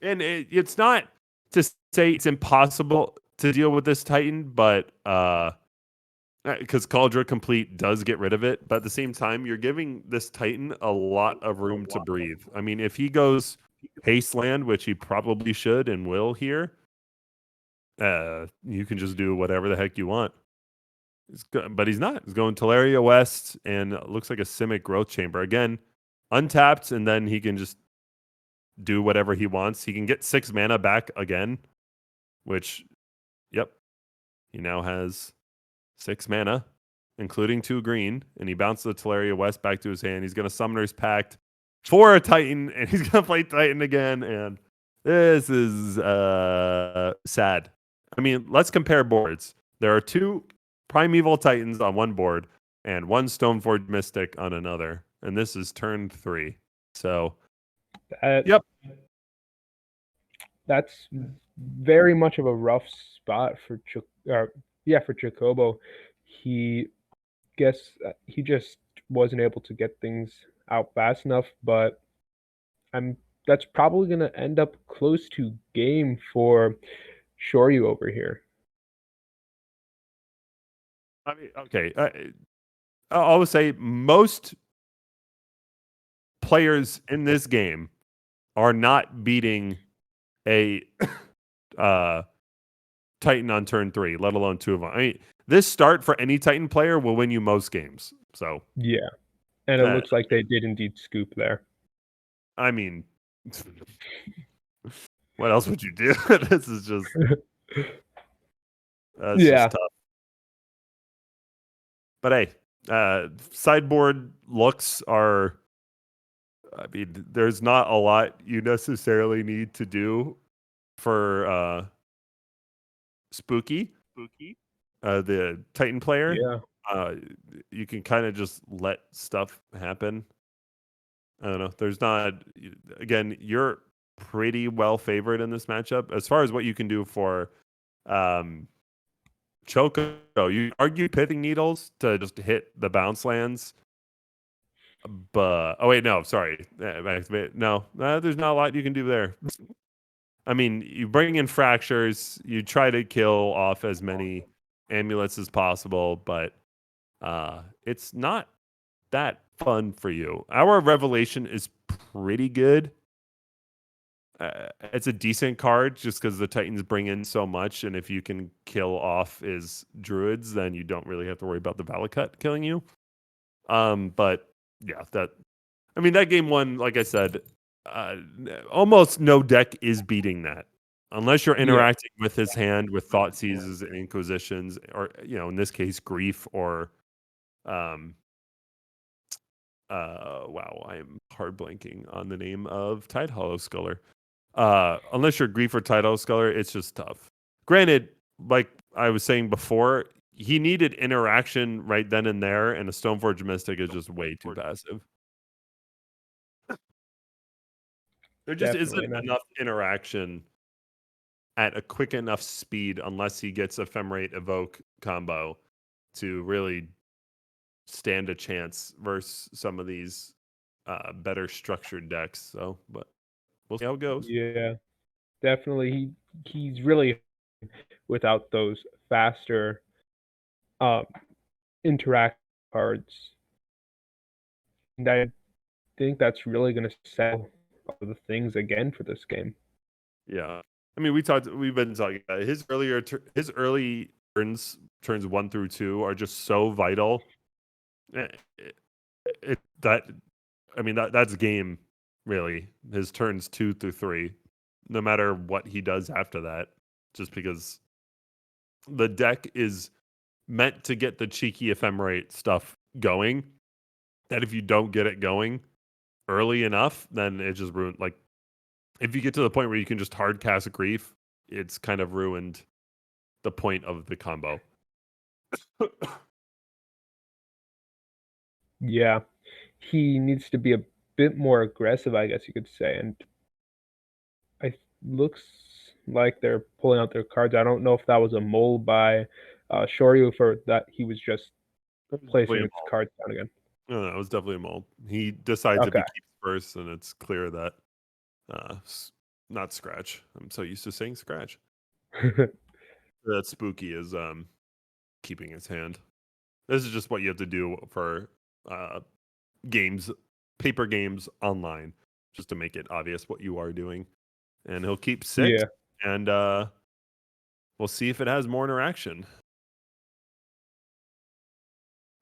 And it's not to say it's impossible to deal with this Titan, but because Cauldron Complete does get rid of it, but at the same time, you're giving this Titan a lot of room to breathe. I mean, if he goes Hasteland, which he probably should and will here, you can just do whatever the heck you want. But he's not. He's going Teleria West, and it looks like a Simic Growth Chamber. Again, untapped, and then he can just do whatever he wants. He can get 6 mana back again, which, yep, he now has 6 mana, including 2 green, and he bounces the Teleria West back to his hand. He's going to Summoner's Pact for a Titan, and he's going to play Titan again, and this is sad. I mean, let's compare boards. There are 2 Primeval Titans on one board and 1 Stoneforge Mystic on another, and this is turn 3. So, yep. That's very much of a rough spot for for Chocobo. He just wasn't able to get things out fast enough, but that's probably going to end up close to game for Shoryu over here. I mean, okay. I always say most players in this game are not beating a Titan on turn 3, let alone 2 of them. I mean, this start for any Titan player will win you most games. So yeah, and it looks like they did indeed scoop there. I mean, what else would you do? This is just just tough. But hey, sideboard looks are. I mean, there's not a lot you necessarily need to do for Spooky, the Titan player. Yeah. You can kind of just let stuff happen. I don't know. There's not. Again, you're pretty well favored in this matchup as far as what you can do for Choco. You argue Pithing Needles to just hit the bounce lands. But oh wait, no, sorry. No, there's not a lot you can do there. I mean, you bring in fractures, you try to kill off as many amulets as possible, but it's not that fun for you. Our Revelation is pretty good. It's a decent card just because the Titans bring in so much, and if you can kill off his druids, then you don't really have to worry about the Valakut killing you. But yeah, that game one, like I said, almost no deck is beating that. Unless you're interacting with his hand with Thought Seizes and Inquisitions, or, in this case, Grief or, wow, I am hard blanking on the name of Tide Hollow Sculler. Unless you're Grief or Tide Hollow Sculler, it's just tough. Granted, like I was saying before, he needed interaction right then and there, and a Stoneforge Mystic is just way too passive. There just isn't enough interaction at a quick enough speed unless he gets Ephemerate Evoke combo to really stand a chance versus some of these better structured decks. So, but we'll see how it goes. Yeah, definitely. He's really without those faster interact cards. And I think that's really going to sell all the things again for this game. Yeah. I mean, we've been talking about it. His early turns 1 through 2 are just so vital. Eh, that I mean that's game really. His turns 2 through 3, no matter what he does after that, just because the deck is meant to get the cheeky ephemerate stuff going. That if you don't get it going early enough, then it just ruined. Like if you get to the point where you can just hard cast grief, it's kind of ruined the point of the combo. Yeah, he needs to be a bit more aggressive, I guess you could say. And looks like they're pulling out their cards. I don't know if that was a mole by Shoryu for that he was just Definitely placing a its mold. cards down again. No, it was definitely a mold. He decides to be Okay. keeps first, and it's clear that not scratch. I'm so used to saying scratch. That spooky is keeping his hand. This is just what you have to do for games, paper games online, just to make it obvious what you are doing. And he'll keep 6, Yeah. and we'll see if it has more interaction.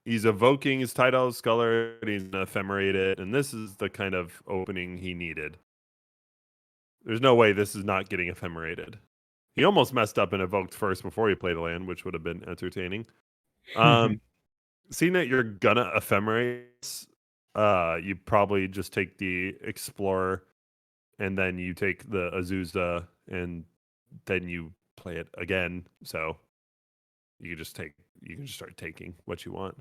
He's evoking his Tidal Sculler, and he's gonna ephemerate it, and this is the kind of opening he needed. There's no way this is not getting ephemerated. He almost messed up and evoked first before he played a land, which would have been entertaining. Seeing that you're gonna ephemerate, you probably just take the Explorer, and then you take the Azusa, and then you play it again. So you can just start taking what you want.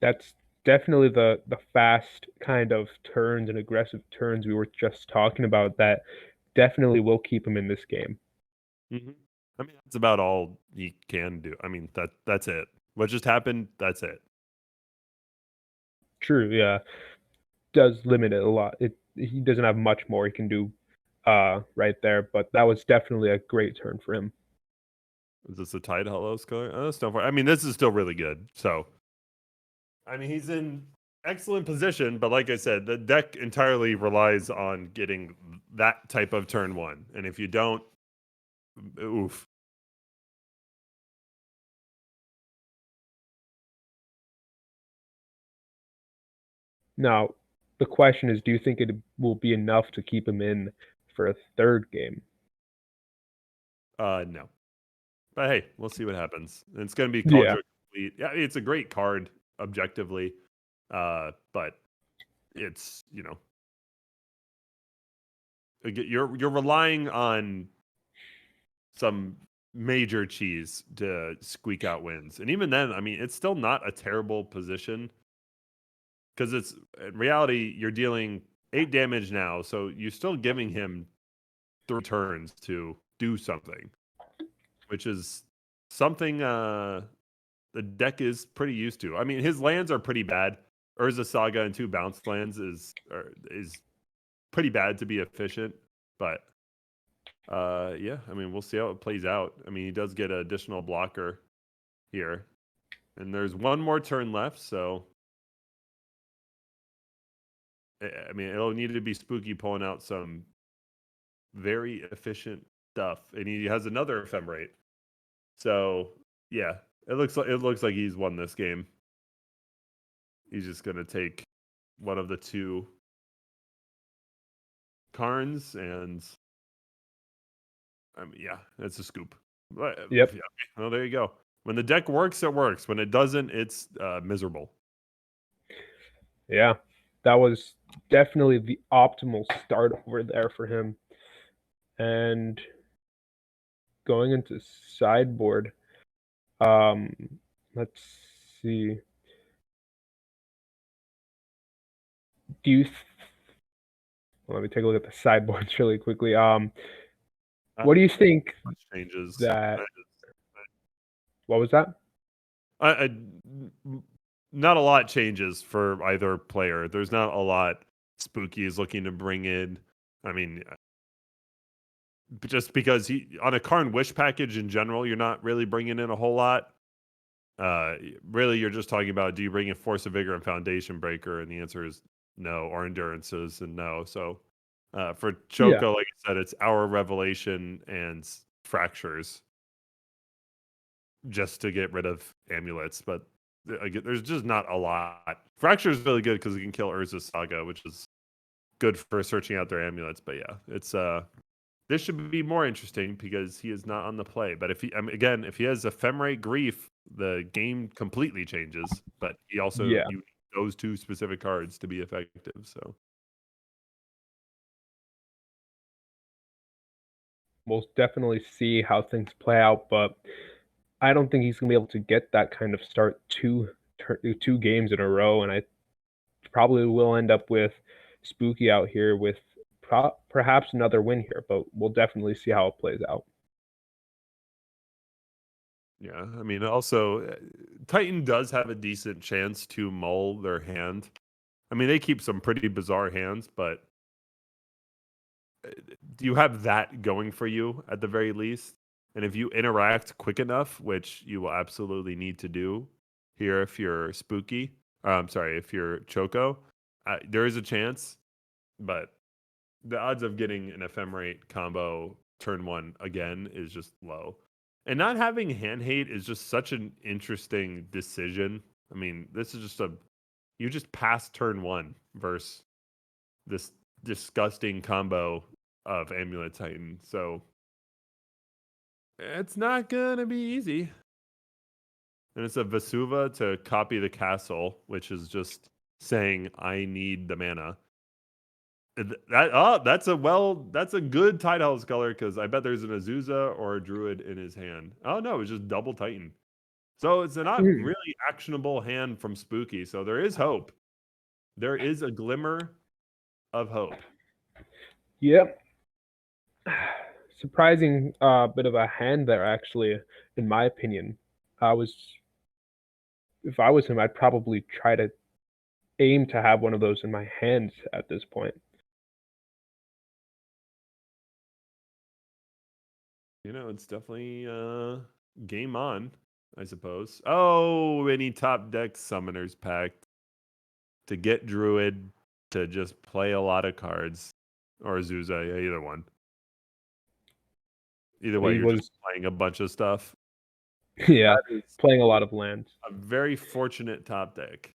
That's definitely the fast kind of turns and aggressive turns we were just talking about that definitely will keep him in this game. Mm-hmm. I mean, that's about all he can do. I mean, that's it. What just happened? That's it. True, yeah. Does limit it a lot. He doesn't have much more he can do right there, but that was definitely a great turn for him. Is this a tied Hello Sculler? I mean, this is still really good. So, I mean, he's in excellent position, but like I said, the deck entirely relies on getting that type of turn 1. And if you don't, oof. Now, the question is, do you think it will be enough to keep him in for a third game? No. But hey, we'll see what happens. And it's going to be Yeah. Cauldron Complete. Yeah, it's a great card objectively, but it's you're relying on some major cheese to squeak out wins, and even then, I mean, it's still not a terrible position because it's in reality you're dealing 8 damage now, so you're still giving him 3 turns to do something, which is something the deck is pretty used to. I mean, his lands are pretty bad. Urza Saga and 2 bounce lands is pretty bad to be efficient, but yeah, I mean, we'll see how it plays out. I mean, he does get an additional blocker here, and there's one more turn left, so I mean, it'll need to be Spooky pulling out some very efficient stuff, and he has another ephemerate. So yeah, it looks like he's won this game. He's just gonna take one of the 2 Karns, and I mean, yeah, it's a scoop. Yep. Yeah, well, there you go. When the deck works, it works. When it doesn't, it's miserable. Yeah. That was definitely the optimal start over there for him. And going into sideboard, let's see. Do you Let me take a look at the sideboards really quickly. What do you think Much changes. that what was that? Not a lot changes for either player. There's not a lot Spooky is looking to bring in. I mean, just because he on a Karn Wish package in general, you're not really bringing in a whole lot. Really, you're just talking about, do you bring in Force of Vigor and Foundation Breaker? And the answer is no, or Endurances and no. So for Yeah. Choco, like I said, it's Our Revelation and Fractures just to get rid of amulets. But again, there's just not a lot. Fracture is really good because it can kill Urza's Saga, which is good for searching out their amulets. But yeah, it's this should be more interesting because he is not on the play. But if he, I mean, again, if he has Ephemerate Grief, the game completely changes. But he also, Yeah. you need those two specific cards to be effective. So We'll definitely see how things play out, but I don't think he's gonna be able to get that kind of start two games in a row, and I probably will end up with Spooky out here with perhaps another win here, but we'll definitely see how it plays out. yeah, I mean, also Titan does have a decent chance to mull their hand. I mean, they keep some pretty bizarre hands, but do you have that going for you at the very least? And if you interact quick enough, which you will absolutely need to do here if you're Spooky, I'm sorry, if you're Choco, there is a chance, but the odds of getting an Ephemerate combo turn one again is just low. And not having hand hate is just such an interesting decision. I mean, this is just you just pass turn one versus this disgusting combo of Amulet Titan. So it's not gonna be easy. And it's a Vesuva to copy the castle, which is just saying I need the mana. That's a good Tidehouse color because I bet there's an Azusa or a Druid in his hand. Oh no, it's just double Titan. So it's a not Hmm. really actionable hand from Spooky. So there is hope. There is a glimmer of hope. Yep. Surprising bit of a hand there, actually, in my opinion. I was, if I was him, I'd probably try to aim to have one of those in my hands at this point. You know, it's definitely game on, I suppose. Oh, any top deck summoners packed to get Druid to just play a lot of cards. Or Azusa, yeah, either one. Either way, He you're just was, playing a bunch of stuff. yeah, That is playing a lot of lands. a very fortunate top deck.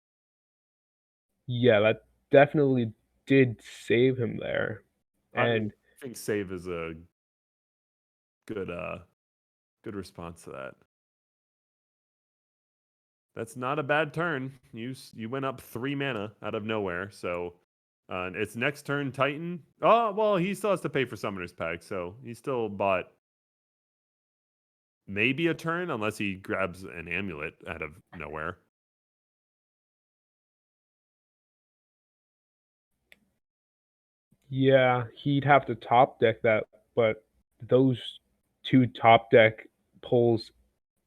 Yeah, that definitely did save him there. I And think save is a good good response to that. That's not a bad turn. You went up 3 mana out of nowhere. So it's next turn Titan. Oh, well, he still has to pay for Summoner's Pack, so he still bought maybe a turn unless he grabs an amulet out of nowhere. yeah, he'd have to top deck that, but those two top deck pulls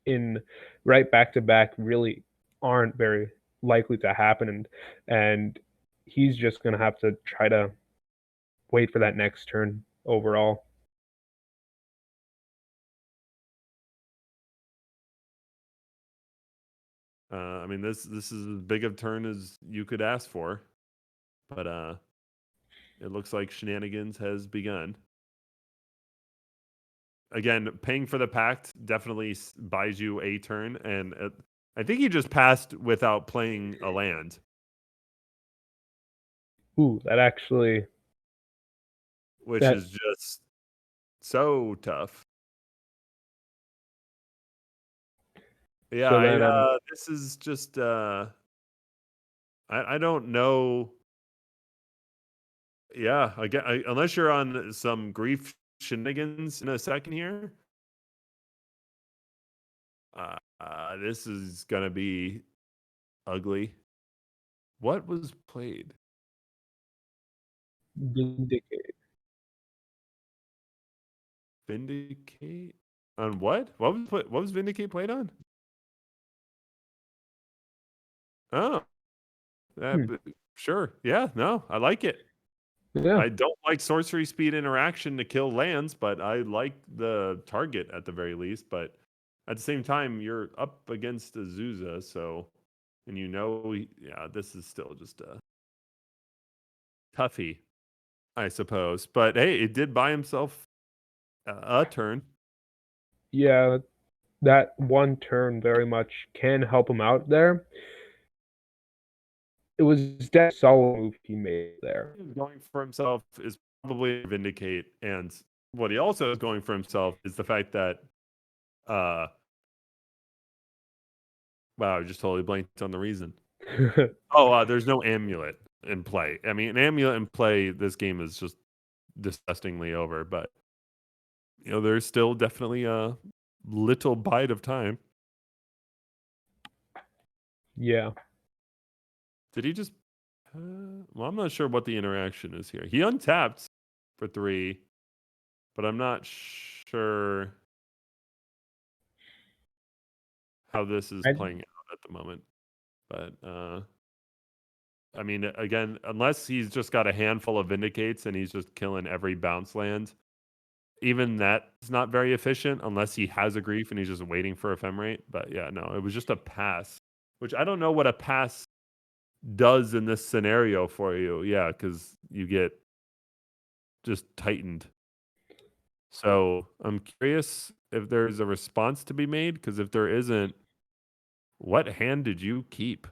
in right back to back really aren't very likely to happen, and he's just gonna have to try to wait for that next turn overall. I mean, this is as big of a turn as you could ask for, but it looks like shenanigans has begun. Again, paying for the pact definitely buys you a turn, and I think he just passed without playing a land, Ooh, that actually which that is just so tough. Yeah, so then this is just I don't know. Yeah, unless you're on some grief shenanigans in a second here, this is gonna be ugly. What was played? Vindicate. Vindicate on what? What was Vindicate played on? Oh, Hmm. sure. Yeah, no, I like it. Yeah. I don't like sorcery speed interaction to kill lands, but I like the target at the very least. But At the same time, you're up against Azusa, so, and yeah, this is still just a toughie, I suppose. But hey, it did buy himself a turn. Yeah, that one turn very much can help him out there. It was that solid move he made there. Going for himself is probably Vindicate, and what he also is going for himself is the fact that, wow, I just totally blanked on the reason. Oh, there's no amulet in play. I mean, an amulet in play, this game is just disgustingly over, but there's still definitely a little bite of time. Yeah. Did he just? Well, I'm not sure what the interaction is here. He untapped for 3, but I'm not sure how this is I playing out at the moment. But I mean, again, unless he's just got a handful of Vindicates and he's just killing every bounce land, even that's not very efficient unless he has a grief and he's just waiting for Ephemerate. But yeah, no, it was just a pass, which I don't know what a pass does in this scenario for you. Yeah, because you get just tightened. So I'm curious if there's a response to be made, because if there isn't, what hand did you keep?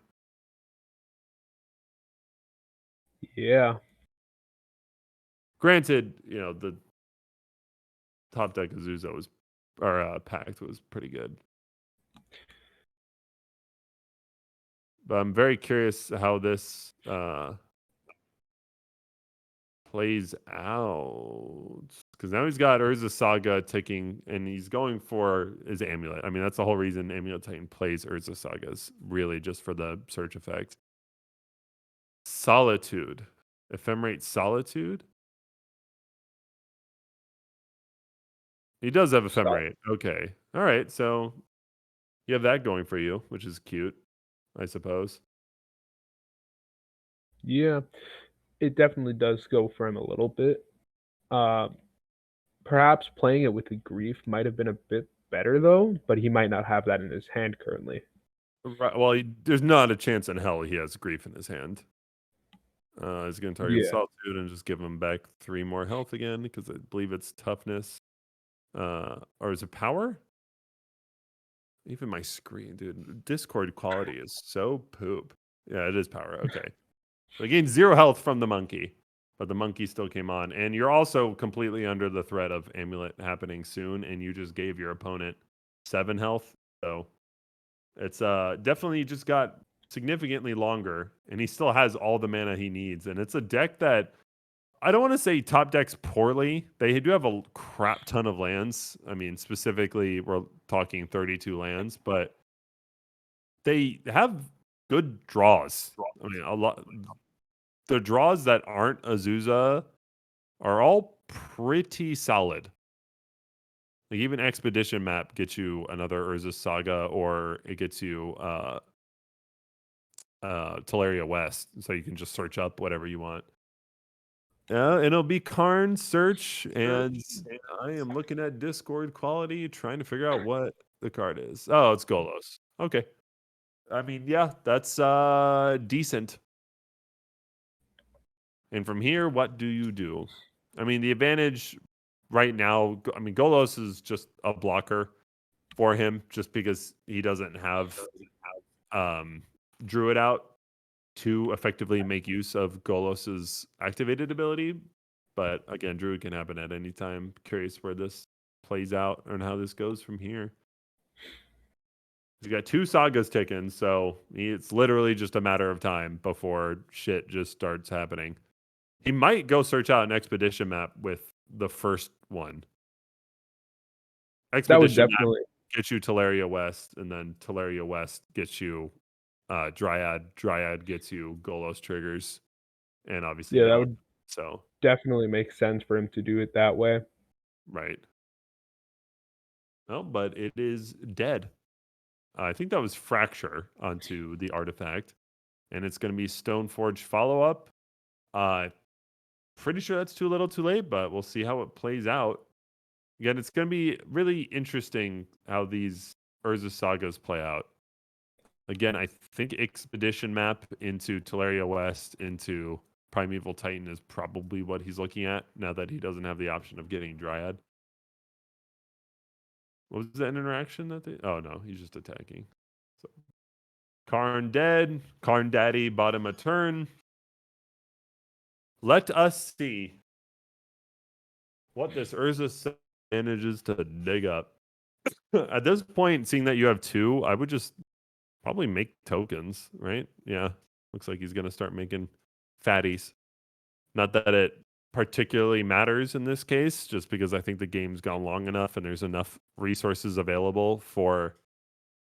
Yeah. Granted, the top deck Azusa was, or Pact was pretty good. But I'm very curious how this plays out. Because now he's got Urza Saga ticking, and he's going for his Amulet. I mean, that's the whole reason Amulet Titan plays Urza Sagas, really just for the search effect. Solitude. Ephemerate Solitude? He does have Ephemerate. Okay. All right. So you have that going for you, which is cute, I suppose. Yeah. It definitely does go for him a little bit. Uh, Perhaps playing it with the grief might have been a bit better though, but he might not have that in his hand currently. Right. Well, there's not a chance in hell he has grief in his hand. He's going to target Yeah. Solitude and just give him back 3 more health again, because I believe it's toughness. Or is it power? Even my screen, dude. Discord quality is so poop. Yeah, it is power. Okay. So he gained 0 health from the monkey, but the monkey still came on. And you're also completely under the threat of Amulet happening soon, and you just gave your opponent 7 health. So it's definitely just got significantly longer, and he still has all the mana he needs. And it's a deck that, I don't want to say top decks poorly. They do have a crap ton of lands. I mean, specifically, we're talking 32 lands, but they have good draws. I mean, a lot. The draws that aren't Azusa are all pretty solid. Like, even Expedition Map gets you another Urza Saga, or it gets you Teleria West, so you can just search up whatever you want. And it'll be Karn search, and I am looking at Discord quality, trying to figure out what the card is. Oh, it's Golos. Okay. I mean, yeah, that's decent. And from here, what do you do? I mean, the advantage right now, I mean, Golos is just a blocker for him, just because he doesn't have Druid out to effectively make use of Golos's activated ability. But again, Druid can happen at any time. Curious where this plays out and how this goes from here. He's got 2 sagas ticking, so it's literally just a matter of time before shit just starts happening. He might go search out an expedition map with the first one. That would Expedition map definitely gets you Teleria West, and then Teleria West gets you Dryad. Dryad gets you Golos triggers, and obviously yeah, that Valor. would So, definitely make sense for him to do it that way. right. No, but it is dead. I think that was Fracture onto the artifact, and it's going to be Stoneforge follow-up. Pretty sure that's too little too late, but we'll see how it plays out. Again, it's going to be really interesting how these Urza Sagas play out. Again, I think Expedition map into Teleria West into Primeval Titan is probably what he's looking at now that he doesn't have the option of getting Dryad. What was that interaction that they... Oh, no, he's just attacking. So, Karn dead. Karn Daddy bought him a turn. Let us see what this Urza manages to dig up. At this point, seeing that you have 2, I would just probably make tokens, right? Yeah. Looks like he's going to start making fatties. Not that it particularly matters in this case, just because I think the game's gone long enough and there's enough resources available for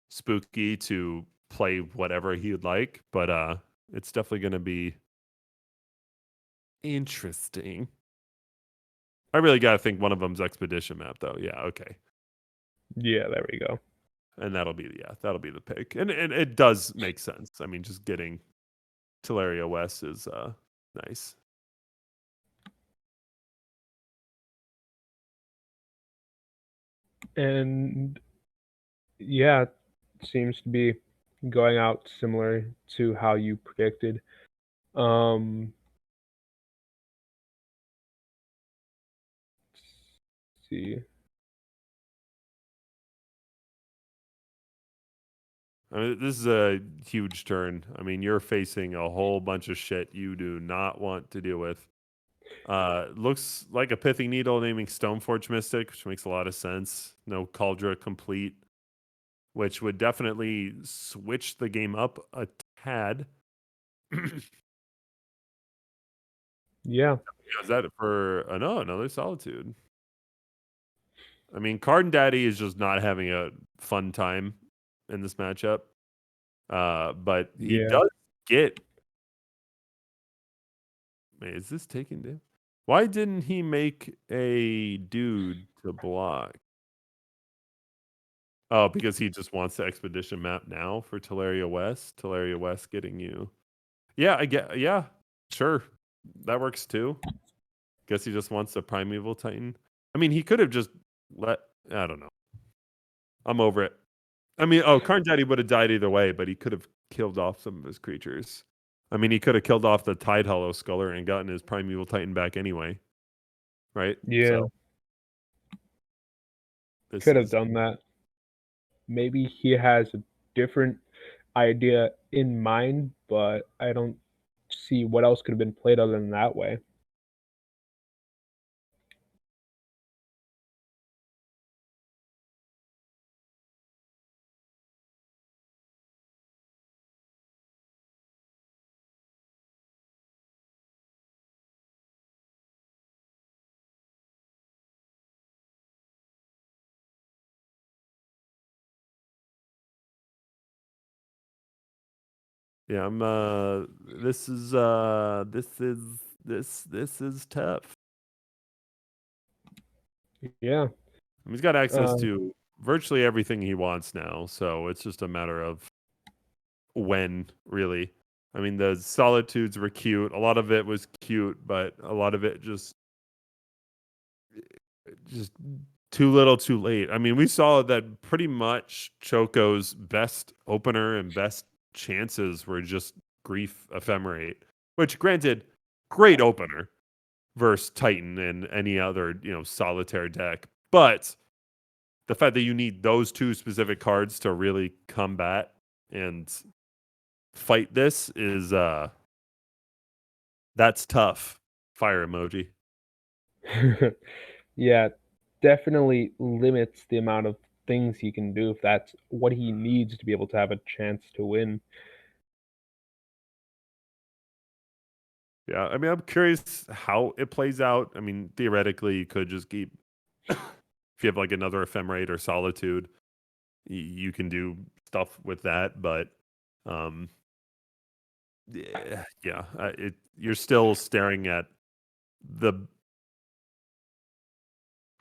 Spooky to play whatever he would like. But it's definitely going to be interesting. I really got to think one of them's Expedition map, though. Yeah, okay. Yeah, there we go. And that'll be the pick. And it does make sense. I mean, just getting Teleria West is nice. And yeah, it seems to be going out similar to how you predicted. Let's see. I mean, this is a huge turn. I mean, you're facing a whole bunch of shit you do not want to deal with. Looks like a Pithing Needle naming Stoneforge Mystic, which makes a lot of sense. No Cauldra complete, which would definitely switch the game up a tad. Yeah. Is that for no, another Solitude? I mean, Card Daddy is just not having a fun time in this matchup. But he Yeah. does get. Wait, is this taking damage? Why didn't he make a dude to block? Oh, because he just wants the Expedition map now for Teleria West. Teleria West getting you. Yeah, I get. Yeah, sure, that works too. Guess he just wants the Primeval Titan. I mean, he could have just let. I don't know. I'm over it. I mean, Karn Daddy would have died either way, but he could have killed off some of his creatures. I mean, he could have killed off the Tide Hollow Sculler and gotten his Primeval Titan back anyway. Right? Yeah. So, Could have done that. Maybe he has a different idea in mind, but I don't see what else could have been played other than that way. Yeah, I'm this is tough. Yeah. He's got access to virtually everything he wants now, so it's just a matter of when, really. I mean, the Solitudes were cute. A lot of it was cute, but a lot of it just too little, too late. I mean, we saw that pretty much Choco's best opener and best chances were just Grief Ephemerate, which, granted, great opener versus Titan and any other, solitaire deck. But the fact that you need those 2 specific cards to really combat and fight this is that's tough. Fire emoji. Yeah, definitely limits the amount of things he can do if that's what he needs to be able to have a chance to win. Yeah, I mean, I'm curious how it plays out. I mean, theoretically, you could just keep if you have like another Ephemerate or Solitude, you can do stuff with that. But yeah, you're still staring at the.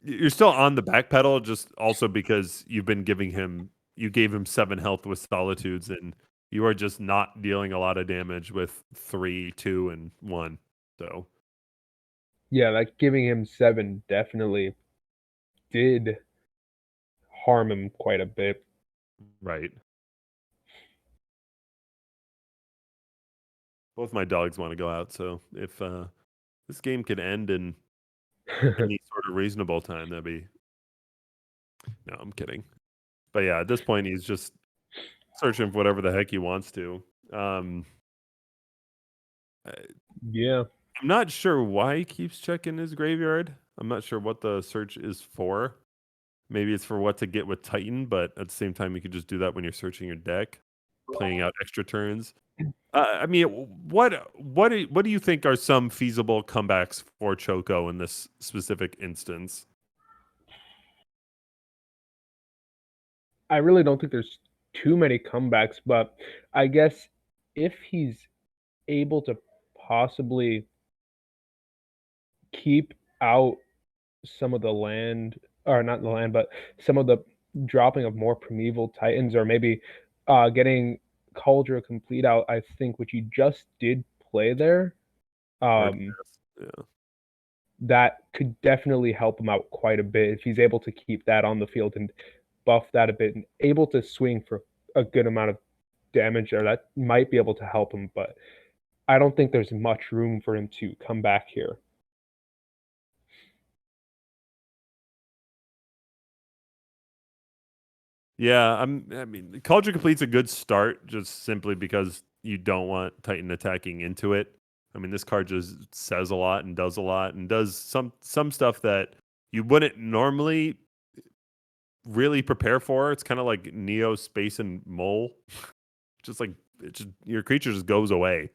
You're still on the back pedal, just also because you gave him 7 health with Solitudes, and you are just not dealing a lot of damage with 3, 2, and 1. So Yeah, like giving him 7 definitely did harm him quite a bit. Right. Both my dogs want to go out, so if this game could end in any sort of reasonable time, that'd be. No, I'm kidding. But yeah, at this point, he's just searching for whatever the heck he wants to. Yeah. I'm not sure why he keeps checking his graveyard. I'm not sure what the search is for. Maybe it's for what to get with Titan, but at the same time, you could just do that when you're searching your deck, playing out extra turns. I mean, what do you think are some feasible comebacks for Choco in this specific instance? I really don't think there's too many comebacks, but I guess if he's able to possibly keep out some of the land, or not the land, but some of the dropping of more primeval titans, or maybe getting Cauldron complete out, I think, which he just did play there. Hard Um, pass. Yeah. that could definitely help him out quite a bit if he's able to keep that on the field and buff that a bit and able to swing for a good amount of damage there. That might be able to help him, but I don't think there's much room for him to come back here. Yeah, I mean, Cauldron Complete's a good start just simply because you don't want Titan attacking into it. I mean, this card just says a lot and does some stuff that you wouldn't normally really prepare for. It's kind of like Neo Space and Mole. Just like your creature just goes away.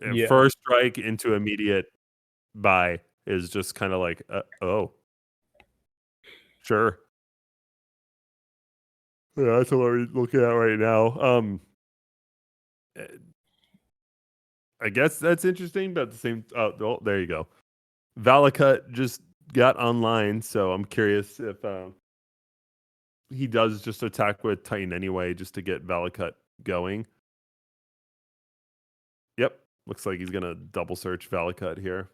And Yeah. first strike into immediate buy is just kind of like, oh, sure. Yeah, that's what we're looking at right now. eh, I guess that's interesting, but at the same, oh, there you go. Valakut just got online, so I'm curious if he does just attack with Titan anyway, just to get Valakut going. Yep, looks like he's gonna double search Valakut here,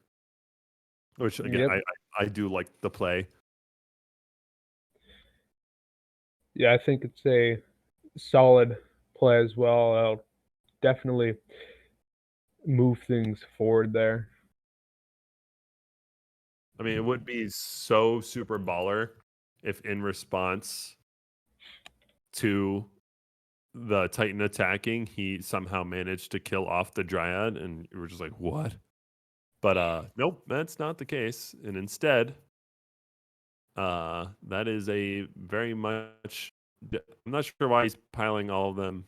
which again, Yep. I do like the play. Yeah, I think it's a solid play as well. I'll definitely move things forward there. I mean, it would be so super baller if in response to the Titan attacking, he somehow managed to kill off the Dryad, and you were just like, what? But nope, that's not the case. And instead, that is a very much. I'm not sure why he's piling all of them.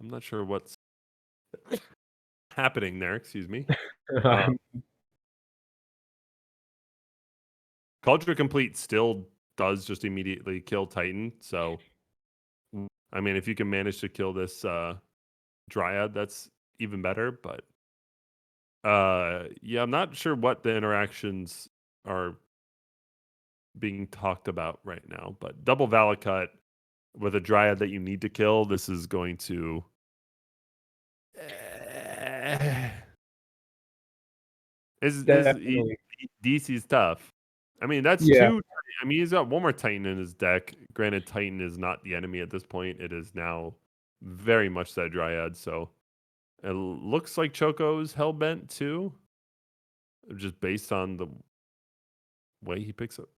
I'm not sure what's happening there. Excuse me. Uh, Culture Complete still does just immediately kill Titan. So, I mean, if you can manage to kill this Dryad, that's even better. But yeah, I'm not sure what the interactions are being talked about right now. But double Valakut with a Dryad that you need to kill, this is going to. Is Definitely. DC's tough. I mean, that's Yeah. two. I mean, he's got one more Titan in his deck. Granted, Titan is not the enemy at this point. It is now very much that Dryad. So it looks like Choco's hellbent too, just based on the way he picks up.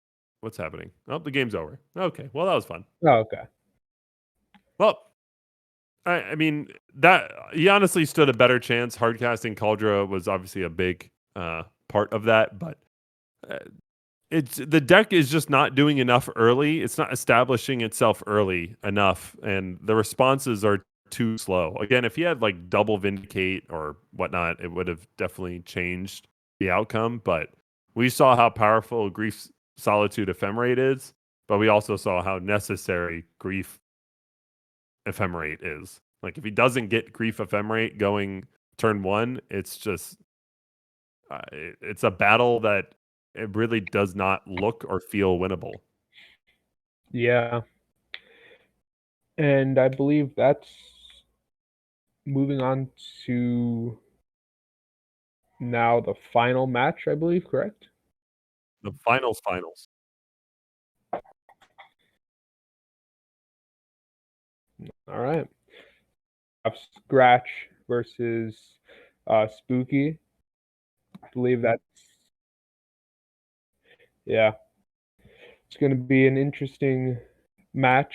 What's happening? Oh, the game's over. Okay, well that was fun. Oh, okay. Well, I mean that he honestly stood a better chance. Hardcasting Cauldra was obviously a big part of that, but uh, it's the deck is just not doing enough early. It's not establishing itself early enough, and the responses are too slow. Again, if he had like double Vindicate or whatnot, it would have definitely changed the outcome. But we saw how powerful Grief Solitude Ephemerate is, but we also saw how necessary Grief Ephemerate is. Like if he doesn't get Grief Ephemerate going turn one, it's just it's a battle that it really does not look or feel winnable. Yeah. And I believe that's moving on to now the final match, I believe, correct? The finals. All right. Scratch versus Spooky. I believe that's yeah. It's going to be an interesting match.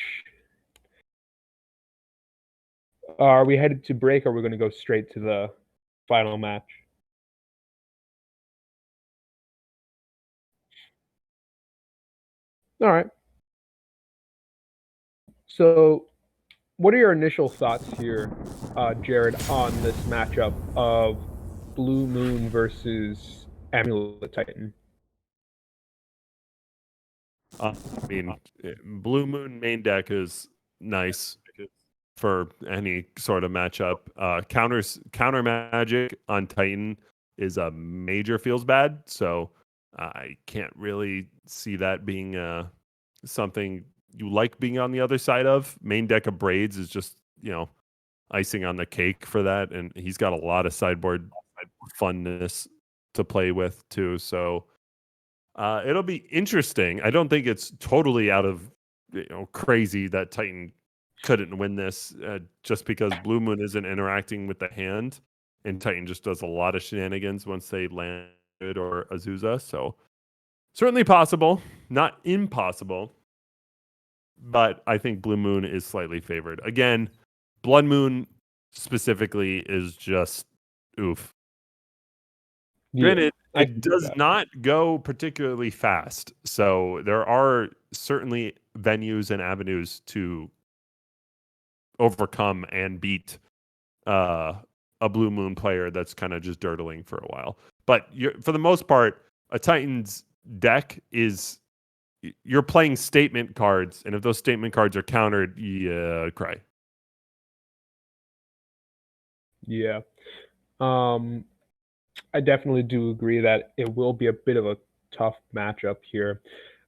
Are we headed to break, or are we going to go straight to the final match? All right. So, what are your initial thoughts here, Jared, on this matchup of Blue Moon versus Amulet Titan? I mean, Blue Moon main deck is nice for any sort of matchup. Counter magic on Titan is a major feels bad, so I can't really see that being something you like being on the other side of. Main deck of Braids is just icing on the cake for that, and he's got a lot of sideboard funness to play with too. So it'll be interesting. I don't think it's totally out of crazy that Titan couldn't win this just because Blue Moon isn't interacting with the hand, and Titan just does a lot of shenanigans once they land or Azusa. So certainly possible, not impossible, but I think Blue Moon is slightly favored. Again, Blood Moon specifically is just oof. Granted, I it does not go particularly fast. So there are certainly venues and avenues to overcome and beat a Blue Moon player that's kind of just dirtling for a while. But for the most part, a Titans deck is you're playing statement cards, and if those statement cards are countered, you cry. Yeah. I definitely do agree that it will be a bit of a tough matchup here.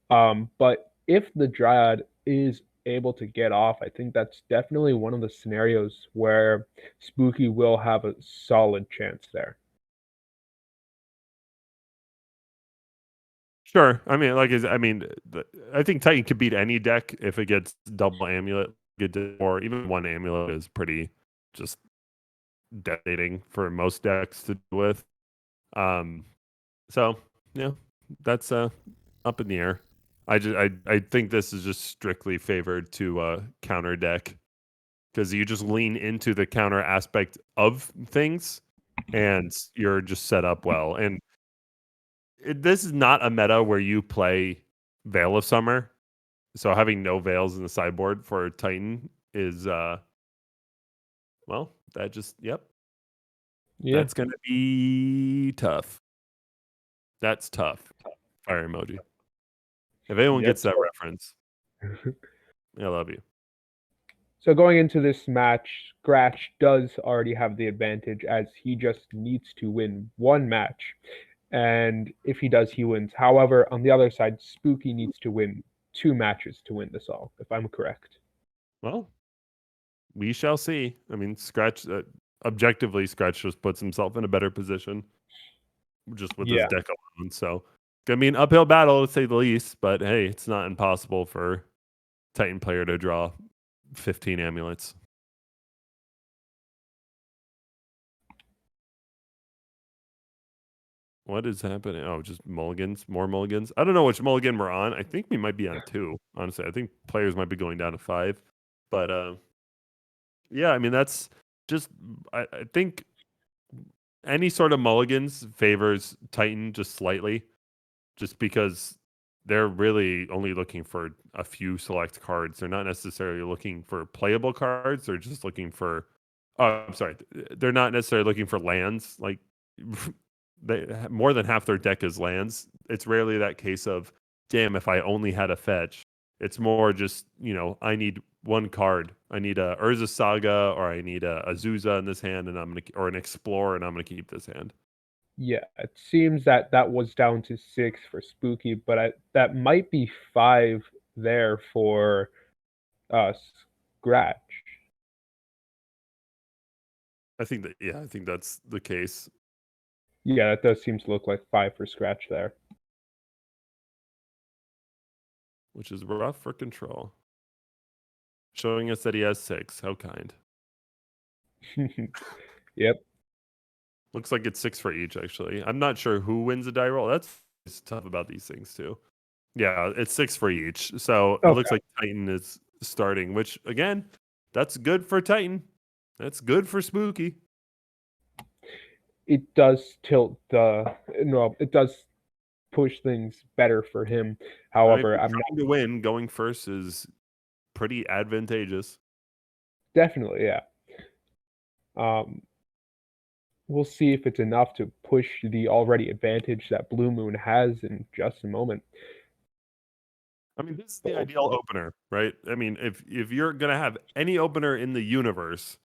But if the Dryad is able to get off, I think that's definitely one of the scenarios where Spooky will have a solid chance there. Sure. I mean, I think Titan could beat any deck if it gets double amulet, or even one amulet is pretty just devastating for most decks to deal with. So yeah, that's up in the air. I think this is just strictly favored to counter deck because you just lean into the counter aspect of things, and you're just set up well. And this is not a meta where you play Veil of Summer, so having no veils in the sideboard for Titan is well, that just Yeah. that's gonna be tough. That's tough. Fire emoji. If anyone Yep. gets that reference, I love you. So going into this match, Scratch does already have the advantage as he just needs to win one match. And if he does, he wins. However, on the other side, Spooky needs to win 2 matches to win this all, if I'm correct. Well, we shall see. I mean, Scratch objectively, Scratch just puts himself in a better position just with this Yeah. deck alone. So gonna be an uphill battle to say the least, but hey, it's not impossible for Titan player to draw 15 amulets. What is happening? Oh, just mulligans, more mulligans. I don't know which mulligan we're on. I think we might be on 2. Honestly, I think players might be going down to 5. But yeah, I mean that's just I think any sort of mulligans favors Titan just slightly, just because they're really only looking for a few select cards. They're not necessarily looking for playable cards. They're just looking for. Oh, I'm sorry. They're not necessarily looking for lands. Like more than half their deck is lands. It's rarely that case of, damn, if I only had a fetch. It's more just, I need one card. I need a Urza Saga, or I need a Azusa in this hand, or an Explorer, and I'm gonna keep this hand. Yeah, it seems that that was down to 6 for Spooky, but that might be 5 there for Scratch. I think that's the case. Yeah, that does seem to look like 5 for Scratch there. Which is rough for control. Showing us that he has 6. How kind. Yep. Looks like it's 6 for each, actually. I'm not sure who wins the die roll. That's tough about these things, too. Yeah, it's 6 for each. So it looks Okay. like Titan is starting, which, again, that's good for Titan. That's good for Spooky. It does tilt the no, it does push things better for him. I mean, if However, you're I'm not trying to win, going first is pretty advantageous. definitely, yeah. Um, we'll see if it's enough to push the already advantage that Blue Moon has in just a moment. I mean, this is the ideal opener, right? I mean, if you're gonna have any opener in the universe,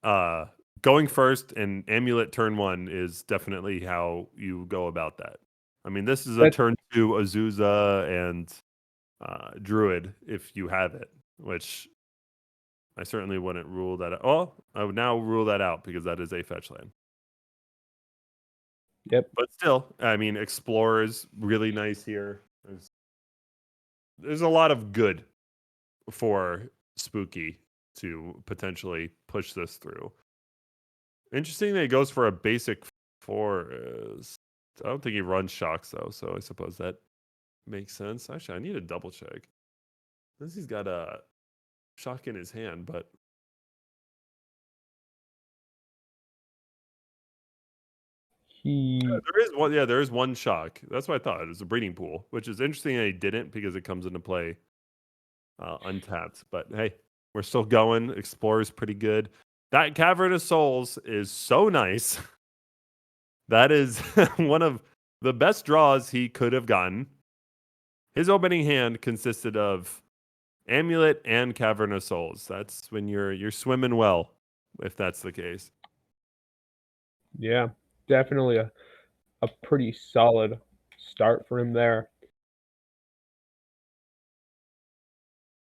uh, going first and Amulet turn 1 is definitely how you go about that. I mean, this is a That turn 2 Azusa and Druid if you have it, which I certainly wouldn't rule that out. Oh, I would now rule that out because that is a fetch land. Yep. But still, I mean, Explorer is really nice here. There's a lot of good for Spooky to potentially push this through. Interesting that he goes for a basic forest. I don't think he runs shocks though, so I suppose that makes sense. Actually, I need to double check. Since he's got a shock in his hand, but he there is one. Yeah, there is one shock. That's what I thought. It was a breeding pool, which is interesting that he didn't because it comes into play untapped. But hey, we're still going. Explorer's pretty good. That Cavern of Souls is so nice. That is one of the best draws he could have gotten. His opening hand consisted of Amulet and Cavern of Souls. That's when you're swimming well, if that's the case. yeah, definitely a pretty solid start for him there.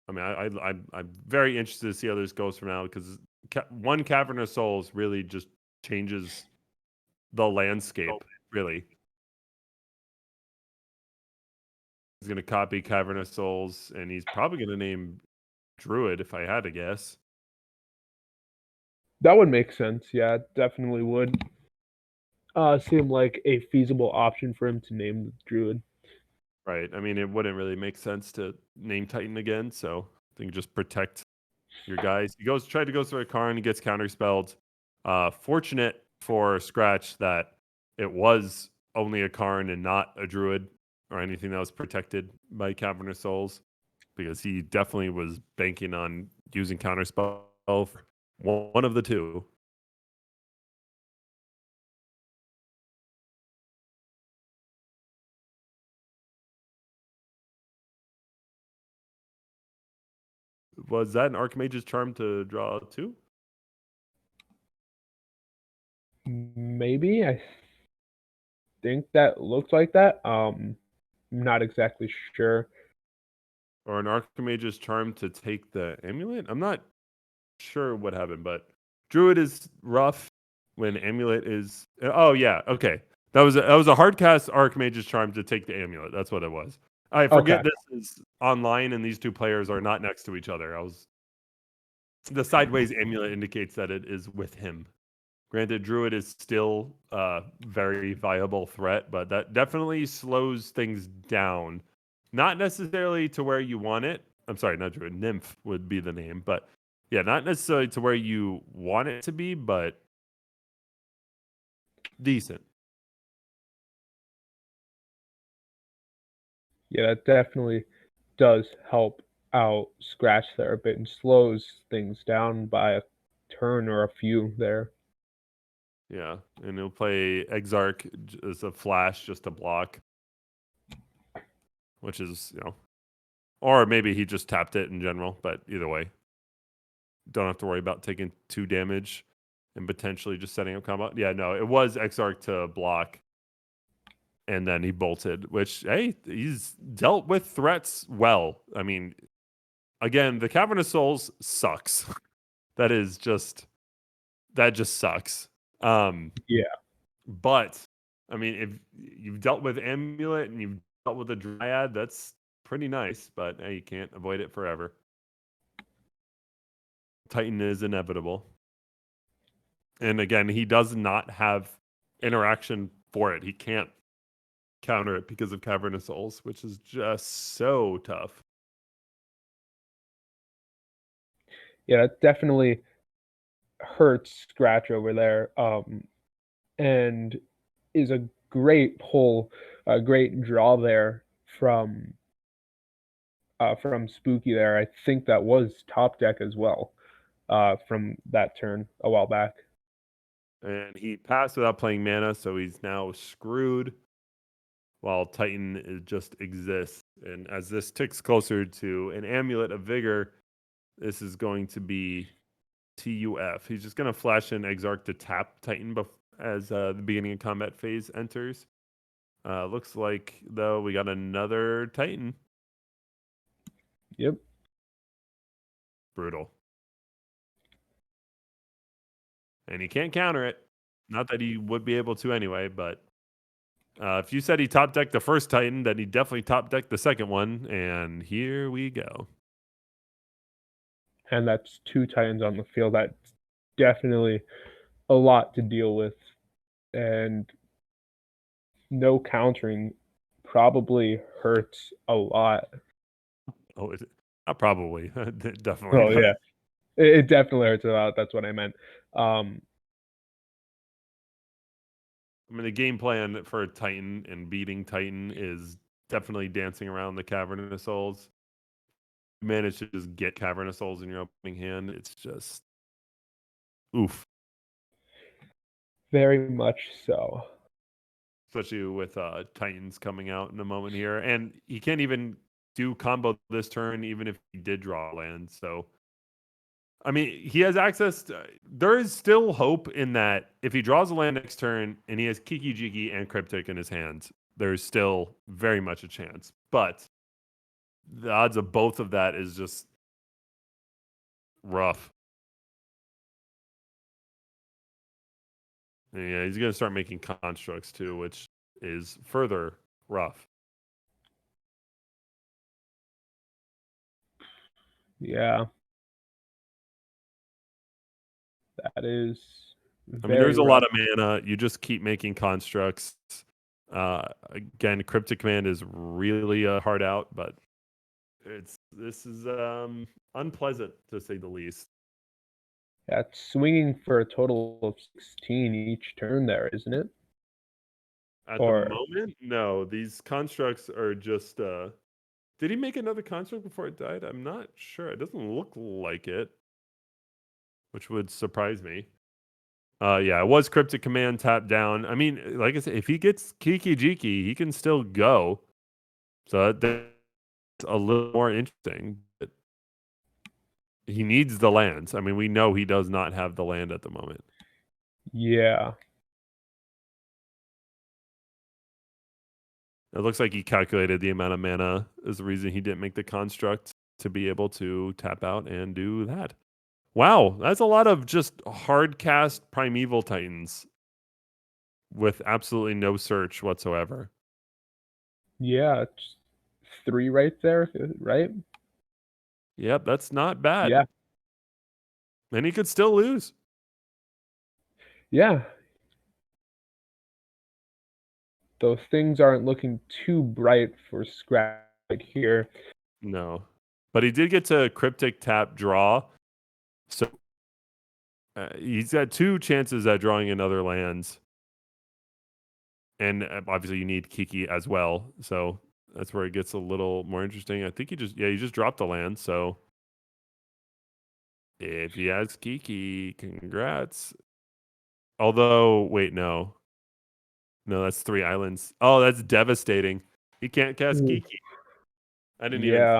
I mean, I'm very interested to see how this goes from now because one Cavern of Souls really just changes the landscape. Really, he's gonna copy Cavern of Souls, and he's probably gonna name Druid if I had to guess. That would make sense. Yeah, it definitely would. Seem like a feasible option for him to name the druid. Right. I mean, it wouldn't really make sense to name Titan again, so I think just protect your guys. He tried to go through a Karn, he gets counterspelled. Fortunate for Scratch that it was only a Karn and not a Druid or anything that was protected by Cavern Souls, because he definitely was banking on using counterspell for one of the two. Was that an Archmage's Charm to draw 2? Maybe I think that looks like that. Not exactly sure. Or an Archmage's Charm to take the Amulet? I'm not sure what happened, but Druid is rough when Amulet is. Oh yeah, okay. That was a hard cast Archmage's Charm to take the Amulet. That's what it was. I Okay. forget this is online and these two players are not next to each other. The sideways Amulet indicates that it is with him. Granted, Druid is still a very viable threat, but that definitely slows things down. Not necessarily to where you want it. I'm sorry, not Druid. Nymph would be the name, but yeah, not necessarily to where you want it to be, but decent. Yeah, that definitely does help out Scratch there a bit and slows things down by a turn or a few there. Yeah, and he'll play Exarch as a flash just to block, which is, or maybe he just tapped it in general, but either way, don't have to worry about taking 2 damage and potentially just setting up combo. Yeah, no, it was Exarch to block, and then he bolted, which, hey, he's dealt with threats well. I mean, again, the Cavern of Souls sucks. That just sucks. Yeah. But I mean, if you've dealt with Amulet and you've dealt with a Dryad, that's pretty nice. But hey, you can't avoid it forever. Titan is inevitable. And again, he does not have interaction for it. He can't counter it because of Cavernous Souls, which is just so tough. Yeah, it definitely hurts Scratch over there. And is a great pull, a great draw there from Spooky there. I think that was top deck as well, from that turn a while back. And he passed without playing mana, so he's now screwed. While Titan just exists. And as this ticks closer to an Amulet of Vigor, this is going to be TUF. He's just going to flash in Exarch to tap Titan as the beginning of combat phase enters. Looks like, though, we got another Titan. Yep. Brutal. And he can't counter it. Not that he would be able to anyway, but if you said he top decked the first Titan, then he definitely top decked the second one. And here we go. And that's 2 Titans on the field. That's definitely a lot to deal with. And no countering probably hurts a lot. Oh, is it? Probably. Definitely. Oh, yeah. It definitely hurts a lot. That's what I meant. I mean, the game plan for Titan and beating Titan is definitely dancing around the Cavernous Souls. You manage to just get Cavernous Souls in your opening hand. It's just oof. Very much so. Especially with Titans coming out in a moment here. And he can't even do combo this turn, even if he did draw land. So, I mean, he has access. There is still hope in that if he draws a land next turn and he has Kiki Jiki and Cryptic in his hands, there's still very much a chance. But the odds of both of that is just rough. And yeah, he's going to start making constructs too, which is further rough. Yeah. That is I mean, there's very a lot rough. of mana. You just keep making constructs. Again, Cryptic Command is really a hard out, but this is unpleasant to say the least. That's swinging for a total of 16 each turn there, isn't it? At the Or moment, no. These constructs are just. Did he make another construct before it died? I'm not sure. It doesn't look like it, which would surprise me. Yeah, it was Cryptic Command tap down. I mean, like I said, if he gets Kiki Jiki, he can still go. So that's a little more interesting. But he needs the lands. I mean, we know he does not have the land at the moment. yeah. It looks like he calculated the amount of mana is the reason he didn't make the construct to be able to tap out and do that. Wow, that's a lot of just hard cast Primeval Titans with absolutely no search whatsoever. Yeah, it's 3 right there, right? Yep, that's not bad. Yeah. And he could still lose. Yeah. Those things aren't looking too bright for Scratch here. No. But he did get to Cryptic tap draw. So he's got 2 chances at drawing another lands. And obviously you need Kiki as well. So that's where it gets a little more interesting. I think he just dropped the land. So if he has Kiki, congrats. Although, wait, no. No, that's 3 islands. Oh, that's devastating. He can't cast Ooh. Kiki. I didn't Yeah.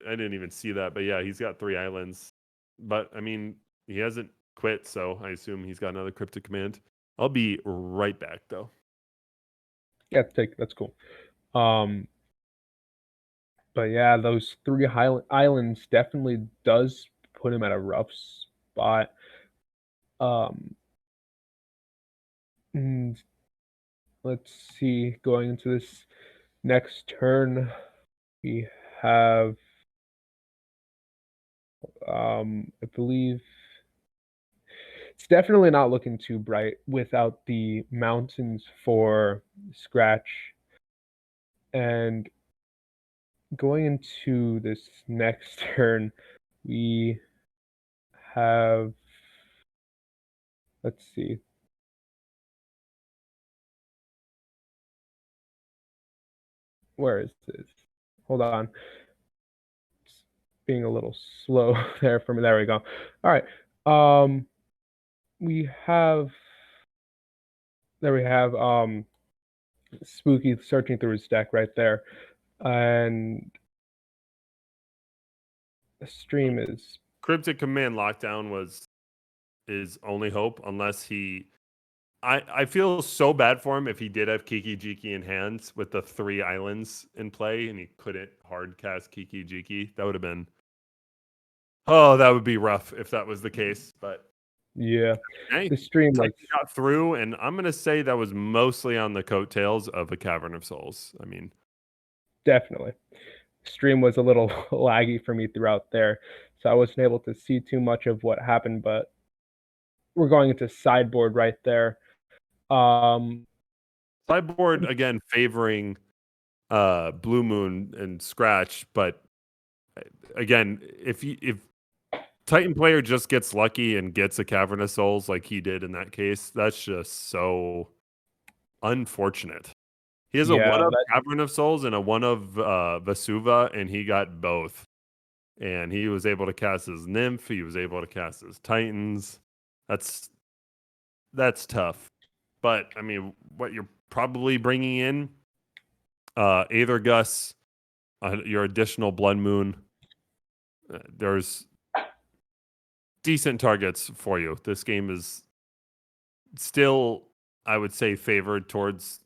even see that. But yeah, he's got 3 islands. But I mean, he hasn't quit, so I assume he's got another Cryptic Command. I'll be right back though. Yeah, that's cool. But yeah, those 3 islands definitely does put him at a rough spot. Um, and let's see, going into this next turn, we have I believe it's definitely not looking too bright without the mountains for Scratch. And going into this next turn, we have, let's see. Where is this? Hold on. It's being a little slow there for me. There we go. All right. We have there we have Spooky searching through his deck right there. And the stream is Cryptic Command Lockdown was his only hope, unless he. I feel so bad for him if he did have Kiki Jiki in hands with the 3 islands in play and he couldn't hard cast Kiki Jiki. That would have been. Oh, that would be rough if that was the case. But yeah. hey, The stream was Titan got through, and I'm gonna say that was mostly on the coattails of a Cavern of Souls. I mean, definitely. Stream was a little laggy for me throughout there, so I wasn't able to see too much of what happened, but we're going into sideboard right there. sideboard again favoring Blue Moon and Scratch, but again, if Titan player just gets lucky and gets a Cavern of Souls like he did in that case, that's just so unfortunate. He has a Yeah, one of that Cavern of Souls and a one of Vesuva, and he got both. And he was able to cast his Nymph. He was able to cast his Titans. That's tough. But I mean, what you're probably bringing in, Aether Gus, your additional Blood Moon. There's decent targets for you. This game is still, I would say, favored towards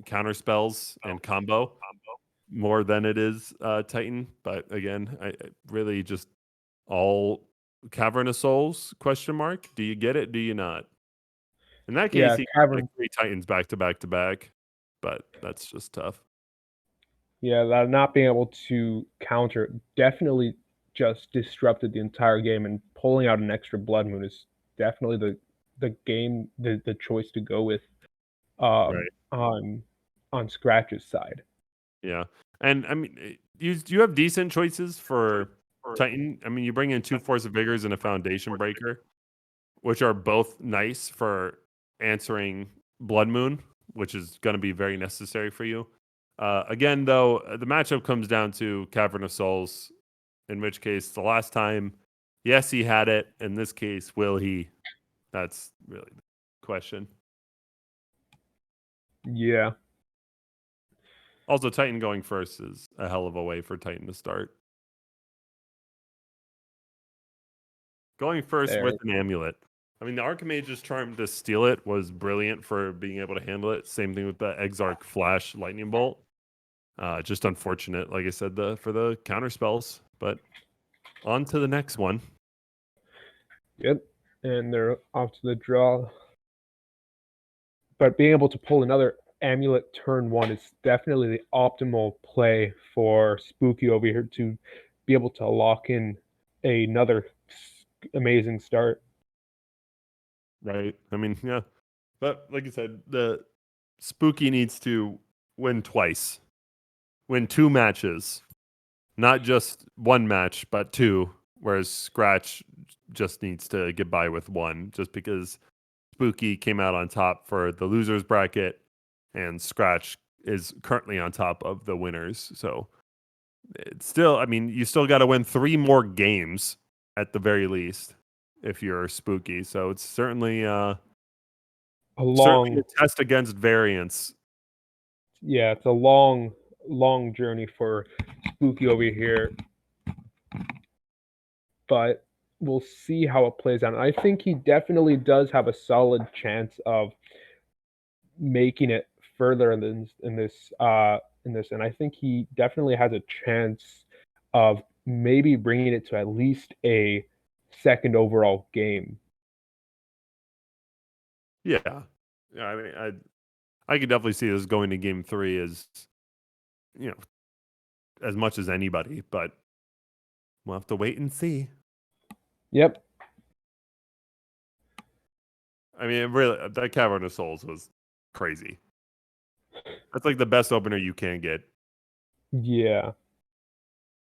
counter spells and combo more than it is Titan. But again, I really just all Cavern of Souls question mark. Do you get it? Do you not? In that case, yeah, he got like Cavern 3 Titans back to back to back. But that's just tough. yeah, that not being able to counter definitely just disrupted the entire game, and pulling out an extra Blood Moon is definitely the choice to go with Right. on Scratch's side. Yeah. And I mean, you have decent choices for Titan. I mean, you bring in 2 Force of Vigors and a Foundation Breaker, which are both nice for answering Blood Moon, which is going to be very necessary for you. Again, though, the matchup comes down to Cavern of Souls, in which case, the last time, yes, he had it. In this case, will he? That's really the question. Yeah. Also, Titan going first is a hell of a way for Titan to start. Going first There. with an amulet. I mean, the Archmage's Charm to steal it was brilliant for being able to handle it. Same thing with the Exarch Flash Lightning Bolt. Just unfortunate, like I said, for the counter spells. But on to the next one. Yep. And they're off to the draw. But being able to pull another amulet turn 1 is definitely the optimal play for Spooky over here to be able to lock in another amazing start. Right. I mean, yeah. But like I said, the Spooky needs to win twice. Win 2 matches. Not just 1 match, but 2. Whereas Scratch just needs to get by with 1, just because Spooky came out on top for the losers bracket, and Scratch is currently on top of the winners. So it's still, I mean, you still got to win 3 more games at the very least if you're Spooky. So it's certainly A certainly long, a test against variance. yeah, it's a long, long journey for Spooky over here. But we'll see how it plays out. I think he definitely does have a solid chance of making it further in this, and I think he definitely has a chance of maybe bringing it to at least a second overall game. Yeah. Yeah, I mean, I could definitely see this going to game 3 as, you know, as much as anybody, but We'll have to wait and see. Yep. I mean, really, that Cavern of Souls was crazy. That's like the best opener you can get. Yeah.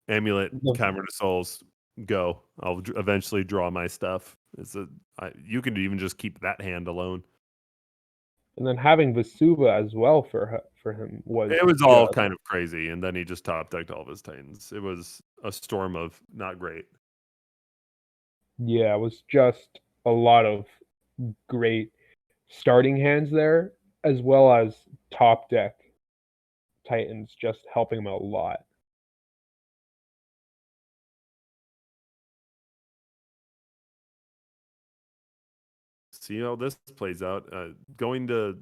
Amulet, The- Cavern of Souls, go. I'll eventually draw my stuff. You can even just keep that hand alone. And then having Vesuva as well for him was It was all just, kind of crazy, and then he just top decked all of his Titans. It was a storm of not great. yeah, it was just a lot of great starting hands there, as well as top deck Titans just helping him a lot. See how this plays out. Going to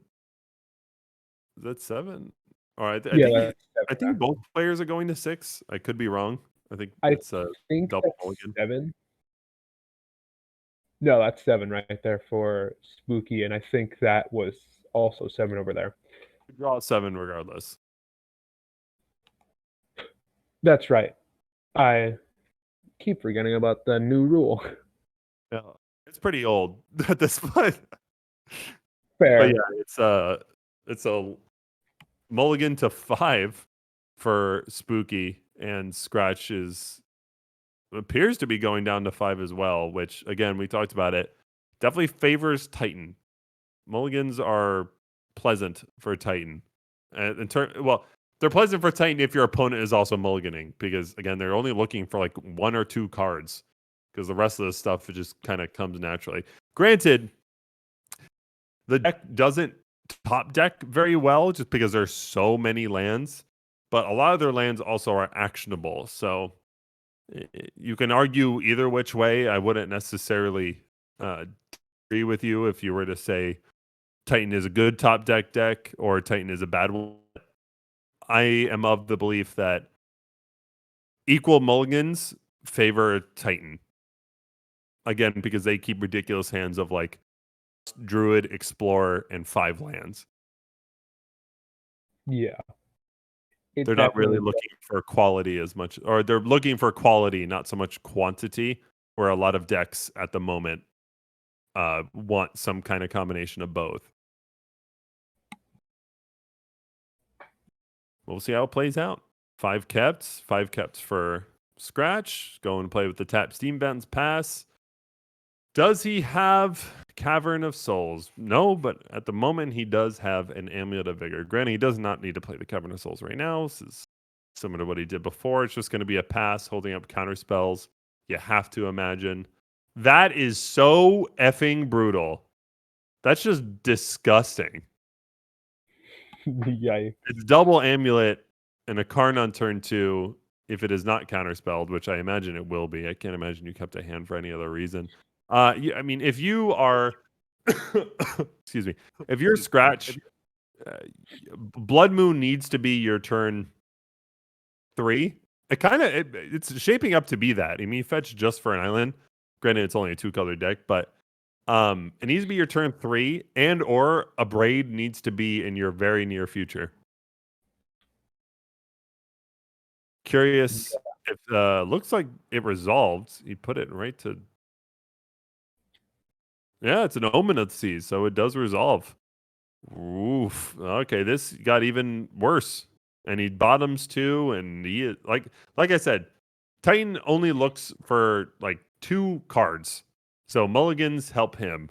is that 7? All right, Yeah, that's I 7 think both actually. players are going to 6. I could be wrong. I think I it's a think double that's mulligan. 7. No, that's 7 right there for Spooky, and I think that was also 7 over there. Draw 7 regardless. That's right. I keep forgetting about the new rule. Yeah, it's pretty old at this point. Fair. But yeah, it's a mulligan to 5 for Spooky, and Scratch appears to be going down to 5 as well, which again, we talked about it. Definitely favors Titan. Mulligans are pleasant for Titan. Well, they're pleasant for Titan if your opponent is also mulliganing, because again, they're only looking for like 1 or 2 cards, because the rest of the stuff just kind of comes naturally. Granted, the deck doesn't top deck very well just because there's so many lands, but a lot of their lands also are actionable. So you can argue either which way. I wouldn't necessarily agree with you if you were to say Titan is a good top deck or Titan is a bad one. I am of the belief that equal mulligans favor Titan. Again, because they keep ridiculous hands of like Druid, Explorer, and 5 lands. Yeah. It They're not really definitely looking for quality as much, or they're looking for quality, not so much quantity, where a lot of decks at the moment want some kind of combination of both. We'll see how it plays out. 5 kept for Scratch. Go and play with the tap Steam Vents pass. Does he have Cavern of Souls? No, but at the moment he does have an Amulet of Vigor. Granted, he does not need to play the Cavern of Souls right now. This is similar to what he did before. It's just going to be a pass holding up counter spells. You have to imagine. That is so effing brutal. That's just disgusting. Yikes. It's double Amulet and a Karn on turn 2 if it is not counterspelled, which I imagine it will be. I can't imagine you kept a hand for any other reason. I mean, if you are, excuse me, if you're Scratch, Blood Moon needs to be your turn 3. It's shaping up to be that. I mean, fetch just for an island. Granted, it's only a 2-color deck, but it needs to be your turn 3, and or a Braid needs to be in your very near future. Curious if looks like it resolved. He put it right to. Yeah, it's an Omen of the Seas, so it does resolve. Oof. Okay, this got even worse. And he bottoms too, and he like I said, Titan only looks for like 2 cards. So mulligans help him.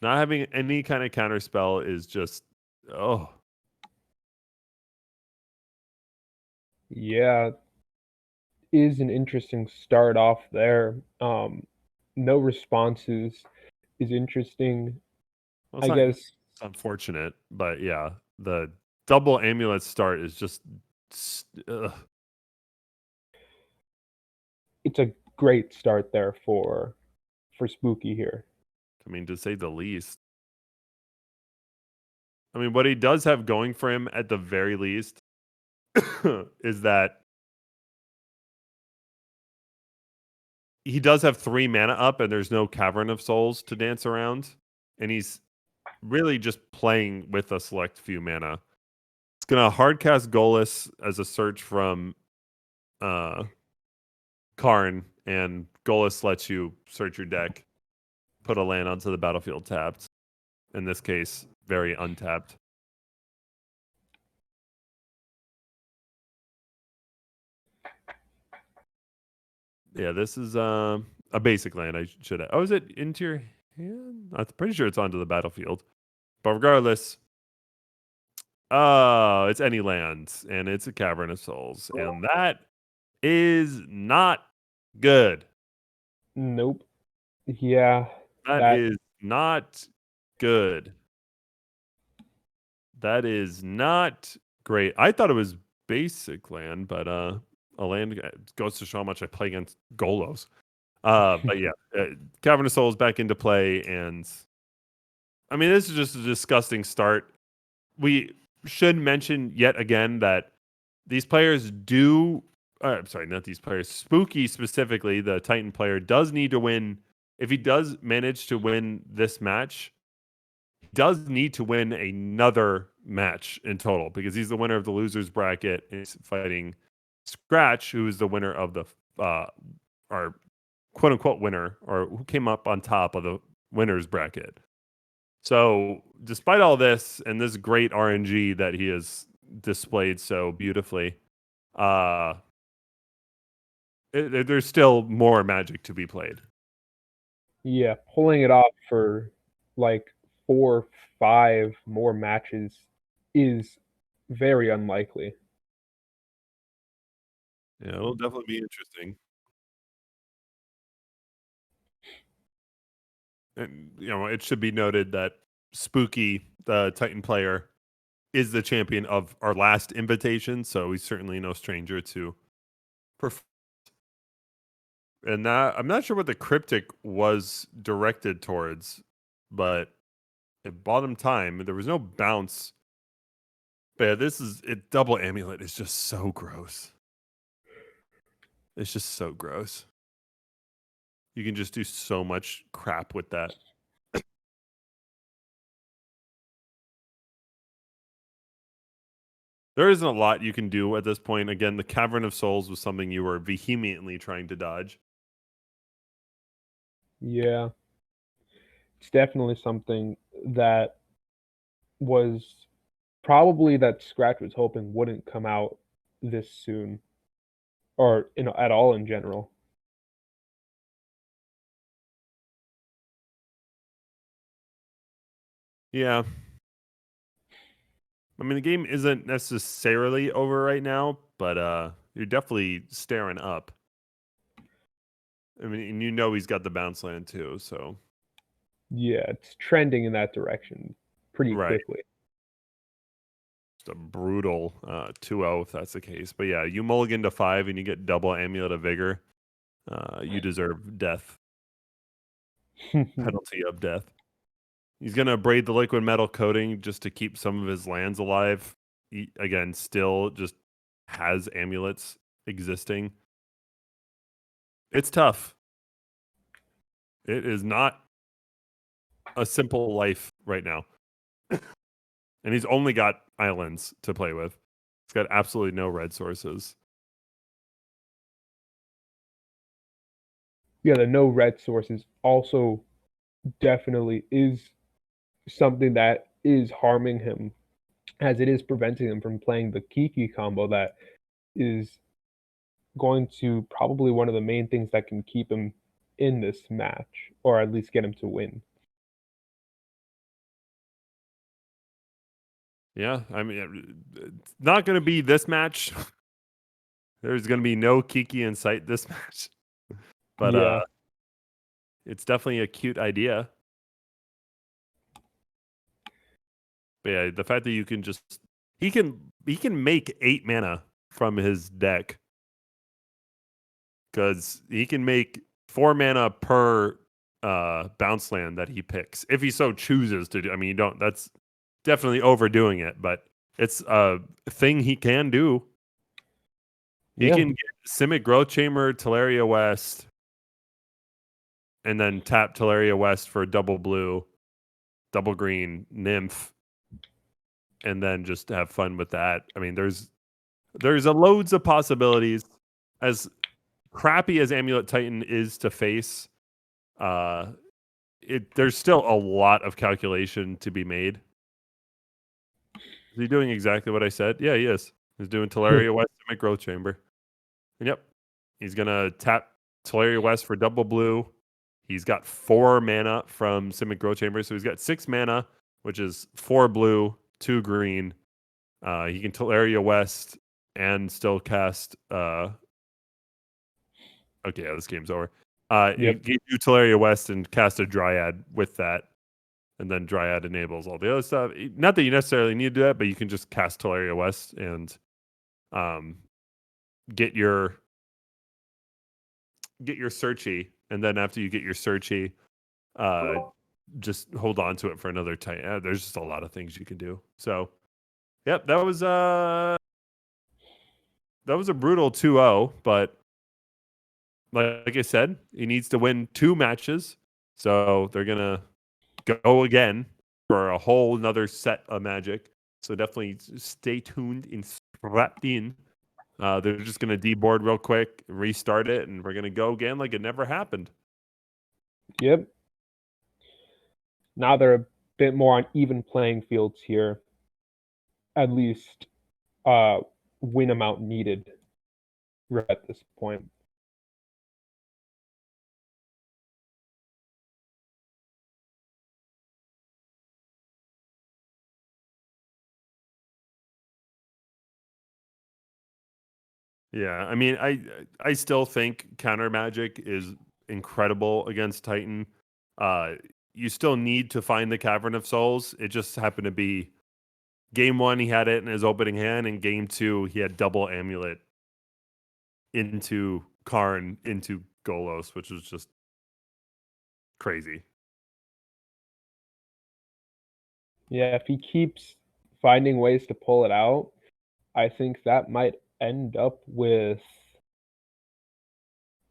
Not having any kind of counter spell is just Yeah, is an interesting start off there. No responses is interesting. well, I guess it's unfortunate, but yeah, the double amulet start is just it's a great start there for Spooky here. I mean, to say the least. I mean, what he does have going for him at the very least is that he does have 3 mana up and there's no Cavern of Souls to dance around. And he's really just playing with a select few mana. It's going to hardcast Golas as a search from Karn and Golis lets you search your deck, put a land onto the battlefield tapped. In this case, very untapped. Yeah, this is a basic land. I should have. Oh, is it into your hand? I'm pretty sure it's onto the battlefield. But regardless, it's any land, and it's a Cavern of Souls, and that is not good. Nope. Yeah, That that is not good. That is not great. I thought it was basic land, but a land goes to show how much I play against Golos. But yeah, Cavern of Souls back into play, and I mean, this is just a disgusting start. We should mention yet again that these players do. I'm sorry, not these players. Spooky specifically, the Titan player does need to win. If he does manage to win this match, he does need to win another match in total because he's the winner of the losers bracket and he's fighting Scratch, who is the winner of the our quote unquote winner, or who came up on top of the winners bracket. So, despite all this and this great RNG that he has displayed so beautifully, there's still more Magic to be played. yeah, pulling it off for like 4, 5 more matches is very unlikely. Yeah, it'll definitely be interesting. And it should be noted that Spooky, the Titan player, is the champion of our last invitation, so he's certainly no stranger to and that I'm not sure what the cryptic was directed towards, but it bought him time. There was no bounce. But yeah, this is it. Double amulet is just so gross. It's just so gross. You can just do so much crap with that. There isn't a lot you can do at this point. Again, the Cavern of Souls was something you were vehemently trying to dodge. Yeah. It's definitely something that was probably that Scratch was hoping wouldn't come out this soon, or at all in general. Yeah. I mean, the game isn't necessarily over right now, but you're definitely staring up. I mean, and he's got the bounce land too, so Yeah, it's trending in that direction pretty right. quickly. Just a brutal 2-0 if that's the case. But yeah, you mulligan to 5 and you get double Amulet of Vigor. You deserve death. Penalty of death. He's going to braid the liquid metal coating just to keep some of his lands alive. He, again, still just has amulets existing. It's tough. It is not a simple life right now. And he's only got islands to play with. He's got absolutely no red sources. Yeah, the no red sources also definitely is something that is harming him, as it is preventing him from playing the Kiki combo that is going to probably one of the main things that can keep him in this match, or at least get him to win. Yeah, I mean, it's not going to be this match. There's going to be no Kiki in sight this match. But Yeah. it's definitely a cute idea. But yeah, the fact that you can just he can make 8 mana from his deck. Because he can make 4 mana per bounce land that he picks. If he so chooses to do. I mean, you don't that's definitely overdoing it, but it's a thing he can do. He Yeah. can get Simic Growth Chamber, Teleria West, and then tap Teleria West for double blue, double green, Nymph, and then just have fun with that. I mean, there's a loads of possibilities. As crappy as Amulet Titan is to face, there's still a lot of calculation to be made. Is he doing exactly what I said? Yeah, he is. He's doing Teleria West Simic Growth Chamber. And yep, he's gonna tap Teleria West for double blue. He's got 4 mana from Simic Growth Chamber, so he's got 6 mana, which is 4 blue, 2 green. He can Teleria West and still cast. Okay, yeah, this game's over. You do Teleria West and cast a Dryad with that, and then Dryad enables all the other stuff. Not that you necessarily need to do that, but you can just cast Teleria West and get your Searchy, and then after you get your Searchy, just hold on to it for another time. There's just a lot of things you can do. So, yep, that was a brutal 2-0, but like I said, he needs to win 2 matches. So they're gonna go again for a whole another set of Magic. So definitely stay tuned and strapped in. They're just gonna deboard real quick, restart it, and we're gonna go again like it never happened. Yep. Now they're a bit more on even playing fields here. At least win amount needed right at this point. Yeah, I mean, I still think counter magic is incredible against Titan. You still need to find the Cavern of Souls. It just happened to be game 1 he had it in his opening hand, and game 2 he had double amulet into Karn into Golos, which was just crazy. Yeah, if he keeps finding ways to pull it out, I think that might end up with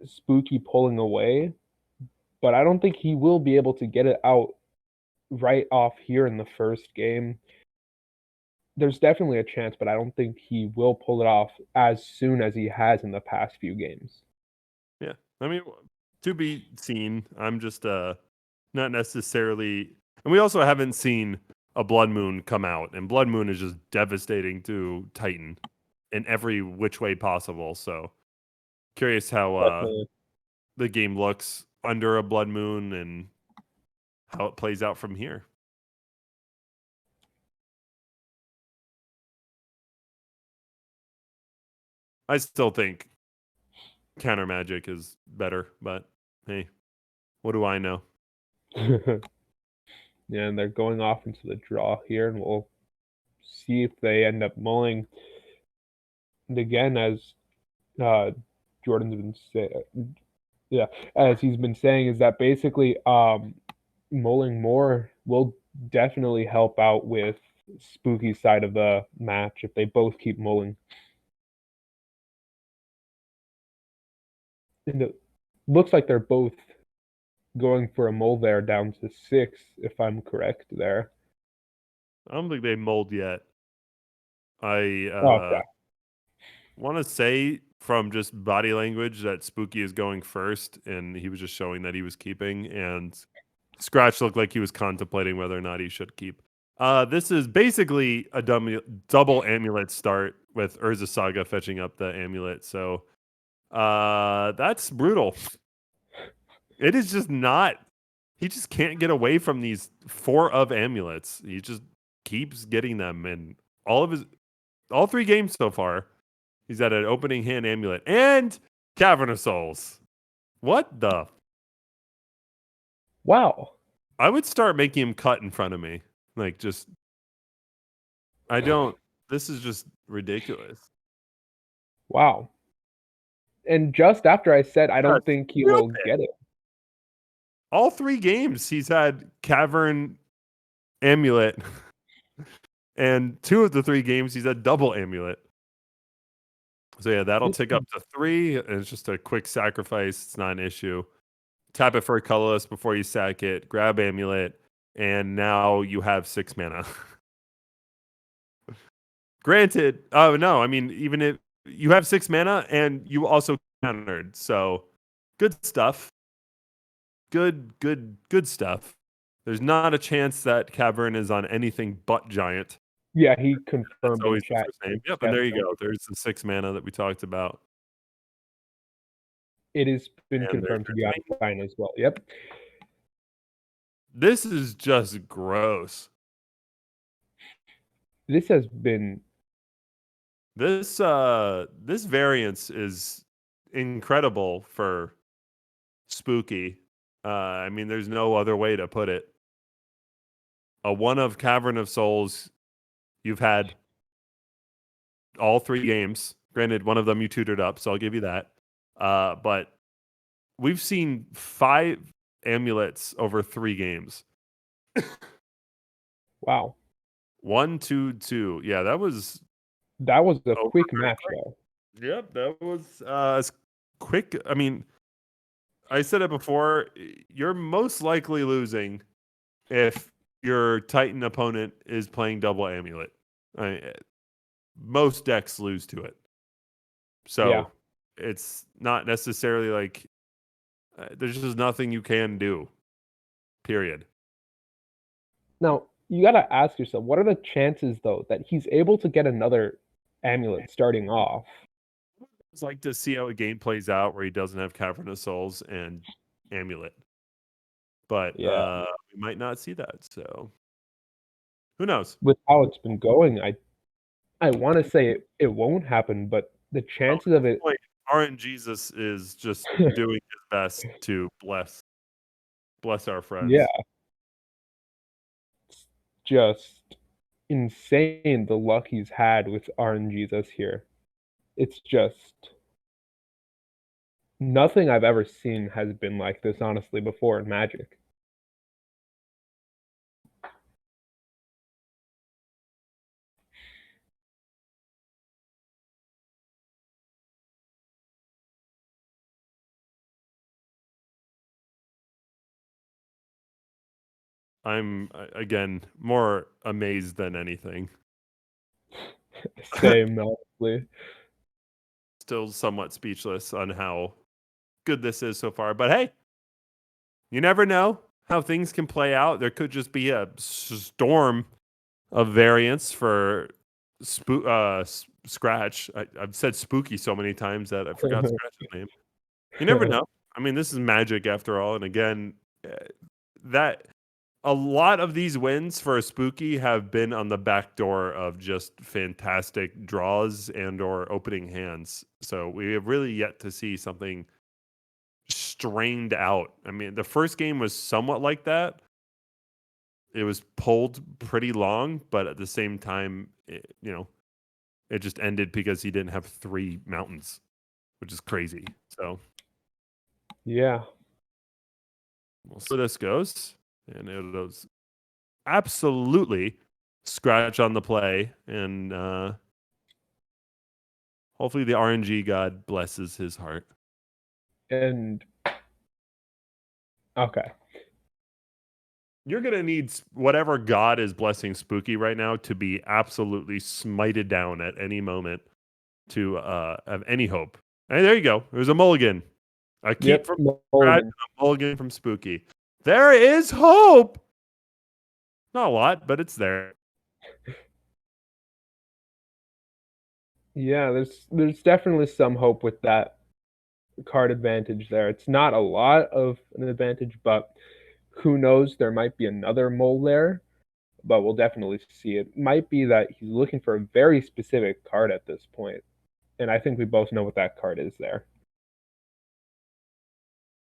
Spooky pulling away, but I don't think he will be able to get it out right off here in the first game. There's definitely a chance, but I don't think he will pull it off as soon as he has in the past few games. Yeah, I mean, to be seen. I'm just not necessarily, and we also haven't seen a Blood Moon come out, and Blood Moon is just devastating to Titan in every which way possible. So curious how the game looks under a Blood Moon and how it plays out from here. I still think counter magic is better, but hey, what do I know? Yeah, and they're going off into the draw here, and we'll see if they end up mulling. And again, as Jordan's been saying, yeah, as he's been saying, is that basically mulling more will definitely help out with Spooky's side of the match if they both keep mulling. And it looks like they're both going for a mull there down to 6, if I'm correct there. I don't think they mulled yet. I Okay. want to say from just body language that Spooky is going first, and he was just showing that he was keeping, and Scratch looked like he was contemplating whether or not he should keep. This is basically a double amulet start with Urza Saga fetching up the amulet, so that's brutal. It is just not. He just can't get away from these 4 of amulets. He just keeps getting them, and all 3 games so far, he's at an opening hand amulet and Cavern of Souls. What the? Wow. I would start making him cut in front of me. Like, just, I don't, this is just ridiculous. Wow. And just after I said I don't think he will get it. All 3 games he's had Cavern Amulet, and 2 of the 3 games he's had double amulet. So yeah, that'll tick up to 3. And it's just a quick sacrifice. It's not an issue. Tap it for a colorless before you sack it. Grab amulet, and now you have 6 mana. Granted, oh no, I mean, even if you have 6 mana and you also encountered. So good stuff. Good stuff. There's not a chance that Cavern is on anything but giant. Yeah, he That's confirmed in always the chat. first name. it's Yep, and there you Cavern. go. There's the 6 mana that we talked about. It has been And confirmed to there's be on Titan. Titan as well. Yep. This is just gross. This has been This variance is incredible for spooky. I mean, there's no other way to put it. A one of Cavern of Souls, you've had all 3 games. Granted, one of them you tutored up, so I'll give you that. But we've seen 5 amulets over 3 games. wow. 1, 2, 2. Yeah, that was That was a over quick very match quick. though. Yep, that was as quick. I mean, I said it before. You're most likely losing if your Titan opponent is playing double amulet. Most decks lose to it. So Yeah. it's not necessarily like there's just nothing you can do. Period. Now, you got to ask yourself, what are the chances though that he's able to get another amulet starting off? It's like to see how a game plays out where he doesn't have Cavern of Souls and Amulet. But Yeah. we might not see that. So who knows? With how it's been going, I want to say it won't happen, but the Well, chances of it like RNGesus is just doing his best to bless our friends. yeah, it's just insane the luck he's had with RNGs this here. It's just nothing I've ever seen has been like this honestly before in Magic. I'm again more amazed than anything. Same honestly. Still somewhat speechless on how good this is so far. But hey, you never know how things can play out. There could just be a storm of variants for Scratch. I've said spooky so many times that I forgot Scratch's name. You never know. I mean, this is Magic after all. And again, that a lot of these wins for a spooky have been on the back door of just fantastic draws and or opening hands. So we have really yet to see something strained out. I mean, the first game was somewhat like that. It was pulled pretty long, but at the same time, it just ended because he didn't have 3 mountains, which is crazy. So Yeah. we'll see how this goes. And it was absolutely Scratch on the play. And hopefully the RNG god blesses his heart. And okay. You're going to need whatever god is blessing Spooky right now to be absolutely smited down at any moment to have any hope. Hey, there you go. There's a mulligan. A keep Yep. from Scratch Mulligan. and a mulligan from Spooky. There is hope. Not a lot, but it's there. Yeah, there's definitely some hope with that card advantage there. It's not a lot of an advantage, but who knows? There might be another mole there, but we'll definitely see. It might be that he's looking for a very specific card at this point, and I think we both know what that card is there.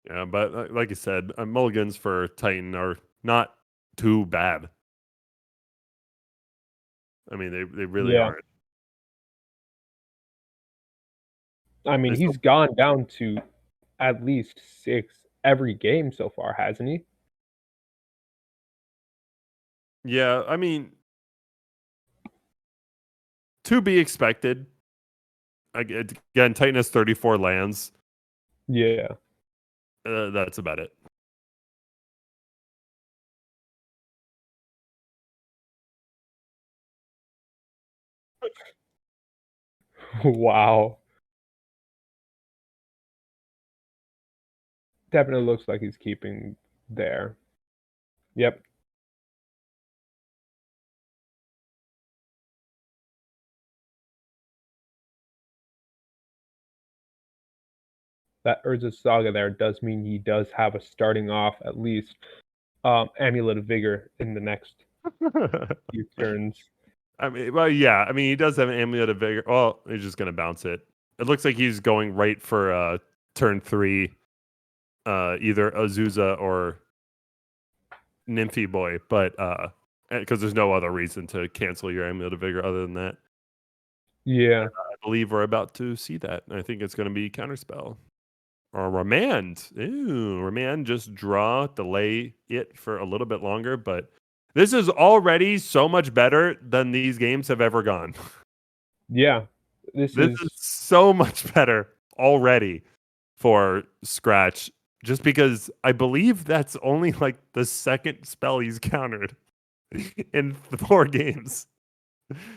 Yeah, but like I said, mulligans for Titan are not too bad. I mean, they really Yeah. aren't. I mean, They he's still, gone down to at least 6 every game so far, hasn't he? yeah, I mean, to be expected. Again, Titan has 34 lands. Yeah. That's about it. Wow. Definitely looks like he's keeping there. Yep. That Urza Saga there does mean he does have a starting off at least Amulet of Vigor in the next few turns. I mean, well, yeah. I mean, he does have an Amulet of Vigor. Well, he's just going to bounce it. It looks like he's going right for turn 3, either Azusa or Nymphy Boy, but because there's no other reason to cancel your Amulet of Vigor other than that. Yeah. I believe we're about to see that. I think it's going to be Counterspell. Or Remand. Ooh, Remand, just draw, delay it for a little bit longer, but this is already so much better than these games have ever gone. Yeah. This This is is so much better already for Scratch, just because I believe that's only like the second spell he's countered in 4 games.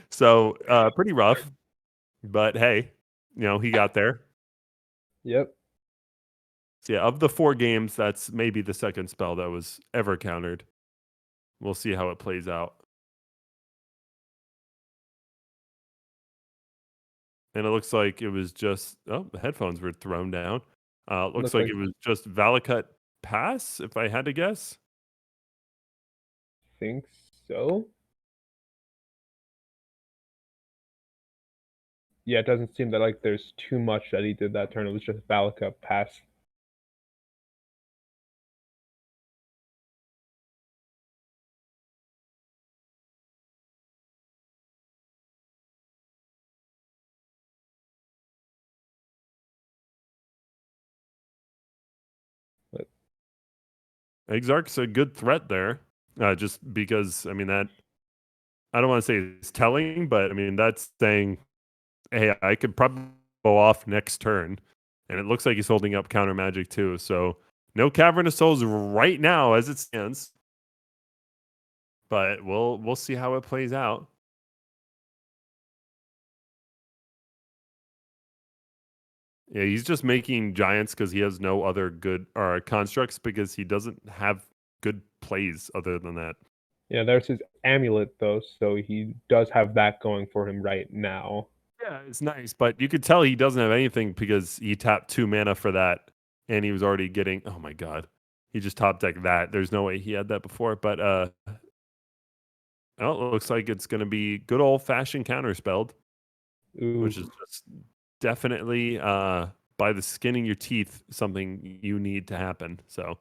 So pretty rough, but hey, he got there. Yep. So yeah, of the 4 games, that's maybe the second spell that was ever countered. We'll see how it plays out. And it looks like it was just the headphones were thrown down. Looks like it was just Valakut pass, if I had to guess. Think so. Yeah, it doesn't seem that like there's too much that he did that turn. It was just Valakut pass. But Exarch's a good threat there, just because, I mean, that, I don't want to say it's telling, but I mean, that's saying, hey, I could probably go off next turn. And it looks like he's holding up counter magic too. So no Cavernous Souls right now as it stands. But we'll see how it plays out. Yeah, he's just making giants because he has no other good constructs because he doesn't have good plays other than that. yeah, there's his amulet though, so he does have that going for him right now. Yeah, it's nice, but you could tell he doesn't have anything because he tapped 2 mana for that, and he was already getting. Oh my god, he just top decked that. There's no way he had that before, but well, it looks like it's going to be good old fashioned counterspelled, Ooh. which is just definitely by the skin of your teeth something you need to happen. So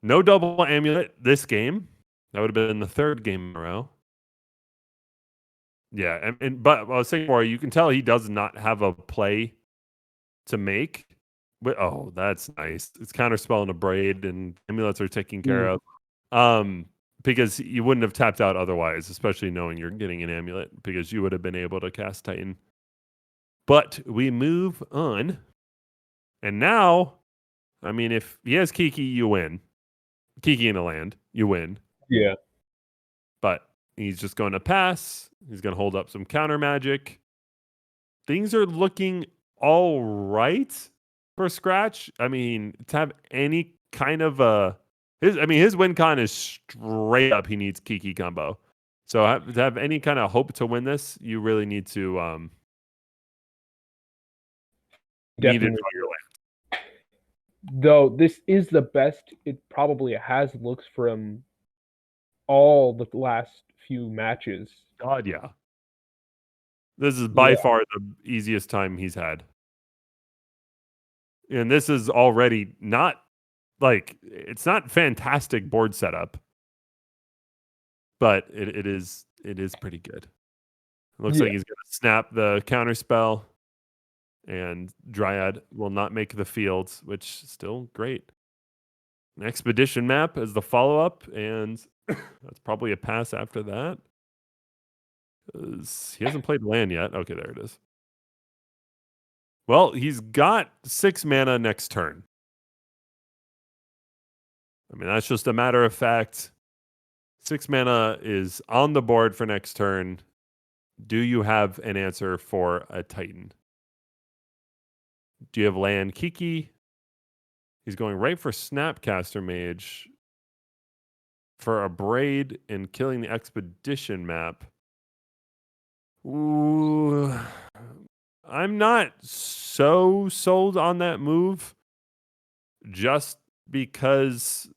no double amulet this game. That would have been the 3rd game in a row. Yeah, but I was saying more, you can tell he does not have a play to make. But that's nice. It's counterspell and a braid, and amulets are taken care of. Because you wouldn't have tapped out otherwise, especially knowing you're getting an amulet, because you would have been able to cast Titan. But we move on, and now, I mean, if he has Kiki, you win. Kiki in a land, you win. Yeah. But he's just going to pass. He's going to hold up some counter magic. Things are looking all right for Scratch. I mean, to have any kind of his win con is straight up. He needs Kiki combo. So to have any kind of hope to win this, you really need to Definitely. draw your land. Though this is the best it probably has looks from all the last few matches. God, yeah. This is by far the easiest time he's had. And this is already not like it's not fantastic board setup, but it is pretty good. It looks like he's going to snap the counter spell, and Dryad will not make the fields, which is still great. An expedition map as the follow up, and that's probably a pass after that. He hasn't played land yet. Okay, there it is. Well, he's got 6 mana next turn. I mean, that's just a matter of fact. 6 mana is on the board for next turn. Do you have an answer for a Titan? Do you have land Kiki? He's going right for Snapcaster Mage for a Braid and killing the Expedition map. Ooh, I'm not so sold on that move just because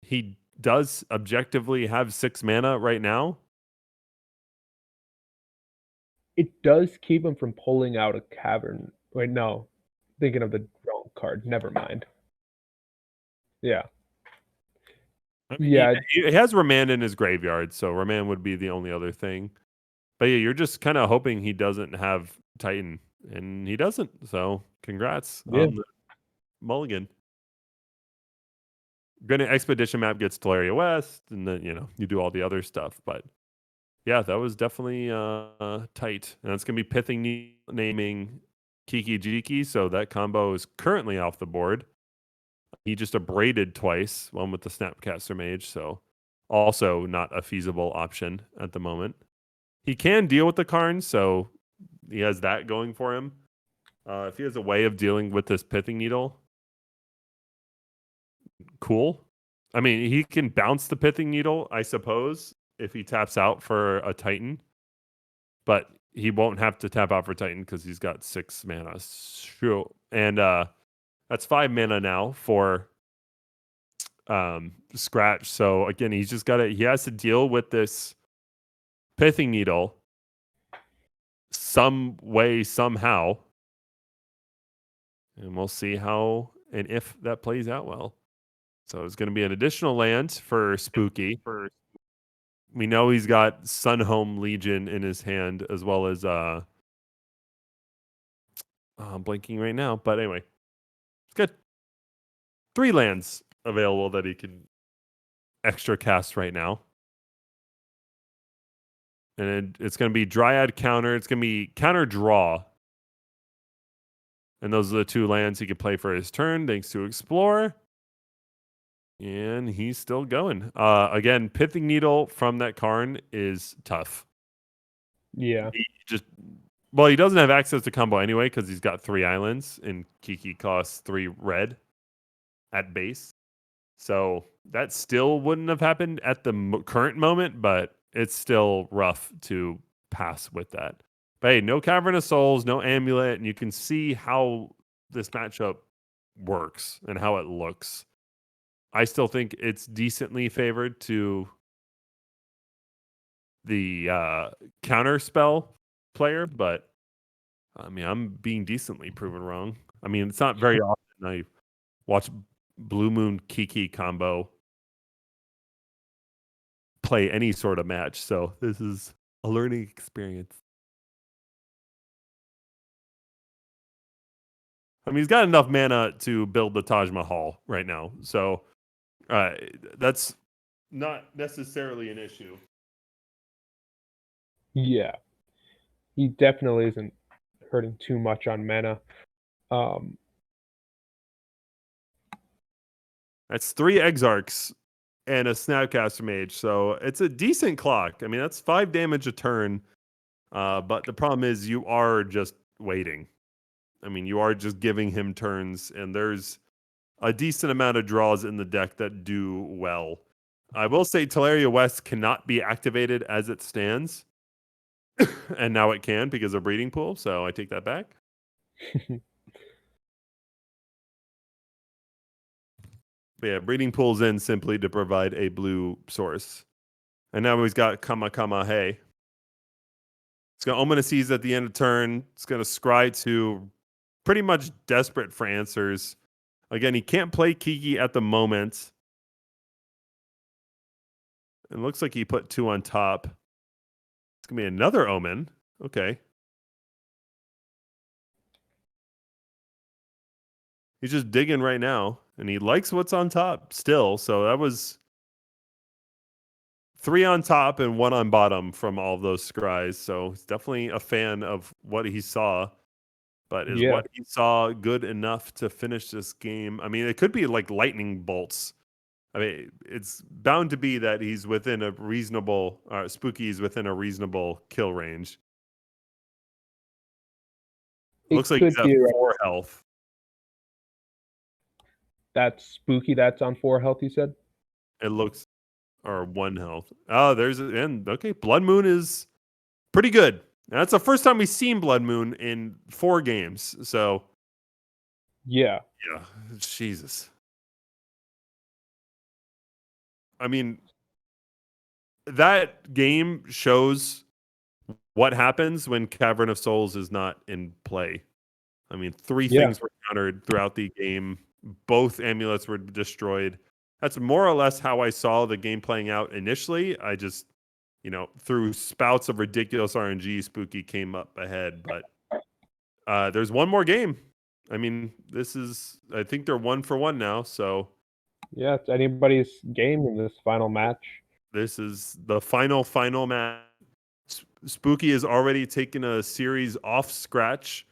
he does objectively have 6 mana right now. It does keep him from pulling out a cavern. Wait, no. Thinking of the wrong card. Never mind. Yeah. I mean, Yeah. he has Remand in his graveyard, so Remand would be the only other thing. But yeah, you're just kind of hoping he doesn't have Titan, and he doesn't. So congrats Yeah. on the mulligan. Granted, Expedition map gets Teleria West, and then you do all the other stuff. But yeah, that was definitely tight, and it's gonna be pithing naming Kiki Jiki, so that combo is currently off the board. He just abraded twice, one with the Snapcaster Mage, so also not a feasible option at the moment. He can deal with the Karn, so he has that going for him. If he has a way of dealing with this Pithing Needle, cool. I mean, he can bounce the Pithing Needle, I suppose, if he taps out for a Titan, but he won't have to tap out for Titan because he's got 6 mana. Sure. And that's 5 mana now for Scratch. So again, he has to deal with this Pithing Needle some way, somehow. And we'll see how and if that plays out well. So it's going to be an additional land for Spooky. We know he's got Sunhome Legion in his hand, as well as I'm blinking right now. But anyway, he's got 3 lands available that he can extra cast right now. And it's going to be Dryad counter. It's going to be counter draw. And those are the 2 lands he could play for his turn, thanks to Explore. And he's still going. Again, Pithing Needle from that Karn is tough. Yeah. He doesn't have access to combo anyway because he's got 3 islands, and Kiki costs 3 red at base. So that still wouldn't have happened at the current moment, but it's still rough to pass with that. But hey, no Cavern of Souls, no Amulet, and you can see how this matchup works and how it looks. I still think it's decently favored to the counter spell player, but I mean, I'm being decently proven wrong. I mean, it's not very often I watch Blue Moon Kiki combo play any sort of match, so this is a learning experience. I mean, he's got enough mana to build the Taj Mahal right now, so that's not necessarily an issue. Yeah. He definitely isn't hurting too much on mana. That's 3 Exarchs and a Snapcaster Mage, so it's a decent clock. I mean, that's 5 damage a turn, but the problem is you are just waiting. I mean, you are just giving him turns, and there's a decent amount of draws in the deck that do well. I will say Teleria West cannot be activated as it stands, and now it can because of Breeding Pool, so I take that back. But yeah, Breeding Pool's in simply to provide a blue source. And now he's got Kama Kama Hey. It's going to Omen of Seas at the end of turn. It's going to scry to pretty much desperate for answers. Again, he can't play Kiki at the moment. It looks like he put 2 on top. It's going to be another Omen. Okay. He's just digging right now, and he likes what's on top still. So that was 3 on top and 1 on bottom from all of those scries. So he's definitely a fan of what he saw. But is what he saw good enough to finish this game? I mean, it could be like lightning bolts. I mean, it's bound to be that he's within a reasonable, Spooky's within a reasonable kill range. Looks like he's at 4 health. That's Spooky. That's on 4 health, you said? It looks, or 1 health. Oh, and okay, Blood Moon is pretty good. That's the first time we've seen Blood Moon in 4 games. So, Yeah. yeah, Jesus. I mean, that game shows what happens when Cavern of Souls is not in play. I mean, 3 Yeah. things were countered throughout the game. Both amulets were destroyed. That's more or less how I saw the game playing out initially. I just, through spouts of ridiculous RNG, Spooky came up ahead. But there's one more game. I mean, I think they're 1-for-1 now. So Yeah, it's anybody's game in this final match. this is the final match. Spooky has already taken a series off scratch.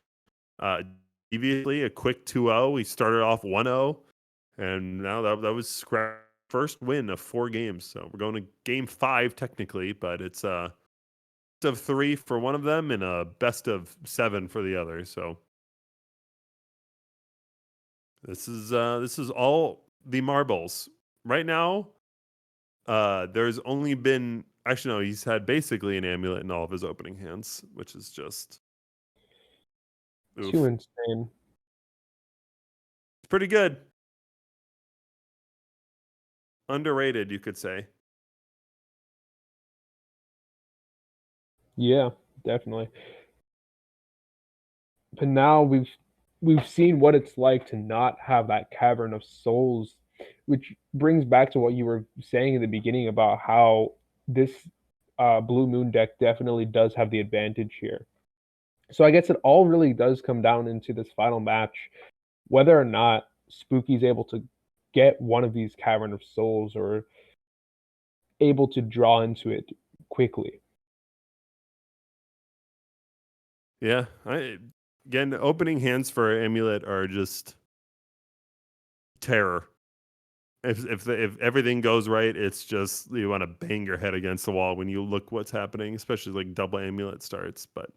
Deviously, a quick 2-0. He started off 1-0, and now that was scratch first win of 4 games. So we're going to game 5 technically, but it's a best of 3 for one of them and a best of 7 for the other. So this is all the marbles right now. There's only been, actually no, he's had basically an amulet in all of his opening hands, which is just Too oof. insane. It's pretty good. Underrated, you could say. Yeah, definitely. But now we've seen what it's like to not have that Cavern of Souls, which brings back to what you were saying in the beginning about how this Blue Moon deck definitely does have the advantage here. So I guess it all really does come down into this final match, whether or not Spooky's able to get one of these Cavern of Souls or able to draw into it quickly. Yeah, again, opening hands for Amulet are just terror. If everything goes right, it's just you want to bang your head against the wall when you look what's happening, especially like double Amulet starts. But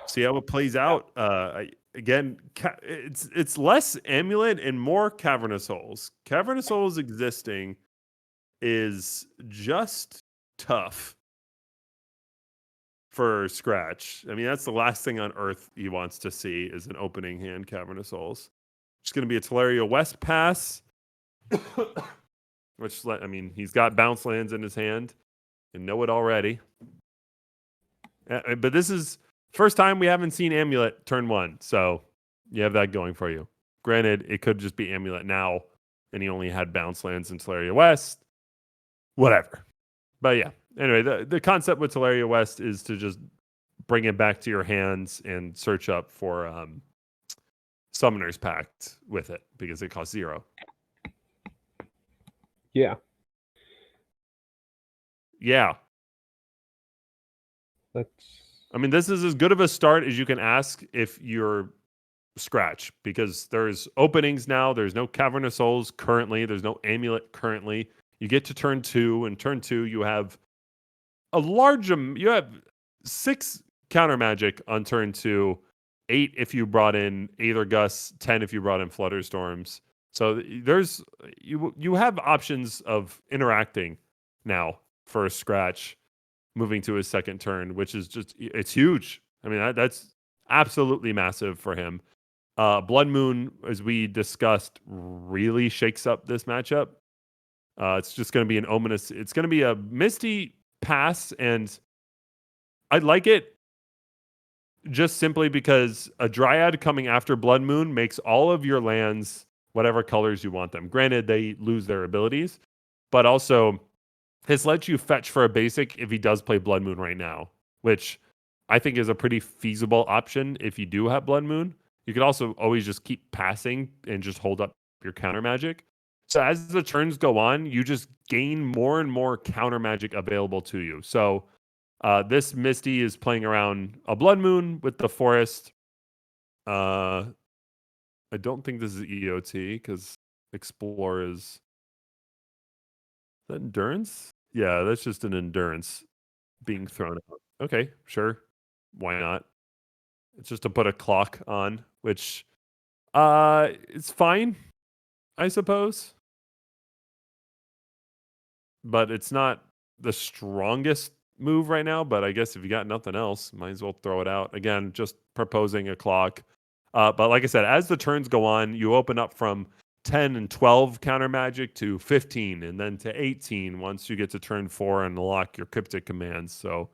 see how it plays out. It's less Amulet and more Cavernous Souls. Cavernous Souls existing is just tough for Scratch. I mean, that's the last thing on earth he wants to see is an opening hand Cavernous Souls. It's going to be a Teleria West pass, which, I mean, he's got bounce lands in his hand and know it already. But this is first time we haven't seen Amulet turn 1, so you have that going for you. Granted, it could just be Amulet now, and he only had bounce lands in Teleria West. Whatever. But yeah, anyway, the concept with Teleria West is to just bring it back to your hands and search up for Summoner's Pact with it because it costs 0. Yeah, Yeah. that's I mean, this is as good of a start as you can ask if you're Scratch because there's openings now. There's no Cavern of Souls currently. There's no Amulet currently. You get to turn 2, and turn 2 you have you have 6 counter magic on turn 2, 8 if you brought in Aether Gusts, 10 if you brought in Flutter Storms. So there's you have options of interacting now for Scratch moving to his second turn, which is it's huge. I mean that's absolutely massive for him. Blood Moon, as we discussed, really shakes up this matchup. It's just going to be it's going to be a Misty pass, and I like it just simply because a Dryad coming after Blood Moon makes all of your lands whatever colors you want them. Granted, they lose their abilities, but also this lets you fetch for a basic if he does play Blood Moon right now, which I think is a pretty feasible option if you do have Blood Moon. You could also always just keep passing and just hold up your counter magic. So as the turns go on, you just gain more and more counter magic available to you. So this Misty is playing around a Blood Moon with the Forest. I don't think this is EOT because Explore is that Endurance? Yeah, that's just an Endurance being thrown out. Okay, sure. Why not? It's just to put a clock on, which it's fine. I suppose. But it's not the strongest move right now. But I guess if you got nothing else, might as well throw it out. Again, just proposing a clock. But like I said, as the turns go on, you open up from 10 and 12 counter magic to 15 and then to 18 once you get to turn 4 and unlock your cryptic commands. So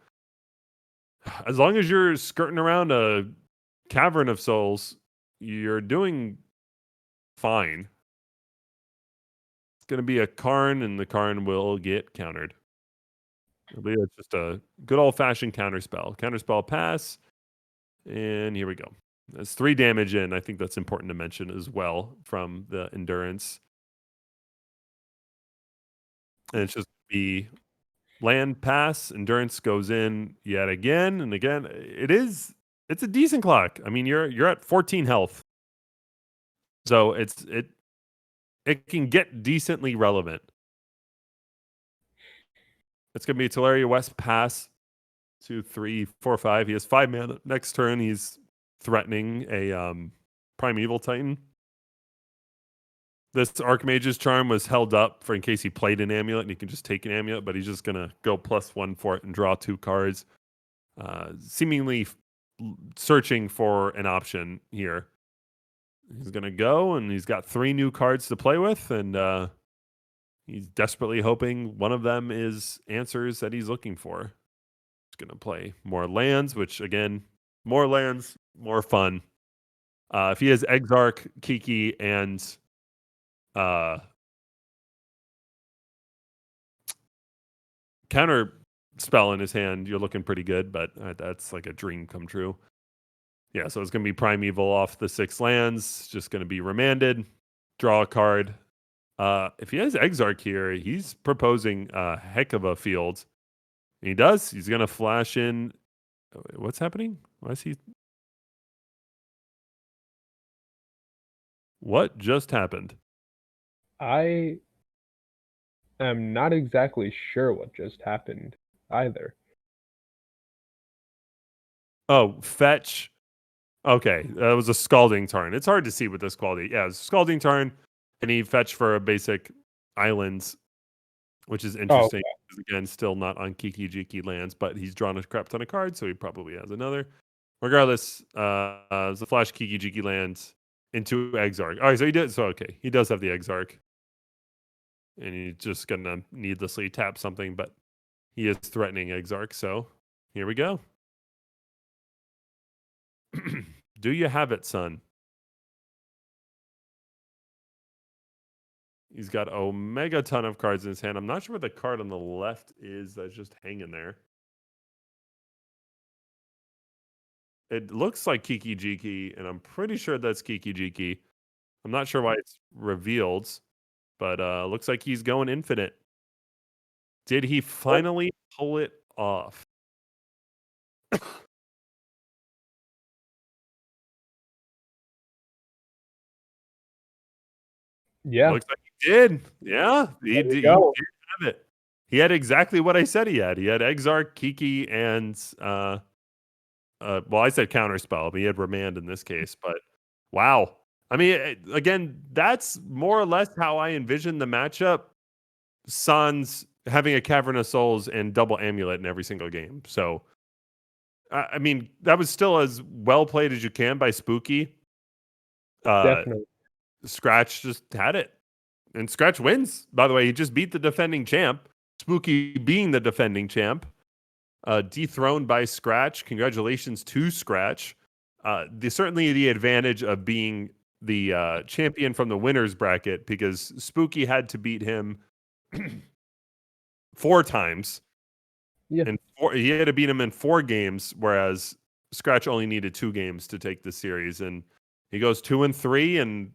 as long as you're skirting around a cavern of souls, you're doing fine. It's going to be a Karn, and the Karn will get countered. It'll be just a good old-fashioned counterspell. Counterspell pass, and here we go. That's 3 damage in. I think that's important to mention as well from the endurance. And it's just the land pass. Endurance goes in yet again and again. It's a decent clock. I mean, you're at 14 health. So it can get decently relevant. It's gonna be Teleria West pass 2, 3, 4, 5. He has 5 mana. Next turn, he's threatening a Primeval Titan. This Archmage's Charm was held up for in case he played an amulet and he can just take an amulet, but he's just gonna go +1 for it and draw 2 cards. Seemingly searching for an option here. He's gonna go and he's got 3 new cards to play with, and he's desperately hoping one of them is answers that he's looking for. He's gonna play more lands, which again, more lands, more fun. If he has Exarch, Kiki, and counter spell in his hand, you're looking pretty good, but that's like a dream come true. Yeah, so it's going to be Primeval off the 6 lands, just going to be remanded, draw a card. If he has Exarch here, he's proposing a heck of a field. And he does. He's going to flash in. What's happening? Why is he? What just happened? I am not exactly sure what just happened either. Oh, fetch. Okay, that was a Scalding Tarn. It's hard to see with this quality. Yeah, it's Scalding Tarn, and he fetched for a basic islands, which is Oh, interesting. Again, still not on Kiki Jiki lands, but he's drawn a crap ton of cards, so he probably has another. Regardless, it's a flash Kiki Jiki lands into Exarch. All right, so he did. So okay, he does have the Exarch, and he's just gonna needlessly tap something, but he is threatening Exarch. So here we go. Do you have it, son? He's got a mega ton of cards in his hand. I'm not sure what the card on the left is that's just hanging there. It looks like Kiki Jiki, and I'm pretty sure that's Kiki Jiki. I'm not sure why it's revealed, but looks like he's going infinite. Did he finally pull it off? yeah. Looks like he did. Yeah, There you he go. did have it. He had exactly what I said he had. He had Exarch, Kiki, and well, I said counterspell, but he had remand in this case. But wow, I mean, again, that's more or less how I envision the matchup. Sans having a Cavern of Souls and double amulet in every single game. So, I mean, that was still as well played as you can by Spooky. Definitely. Scratch just had it, and Scratch wins. By the way, he just beat the defending champ. Spooky being the defending champ, dethroned by Scratch. Congratulations to Scratch. Certainly the advantage of being the champion from the winners bracket, because Spooky had to beat him 4 times. Yeah. And he had to beat him in 4 games, whereas Scratch only needed 2 games to take the series. And he goes 2-3 and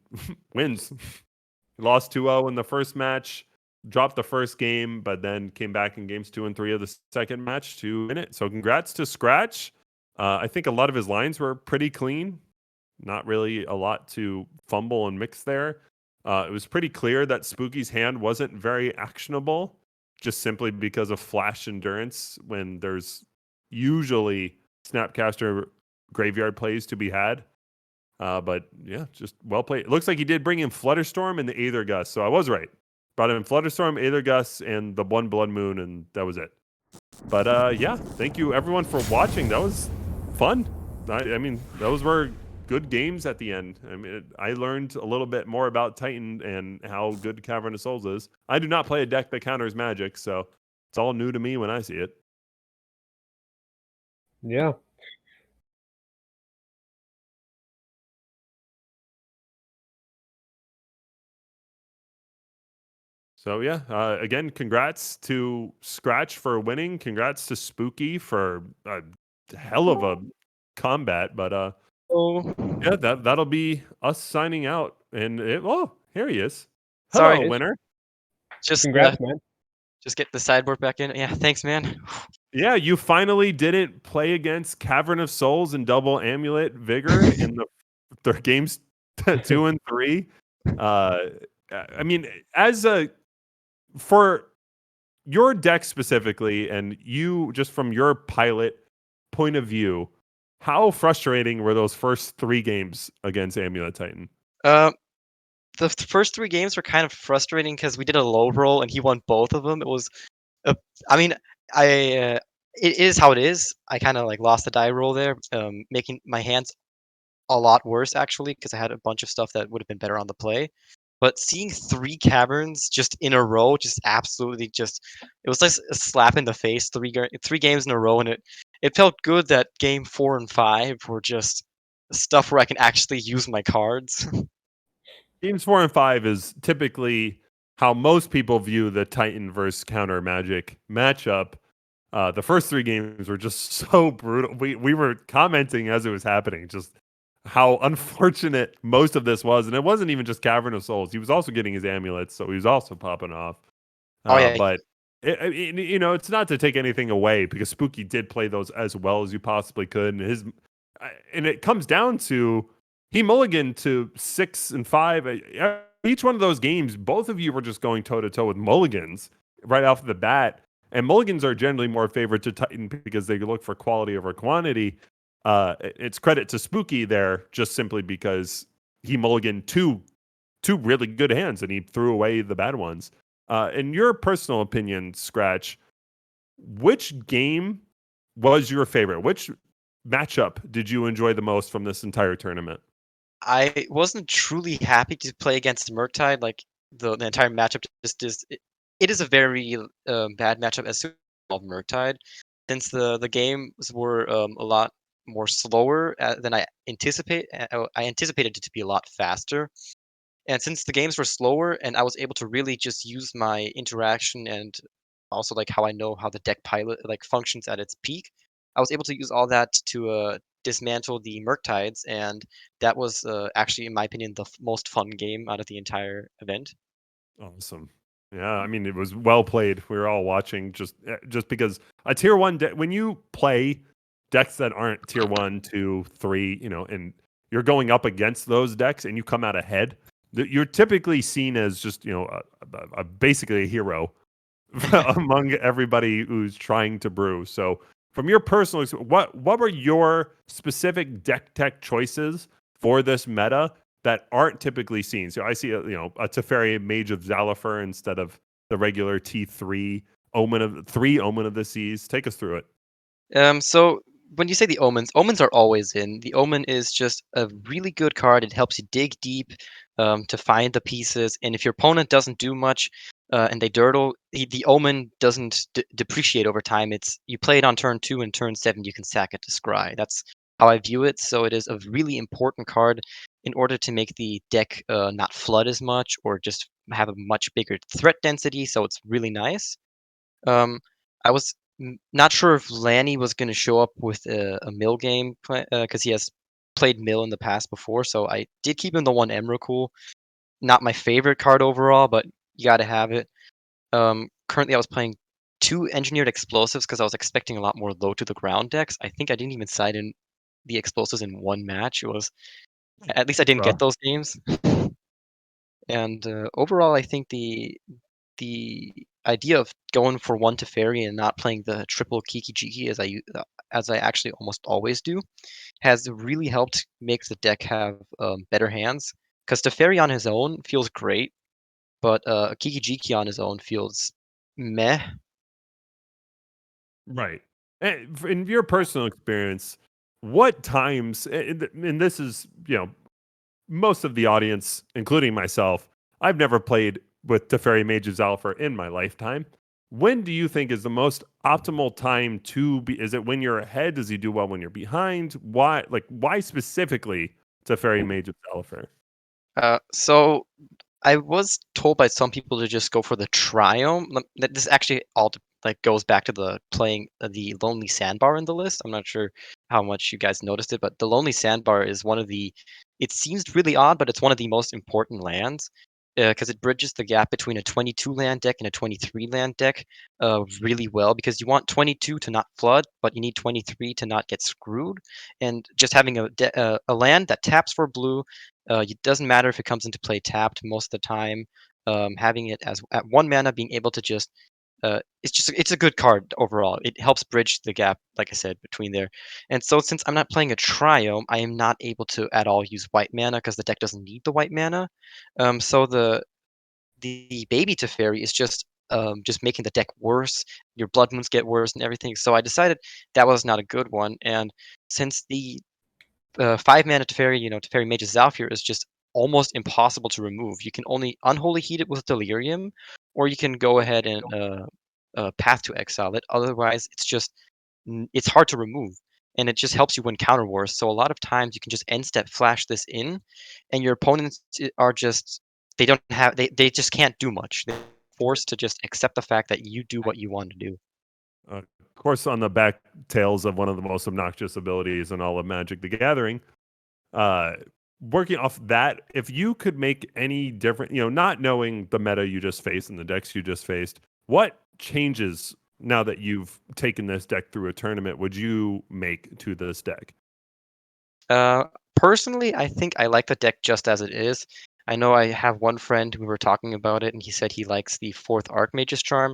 wins. He lost 2-0 in the first match, dropped the first game, but then came back in games 2 and 3 of the second match to win it. So congrats to Scratch. I think a lot of his lines were pretty clean. Not really a lot to fumble and mix there. It was pretty clear that Spooky's hand wasn't very actionable, just simply because of flash endurance when there's usually Snapcaster graveyard plays to be had. But yeah, just well played. It looks like he did bring in Flutterstorm and the Aether Gust, so I was right. Brought in Flutterstorm, Aether Gust, and the one Blood Moon, and that was it. But yeah, thank you everyone for watching. That was fun. I mean, those were good games at the end. I mean, I learned a little bit more about Titan and how good Cavern of Souls is. I do not play a deck that counters magic, so it's all new to me when I see it. Yeah. So yeah, again, congrats to Scratch for winning. Congrats to Spooky for a hell of a combat. But Oh, yeah, that'll be us signing out. And oh, here he is. sorry. Hello, winner. Just Congrats, man. just get the sideboard back in. Yeah, thanks, man. Yeah, you finally didn't play against Cavern of Souls and Double Amulet Vigor in the games 2 and 3. I mean, as a for your deck specifically, and you just from your pilot point of view, how frustrating were those first 3 games against Amulet Titan? Uh, the first 3 games were kind of frustrating because we did a low roll and he won both of them. It was, I mean, it is how it is. I kind of like lost the die roll there, making my hands a lot worse actually because I had a bunch of stuff that would have been better on the play. But seeing 3 caverns just in a row, just absolutely just, it was like a slap in the face. 3 games in a row, and it felt good that game 4 and 5 were just stuff where I can actually use my cards. Games 4 and 5 is typically how most people view the Titan versus Counter Magic matchup. The first 3 games were just so brutal. We were commenting as it was happening, just how unfortunate most of this was. And it wasn't even just Cavern of Souls. He was also getting his amulets, so he was also popping off. Oh yeah, But you know, it's not to take anything away because Spooky did play those as well as you possibly could, and it comes down to he mulliganed to 6 and 5. Each one of those games, both of you were just going toe to toe with mulligans right off the bat. And mulligans are generally more favored to Titan because they look for quality over quantity. It's credit to Spooky there, just simply because he mulliganed two really good hands and he threw away the bad ones. In your personal opinion, Scratch, which game was your favorite? Which matchup did you enjoy the most from this entire tournament? I wasn't truly happy to play against Murktide. Like the entire matchup just is it is a very bad matchup as soon as of Murktide, since the games were a lot more slower than I anticipate. I anticipated it to be a lot faster. And since the games were slower and I was able to really just use my interaction and also like how I know how the deck pilot like functions at its peak, I was able to use all that to dismantle the Murktides, and that was actually, in my opinion, the most fun game out of the entire event. Awesome. Yeah, I mean it was well played. We were all watching just because a tier 1 deck when you play decks that aren't tier 1, 2, 3, you know, and you're going up against those decks and you come out ahead, you're typically seen as just, you know, basically a hero among everybody who's trying to brew. So, from your personal what were your specific deck tech choices for this meta that aren't typically seen? So I see a Teferi Mage of Zalifer instead of the regular T3 Omen of the Seas. Take us through it. So when you say the omens, omens are always in. The omen is just a really good card. It helps you dig deep to find the pieces. And if your opponent doesn't do much and they dirtle, the omen doesn't depreciate over time. It's you play it on turn 2 and turn 7 you can sack it to scry. That's how I view it. So it is a really important card in order to make the deck not flood as much or just have a much bigger threat density. So it's really nice. Um, I was not sure if Lanny was going to show up with a mill game because he has played mill in the past before. So I did keep him the one Emrakul. Not my favorite card overall, but you got to have it. Currently, I was playing 2 engineered explosives because I was expecting a lot more low to the ground decks. I think I didn't even side in the explosives in one match. It was at least I didn't get Rough. those games. And overall, I think the idea of going for one Teferi and not playing the triple Kiki Jiki as I actually almost always do has really helped make the deck have better hands. Because Teferi on his own feels great, but Kiki Jiki on his own feels meh. Right. In your personal experience, what times, and this is, most of the audience, including myself, I've never played with Teferi Mage's Alpha in my lifetime. When do you think is the most optimal time to be? Is it when you're ahead? Does he do well when you're behind? Why specifically Teferi Mage's Alpha? So I was told by some people to just go for the Triome. This actually like goes back to the playing the Lonely Sandbar in the list. I'm not sure how much you guys noticed it, but the Lonely Sandbar is one of the. It seems really odd, but it's one of the most important lands because it bridges the gap between a 22 land deck and a 23 land deck really well. Because you want 22 to not flood, but you need 23 to not get screwed. And just having a land that taps for blue, it doesn't matter if it comes into play tapped most of the time. Having it as at 1 mana, being able to just it's a good card overall. It helps bridge the gap, like I said, between there. And so since I'm not playing a Triome, I am not able to at all use white mana because the deck doesn't need the white mana. So the baby Teferi is just making the deck worse. Your blood moons get worse and everything. So I decided that was not a good one. And since the 5 mana Teferi, Teferi Mage's Zhalfir is just almost impossible to remove. You can only Unholy Heat it with Delirium, or you can go ahead and Path to Exile it. Otherwise, it's hard to remove, and it just helps you win Counter Wars. So a lot of times you can just end step flash this in, and your opponents are just they just can't do much. They're forced to just accept the fact that you do what you want to do. Of course, on the back tails of one of the most obnoxious abilities in all of Magic the Gathering. Uh, Working off that, if you could make any different, not knowing the meta you just faced and the decks you just faced, what changes now that you've taken this deck through a tournament would you make to this deck? Uh, Personally, I think I like the deck just as it is. I know I have one friend who we were talking about it, and he said he likes the fourth Archmage's Charm.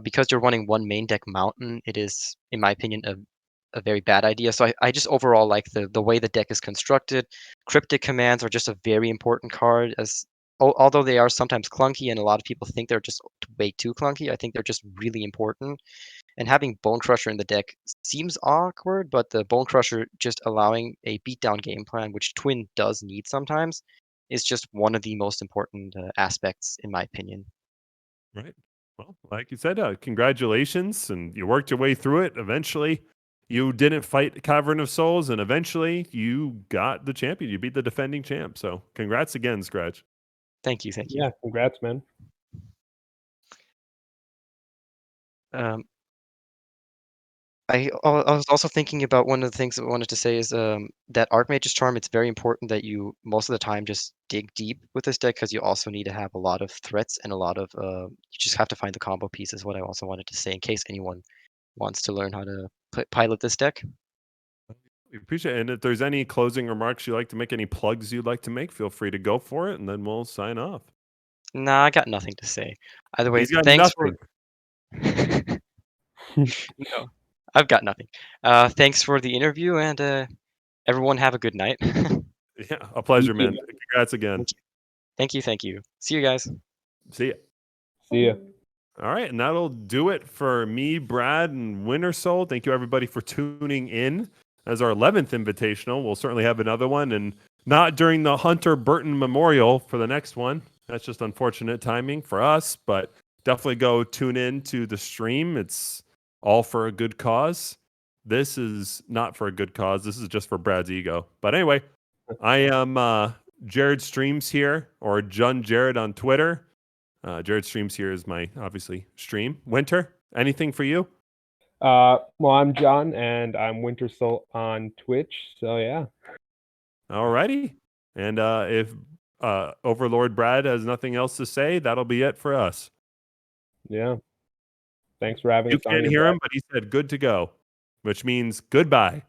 Because you're running one main deck mountain, it is, in my opinion, a very bad idea. So I just overall like the way the deck is constructed. Cryptic commands are just a very important card, although they are sometimes clunky, and a lot of people think they're just way too clunky. I think they're just really important. And having Bone Crusher in the deck seems awkward, but the Bone Crusher just allowing a beatdown game plan, which Twin does need sometimes, is just one of the most important aspects, in my opinion. Right. Well, like you said, congratulations, and you worked your way through it. Eventually, you didn't fight Cavern of Souls, and eventually, you got the champion. You beat the defending champ. So, congrats again, Scratch. Thank you, thank you. Yeah, congrats, man. Um, I was also thinking about one of the things I wanted to say is that Archmage's Charm. It's very important that you most of the time just dig deep with this deck because you also need to have a lot of threats and a lot of you just have to find the combo piece is what I also wanted to say in case anyone wants to learn how to pilot this deck. We appreciate it. And if there's any closing remarks you'd like to make, any plugs you'd like to make, feel free to go for it, and then we'll sign off. Nah, I got nothing to say. Either way, He's got thanks nothing. for no, I've got nothing. Thanks for the interview, and everyone have a good night. Yeah, a pleasure, You too, man. Congrats again. Thank you, thank you. See you guys. See ya. See ya. All right, and that'll do it for me, Brad, and Winter Soul. Thank you, everybody, for tuning in as our 11th invitational. We'll certainly have another one, and not during the Hunter Burton Memorial for the next one. That's just unfortunate timing for us, but definitely go tune in to the stream. It's all for a good cause. This is not for a good cause. This is just for Brad's ego. But anyway, I am Jared Streams here, or Jun Jared on Twitter. Jared Streams here is my, obviously, stream. Winter, anything for you? Well, I'm John, and I'm Winter Soul on Twitch. So yeah. Alrighty. And if Overlord Brad has nothing else to say, that'll be it for us. Yeah. Thanks for having You us on can't here, hear Brad. him, but he said good to go, which means goodbye.